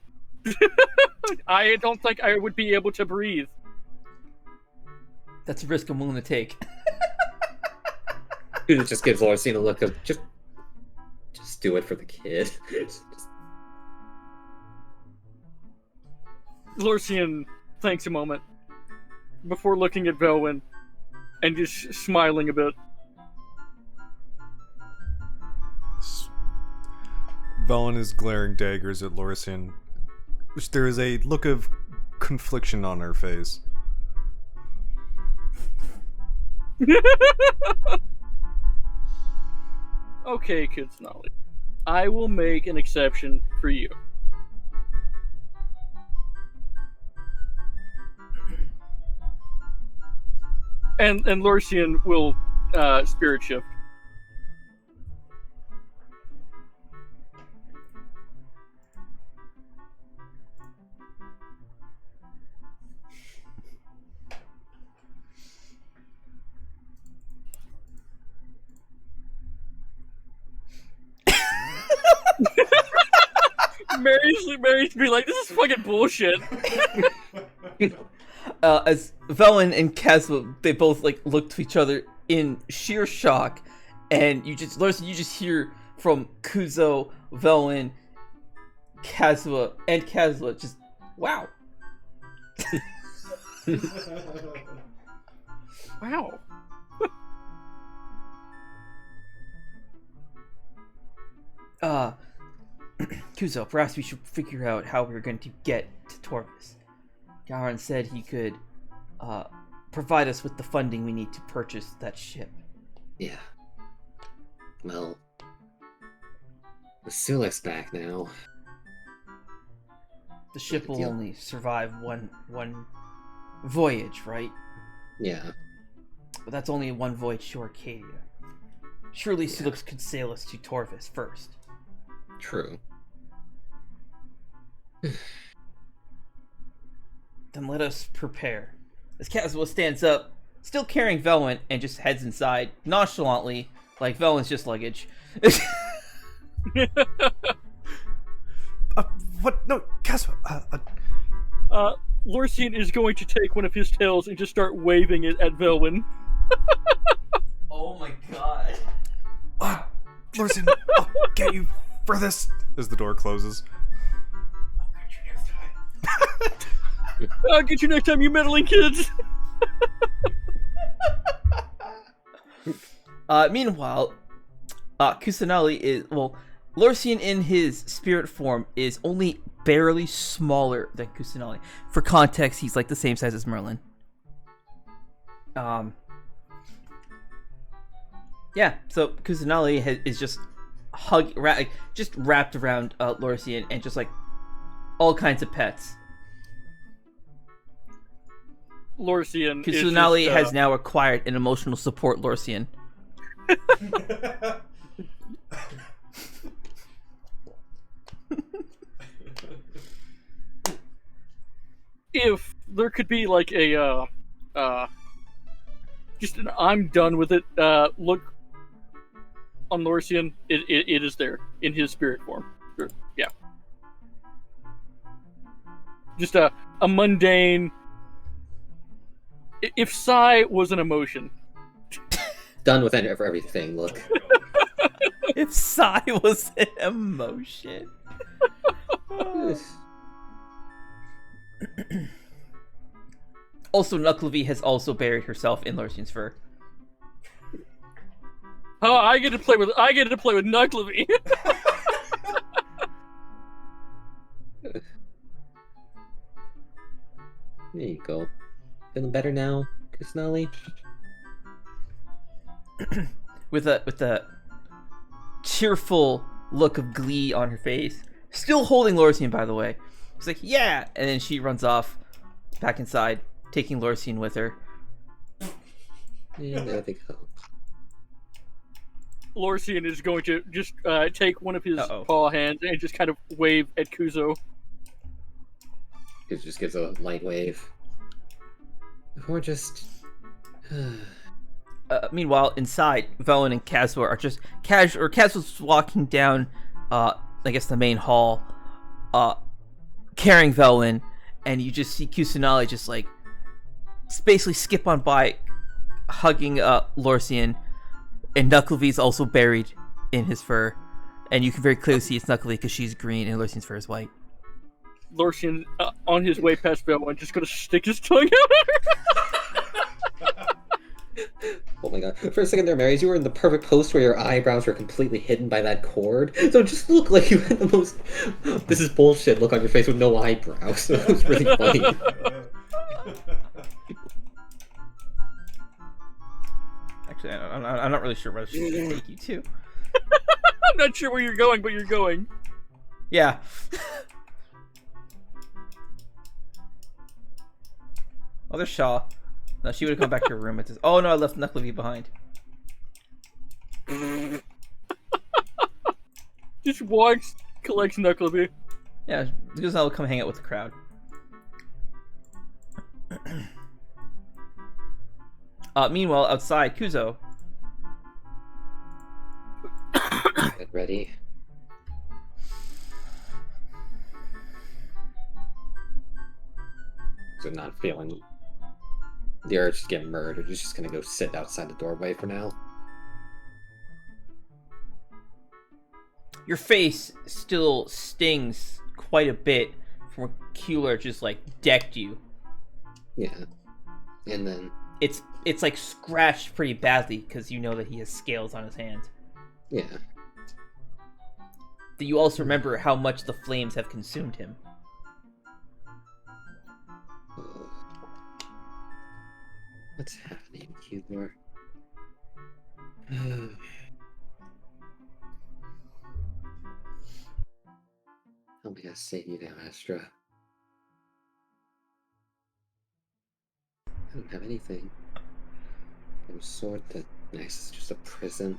I don't think I would be able to breathe. That's a risk I'm willing to take. Kuzo just gives Lorisian a look of just do it for the kid. Lorisian thanks a moment before looking at Veilwen and just smiling a bit. Veilwen is glaring daggers at Lorisian. There is a look of confliction on her face. Okay, Kuznali. I will make an exception for you. And Lorcian will spirit shift. Mary's be like, this is fucking bullshit. As Veilwen and Caswa, they both like look to each other in sheer shock, and Larson, you just hear from Kuzo, Veilwen, Caswa, and Caswa just, wow. Wow. Kuzo, perhaps we should figure out how we're going to get to Torvis. Garan said he could provide us with the funding we need to purchase that ship. Yeah. Well, with Sulex back now. The ship will only survive one voyage, right? Yeah. But that's only one voyage to Arcadia. Surely Sulex could sail us to Torvis first. True. Then let us prepare. As Caswell stands up, still carrying Veilwen, and just heads inside, nonchalantly, like Veilwen's just luggage. What? No, Casper. Lorcian is going to take one of his tails and just start waving it at Veilwen. Oh my god. Lorson, I'll get you for this. As the door closes. I'll get you next time, you meddling kids. Meanwhile, Kusanali is, Lorcian in his spirit form is only barely smaller than Kusanali. For context, he's like the same size as Merlin. Yeah, so Kusanali is just just wrapped around Lorcian and just like all kinds of pets. Lorcian Kusanali has now acquired an emotional support Lorcian. If there could be like a just an I'm done with it look on Lorcian, it is there in his spirit form. Yeah. Just a mundane. If sigh was an emotion. Done with everything, look. If sigh was an emotion. Also, Nucklevy has also buried herself in Lorcian's fur. Oh, I get to play with Nucklevy. There you go. Feeling better now, Kusanali? with a cheerful look of glee on her face. Still holding Lorcian, by the way. She's like, yeah! And then she runs off back inside, taking Lorcian with her. And there they go. Lorcian is going to just take one of his paw hands and just kind of wave at Kuzo. It just gives a light wave. Or just... Meanwhile, inside, Veilwen and Caswa are just Caswa's walking down, I guess the main hall, carrying Veilwen, and you just see Kusanali just like basically skip on by, hugging Lorcian, and Nucklevy's also buried in his fur, and you can very clearly see it's Nucklevy because she's green and Lorcian's fur is white. Lorcian, on his way past Veilwen, just gonna stick his tongue out at her. Oh my god. For a second there, Marys, you were in the perfect post where your eyebrows were completely hidden by that cord. So it just looked like you had the most this is bullshit look on your face with no eyebrows. So it was really funny. Actually, I'm not really sure what she's going to take you to. I'm not sure where you're going, but you're going. Yeah. Oh, there's Shaw. No, she would have come back to her room at this. Oh no, I left Knucklevi behind. Just walks, collects Knuckleby. Yeah, because I'll come hang out with the crowd. Meanwhile, outside, Kuzo. Get ready. So not feeling the urge to get murdered. He's just gonna go sit outside the doorway for now. Your face still stings quite a bit from where Keeler just like decked you. Yeah. And then It's like scratched pretty badly because you know that he has scales on his hand. yeah. That you also remember how much the flames have consumed him. What's happening, Keeler? How am I gonna save you now, Astra? I don't have anything. No sword. That nice is just a prison.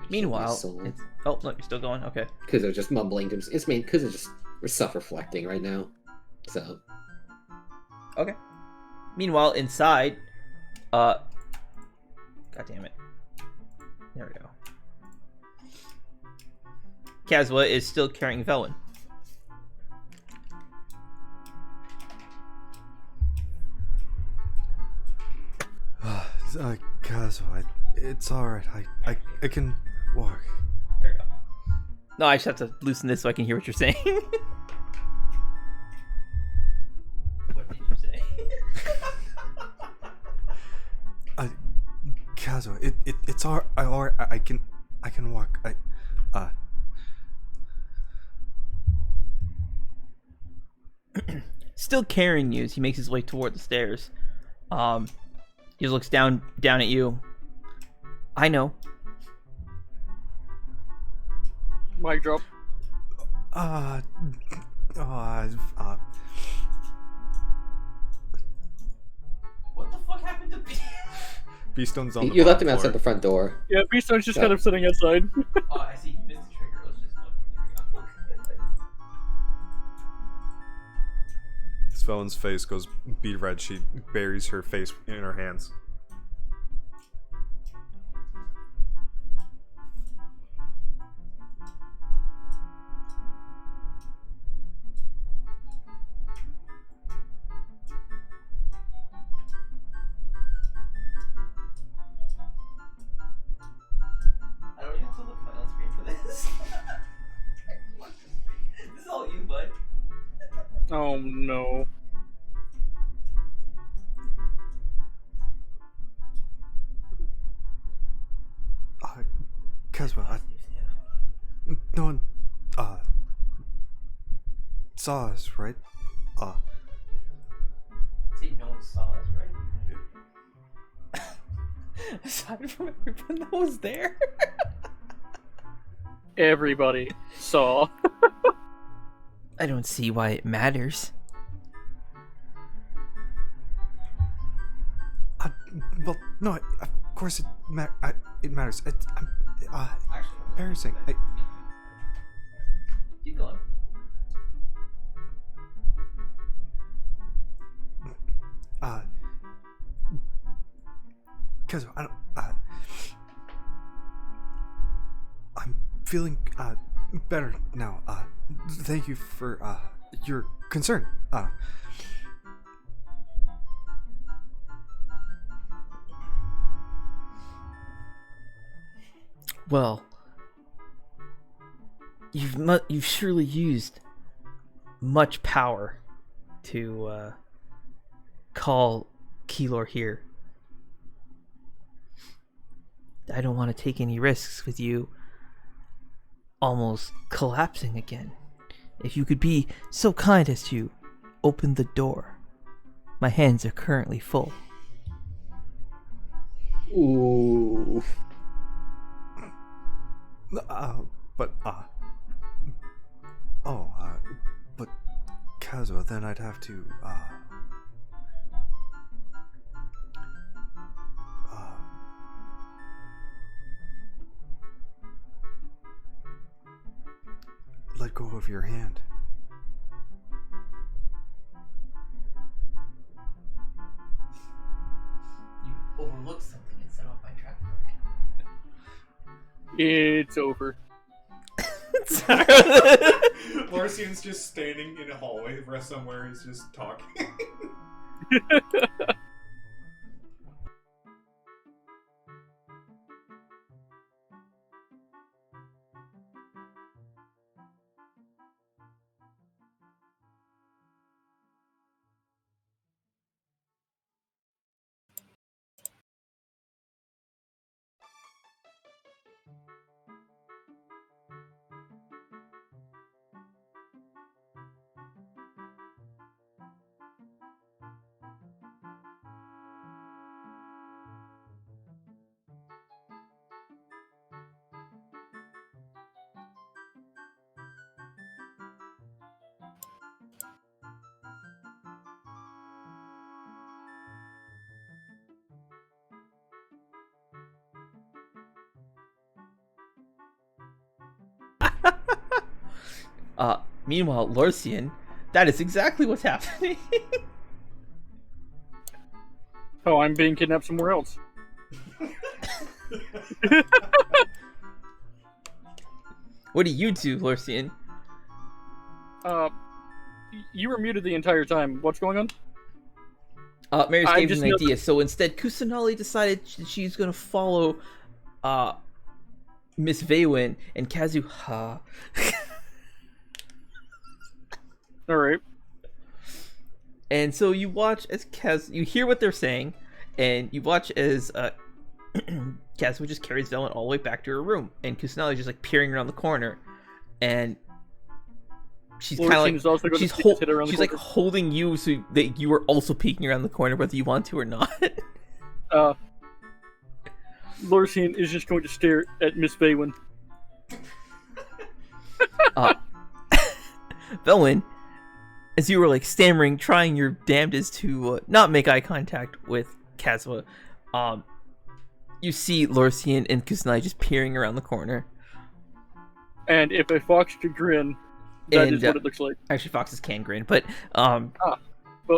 Meanwhile, it's... Oh, no, you're still going? Okay. Kuzo just mumbling to himself. It's me. Kuzo just we're self-reflecting right now. So. Okay. Meanwhile, inside, God damn it. There we go. Kazwa is still carrying Veilwen. Kazo, it's alright. I can walk. There we go. No, I just have to loosen this so I can hear what you're saying. What did you say? Kazo, it's alright. I can walk. Still carrying you as he makes his way toward the stairs. He just looks down at you. I know. Mic drop. What the fuck happened to me? Beastone's on the You left him bottom outside the floor. front door. Yeah, Beastone's just kind of sitting outside. Oh, I see. He missed the trigger. Let's just look. There we go. Svelin's face goes bead red. She buries her face in her hands. I don't even have to look at my own screen for this. This is all you, bud. Oh no. Kazma, no one, saw us, right? See, no one saw us, right? Aside from everyone that was there. Everybody saw. I don't see why it matters. Well, no, of course it matters. It's Actually, embarrassing. keep going. Kazo, I'm feeling better now. Thank you for your concern. Well, you've surely used much power to call Keylor here. I don't want to take any risks with you almost collapsing again. If you could be so kind as to open the door. My hands are currently full. Ooh. But Kazuo, then I'd have to, let go of your hand. You overlooked something and set off my track. It's over. Larcian's just standing in a hallway somewhere. He's just talking. Meanwhile, Lorcian, that is exactly what's happening. Oh, I'm being kidnapped somewhere else. What do you do, Lorcian? You were muted the entire time. What's going on? Mary's I gave just an know- idea. So instead, Kusanali decided she's gonna follow, Miss Veilwen and Kazuha. All right. And so you watch as you hear what they're saying, and you watch as Kazuha just carries Veilwen all the way back to her room, and Kusanali's just like peering around the corner, and she's kind of like she's like holding you so that you are also peeking around the corner, whether you want to or not. Lorcian is just going to stare at Miss Veilwen. Veilwen, as you were like stammering, trying your damnedest to not make eye contact with Kazuha, you see Lorcian and Kusanali just peering around the corner. And if a fox could grin, that is what it looks like. Actually, foxes can grin, but well,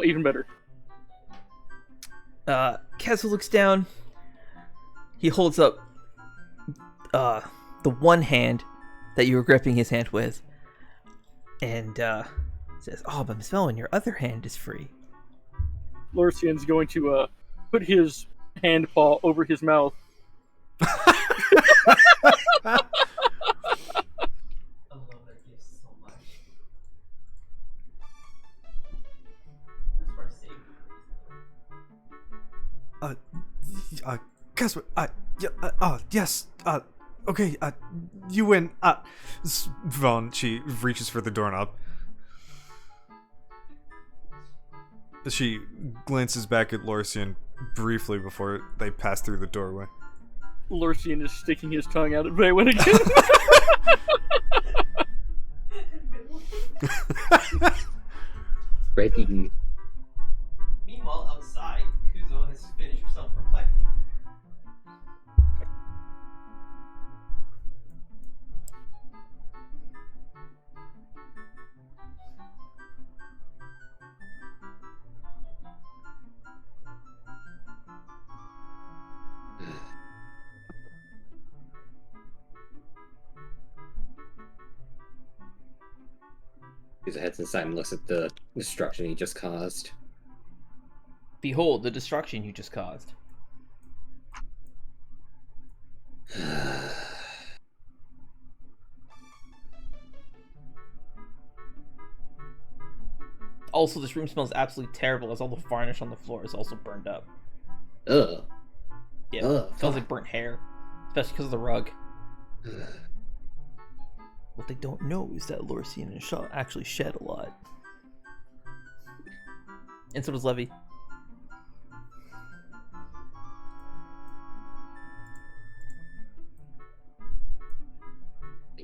even better. Kazuha looks down. He holds up the one hand that you were gripping his hand with, and says, "Oh, but Miss Veilwen, your other hand is free." Lorcian's going to put his hand paw over his mouth. I love that gift so much. That's where I saved. Kazuo, yes, okay, you win, Vaughn, she reaches for the doorknob. She glances back at Lorcian briefly before they pass through the doorway. Lorcian is sticking his tongue out at Veilwen again. Ready. Meanwhile, outside, Kuzo has finished self-reflecting. He heads inside and looks at the destruction he just caused. Behold the destruction you just caused. Also, this room smells absolutely terrible as all the varnish on the floor is also burned up. Ugh. Yeah, Ugh, smells like burnt hair, especially because of the rug. What they don't know is that Lorsian and Shaw actually shed a lot. And so does Levy.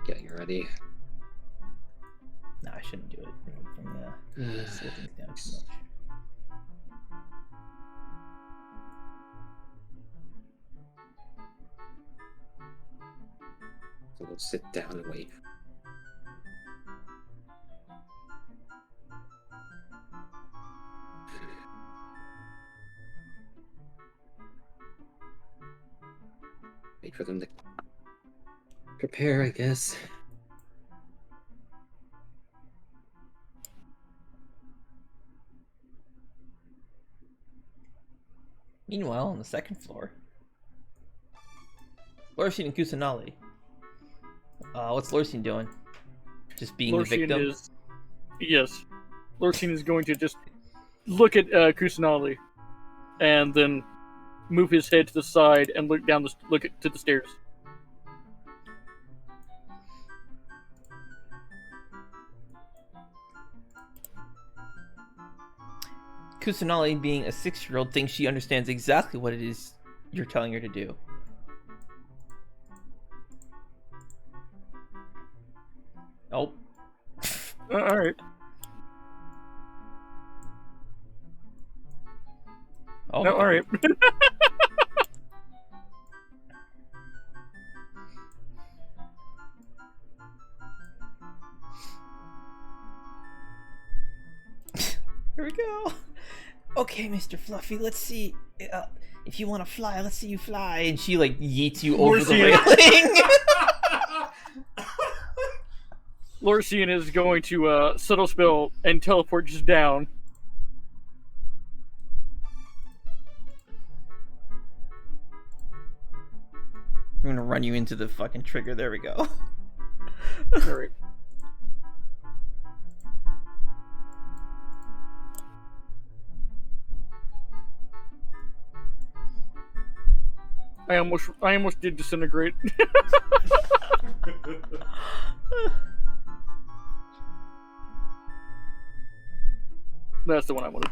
Getting ready. Nah, I shouldn't do it. Slow things down too much. So we'll sit down and wait. Wait for them to prepare, I guess. Meanwhile, on the second floor, Lorsian and Kusanali. What's Lorsian doing? Just being the victim? Yes. Lorsian is going to just look at Kusanali and then move his head to the side and look to the stairs. Kusanali, being a 6-year-old, thinks she understands exactly what it is you're telling her to do. Nope. Alright. Oh, no, alright. Here we go. Okay, Mr. Fluffy, let's see. If you want to fly, let's see you fly. And she, like, yeets you over the railing. Lorsian is going to subtle spell and teleport just down. I'm gonna run you into the fucking trigger. There we go. Alright. I almost did disintegrate. That's the one I wanted.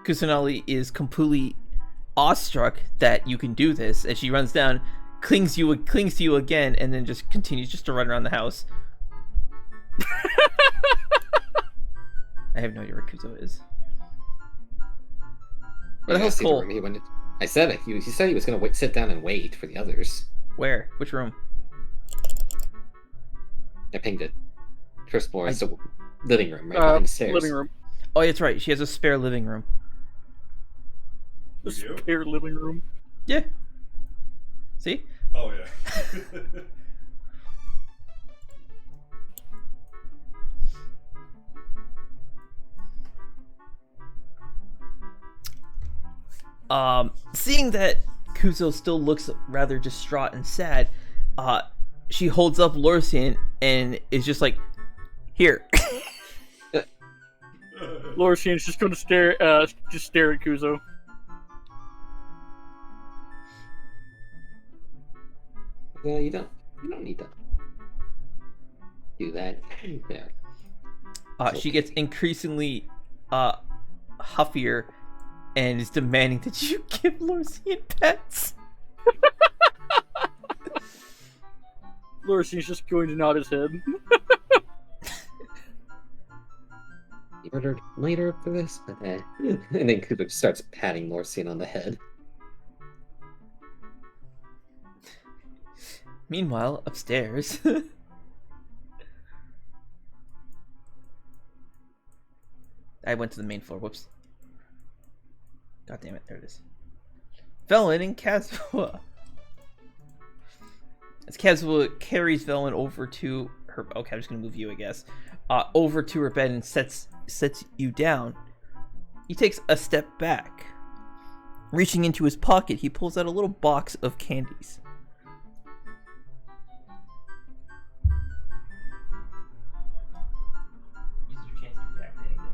Kusanali is completely awestruck that you can do this, as she runs down, clings to you again, and then just continues just to run around the house. I have no idea where Kuzo is. Where the hell's Cole? I said it. He said he was going to sit down and wait for the others. Where? Which room? I pinged it. First floor. It's the living room, right behind the stairs. Living room. Oh, that's right. She has a spare living room. A spare living room? Yeah. See? Oh, yeah. Seeing that Kuzo still looks rather distraught and sad, she holds up Lorsian and is just like, here. Lorsian's just going to stare at Kuzo. Well, you don't need to do that. There. She gets increasingly huffier and is demanding that you give Lorsian pets. Lorsian's just going to nod his head. You ordered later for this? And then Kuzo starts patting Lorsian on the head. Meanwhile, upstairs. I went to the main floor. Whoops. God damn it. There it is. Veilwen and Kazuha. As Kazuha carries Veilwen over to her... Okay, I'm just going to move you, I guess. Over to her bed and sets you down. He takes a step back. Reaching into his pocket, he pulls out a little box of candies. Use your chance to react to anything.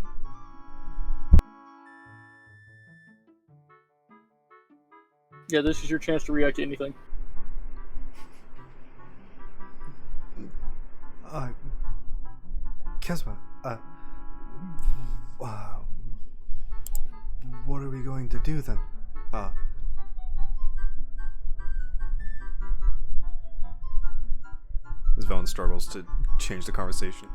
Yeah, this is your chance to react to anything. Kesma, what are we going to do then? As Velen struggles to change the conversation.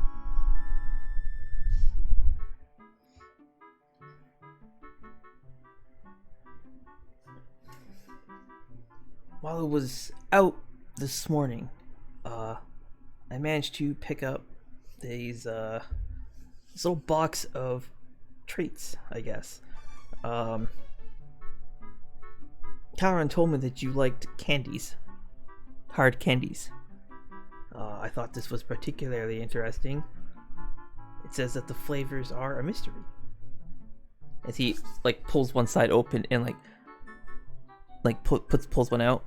While I was out this morning, I managed to pick up this little box of treats, I guess. Karen told me that you liked candies. Hard candies. I thought this was particularly interesting. It says that the flavors are a mystery. As he pulls one side open and pulls one out,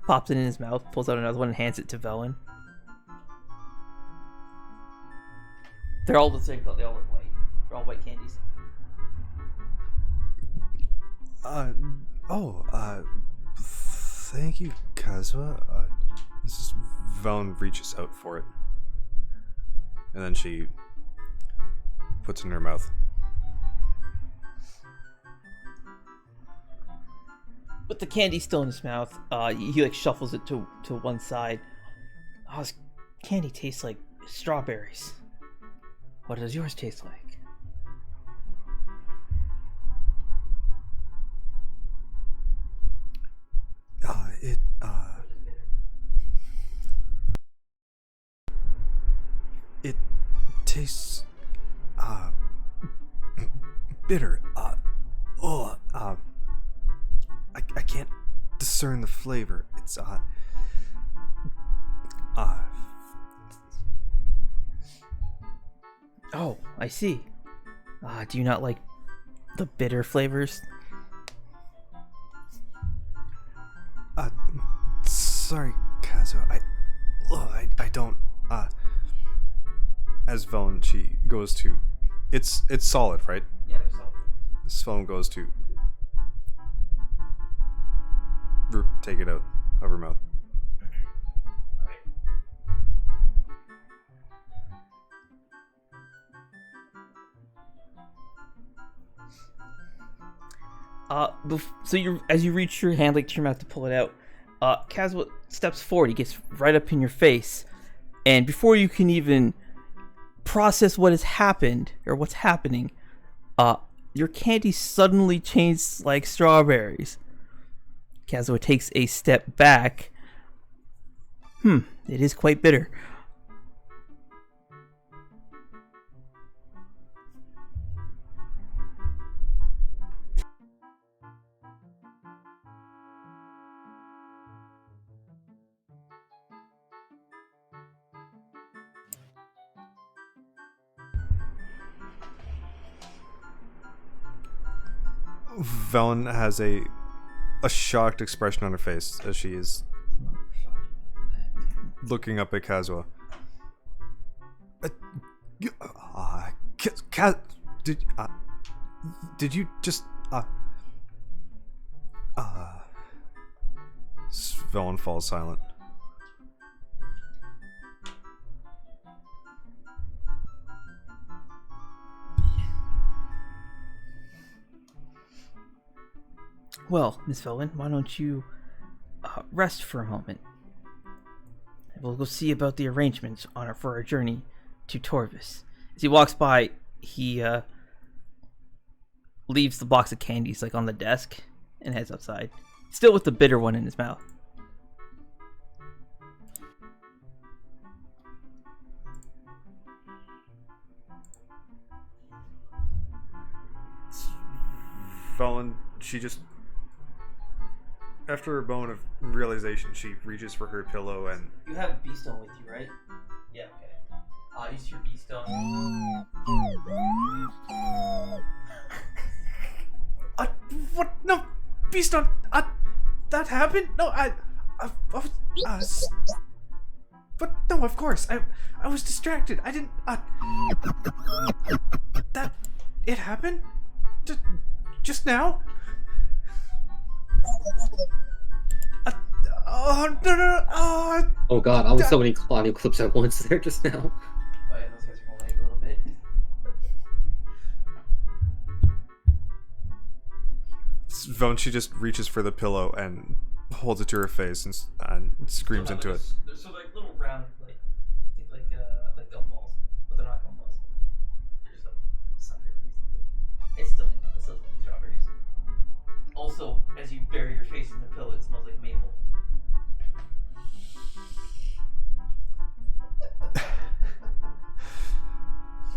pops it in his mouth, pulls out another one, and hands it to Veilwen. They're all the same color. They all look white. They're all white candies. Thank you, Kazwa. Veilwen reaches out for it. And then she puts it in her mouth. With the candy still in his mouth, he shuffles it to one side. Oh, this candy tastes like strawberries. What does yours taste like? It tastes bitter. I can't discern the flavor. It's Oh, I see. Do you not like the bitter flavors? Sorry, Kazo. I don't. As Veilwen, she goes to. It's solid, right? Yeah, they're solid. Veilwen goes to take it out of her mouth. So as you reach your hand to your mouth to pull it out, Kazwa steps forward. He gets right up in your face, and before you can even process what has happened or what's happening, your candy suddenly changed like strawberries. Kazwa takes a step back. It is quite bitter. Veilwen has a shocked expression on her face as she is looking up at Kazwa. Did you just Veilwen falls silent. Well, Miss Veilwen, why don't you rest for a moment? We'll go see about the arrangements for our journey to Torvis. As he walks by, he leaves the box of candies on the desk and heads outside, still with the bitter one in his mouth. Veilwen, she just, after a moment of realization, she reaches for her pillow and... You have a B-stone with you, right? Yeah, okay. Use your B-stone. What? No, B-stone. That happened? No, but no, of course. I was distracted. I didn't. That it happened? Just now? Oh, no, no, no. Oh, Oh god, I was so many audio clips at once there just now. Oh yeah, those guys are gonna lag a little bit. Vone, she just reaches for the pillow and holds it to her face and screams into it. They're so like little round, like think like gumballs, but they're not gumballs. They're just suckers. It's still it smells like strawberries. Also, as you bury your face in the pillow, it smells like maple.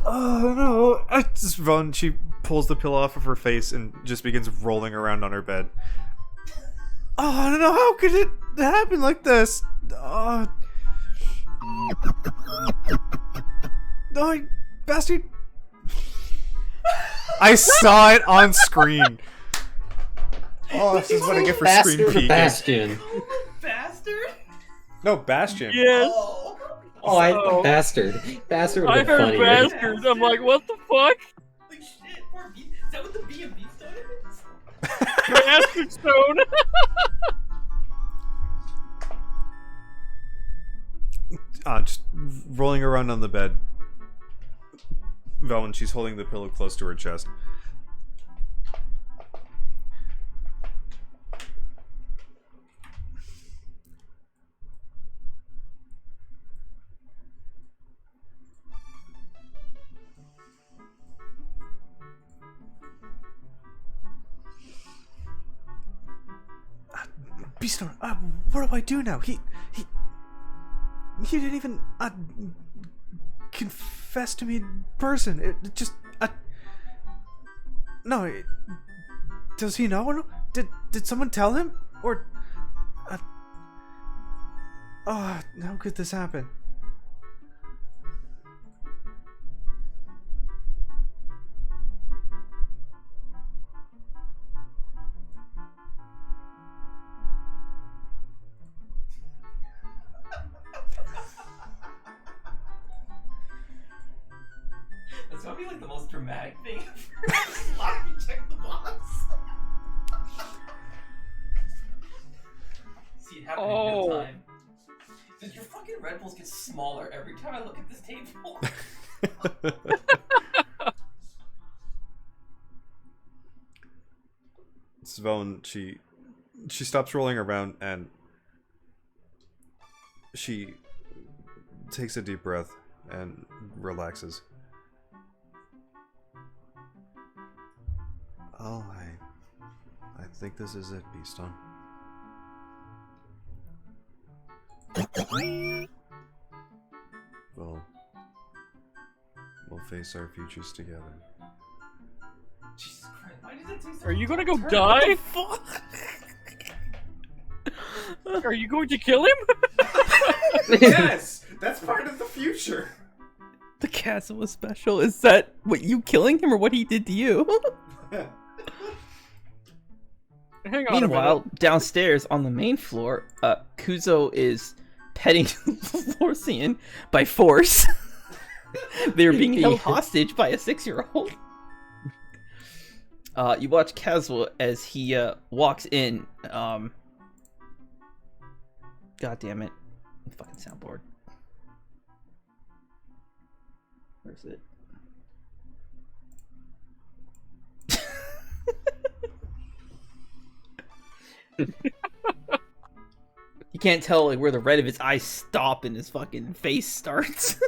Oh no! Vone, she pulls the pillow off of her face and just begins rolling around on her bed. Oh no! How could it happen like this? Oh, no, you bastard! I saw it on screen. Oh, this is what I get for screen Bastard or peeking. Bastion? Bastard! No, Bastion. Yes. Oh, I Oh. Bastard. Bastard would I have been heard funnier. bastard. I'm like, what the fuck? Like shit, poor B. Is that what the B and B stone is? Bastard stone. Just rolling around on the bed. Veilwen, she's holding the pillow close to her chest. Beastone, what do I do now? He didn't even confess to me in person. It just no. Does he know? Did someone tell him? Or how could this happen? That's gonna be like the most dramatic thing ever. Sloppy check the box. See it happen in real time. Does your fucking Red Bulls get smaller every time I look at this table? Svelen, she stops rolling around and she takes a deep breath and relaxes. Oh, I think this is it, Beastone. We'll face our futures together. Jesus Christ, why does it taste Are you gonna go Turn die? Fuck. Are you going to kill him? Yes, that's part of the future. The castle was special. Is that what, you killing him or what he did to you? Hang on. Meanwhile, downstairs on the main floor, Kuzo is petting Lorsian by force. They're being held hostage by a 6-year-old. You watch Caswell as he walks in. God damn it. Fucking soundboard. Where's it? You can't tell like where the red of his eyes stop and his fucking face starts.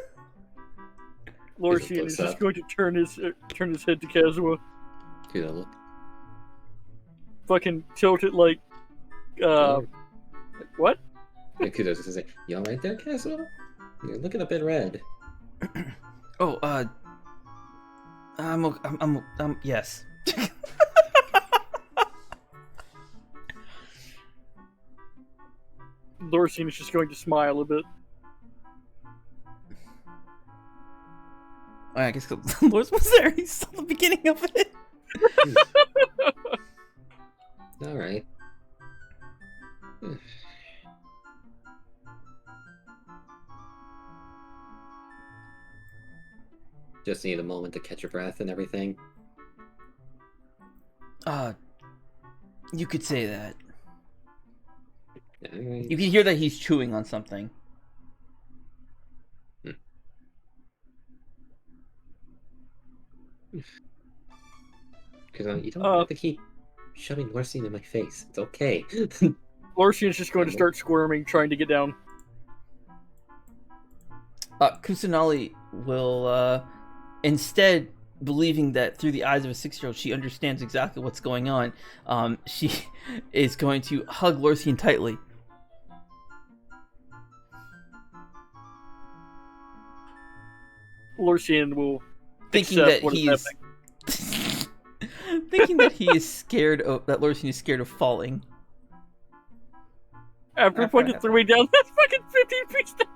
Lorsian is just going to turn his head to Kazuo. Do that look. Fucking tilt it like what? Kudo's gonna say, "You alright there, Kazuo? You're looking a bit red." Oh, I'm yes. Lorsian is just going to smile a bit. I guess Lors was there. He saw the beginning of it. Alright. Just need a moment to catch your breath and everything. You could say that. Alright. You can hear that he's chewing on something. Because you don't have to keep shoving Larcene in my face. It's okay. Larcian's just going to start squirming, trying to get down. Kusanali will, instead, believing that through the eyes of a 6-year-old, she understands exactly what's going on, she is going to hug Larcian tightly. Larcian will Thinking that what he is is... thinking that he is scared of... that Larcian is scared of falling. After fucking 3 way down, that's fucking 15 feet down.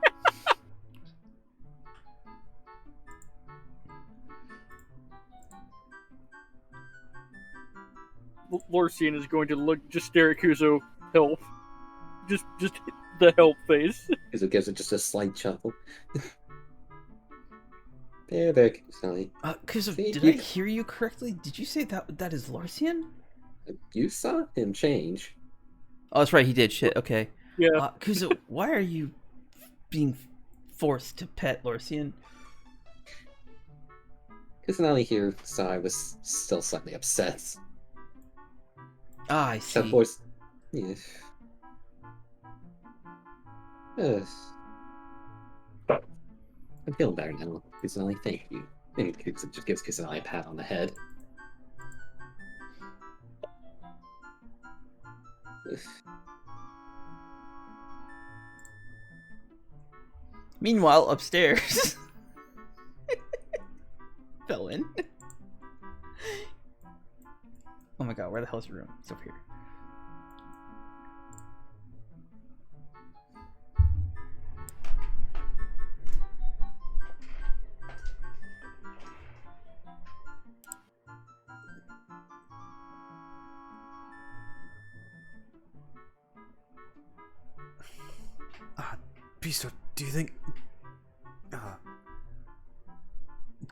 Larcian is going to just stare at Kuzo, help. Just the help face. Kuzo gives it just a slight chuckle. There, Kusanali. Kuzo, See, did I hear you correctly? Did you say that is Larcian? You saw him change. Oh, that's right, he did. Shit, okay. Yeah. Kuzo, why are you being forced to pet Larcian? Kusanali here saw I was still slightly upset. Ah, I see. Of course, yeah. I'm feeling better now, Kusanali. Thank you. And Kusanali just gives Kusanali a pat on the head. Meanwhile, upstairs, Veilwen. Oh my god, where the hell's your room? It's over here. Beasto, do you think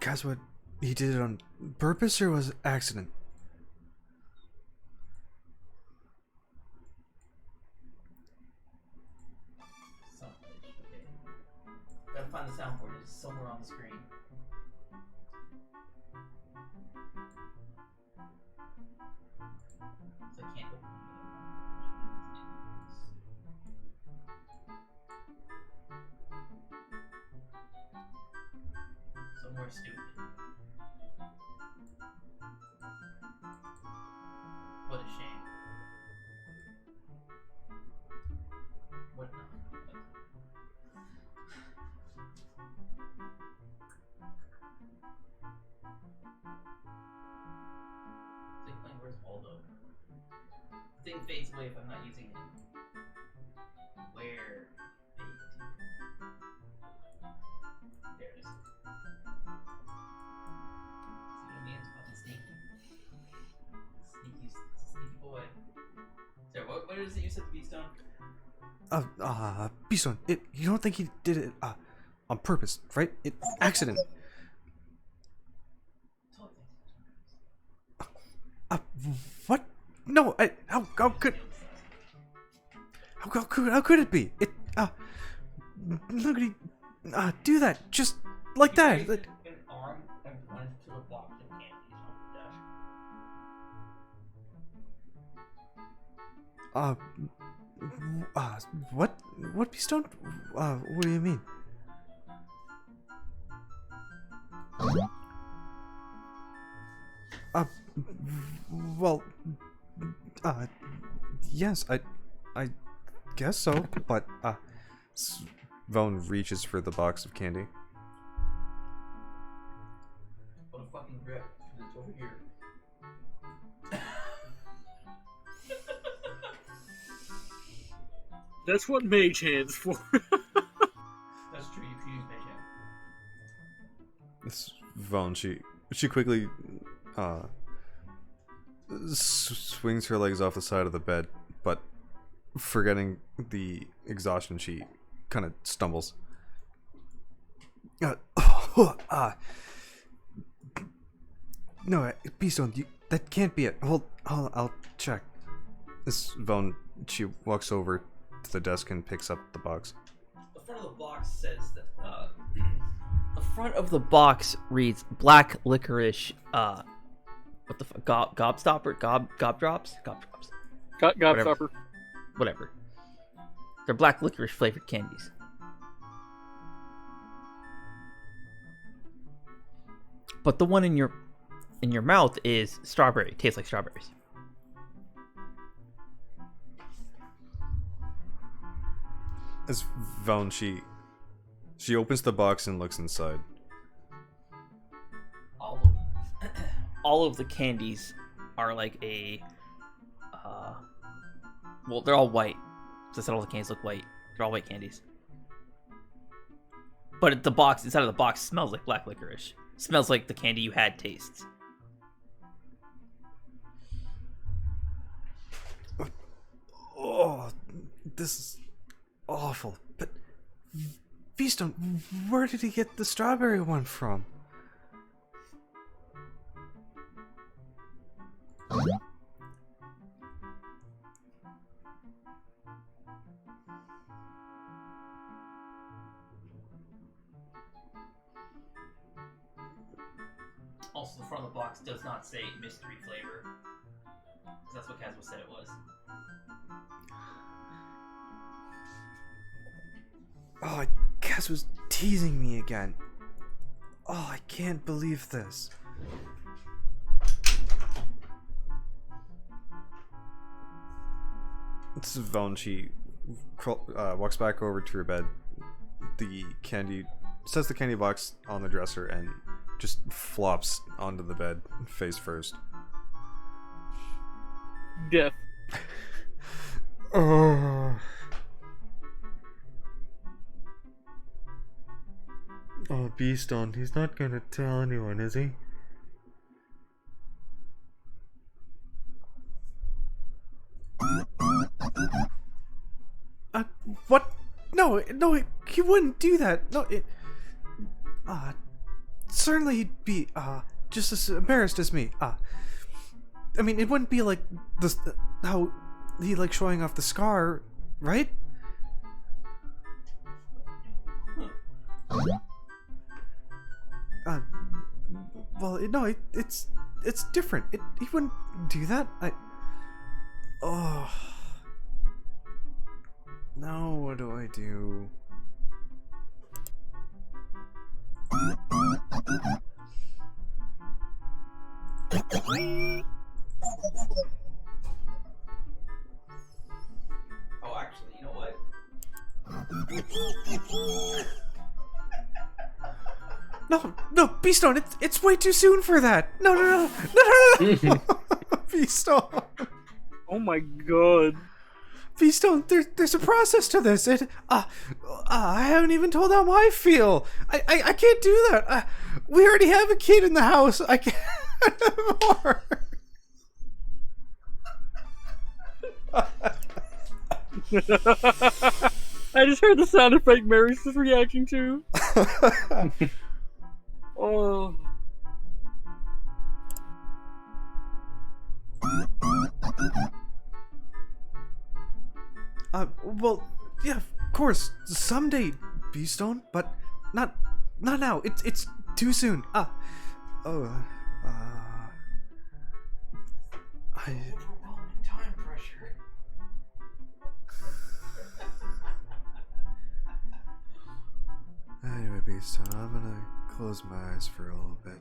Kazwa, he did it on purpose or was it accident? Gotta find the soundboard. It's somewhere on the screen. So I can't open it. Somewhere stupid. What a shame. What not? Where's Waldo? The thing fades away if I'm not using it. Where? There it is. See what I mean? It's fucking sneaky. Sneaky boy. So what is it you said to Beastone? Beastone, you don't think he did it on purpose, right? Accident. What? No, how could it be? How could he do that just like that? An arm and one to a box of candies on the desk. What? What, Beastone? What do you mean? Well, yes, I guess so, but, Veilwen reaches for the box of candy. What a fucking grip. It's over here. That's what mage hands for. That's true, you could use mage hand. This Veilwen, she quickly, swings her legs off the side of the bed, but forgetting the exhaustion, she kind of stumbles. No, Beastone, that can't be it. Hold, I'll check. This Veilwen, she walks over to the desk and picks up the box. The front of the box says that the front of the box reads black licorice. What the fuck? Gobstopper? Gobdrops? Gobstopper. Whatever. They're black licorice flavored candies. But the one in your mouth is strawberry. Tastes like strawberries. As Valen, she opens the box and looks inside. All of the candies are like a well, they're all white. So I said all the candies look white. They're all white candies. But the box inside of the box smells like black licorice. Smells like the candy you had tastes. Oh, this is awful. But Beastone, where did he get the strawberry one from? Also, the front of the box does not say mystery flavor. Because that's what Caswell said it was. Oh, Cass was teasing me again. Oh, I can't believe this. This is Valen. She walks back over to her bed. Sets the candy box on the dresser and just flops onto the bed, face first. Death. Oh, Beastone, he's not gonna tell anyone, is he? What? No, he wouldn't do that. No, certainly he'd be, just as embarrassed as me. I mean, it wouldn't be like this, how he like showing off the scar, right? Well, no, it's different. He wouldn't do that. Oh. Now what do I do? Oh, actually, you know what? No, Beastone, it's way too soon for that. No. Beastone. Oh my god. Beastone, there's a process to this. I haven't even told how I feel. I can't do that. We already have a kid in the house. I can't have more. I just heard the sound effect Mary's just reacting to. Oh. Well, yeah, of course, someday, Beastone, but not now. It's too soon. Overwhelming time pressure. Anyway, Beastone, I'm gonna close my eyes for a little bit.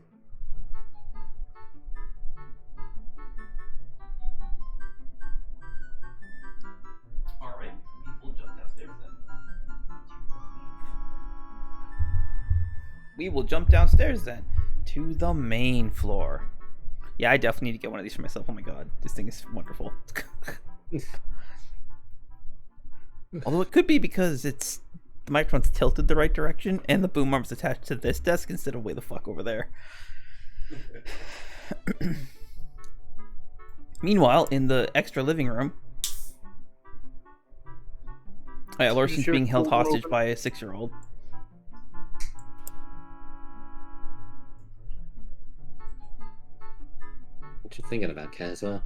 Alright, we'll jump downstairs then. We will jump downstairs then to the main floor. Yeah, I definitely need to get one of these for myself. Oh my god, this thing is wonderful. Although it could be because the microphone's tilted the right direction and the boom arm's attached to this desk instead of way the fuck over there. Meanwhile, in the extra living room, Larson's being held hostage by a 6-year-old. What you thinking about, Caswell?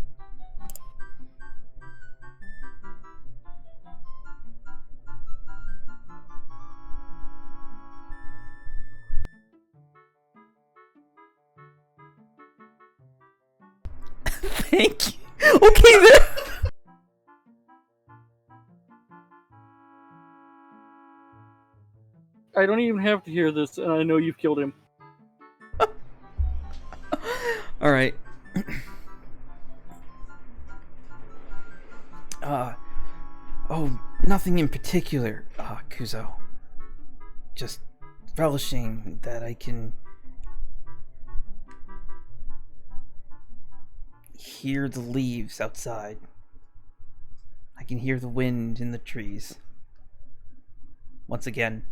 Thank you. Okay then. I don't even have to hear this, and I know you've killed him. All right. Oh, nothing in particular, Kuzo. Just relishing that I can hear the leaves outside. I can hear the wind in the trees. Once again.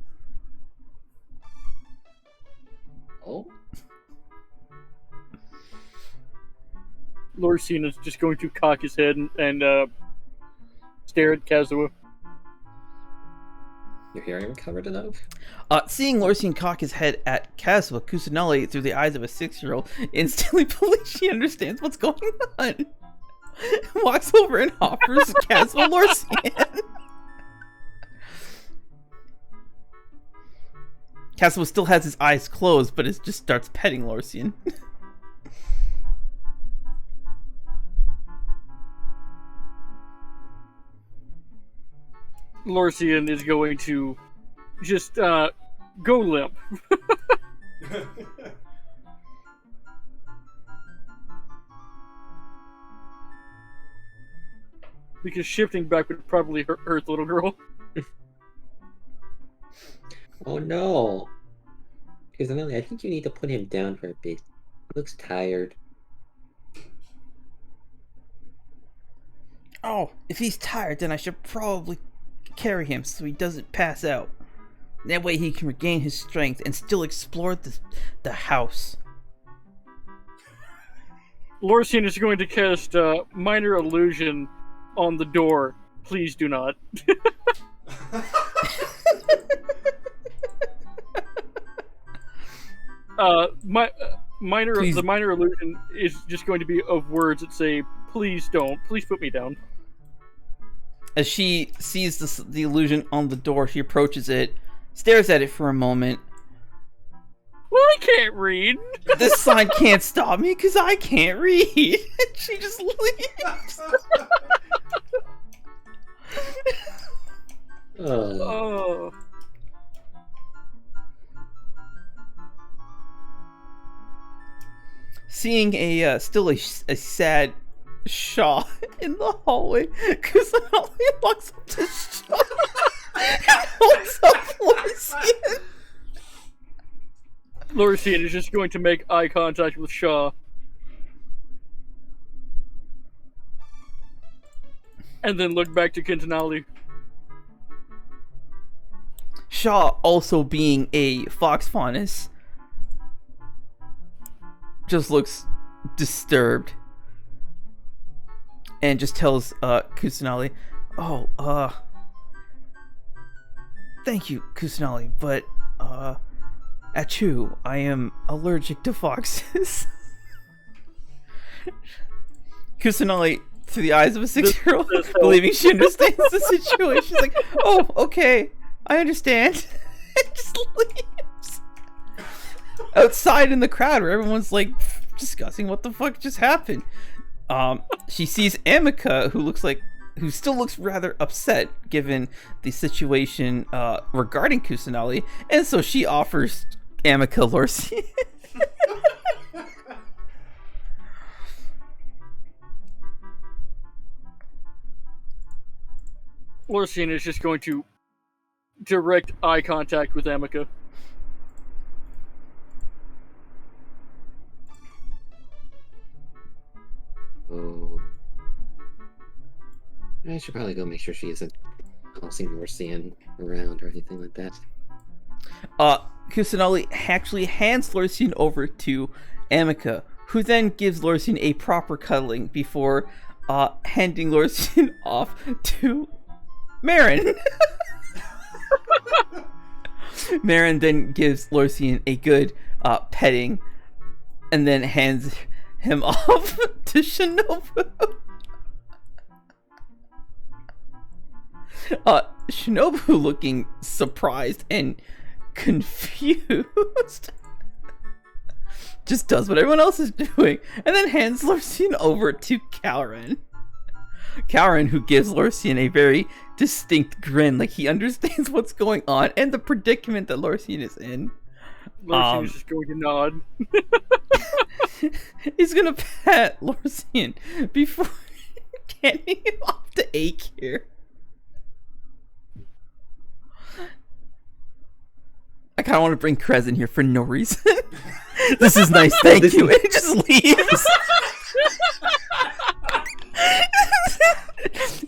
Oh? Lorcine is just going to cock his head and stare at Kazuo. Your hearing recovered enough? Seeing Lorcine cock his head at Kazuo, Kusanali, through the eyes of a 6-year-old, instantly believes she understands what's going on. Walks over and offers Kazuo Lorcine. Kazuo still has his eyes closed, but it just starts petting Lorcine. Lorcine is going to just go limp. Because shifting back would probably hurt the little girl. Oh no! Kusanali, I think you need to put him down for a bit. He looks tired. Oh, if he's tired, then I should probably carry him so he doesn't pass out. That way he can regain his strength and still explore the house. Lorcine is going to cast minor illusion on the door. Please do not. The minor illusion is just going to be of words that say, "Please don't. Please put me down." As she sees the illusion on the door, she approaches it, stares at it for a moment. Well, I can't read. This sign can't stop me because I can't read. She just leaves. Oh. Seeing still a sad Shaw in the hallway, Kusanali walks up to Shaw and holds up Lorcine. Lorcine is just going to make eye contact with Shaw. And then look back to Quintanali. Shaw, also being a fox faunus, just looks disturbed. And just tells Kusanali, "Oh, thank you, Kusanali, but Achoo, I am allergic to foxes." Kusanali, through the eyes of a 6-year-old, believing she understands the situation, she's like, "Oh, okay, I understand." And just leaves. Outside in the crowd where everyone's like discussing what the fuck just happened. She sees Amica, who still looks rather upset given the situation regarding Kusanali, and so she offers Amica Lorcine. Lorcine is just going to direct eye contact with Amica. Oh. I should probably go make sure she isn't tossing Lorcine around or anything like that. Kusanali actually hands Lorcine over to Amica, who then gives Lorcine a proper cuddling before handing Lorcine off to Marin. Marin then gives Lorcine a good petting and then hands him off to Shinobu. Shinobu, looking surprised and confused, just does what everyone else is doing, and then hands Lorsian over to Calren. Calren, who gives Lorsian a very distinct grin, like he understands what's going on and the predicament that Lorsian is in. Lorsian is just going to nod. He's gonna pat Lorsian before handing him off to Akyr. I kind of want to bring Krez in here for no reason. This is nice, thank you. And he just leaves.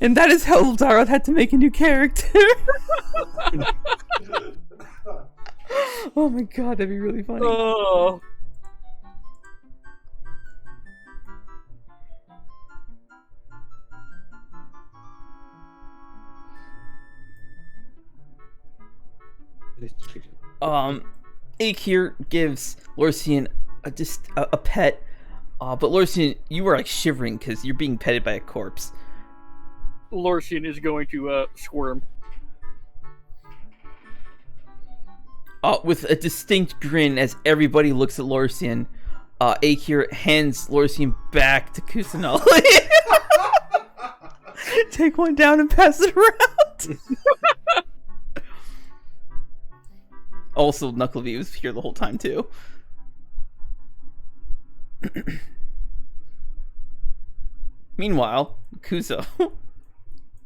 And that is how Eldaroth had to make a new character. Oh my god, that'd be really funny. Oh. Akyr gives Lorsian a pet, but Lorsian, you were like shivering because you're being petted by a corpse. Lorsian is going to squirm. With a distinct grin as everybody looks at Lorsian, Akyr hands Lorsian back to Kusanali. Take one down and pass it around. Also, Knuckleby was here the whole time too. Meanwhile, Kuzo.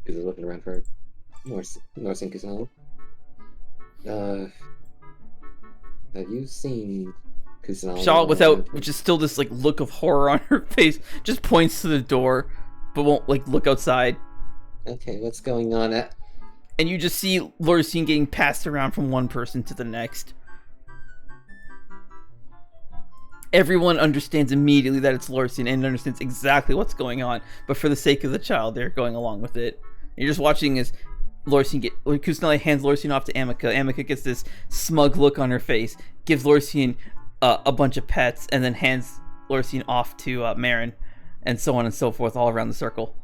Kuzo's looking around for Norse and Kuzo. Have you seen Kusanali? Shaw, without, which is still this like look of horror on her face, just points to the door, but won't like look outside. Okay, what's going on? And you just see Lorsian getting passed around from one person to the next. Everyone understands immediately that it's Lorsian and understands exactly what's going on, but for the sake of the child, they're going along with it. You're just watching as Kusanali hands Lorsian off to Amica. Amica gets this smug look on her face, gives Lorsian a bunch of pets, and then hands Lorsian off to Marin, and so on and so forth, all around the circle.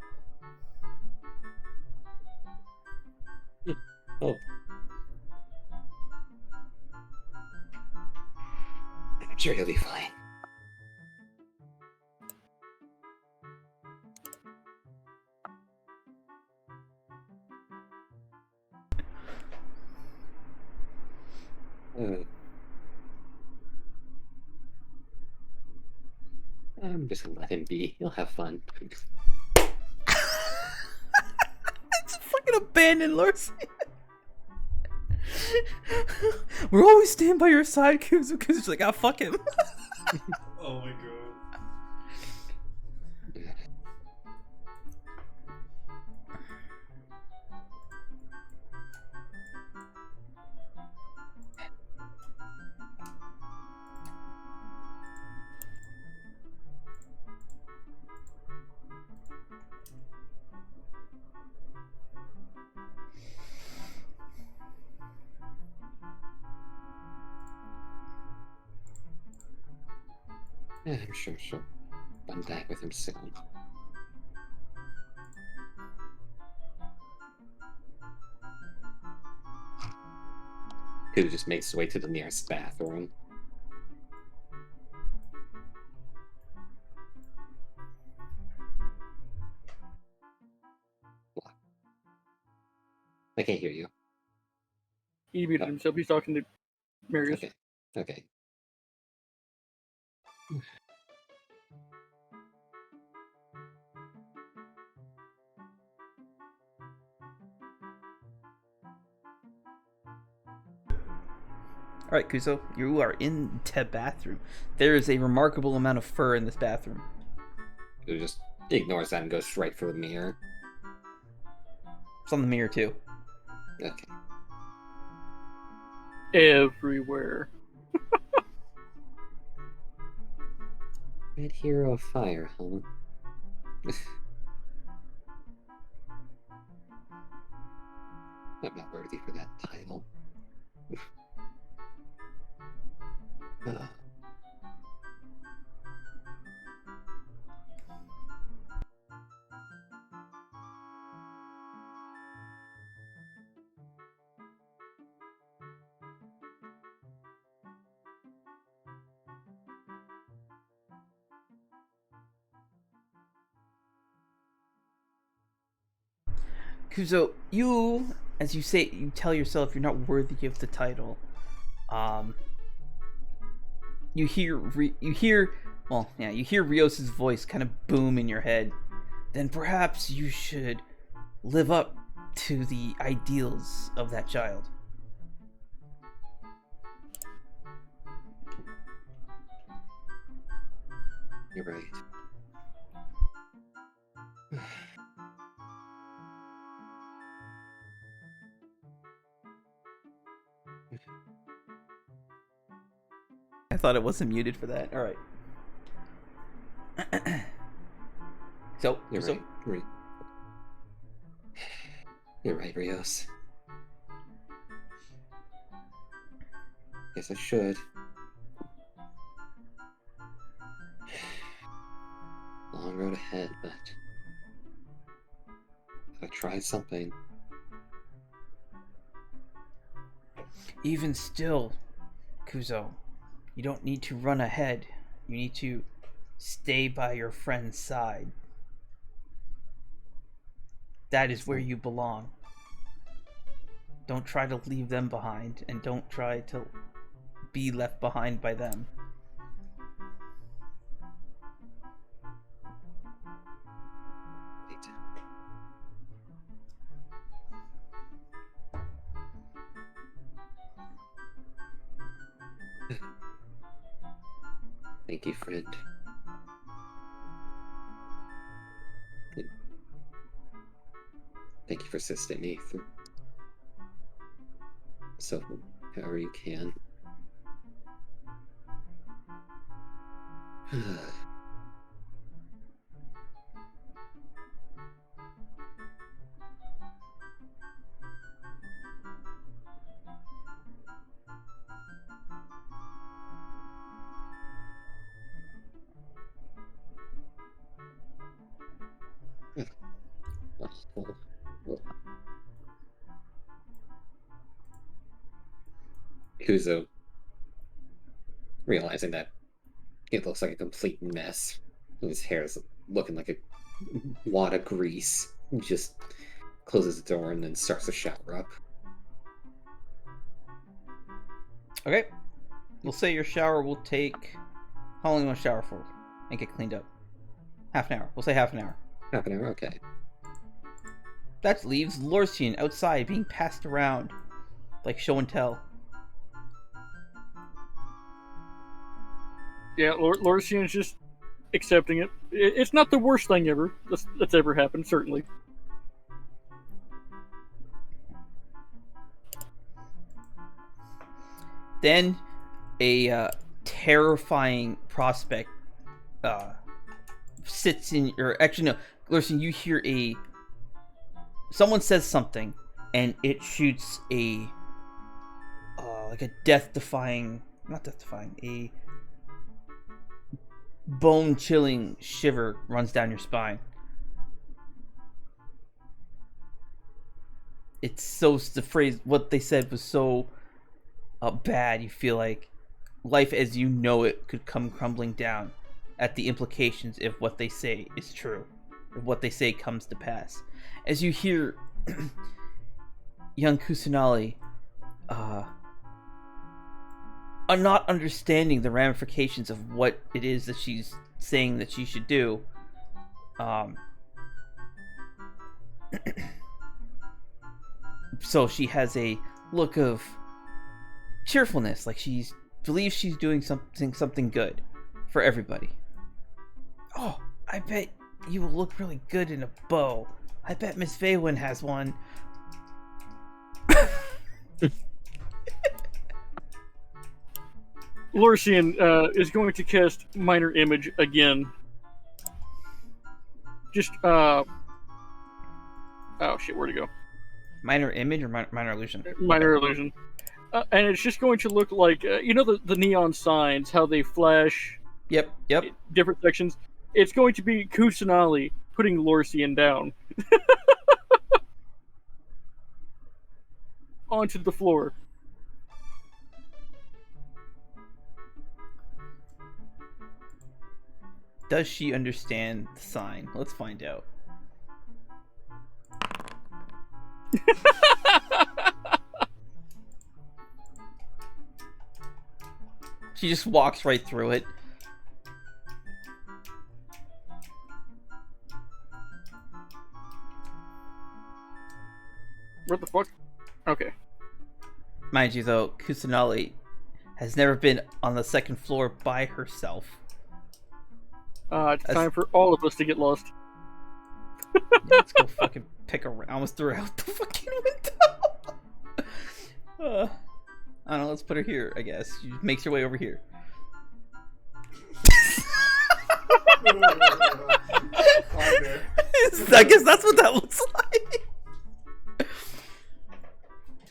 Oh. I'm sure he'll be fine. I'm just gonna let him be. He'll have fun. It's fucking abandoned Lorsian. We're always stand by your side, Kuzo, because it's like, fuck him. Oh my god. Yeah, I'm sure she'll run back with him soon. Kudo just makes his way to the nearest bathroom. I can't hear you. He muted himself. He's talking to Marius. Okay. Alright, Kuzo, you are in the bathroom. There is a remarkable amount of fur in this bathroom. Kudo just ignores that and goes straight for the mirror. It's on the mirror, too. Okay. Everywhere. Red Hero of Fire, huh? I'm not worthy for that title. Kuzo, you, as you say, you tell yourself you're not worthy of the title. You hear Rios' voice kind of boom in your head. Then perhaps you should live up to the ideals of that child. You're right. I thought it wasn't muted for that. All right. You're right. You're right, Rios. Guess I should. Long road ahead, but gotta try something. Even still, Kuzo, you don't need to run ahead. You need to stay by your friend's side. That is where you belong. Don't try to leave them behind, and don't try to be left behind by them. Thank you, friend. Thank you for assisting me through so however you can. Kuzo, realizing that it looks like a complete mess. His hair is looking like a wad of grease. He just closes the door and then starts to shower up. Okay. We'll say your shower will take... How long do you want to shower for and get cleaned up? Half an hour. We'll say half an hour. Half an hour, okay. That leaves Lorsian outside being passed around like show and tell. Yeah, Lorsian's just accepting it. It's not the worst thing ever that's ever happened, certainly. Then a terrifying prospect sits in your... Actually, no. Lorsian, you hear someone says something, and it shoots a... like a death-defying... Not death-defying. A bone-chilling shiver runs down your spine. It's so... The phrase... What they said was so... bad, you feel like life as you know it could come crumbling down at the implications if what they say is true, if what they say comes to pass. As you hear young Kusanali not understanding the ramifications of what it is that she's saying that she should do, so she has a look of cheerfulness, like she believes she's doing something good for everybody. Oh, I bet you will look really good in a bow. I bet Miss Veilwen has one. Lorsian is going to cast Minor Image again. Just, oh shit, where'd it go? Minor Image or Minor Illusion? Minor Illusion. And it's just going to look like, you know the neon signs, how they flash? Yep. Different sections. It's going to be Kusanali putting Lorsian down. Onto the floor. Does she understand the sign? Let's find out. She just walks right through it. What the fuck? Okay. Mind you, though, Kusanali has never been on the second floor by herself. It's time for all of us to get lost. Let's go fucking pick a. I almost threw out the fucking window. I don't know. Let's put her here. I guess she makes her way over here. I guess that's what that looks like.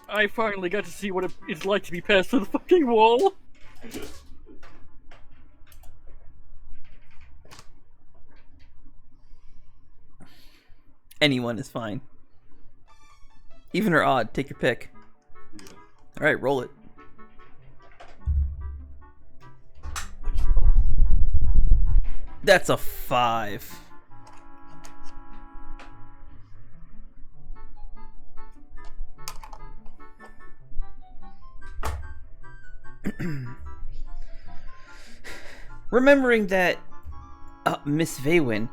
I finally got to see what it's like to be passed through the fucking wall. Anyone is fine. Even or odd, take your pick. Alright, roll it. That's a 5. Remembering that Miss Veilwen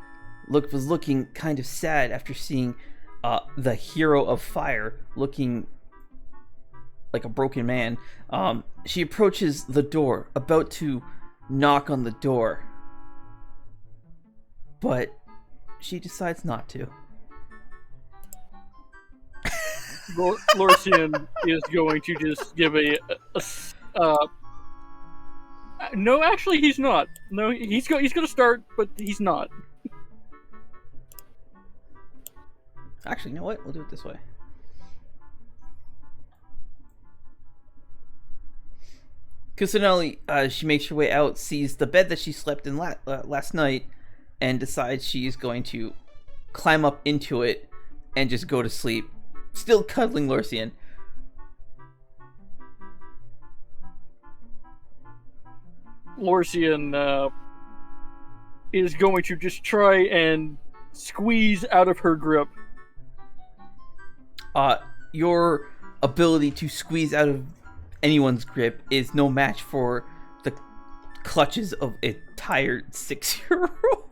was looking kind of sad after seeing the hero of fire looking like a broken man, she approaches the door, about to knock on the door, but she decides not to. Lorcian is going to just give no, actually, he's not. No, he's going to start, but he's not. Actually, you know what? We'll do it this way. Kusanali, she makes her way out, sees the bed that she slept in last night, and decides she's going to climb up into it and just go to sleep, still cuddling Lorcian. Lorcian is going to just try and squeeze out of her grip. Your ability to squeeze out of anyone's grip is no match for the clutches of a tired 6-year-old.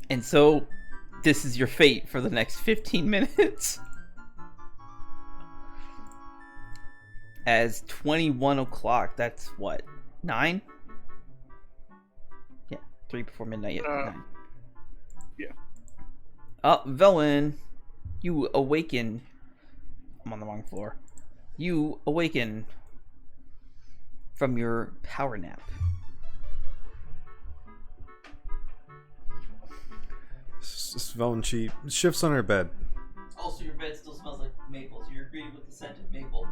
And so, this is your fate for the next 15 minutes. As 21 o'clock, that's what? 9? Yeah, 3 before midnight, yeah, 9. Yeah. Veilwen, you awaken. I'm on the wrong floor. You awaken from your power nap. Veilwen, she shifts on her bed. Also, your bed still smells like maple, so you're greeted with the scent of maple.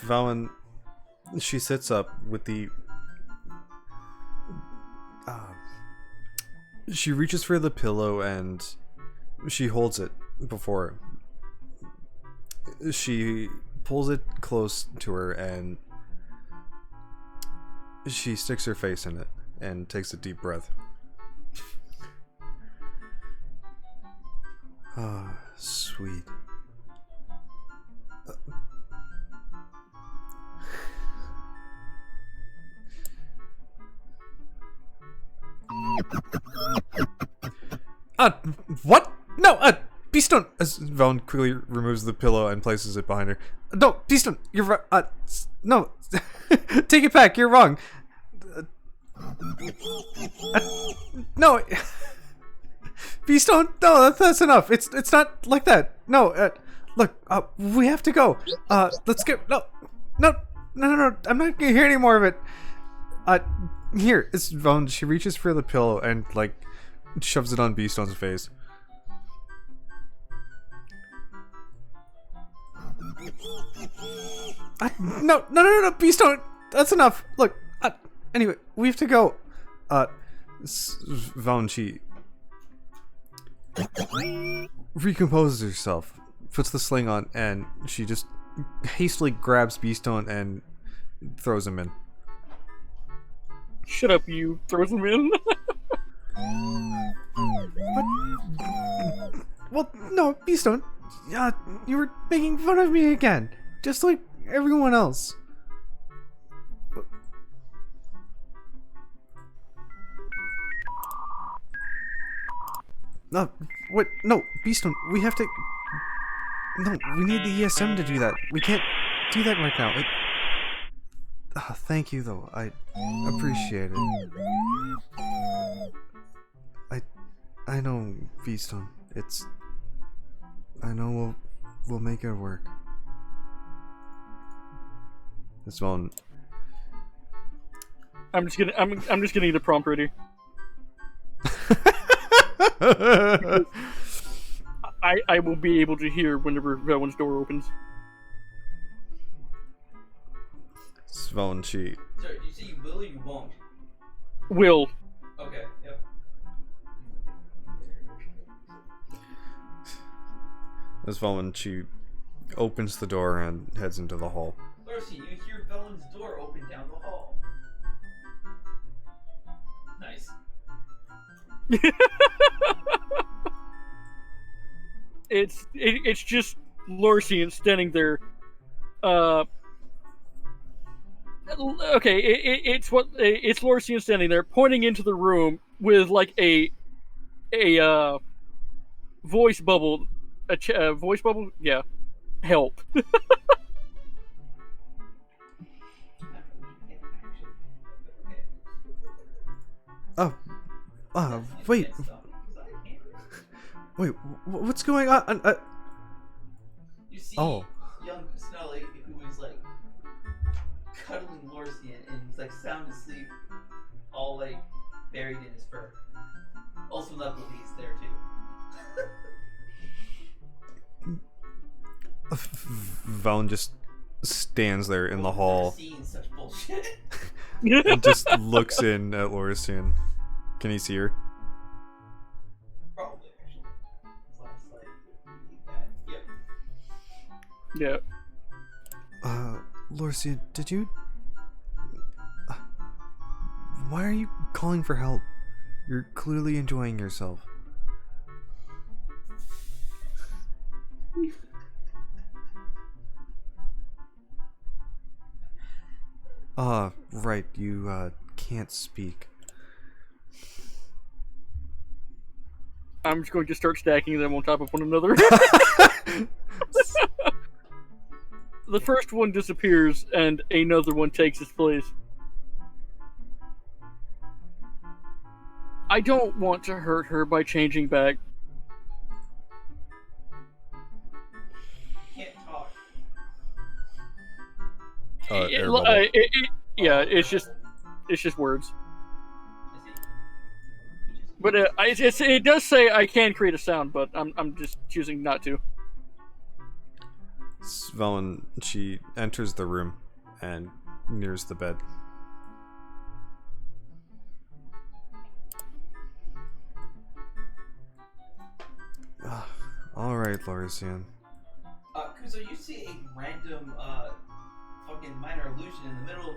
Veilwen, she sits up with the... she reaches for the pillow and she holds it before her. She pulls it close to her and she sticks her face in it and takes a deep breath. Ah, sweet. What? No, Beastone! As Veilwen quickly removes the pillow and places it behind her. No, Beastone, you're right. No. Take it back, you're wrong. No. Beastone, no, that's enough. It's not like that. No, look, we have to go. Let's get, no. I'm not gonna hear any more of it. Here, it's Veilwen. She reaches for the pillow and, like, shoves it on Beastone's face. No, Beastone, that's enough. Look, Anyway, we have to go. Valenchi recomposes herself, puts the sling on, and she just hastily grabs Beastone and throws him in. Shut up, you. Throws him in. Well, no, Beastone. You were making fun of me again, just like everyone else. No, what? No, Beastone, we have to... No, we need the ESM to do that. We can't do that right now. Thank you, though. I appreciate it. I know, Beastone. I know we'll make it work. This one... I'm just gonna need a prompt ready. I will be able to hear whenever Veilwen's door opens. Svelen, she... Sorry, did you say you will or you won't? Will. Okay, yep. Svelen, she opens the door and heads into the hall. Larcy, you hear Veilwen's door open down the hall. Nice. It's just Lorcian standing there. Okay, it's Lorcian standing there, pointing into the room with like a voice bubble, voice bubble, yeah, help. Wait. Wait, what's going on? You see young Snelly, who is like cuddling Lorcian and he's like sound asleep, all like buried in his fur. Also, Lepley's there too. Valen just stands there in the hall Seeing such bullshit. and just looks in at Lorcian. Can you see her? Probably, actually. Last slide. Yep. Yeah. Lorcian, did you... why are you calling for help? You're clearly enjoying yourself. Right, you, can't speak. I'm just going to start stacking them on top of one another. The first one disappears, and another one takes its place. I don't want to hurt her by changing back. Can't talk. Yeah, it's just words. But it does say I can create a sound, but I'm just choosing not to. Svelen, she enters the room and nears the bed. Alright, Lorcian. Kuzo, you see a random fucking minor illusion in the middle.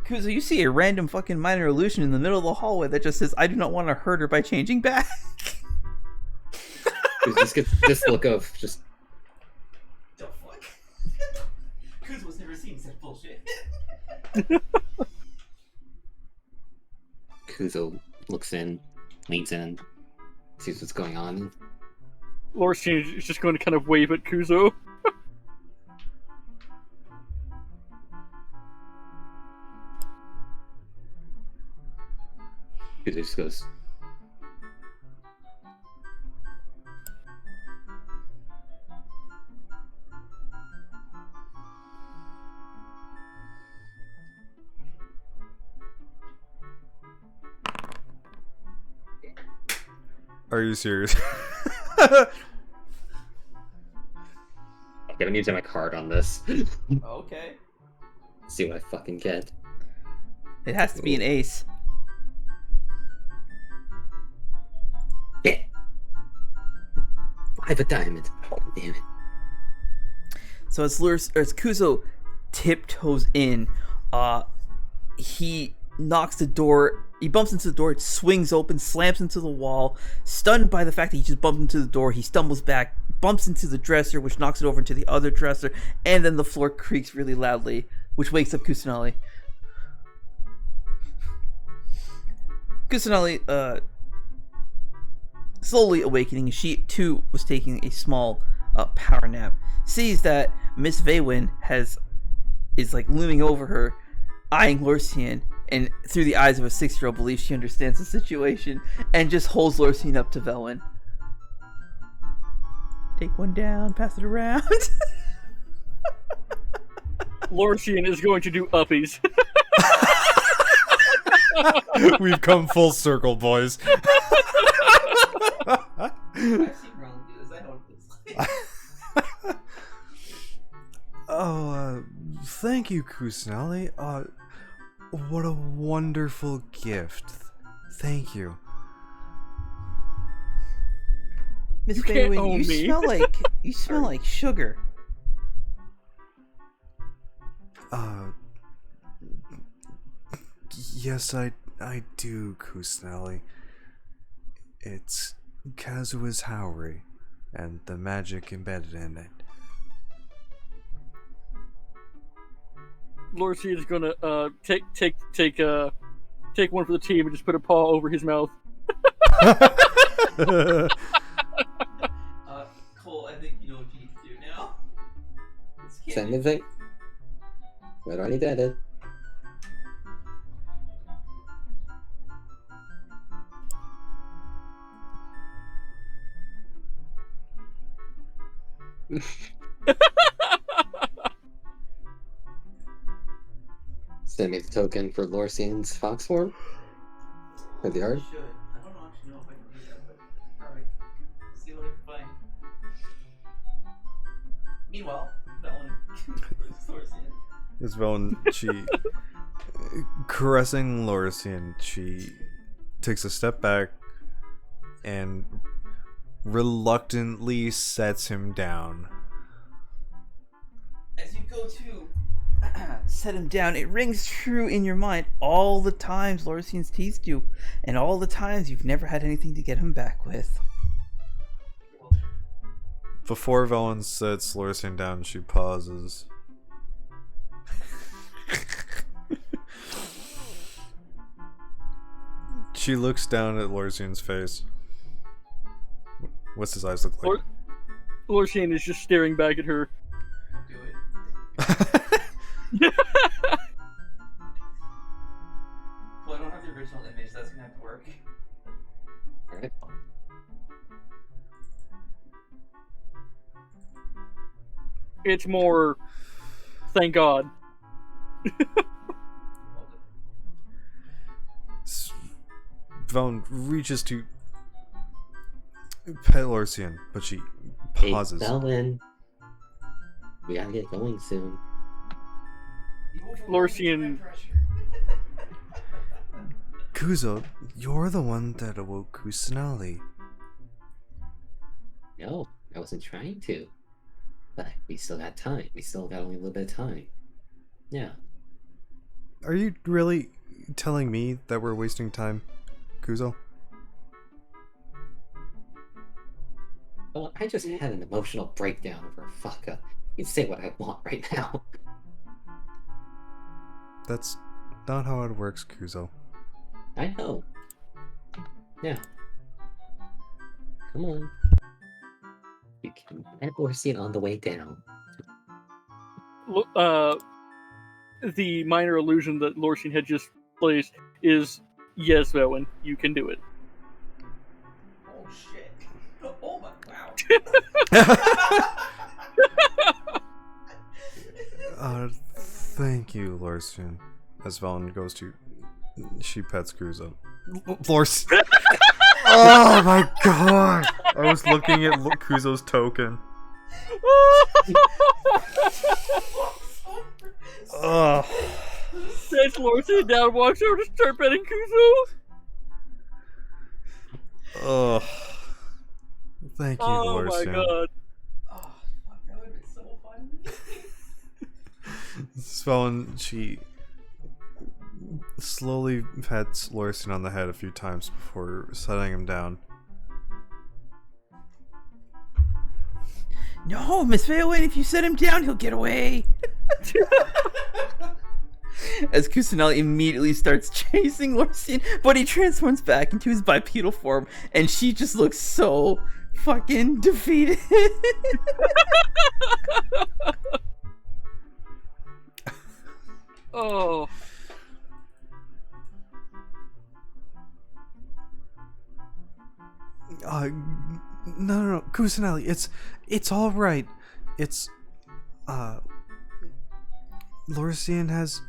Kuzo, you see a random fucking minor illusion in the middle of the hallway that just says, "I do not want to hurt her by changing back." Just gets this look of just... The fuck? Kuzo's never seen such bullshit. Kuzo looks in, leans in, sees what's going on. Lorcian is just going to kind of wave at Kuzo. Kuzo just goes... Are you serious? I'm gonna use my card on this. Okay. See what I fucking get. It has to be an ace. Yeah. 5 of diamonds. Damn it. So as Kuzo tiptoes in, he knocks the door. He bumps into the door. It swings open, slams into the wall. Stunned by the fact that he just bumped into the door, he stumbles back, bumps into the dresser, which knocks it over into the other dresser, and then the floor creaks really loudly, which wakes up Kusanali. Kusanali, slowly awakening, she too was taking a small power nap, sees that Miss Veilwen is like looming over her, eyeing Lorsian, and through the eyes of a 6-year-old believes she understands the situation, and just holds Lorsian up to Veilwen. Take one down, pass it around. Lorsian is going to do uppies. We've come full circle, boys. I've seen Ron do this. I know what it's like. Oh, thank you, Kusanali. What a wonderful gift. Thank you. Miss You can't Veilwen, own me. you smell like sugar. Yes, I do, Kusanali. It's Kazua's Howry and the magic embedded in it. Lorsian is gonna take one for the team and just put a paw over his mouth. Cole, I think you know what you need to do now. Send me thing. Where are you dead? Send me the token for Lorsian's fox form. For the art. I should. I don't actually know if I can do that, but alright. Let's see what I can find. Meanwhile, Veilwen versus Lorsian. As Veilwen, she caressing Lorsian, she takes a step back and reluctantly sets him down. As you go to Set him down. It rings true in your mind all the times Lorsian's teased you, and all the times you've never had anything to get him back with. Before Veilwen sets Lorsian down, she pauses. She looks down at Lorsian's face. What's his eyes look like? Lorsian is just staring back at her. Don't do it. Well, I don't have the original image. That's gonna have to work. Alright. It's more, thank God. Veilwen reaches to pet Lorsian, but she pauses. Hey, Veilwen. We gotta get going soon. Lorsian. Kuzo, you're the one that awoke Kusanali. No, I wasn't trying to. But we still got time. We still got only a little bit of time. Yeah. Are you really telling me that we're wasting time, Kuzo? Well, I just had an emotional breakdown over a fuck up. You can say what I want right now. That's not how it works, Kuzo. I know. Yeah. Come on. You can let Lorsian on the way down. The minor illusion that Lorsian had just placed is, yes, Veilwen, you can do it. Oh shit. Oh my, wow. Thank you, Lorsian. As Veilwen goes to... She pets Kuzo. Lorsian! Oh my god! I was looking at Kuzo's token. Ugh. Sets Lorcy down, walks over to start petting Kuzo. Oh, thank you, Oh my Larson. god. Oh, fuck, that would have been so funny. Svelin, she slowly pats Larson on the head a few times before setting him down. No, Miss Veilwen, if you set him down, he'll get away. As Kusanali immediately starts chasing Lorsian, but he transforms back into his bipedal form, and she just looks so fucking defeated. Oh. No, Kusanali, it's all right. It's, Lorsian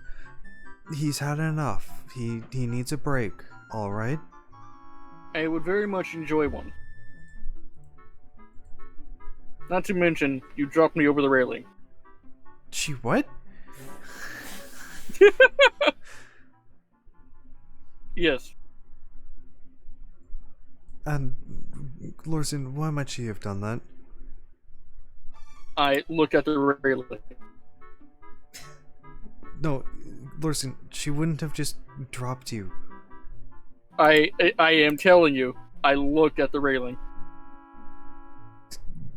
he's had enough. He needs a break, all right? I would very much enjoy one. Not to mention, you dropped me over the railing. She what? Yes. And, Lorsian, why might she have done that? I look at the railing. No, Lorsian, she wouldn't have just dropped you. I am telling you, I look at the railing.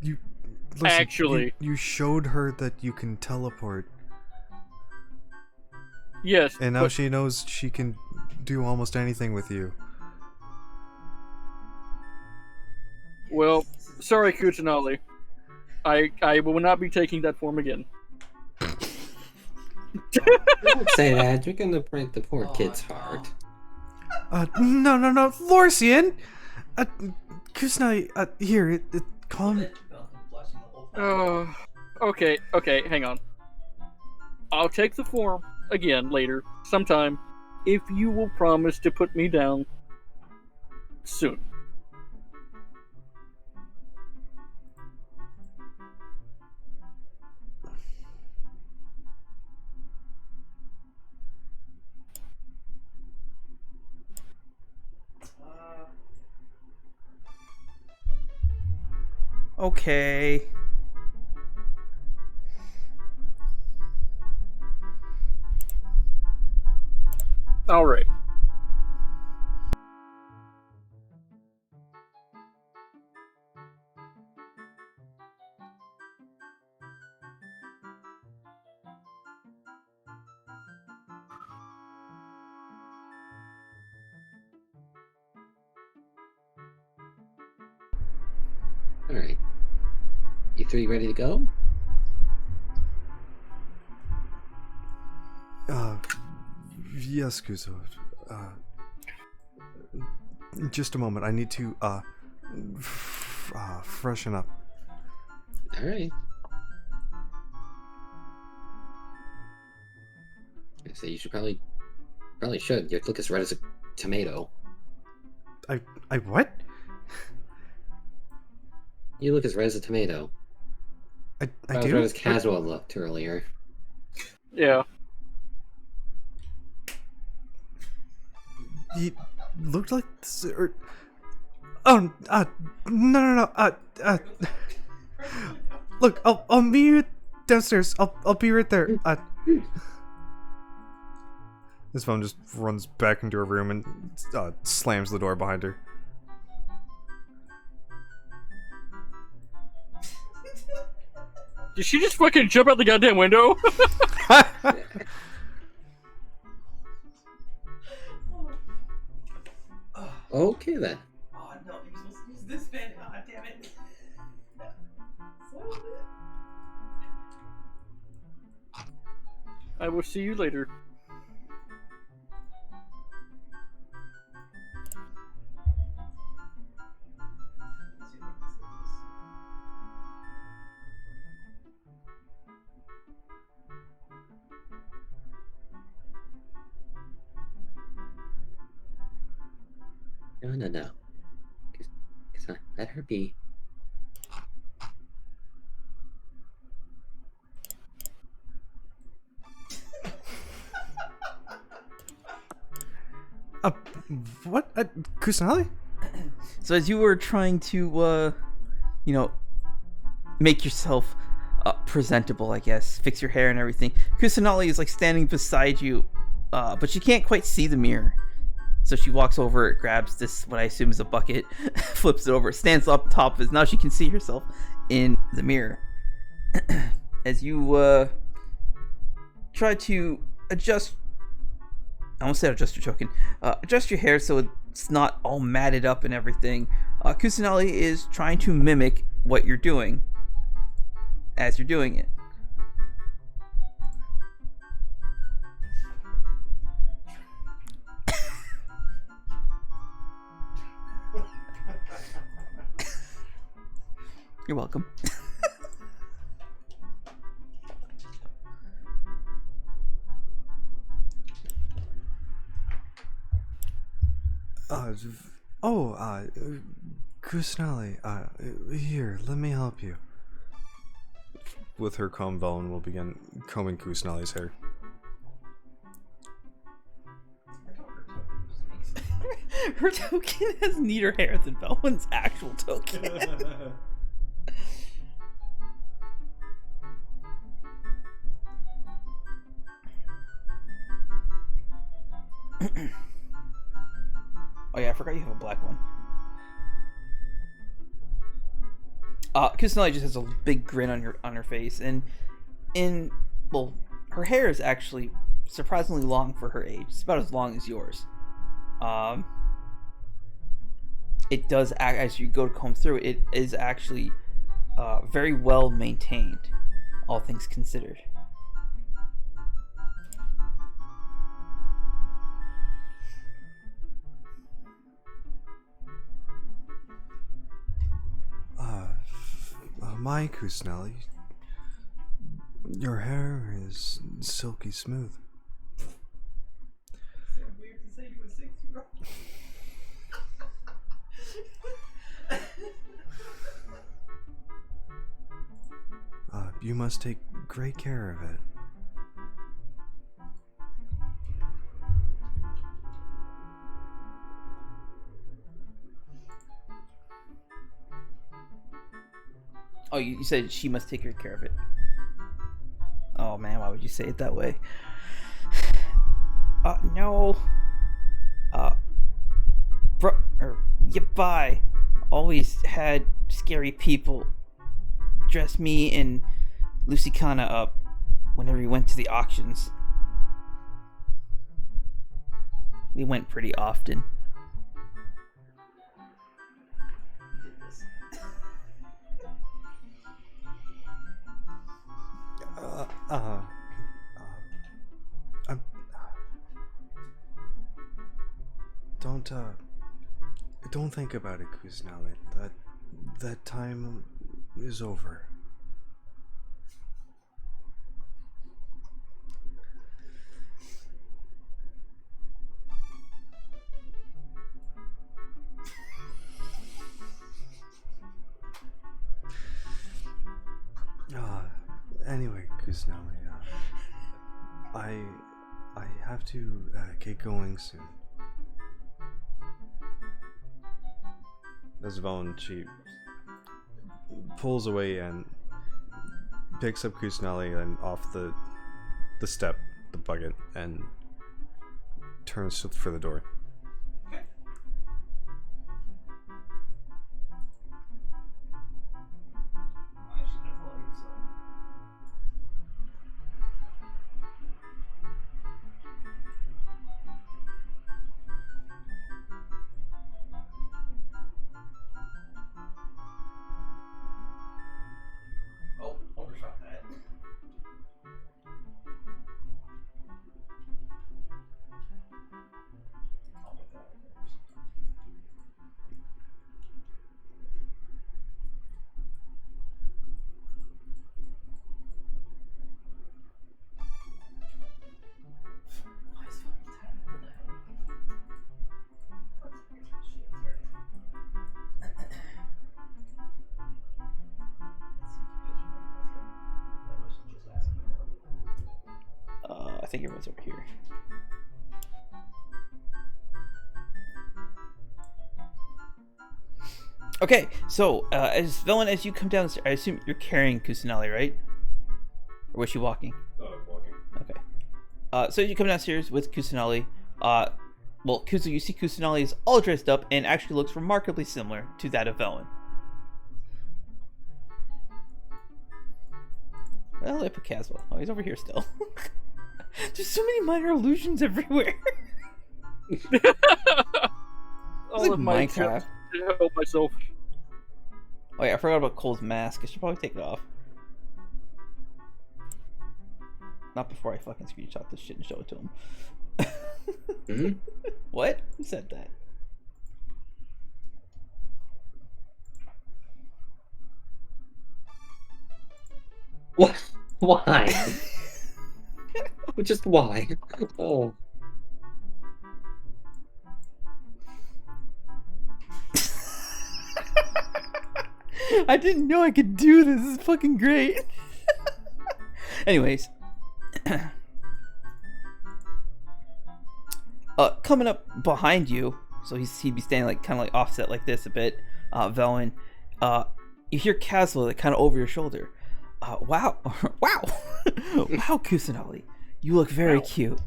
Lorsian, Actually. you showed her that you can teleport. Yes. And now she knows she can do almost anything with you. Well, sorry, Kusanali. I will not be taking that form again. Don't say that. You're gonna break the poor kid's heart. No, Lorsian! Kusanali, here, calm. Okay, hang on. I'll take the form again later, sometime, if you will promise to put me down soon. Okay. All right. Alright. You three ready to go? Yes, Kuzo. Just a moment. I need to, freshen up. Alright. I say you should probably should. You look as red as a tomato. I what? You look as red as a tomato. I As do? red as casual looked earlier. Yeah. You looked like this, or... Oh, no. Look, I'll meet you downstairs. I'll be right there. This phone just runs back into her room and slams the door behind her. Did she just fucking jump out the goddamn window? Okay then. Oh no, you're supposed to use this fan. Ah, damn it. I will see you later. No. Cause let her be. What? Kusanali? So as you were trying to, make yourself presentable, I guess, fix your hair and everything, Kusanali is like standing beside you, but she can't quite see the mirror. So she walks over, grabs this, what I assume is a bucket, flips it over, stands up top of it. Now she can see herself in the mirror. As you try to adjust, I won't say adjust your token, adjust your hair so it's not all matted up and everything, Kusanali is trying to mimic what you're doing as you're doing it. You're welcome. Kusanali, here, let me help you. With her comb, Veilwen will begin combing Kusanali's hair. Her token has neater hair than Veilwen's actual token. Oh yeah, I forgot you have a black one. Kusanali just has a big grin on her face, and her hair is actually surprisingly long for her age. It's about as long as yours. It does act, as you go to comb through it, is actually very well maintained, all things considered. My Kusanali, your hair is silky smooth. Weird to say to a 6-year-old. You must take great care of it. Oh, you said she must take good care of it. Oh man, why would you say it that way? No. Yabai always had scary people dress me and Lusitana up whenever we went to the auctions. We went pretty often. Don't think about it, Kusanali. That time is over. Anyway, Kusanali, I have to get going soon. As Veilwen, she pulls away and picks up Kusanali and off the step, the bucket, and turns for the door. Okay. I'm actually gonna follow you, so. Oh, overshot that. I'll put that right there. Why is fucking time? What the hell? Shit, sorry. I think everyone's over here. Okay, so as Veilwen, as you come down the stairs, I assume you're carrying Kusanali, right? Or was she walking? Walking. Okay. So you come downstairs with Kusanali. Well, Kuzo, you see Kusanali is all dressed up and actually looks remarkably similar to that of Veilwen. Well, I put Caswell. Oh, he's over here still. There's so many minor illusions everywhere. All of my Minecraft. attempts to help myself. Oh yeah, I forgot about Cole's mask. I should probably take it off. Not before I fucking screenshot this shit and show it to him. Mhm. What? Who said that? What? Why? Just why? Oh. I didn't know I could do this. This is fucking great. Anyways. Coming up behind you, so he'd be standing like kind of like offset like this a bit, Veilwen. You hear Caswell like kind of over your shoulder. Wow, wow, wow, Kusanali, you look very cute.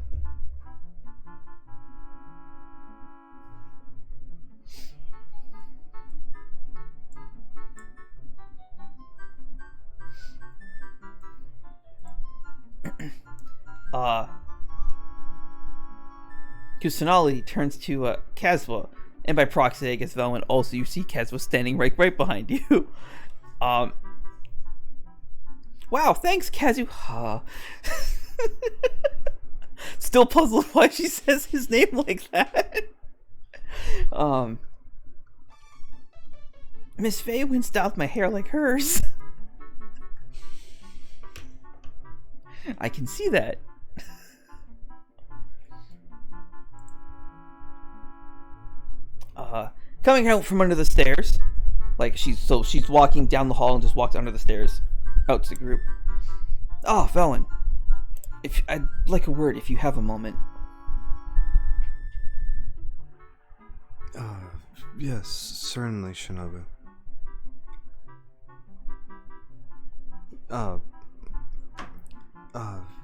Kusanali turns to Caswell, and by proxy, I guess Veilwen also you see Caswell standing right behind you. Wow, thanks, Kazu. Still puzzled why she says his name like that. Miss Veilwen styled my hair like hers. I can see that. Coming out from under the stairs, like she's walking down the hall and just walks under the stairs, out to the group. Oh, Veilwen, if I'd like a word, if you have a moment. Yes, certainly, Shinobu.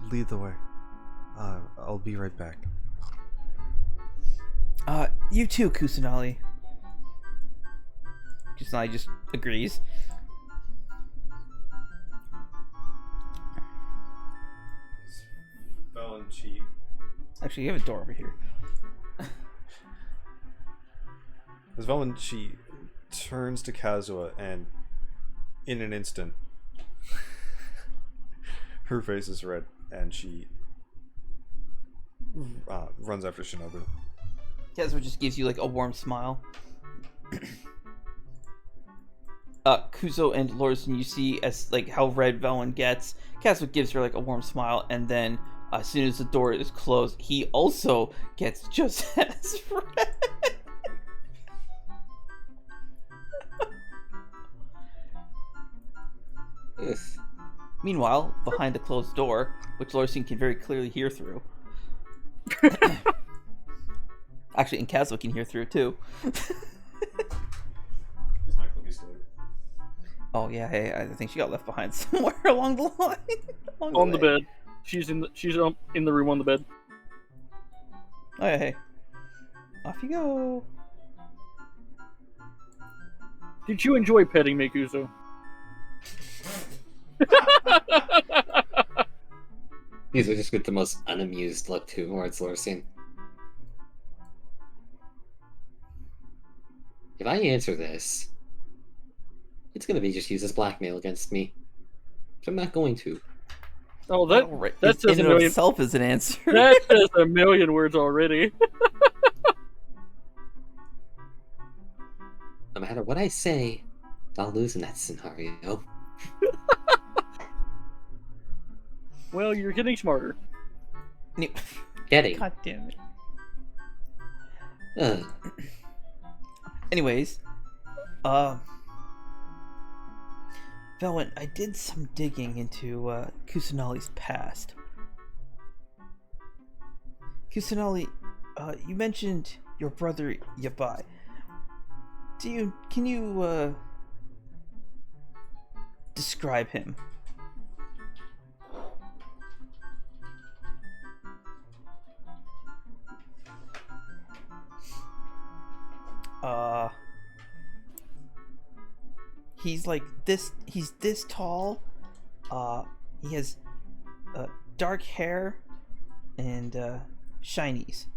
Lead the way. I'll be right back. You too, Kusanali. Kusanali just agrees. Veilwen cheat. Actually, you have a door over here. As Veilwen, she turns to Kazuha, and in an instant, her face is red, and she runs after Shinobu. Kazuha just gives you like a warm smile. Kuzo and Lorison, you see as like how red Veilwen gets. Kazuha gives her like a warm smile, and then as soon as the door is closed, he also gets just as red. Meanwhile, behind the closed door, which Lorison can very clearly hear through. Actually, and Kazuha can hear through too. Oh yeah, hey, I think she got left behind somewhere along the line. On the bed. She's in the room on the bed. Oh yeah, hey. Off you go. Did you enjoy petting me, Kuzo? These are just with the most unamused look towards Lorcine. If I answer this, it's gonna be just used as blackmail against me. So I'm not going to. Oh, that says in a and million. of itself is an answer. That says a million words already. No matter what I say, I'll lose in that scenario. Well, you're getting smarter. Getting. God damn it. Ugh. Anyways, Veilwen, I did some digging into Kusanali's past. Kusanali, you mentioned your brother Yabai. Can you describe him? He's like this. He's this tall. He has dark hair and shinies.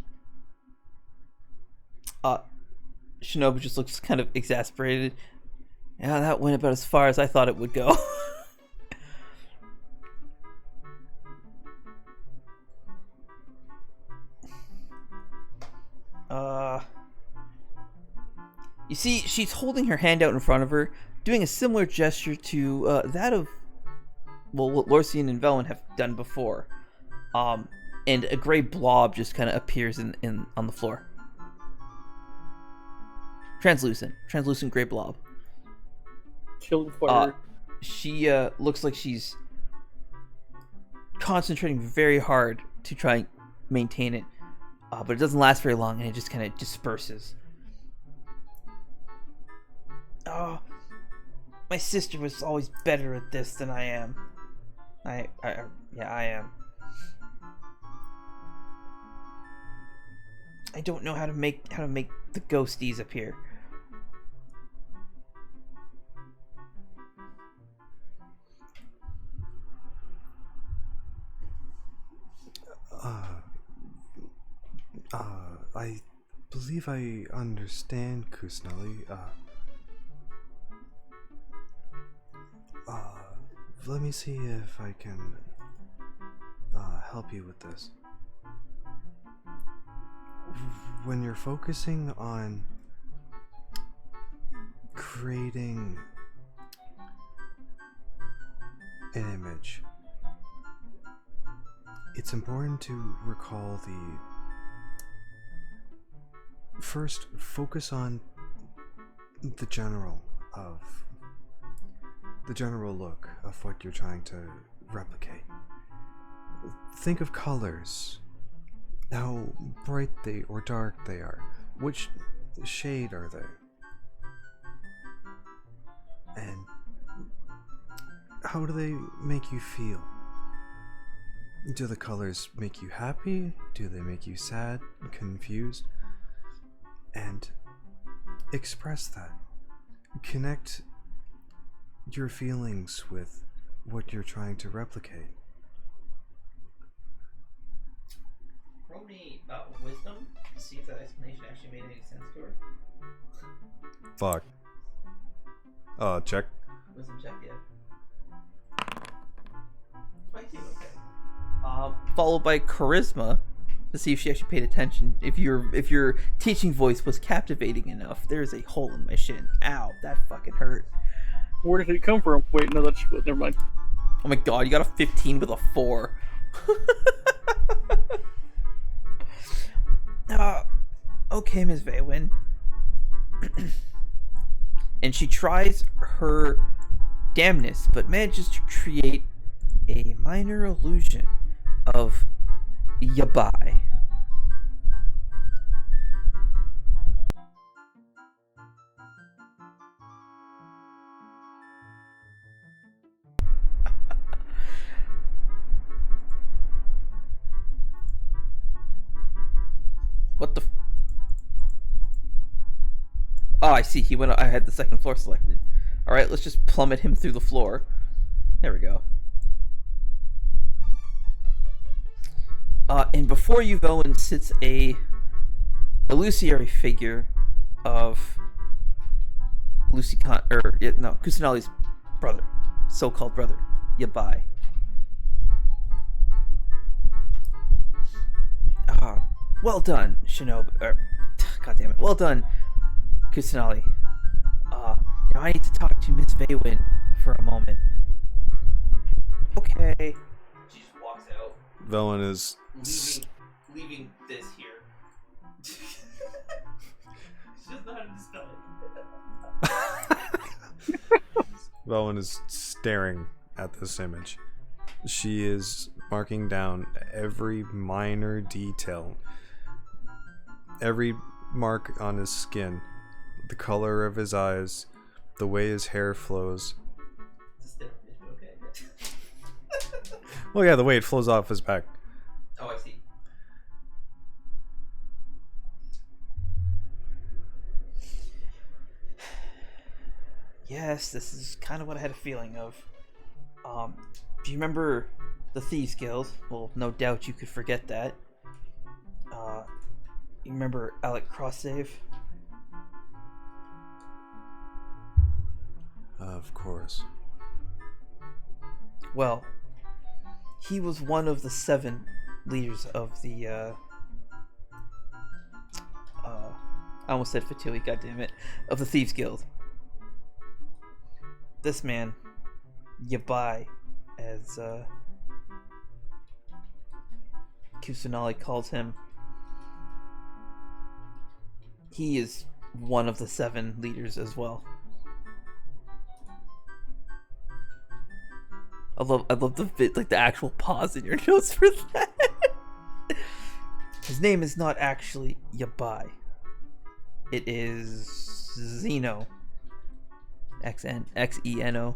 Shinobu just looks kind of exasperated. Yeah, that went about as far as I thought it would go. You see, she's holding her hand out in front of her, doing a similar gesture to that of, well, what Lorsian and Veilwen have done before. And a gray blob just kind of appears on the floor. Translucent gray blob. Chilled fire. She looks like she's concentrating very hard to try and maintain it, but it doesn't last very long, and it just kind of disperses. Oh, my sister was always better at this than I am. I am. I don't know how to make the ghosties appear. I believe I understand, Kusanali. Let me see if I can help you with this. When you're focusing on creating an image, it's important to recall first focus on the general look of what you're trying to replicate. Think of colors, how bright they or dark they are, which shade are they, and how do they make you feel? Do the colors make you happy? Do they make you sad, confused? And express that. Connect your feelings with what you're trying to replicate. Roll me wisdom to see if that explanation actually made any sense to her. Fuck. Check. Wisdom check, yeah. 22, okay. Followed by charisma to see if she actually paid attention. If your teaching voice was captivating enough. There's a hole in my shin. Ow, that fucking hurt. Where did it come from? Wait, no, that's never mind. Oh my god, you got a 15 with a 4. Okay, Ms. Veilwen. And she tries her damnness, but manages to create a minor illusion of yabai. What the? Oh, I see. He went. I had the second floor selected. All right, let's just plummet him through the floor. There we go. And before you, Veilwen, sits a illusory figure of Kusanali's brother, so-called brother, Yabai. Well done, Shinobu. God damn it. Well done, Kusanali. Now I need to talk to Miss Veilwen for a moment. Okay. She just walks out, Veilwen is leaving this here. She doesn't know how to dispel it. Veilwen is staring at this image. She is marking down every minor detail, every mark on his skin, the color of his eyes, the way his hair flows. It's a stiff fish, but okay. Well, yeah, the way it flows off his back. Oh, I see. Yes, this is kind of what I had a feeling of. Do you remember the Thieves Guild? Well, no doubt you could forget that. You remember Alec Crosssave? Of course. Well, he was one of the 7 leaders of the, I almost said Fatui, goddammit, of the Thieves Guild. This man, Yabai, as, Kusanali calls him, he is one of the 7 leaders as well. I love the bit, like the actual pause in your notes for that. His name is not actually Yabai. It is Xeno. Xeno.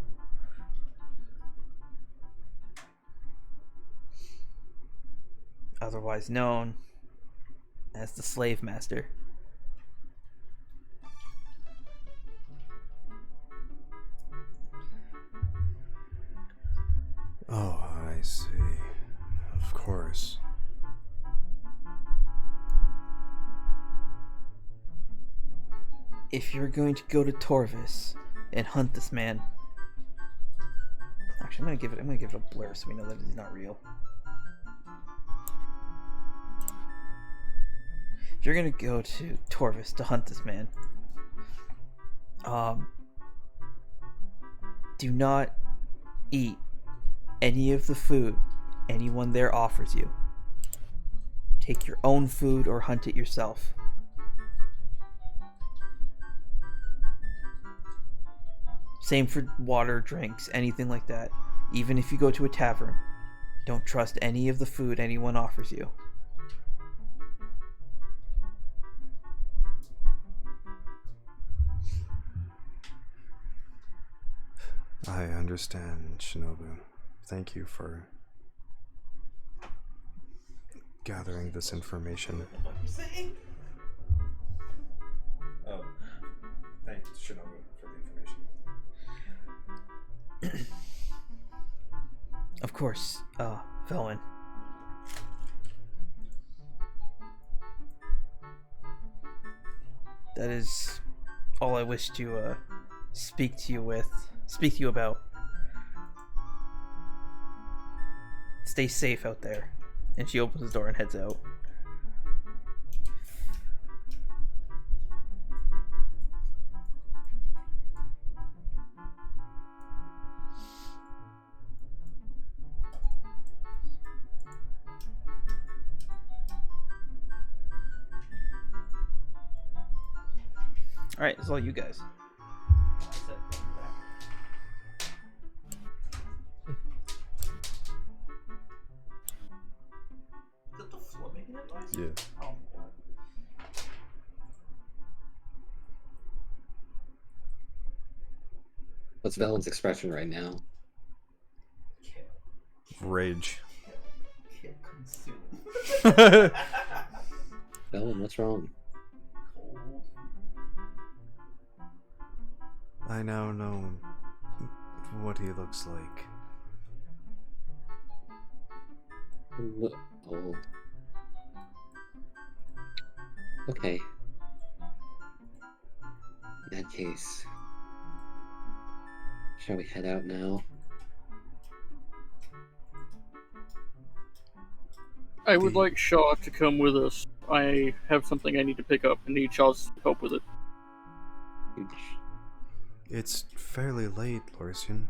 Otherwise known as the Slave Master. Oh, I see. Of course. If you're going to go to Torvis and hunt this man, actually, I'm gonna give it a blur so we know that he's not real. If you're gonna go to Torvis to hunt this man, do not eat any of the food anyone there offers you. Take your own food or hunt it yourself. Same for water, drinks, anything like that. Even if you go to a tavern, don't trust any of the food anyone offers you. I understand, Shinobu. Thank you for gathering this information. What are you saying? Oh, thanks, Shinobu, for the information. Of course, Veilwen. That is all I wish to speak to you about. Stay safe out there. And she opens the door and heads out. Alright, it's all you guys. Yeah. Oh my god. What's Veilwen's expression right now? Rage. Consume. Veilwen, what's wrong? Cold. I now know what he looks like. Oh. Okay. In that case, shall we head out now? I would like Shaw to come with us. I have something I need to pick up and need Shaw's help with it. It's fairly late, Lorsian.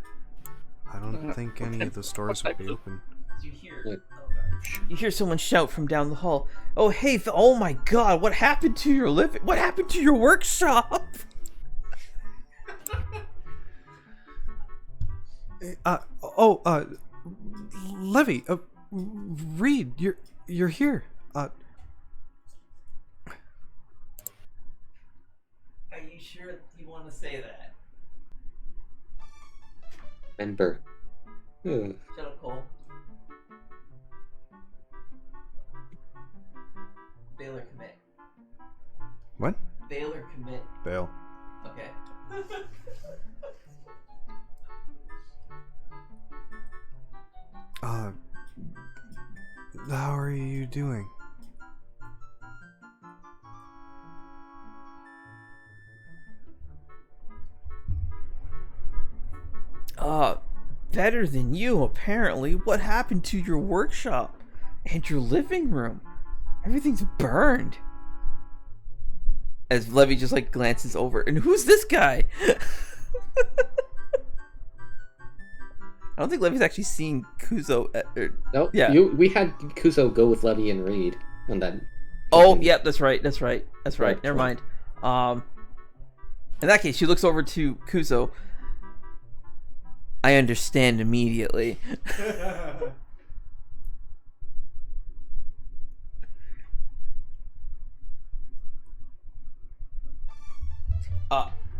I don't think any of the stores will be open. You hear? What? Oh god. You hear someone shout from down the hall. Oh hey, oh my god, what happened to your what happened to your workshop? Levy, Reed, you're here. Are you you sure you want to say that? Remember. Hmm. Shut up, Cole. Baylor commit. What? Baylor commit. Bail. Okay. How are you doing? Better than you, apparently. What happened to your workshop and your living room? Everything's burned. As Levy just like glances over, and who's this guy? I don't think Levy's actually seen Kuzo. Nope. Yeah. We had Kuzo go with Levy and Reed on that. Oh, yep, that's right. Never Right. mind. In that case, she looks over to Kuzo. I understand immediately.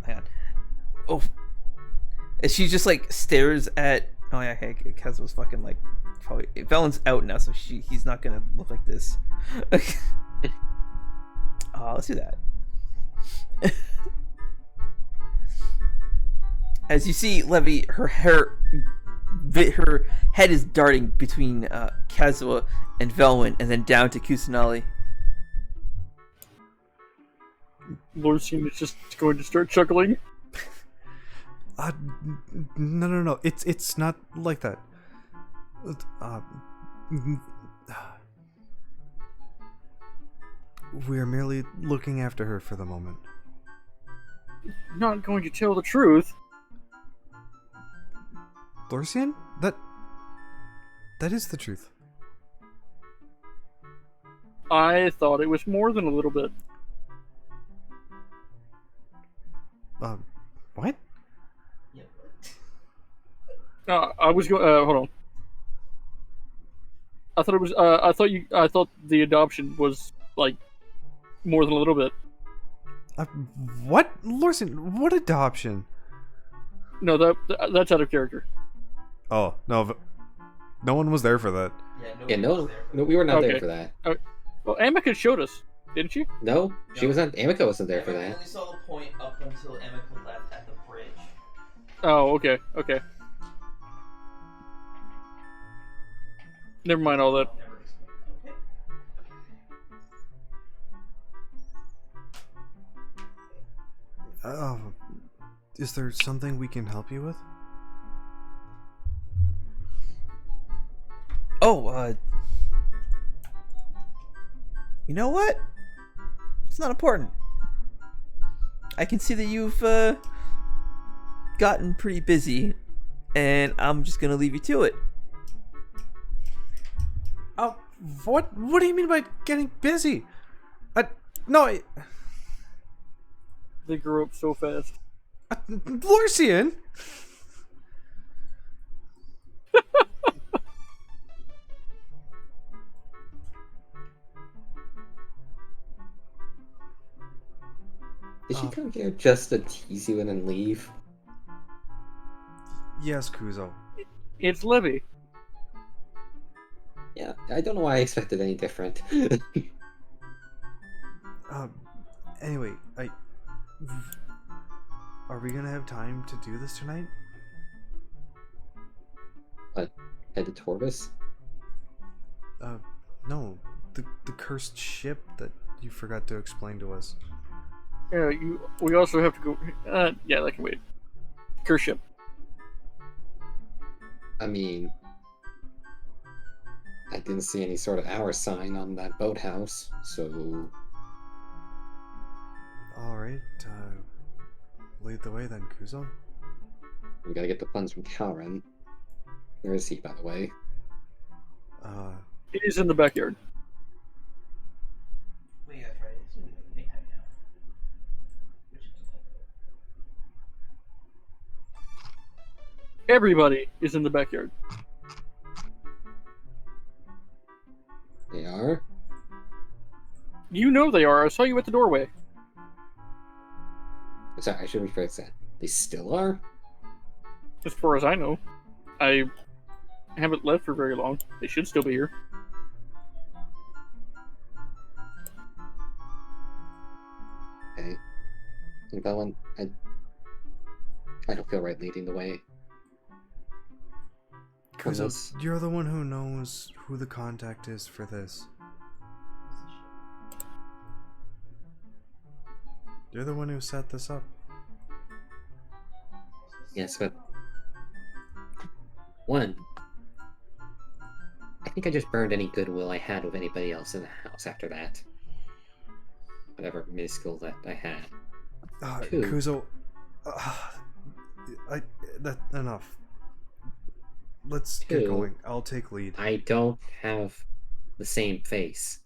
Hang on. Oh. And she just like stares at. Oh yeah, hey, Kaz fucking like probably. Velen's out now, so he's not gonna look like this. Let's do that. As you see, Levy, her head is darting between Kazuha and Veilwen, and then down to Kusanali. Lorsian is just going to start chuckling. No. It's not like that. We are merely looking after her for the moment. Not going to tell the truth. Lorsian? That is the truth. I thought it was more than a little bit. What? I was going. Hold on. I thought it was. I thought the adoption was like more than a little bit. What, Lorsian? What adoption? No, that's out of character. Oh no, no one was there for that. Yeah, no, we were not there for that. Well, Amica showed us, didn't she? No, she was not. Amica wasn't there for I that. only saw the point up until Amica left at the bridge. Oh, okay. Never mind all that. Is there something we can help you with? Oh, you know what? It's not important. I can see that you've gotten pretty busy, and I'm just gonna leave you to it. What do you mean by getting busy? No, They grew up so fast. Lorsian. Did she come here just to tease you and then leave? Yes, Kuzo. It's Levy. Yeah, I don't know why I expected any different. Anyway, are we gonna have time to do this tonight? What? Head to Torvis? No. The cursed ship that you forgot to explain to us. Yeah, we also have to go. Yeah, that can wait. Curse ship. I mean, I didn't see any sort of hour sign on that boathouse, so... Alright, lead the way then, Kuzo. We gotta get the funds from Calren. Where is he, by the way? He's in the backyard. Wait, that's right. It's gonna be like nighttime now. Which is Everybody is in the backyard. They are? You know they are. I saw you at the doorway. Sorry, I should rephrase that. They still are? As far as I know, I haven't left for very long. They should still be here. Okay. And Veilwen, I don't feel right leading the way. Kuzo, you're the one who knows who the contact is for this. You're the one who set this up. Yes, but one, I think I just burned any goodwill I had with anybody else in the house after that. Whatever minuscule that I had. Two, Kuzo, enough. Let's get going. I'll take lead. I don't have the same face.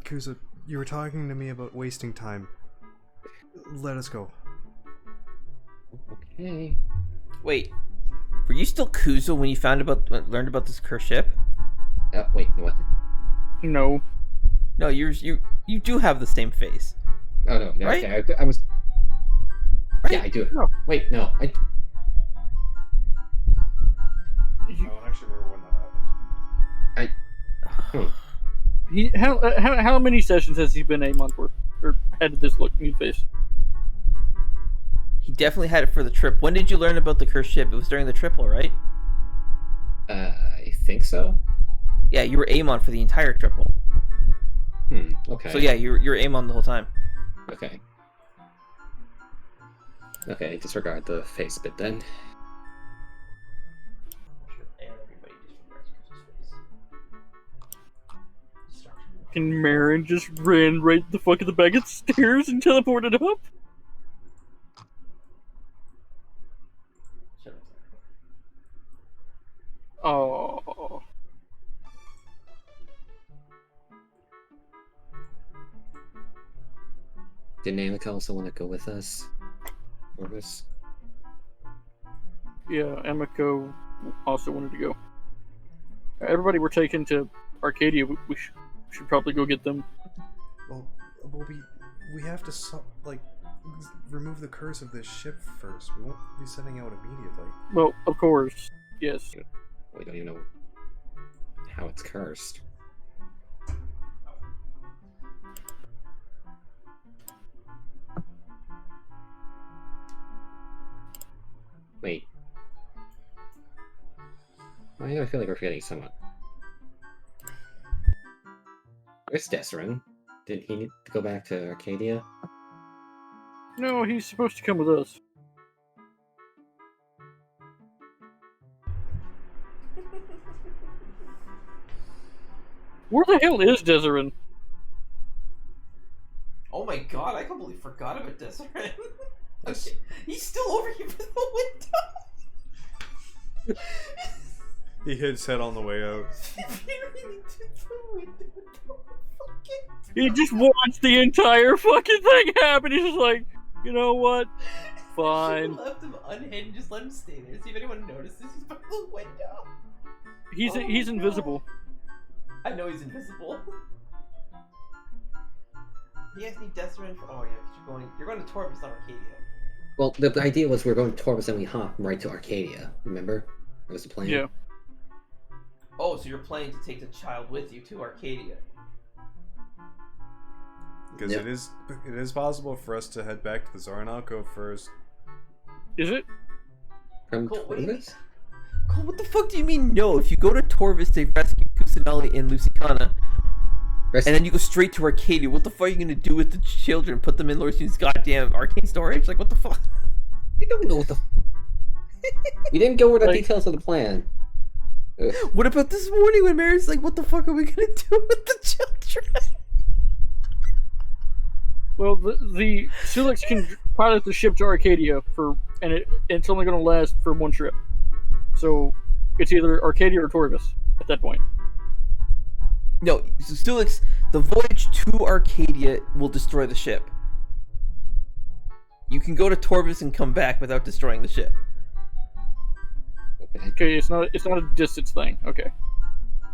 Kuzo, you were talking to me about wasting time. Let us go. Okay. Wait, were you still Kuzo when you learned about this cursed ship? Wait, what? No. No, you do have the same face. Oh no, right? Okay, I was. Right? Yeah, I do. No. Wait, no, I don't actually remember when that happened. How many sessions has he been Amon for? Or had this new face? He definitely had it for the trip. When did you learn about the cursed ship? It was during the triple, right? I think so. Yeah, you were Amon for the entire triple. Okay. So yeah, you're Amon the whole time. Okay. Okay, disregard the face bit then. Can Marin just ran right the fuck at the back of the stairs and teleported up? Oh. Did Namika also want to go with us? Or this? Yeah, Emiko also wanted to go. Everybody we're taking to Arcadia. We should probably go get them. Well, we have to remove the curse of this ship first. We won't be setting out immediately. Well, of course, yes. We don't even know how it's cursed. Wait. Why do I feel like we're forgetting someone? Where's Desrin? Did he need to go back to Arcadia? No, he's supposed to come with us. Where the hell is Desrin? Oh my god, I completely forgot about Desiree. Okay, he's still over here by the window. He hit his head on the way out. He just watched the entire fucking thing happen. He's just like, you know what? Fine. Left him unhinged and just let him stay there. See if anyone notices he's by the window. He's invisible. I know he's invisible. You guys need Desiree for. Oh yeah, because you're going to Torvis, not Arcadia. Well, the idea was we're going to Torvis and we hop right to Arcadia. Remember? That was the plan. Yeah. Oh, so you're planning to take the child with you to Arcadia? Because it is possible for us to head back to the Zoranaco first. Is it? From Cole, what do you mean? Torvis? Cole, what the fuck do you mean no? If you go to Torvis to rescue Kusanali and Lusitana, and then you go straight to Arcadia, what the fuck are you gonna do with the children? Put them in Lorsian's goddamn arcane storage? Like, what the fuck? We don't know what the... We didn't go over the details of the plan. What about this morning when Mary's like, what the fuck are we gonna do with the children? Well, the Sulex can pilot the ship to Arcadia and it's only going to last for one trip. So it's either Arcadia or Torvis at that point. No, so Sulex, the voyage to Arcadia will destroy the ship. You can go to Torvis and come back without destroying the ship. Okay, it's not a distance thing. Okay.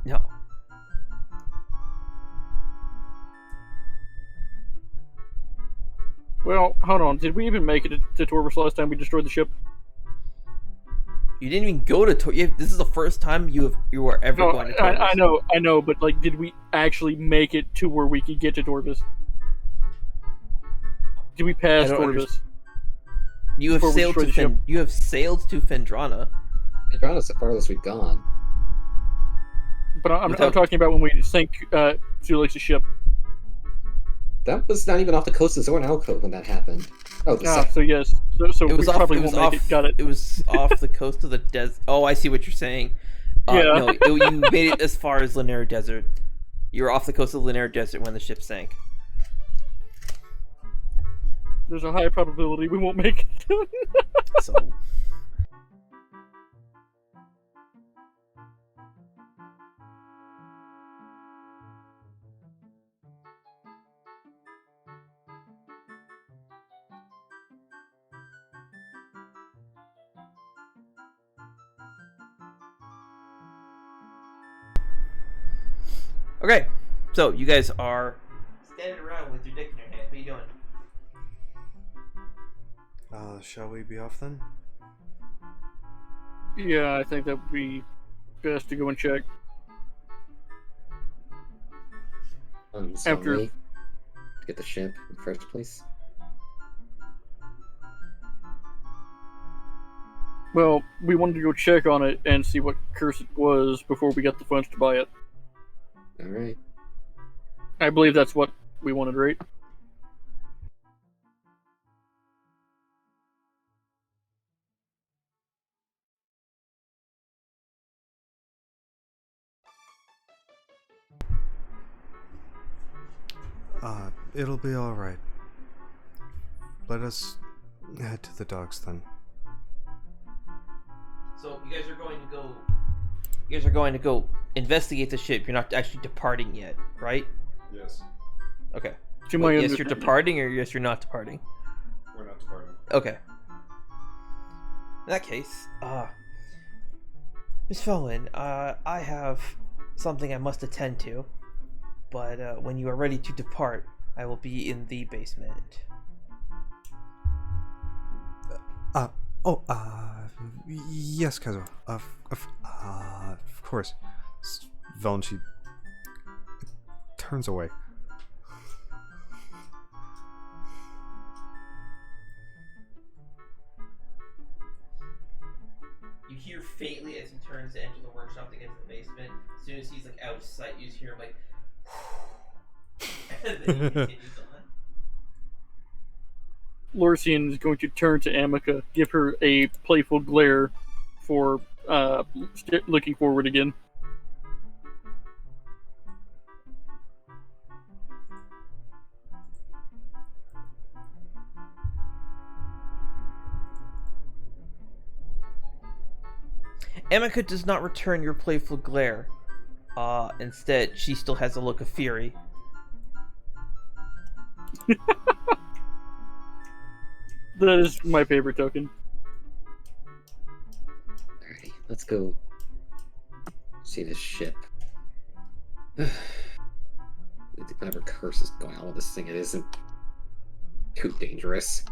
No. Well, hold on. Did we even make it to Torvus last time we destroyed the ship? You didn't even go to this is the first time you are ever No, going to Torvus. I know, but like, did we actually make it to where we could get to Torvus? Did we pass Torvus? You have sailed to You have sailed to Fendrana. Fendrana's the farthest we've gone. But I'm talking about when we sank Sulex's ship. That was not even off the coast of Zorn Alcove when that happened. Oh, so yes. So it was we off, probably it was won't off, make it. Got it. It was off the coast of the desert. Oh, I see what you're saying. Yeah. No, you made it as far as Linaire Desert. You were off the coast of Linaire Desert when the ship sank. There's a high probability we won't make it. So. Okay, so you guys are standing around with your dick in your hand. What are you doing? Shall we be off then? Yeah, I think that would be best to go and check. After to get the ship in the first place. Well, we wanted to go check on it and see what curse it was before we got the funds to buy it. Alright. I believe that's what we wanted, right? It'll be alright. Let us head to the docks then. So you guys are going to go. You guys are going to go investigate the ship. You're not actually departing yet, right? Yes. Okay. Yes, you're departing, or yes, you're not departing. We're not departing. Okay. In that case, Miss Veilwen, I have something I must attend to, but when you are ready to depart, I will be in the basement. Yes, Kuzo. Of course. Veilwen, she turns away. You hear faintly as he turns to enter the workshop to get to the basement. As soon as he's like out of sight, you just hear him like, and then he continues on. Lorsian is going to turn to Amica, give her a playful glare for looking forward again. Amica does not return your playful glare. Instead, she still has a look of fury. That is my favorite token. Alrighty, let's go see this ship. Whatever curse is going on with this thing, it isn't too dangerous.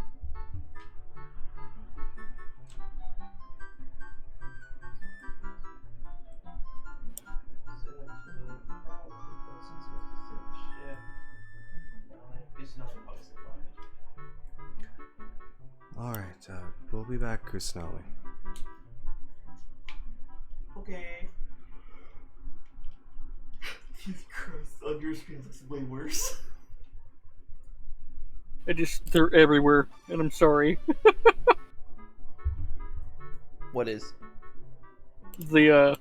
Alright, we'll be back, Kusanali. Okay. Jesus Christ, on your screen looks way worse. They're everywhere, and I'm sorry. What is? The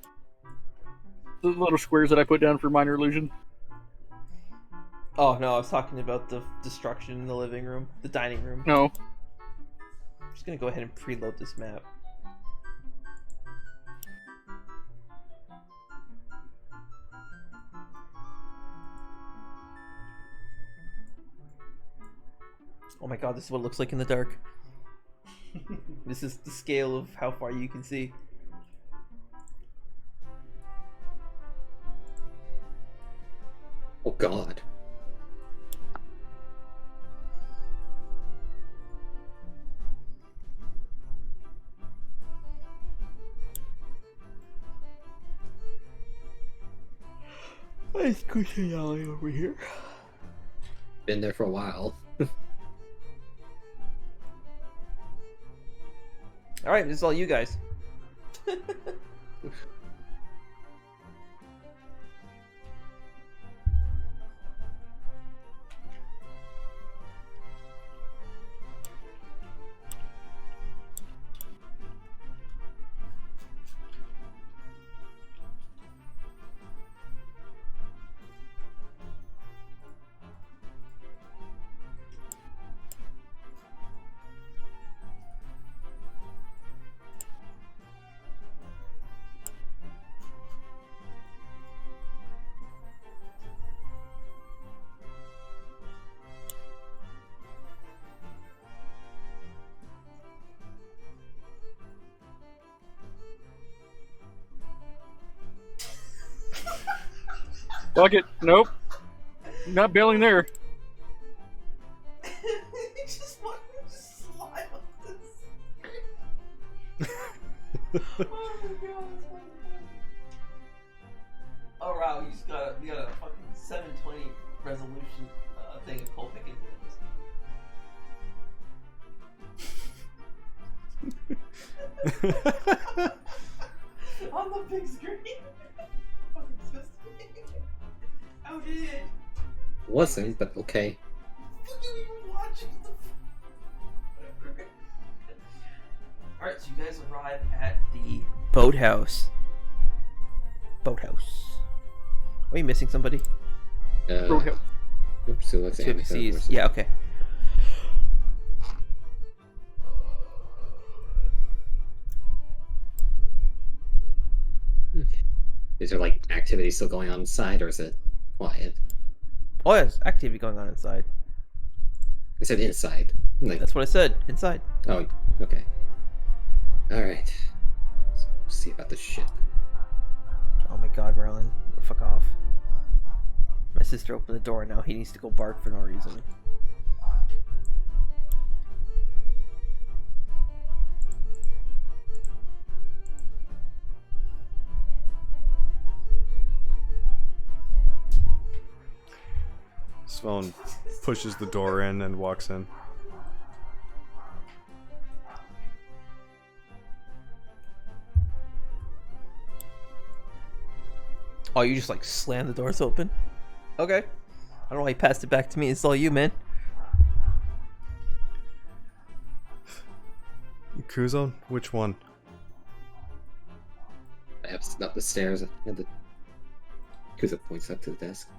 little squares that I put down for minor illusion. Oh no, I was talking about the destruction in the living room, the dining room. No. I'm just gonna go ahead and preload this map. Oh my god, this is what it looks like in the dark. This is the scale of how far you can see. Oh god. It's Kusanali over here. Been there for a while. Alright, this is all you guys. Fuck it. Nope. Not bailing there. Just want to slide on this. Oh my god, that's funny. Oh wow, you got a fucking 720 resolution thing of Cole picking. On the big screen. Fucking system. How did it? Wasn't, but okay. Fucking even watching the whatever. Alright, so you guys arrive at the Boathouse. Boathouse. Are you missing somebody? Roadhouse. Oops, so let's Two NPCs. Yeah, okay. Is there like activity still going on inside, or is it quiet? Oh, yeah, there's activity going on inside. I said inside. Like, That's what I said. Inside. oh, okay. All right. Let's see about this ship. Oh my god, Merlin. Fuck off. My sister opened the door and now he needs to go bark for no reason. Sven pushes the door in and walks in. Oh, you just like slam the doors open? Okay. I don't know why you passed it back to me. It's all you, man. Kuzo, which one? I have up the stairs and the Kuzo points up to the desk.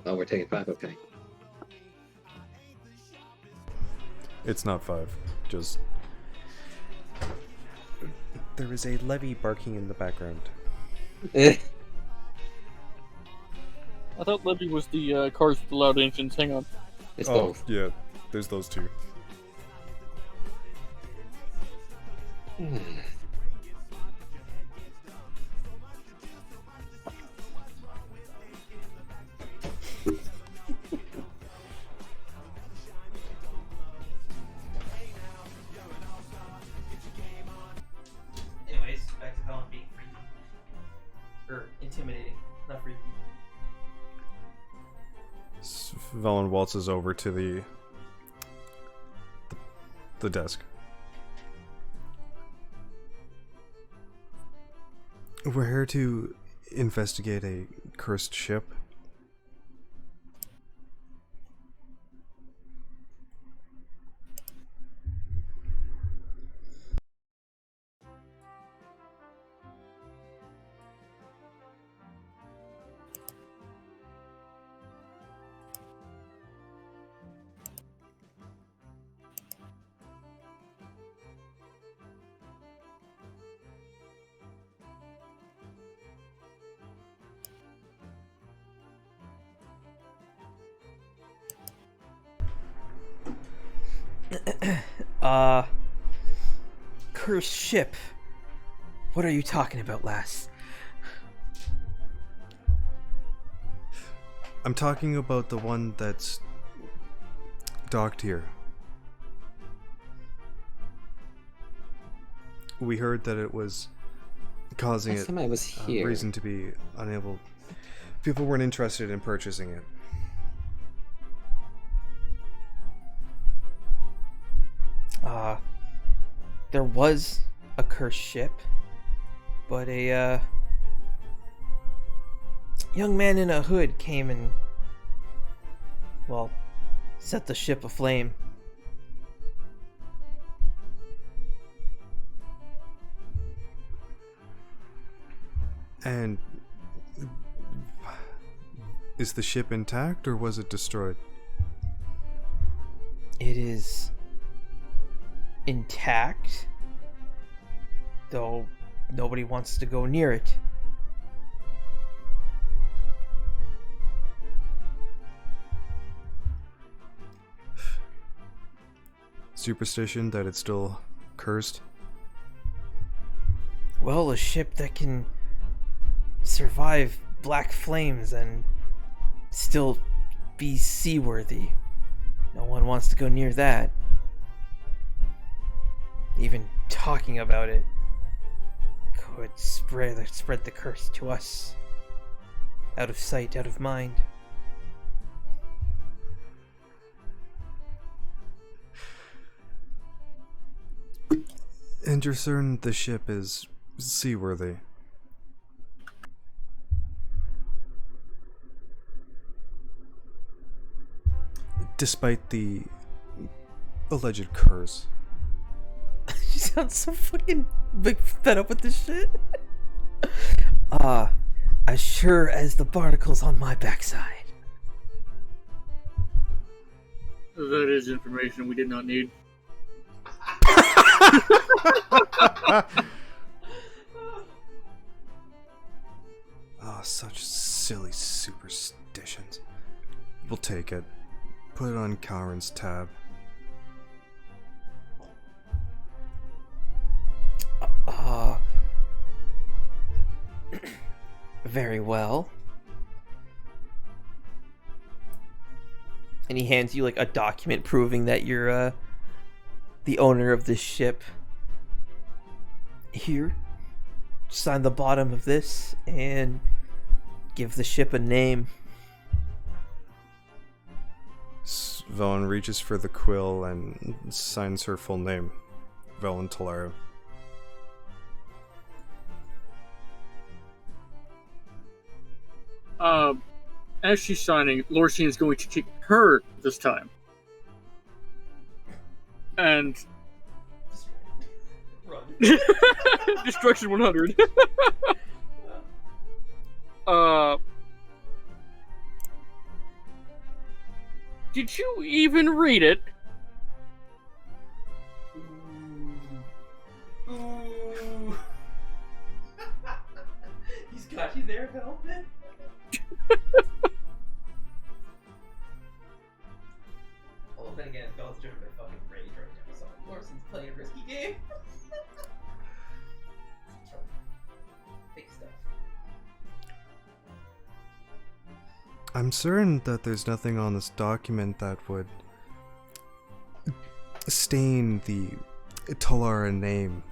Oh, we're taking 5. Okay. It's not 5. Just there is a levy barking in the background. I thought Levy was the cars with the loud engines. Hang on. It's Oh, both. yeah. There's those two. Anyways, back to Velen being freaky. Or intimidating, not freaky. Velen waltzes over to the desk. We're here to investigate a cursed ship. Cursed ship. What are you talking about, lass? I'm talking about the one that's docked here. We heard that it was causing Last it time I was here. reason to be unable. People weren't interested in purchasing it. There was a cursed ship, but a young man in a hood came and, well, set the ship aflame. And is the ship intact or was it destroyed? It is intact, though nobody wants to go near it. Superstition that it's still cursed? Well, a ship that can survive black flames and still be seaworthy. No one wants to go near that. Even talking about it could spread the curse to us. Out of sight, out of mind. And you're certain the ship is seaworthy? Despite the alleged curse. She sounds so fucking fed up with this shit. As sure as the barnacles on my backside. That is information we did not need. Such silly superstitions. We'll take it. Put it on Karen's tab. Very well. And he hands you like a document proving that you're the owner of this ship. Here, sign the bottom of this and give the ship a name. Velen reaches for the quill and signs her full name. Velen Talara. As she's signing, Lorsian is going to kick her this time. And... Run. Destruction 100. Did you even read it? Ooh. He's got you there, Velvet. Well, then again, Velvet's driven by fucking rage right now, so Larson's playing a risky game. Big stuff. I'm certain that there's nothing on this document that would stain the Talara name.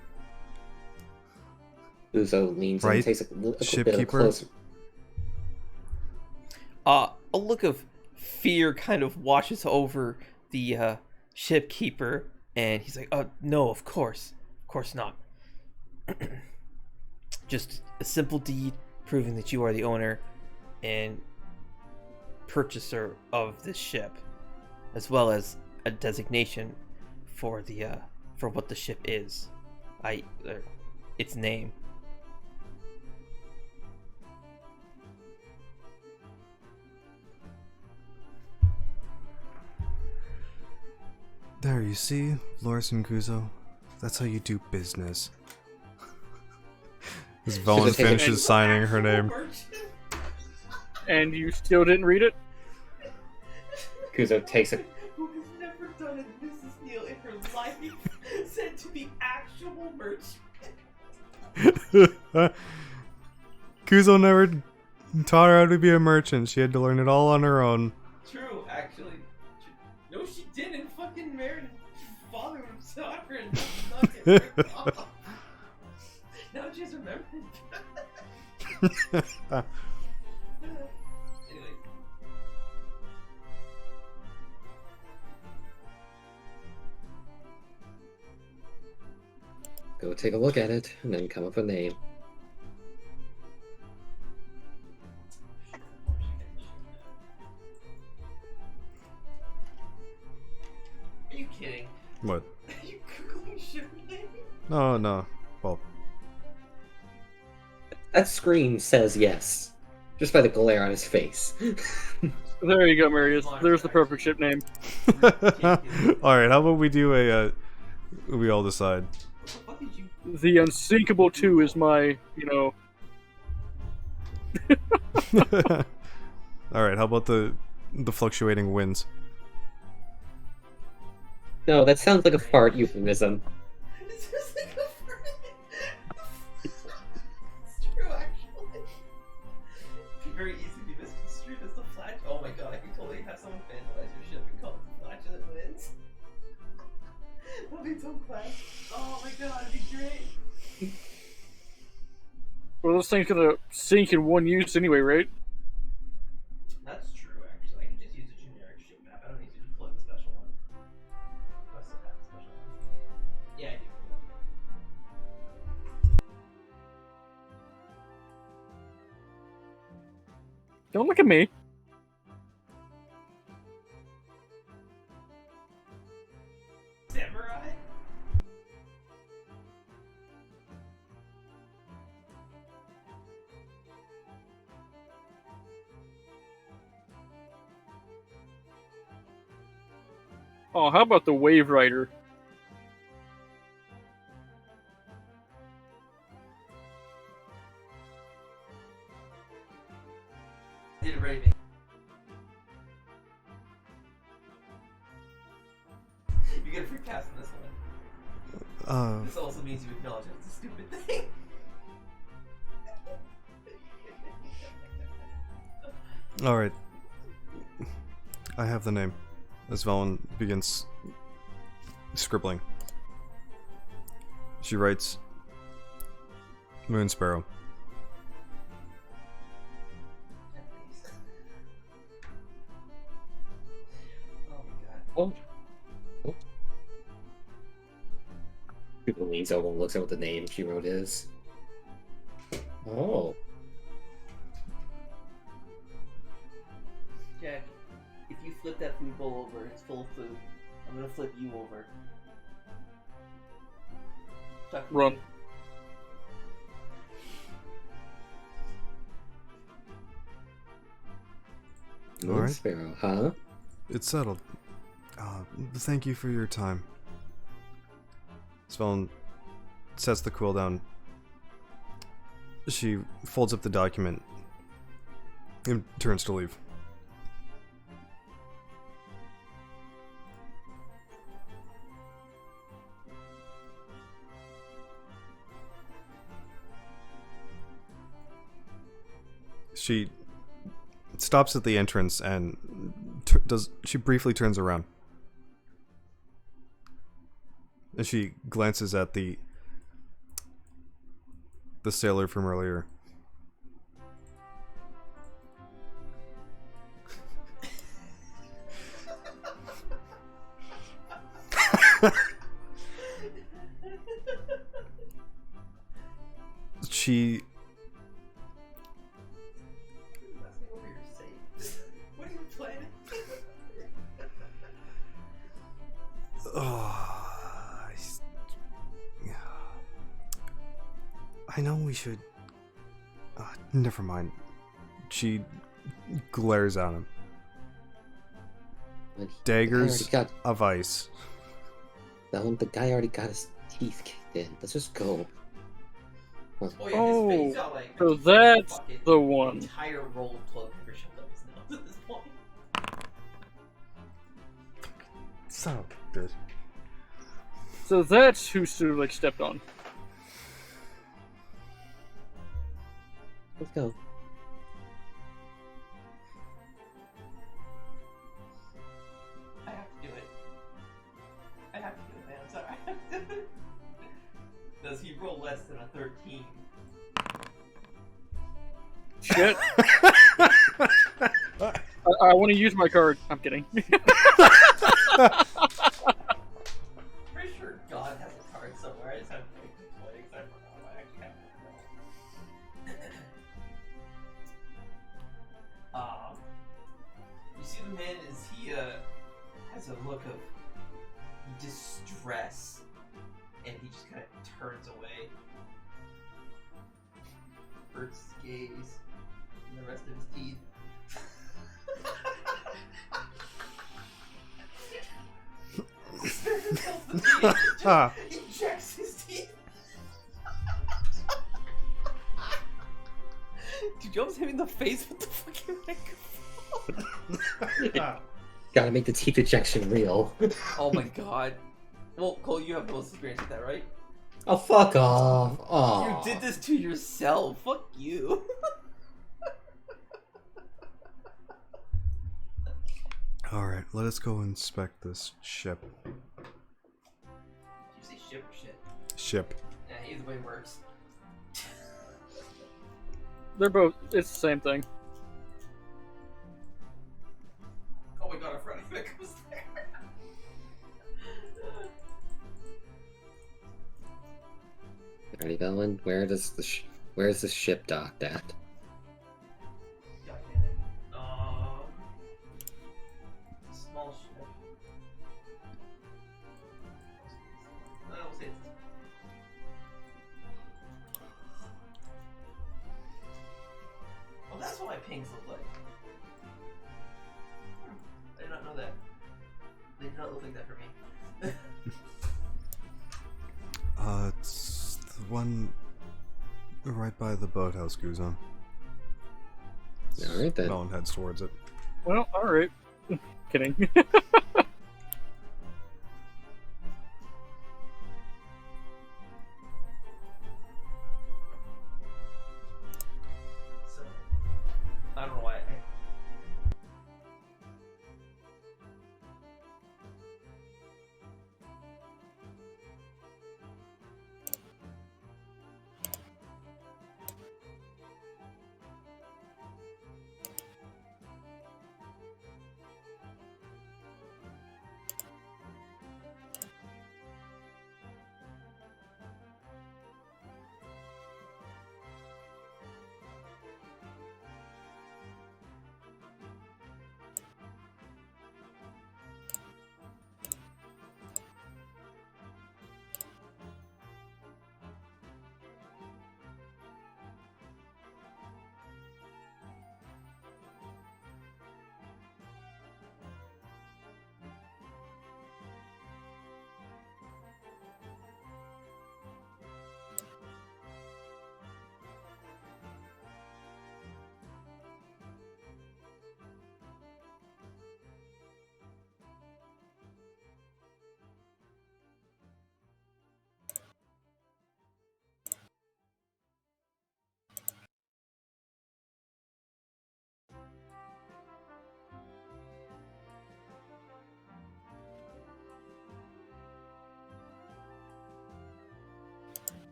Kuzo leans in and Right, takes a bit of a shipkeeper? closer. A look of fear kind of washes over the shipkeeper, and he's like, no, of course not. Just a simple deed proving that you are the owner and purchaser of this ship, as well as a designation for the for what the ship is, its name. There, you see, Larson Kuzo? That's how you do business. As Velen finishes signing her name. And you still didn't read it? Kuzo takes a... Who has never done a business deal in her life said to be actual merchant. Kuzo never taught her how to be a merchant. She had to learn it all on her own. True, actually. No, she didn't. Fucking married father of soccer and not get ripped off. Now she's remembered. Anyway. Go take a look at it, and then come up with a name. Are you kidding? What? Are you googling ship name? No. Well, That scream says yes, just by the glare on his face. There you go, Marius. There's the perfect ship name. alright, how about we do a, we all decide. What did you... The Unsinkable 2 is my, Alright, how about the fluctuating winds? No, that sounds like a fart euphemism. It's just like a It's true, actually. It'd be very easy to be misconstrued as the flash. Oh my god, I could totally have someone vandalize your ship and call it the flatulent winds. That'd be so classic. Oh my god, it'd be great. Well, this thing's gonna sink in one use anyway, right? That's true, actually. I can just use a generic ship map. I don't need to deploy the special one. I still have the special one. Yeah, I do. Don't look at me. Samurai? Oh, how about the Wave Rider? Did it raving. You get a free pass on this one. This also means you acknowledge that it's a stupid thing. Alright. I have the name. As Veilwen begins scribbling. She writes Moon Sparrow. Oh my god. Oh. People leans over and looks at what the name she wrote is. Oh. Jack, if you flip that food bowl over, it's full of food. I'm gonna flip you over. Tuck me Run. in. Moon Alright. Sparrow, huh? It's settled. Thank you for your time. Svetlin sets the cooldown. She folds up the document and turns to leave. She stops at the entrance and she briefly turns around. And she glances at the sailor from earlier. She What are you planning? I know we should. Never mind. She glares at him. Daggers got of ice. the guy already got his teeth kicked in. Let's just go. Oh, yeah, his Oh, face got, like, so that's fucking the one. entire roll of toilet paper shoved up his nose at this point. Son of a bitch. So that's who Sulex stepped on. Let's go. I have to do it. I have to do it, man. I'm sorry. Does he roll less than a 13? Shit. I want to use my card. I'm kidding. Pretty sure God has a card somewhere. I just haven't picked it toy because I forgot if I actually have it. You see the man is he has a look of distress, and he just kind of turns away, hurts his gaze, and the rest of his teeth. Ejects his teeth. Dude, you almost hit me in the face with the fucking microphone. Gotta make the teeth ejection real. Oh my god. Well, Cole, you have the most experience with that, right? Oh, fuck off. Oh. You did this to yourself. Fuck you. Alright, let us go inspect this ship. Did you say ship or shit? Ship. Yeah, either way works. They're both. It's the same thing. Oh my god, I forgot if it goes there. Alrighty, Veilwen, where's the ship docked at? God damn it. Small ship. We'll say it's... Oh, that's what my pings look like. I did not know that. They did not look like that for me. It's the one right by the boathouse, Kuzo. Alright then. Melon heads towards it. Well, alright. Kidding. So, I don't know why.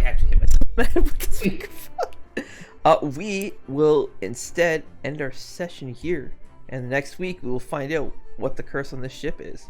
actually hit myself. With the speakerphone. We will instead end our session here, and next week we will find out what the curse on this ship is.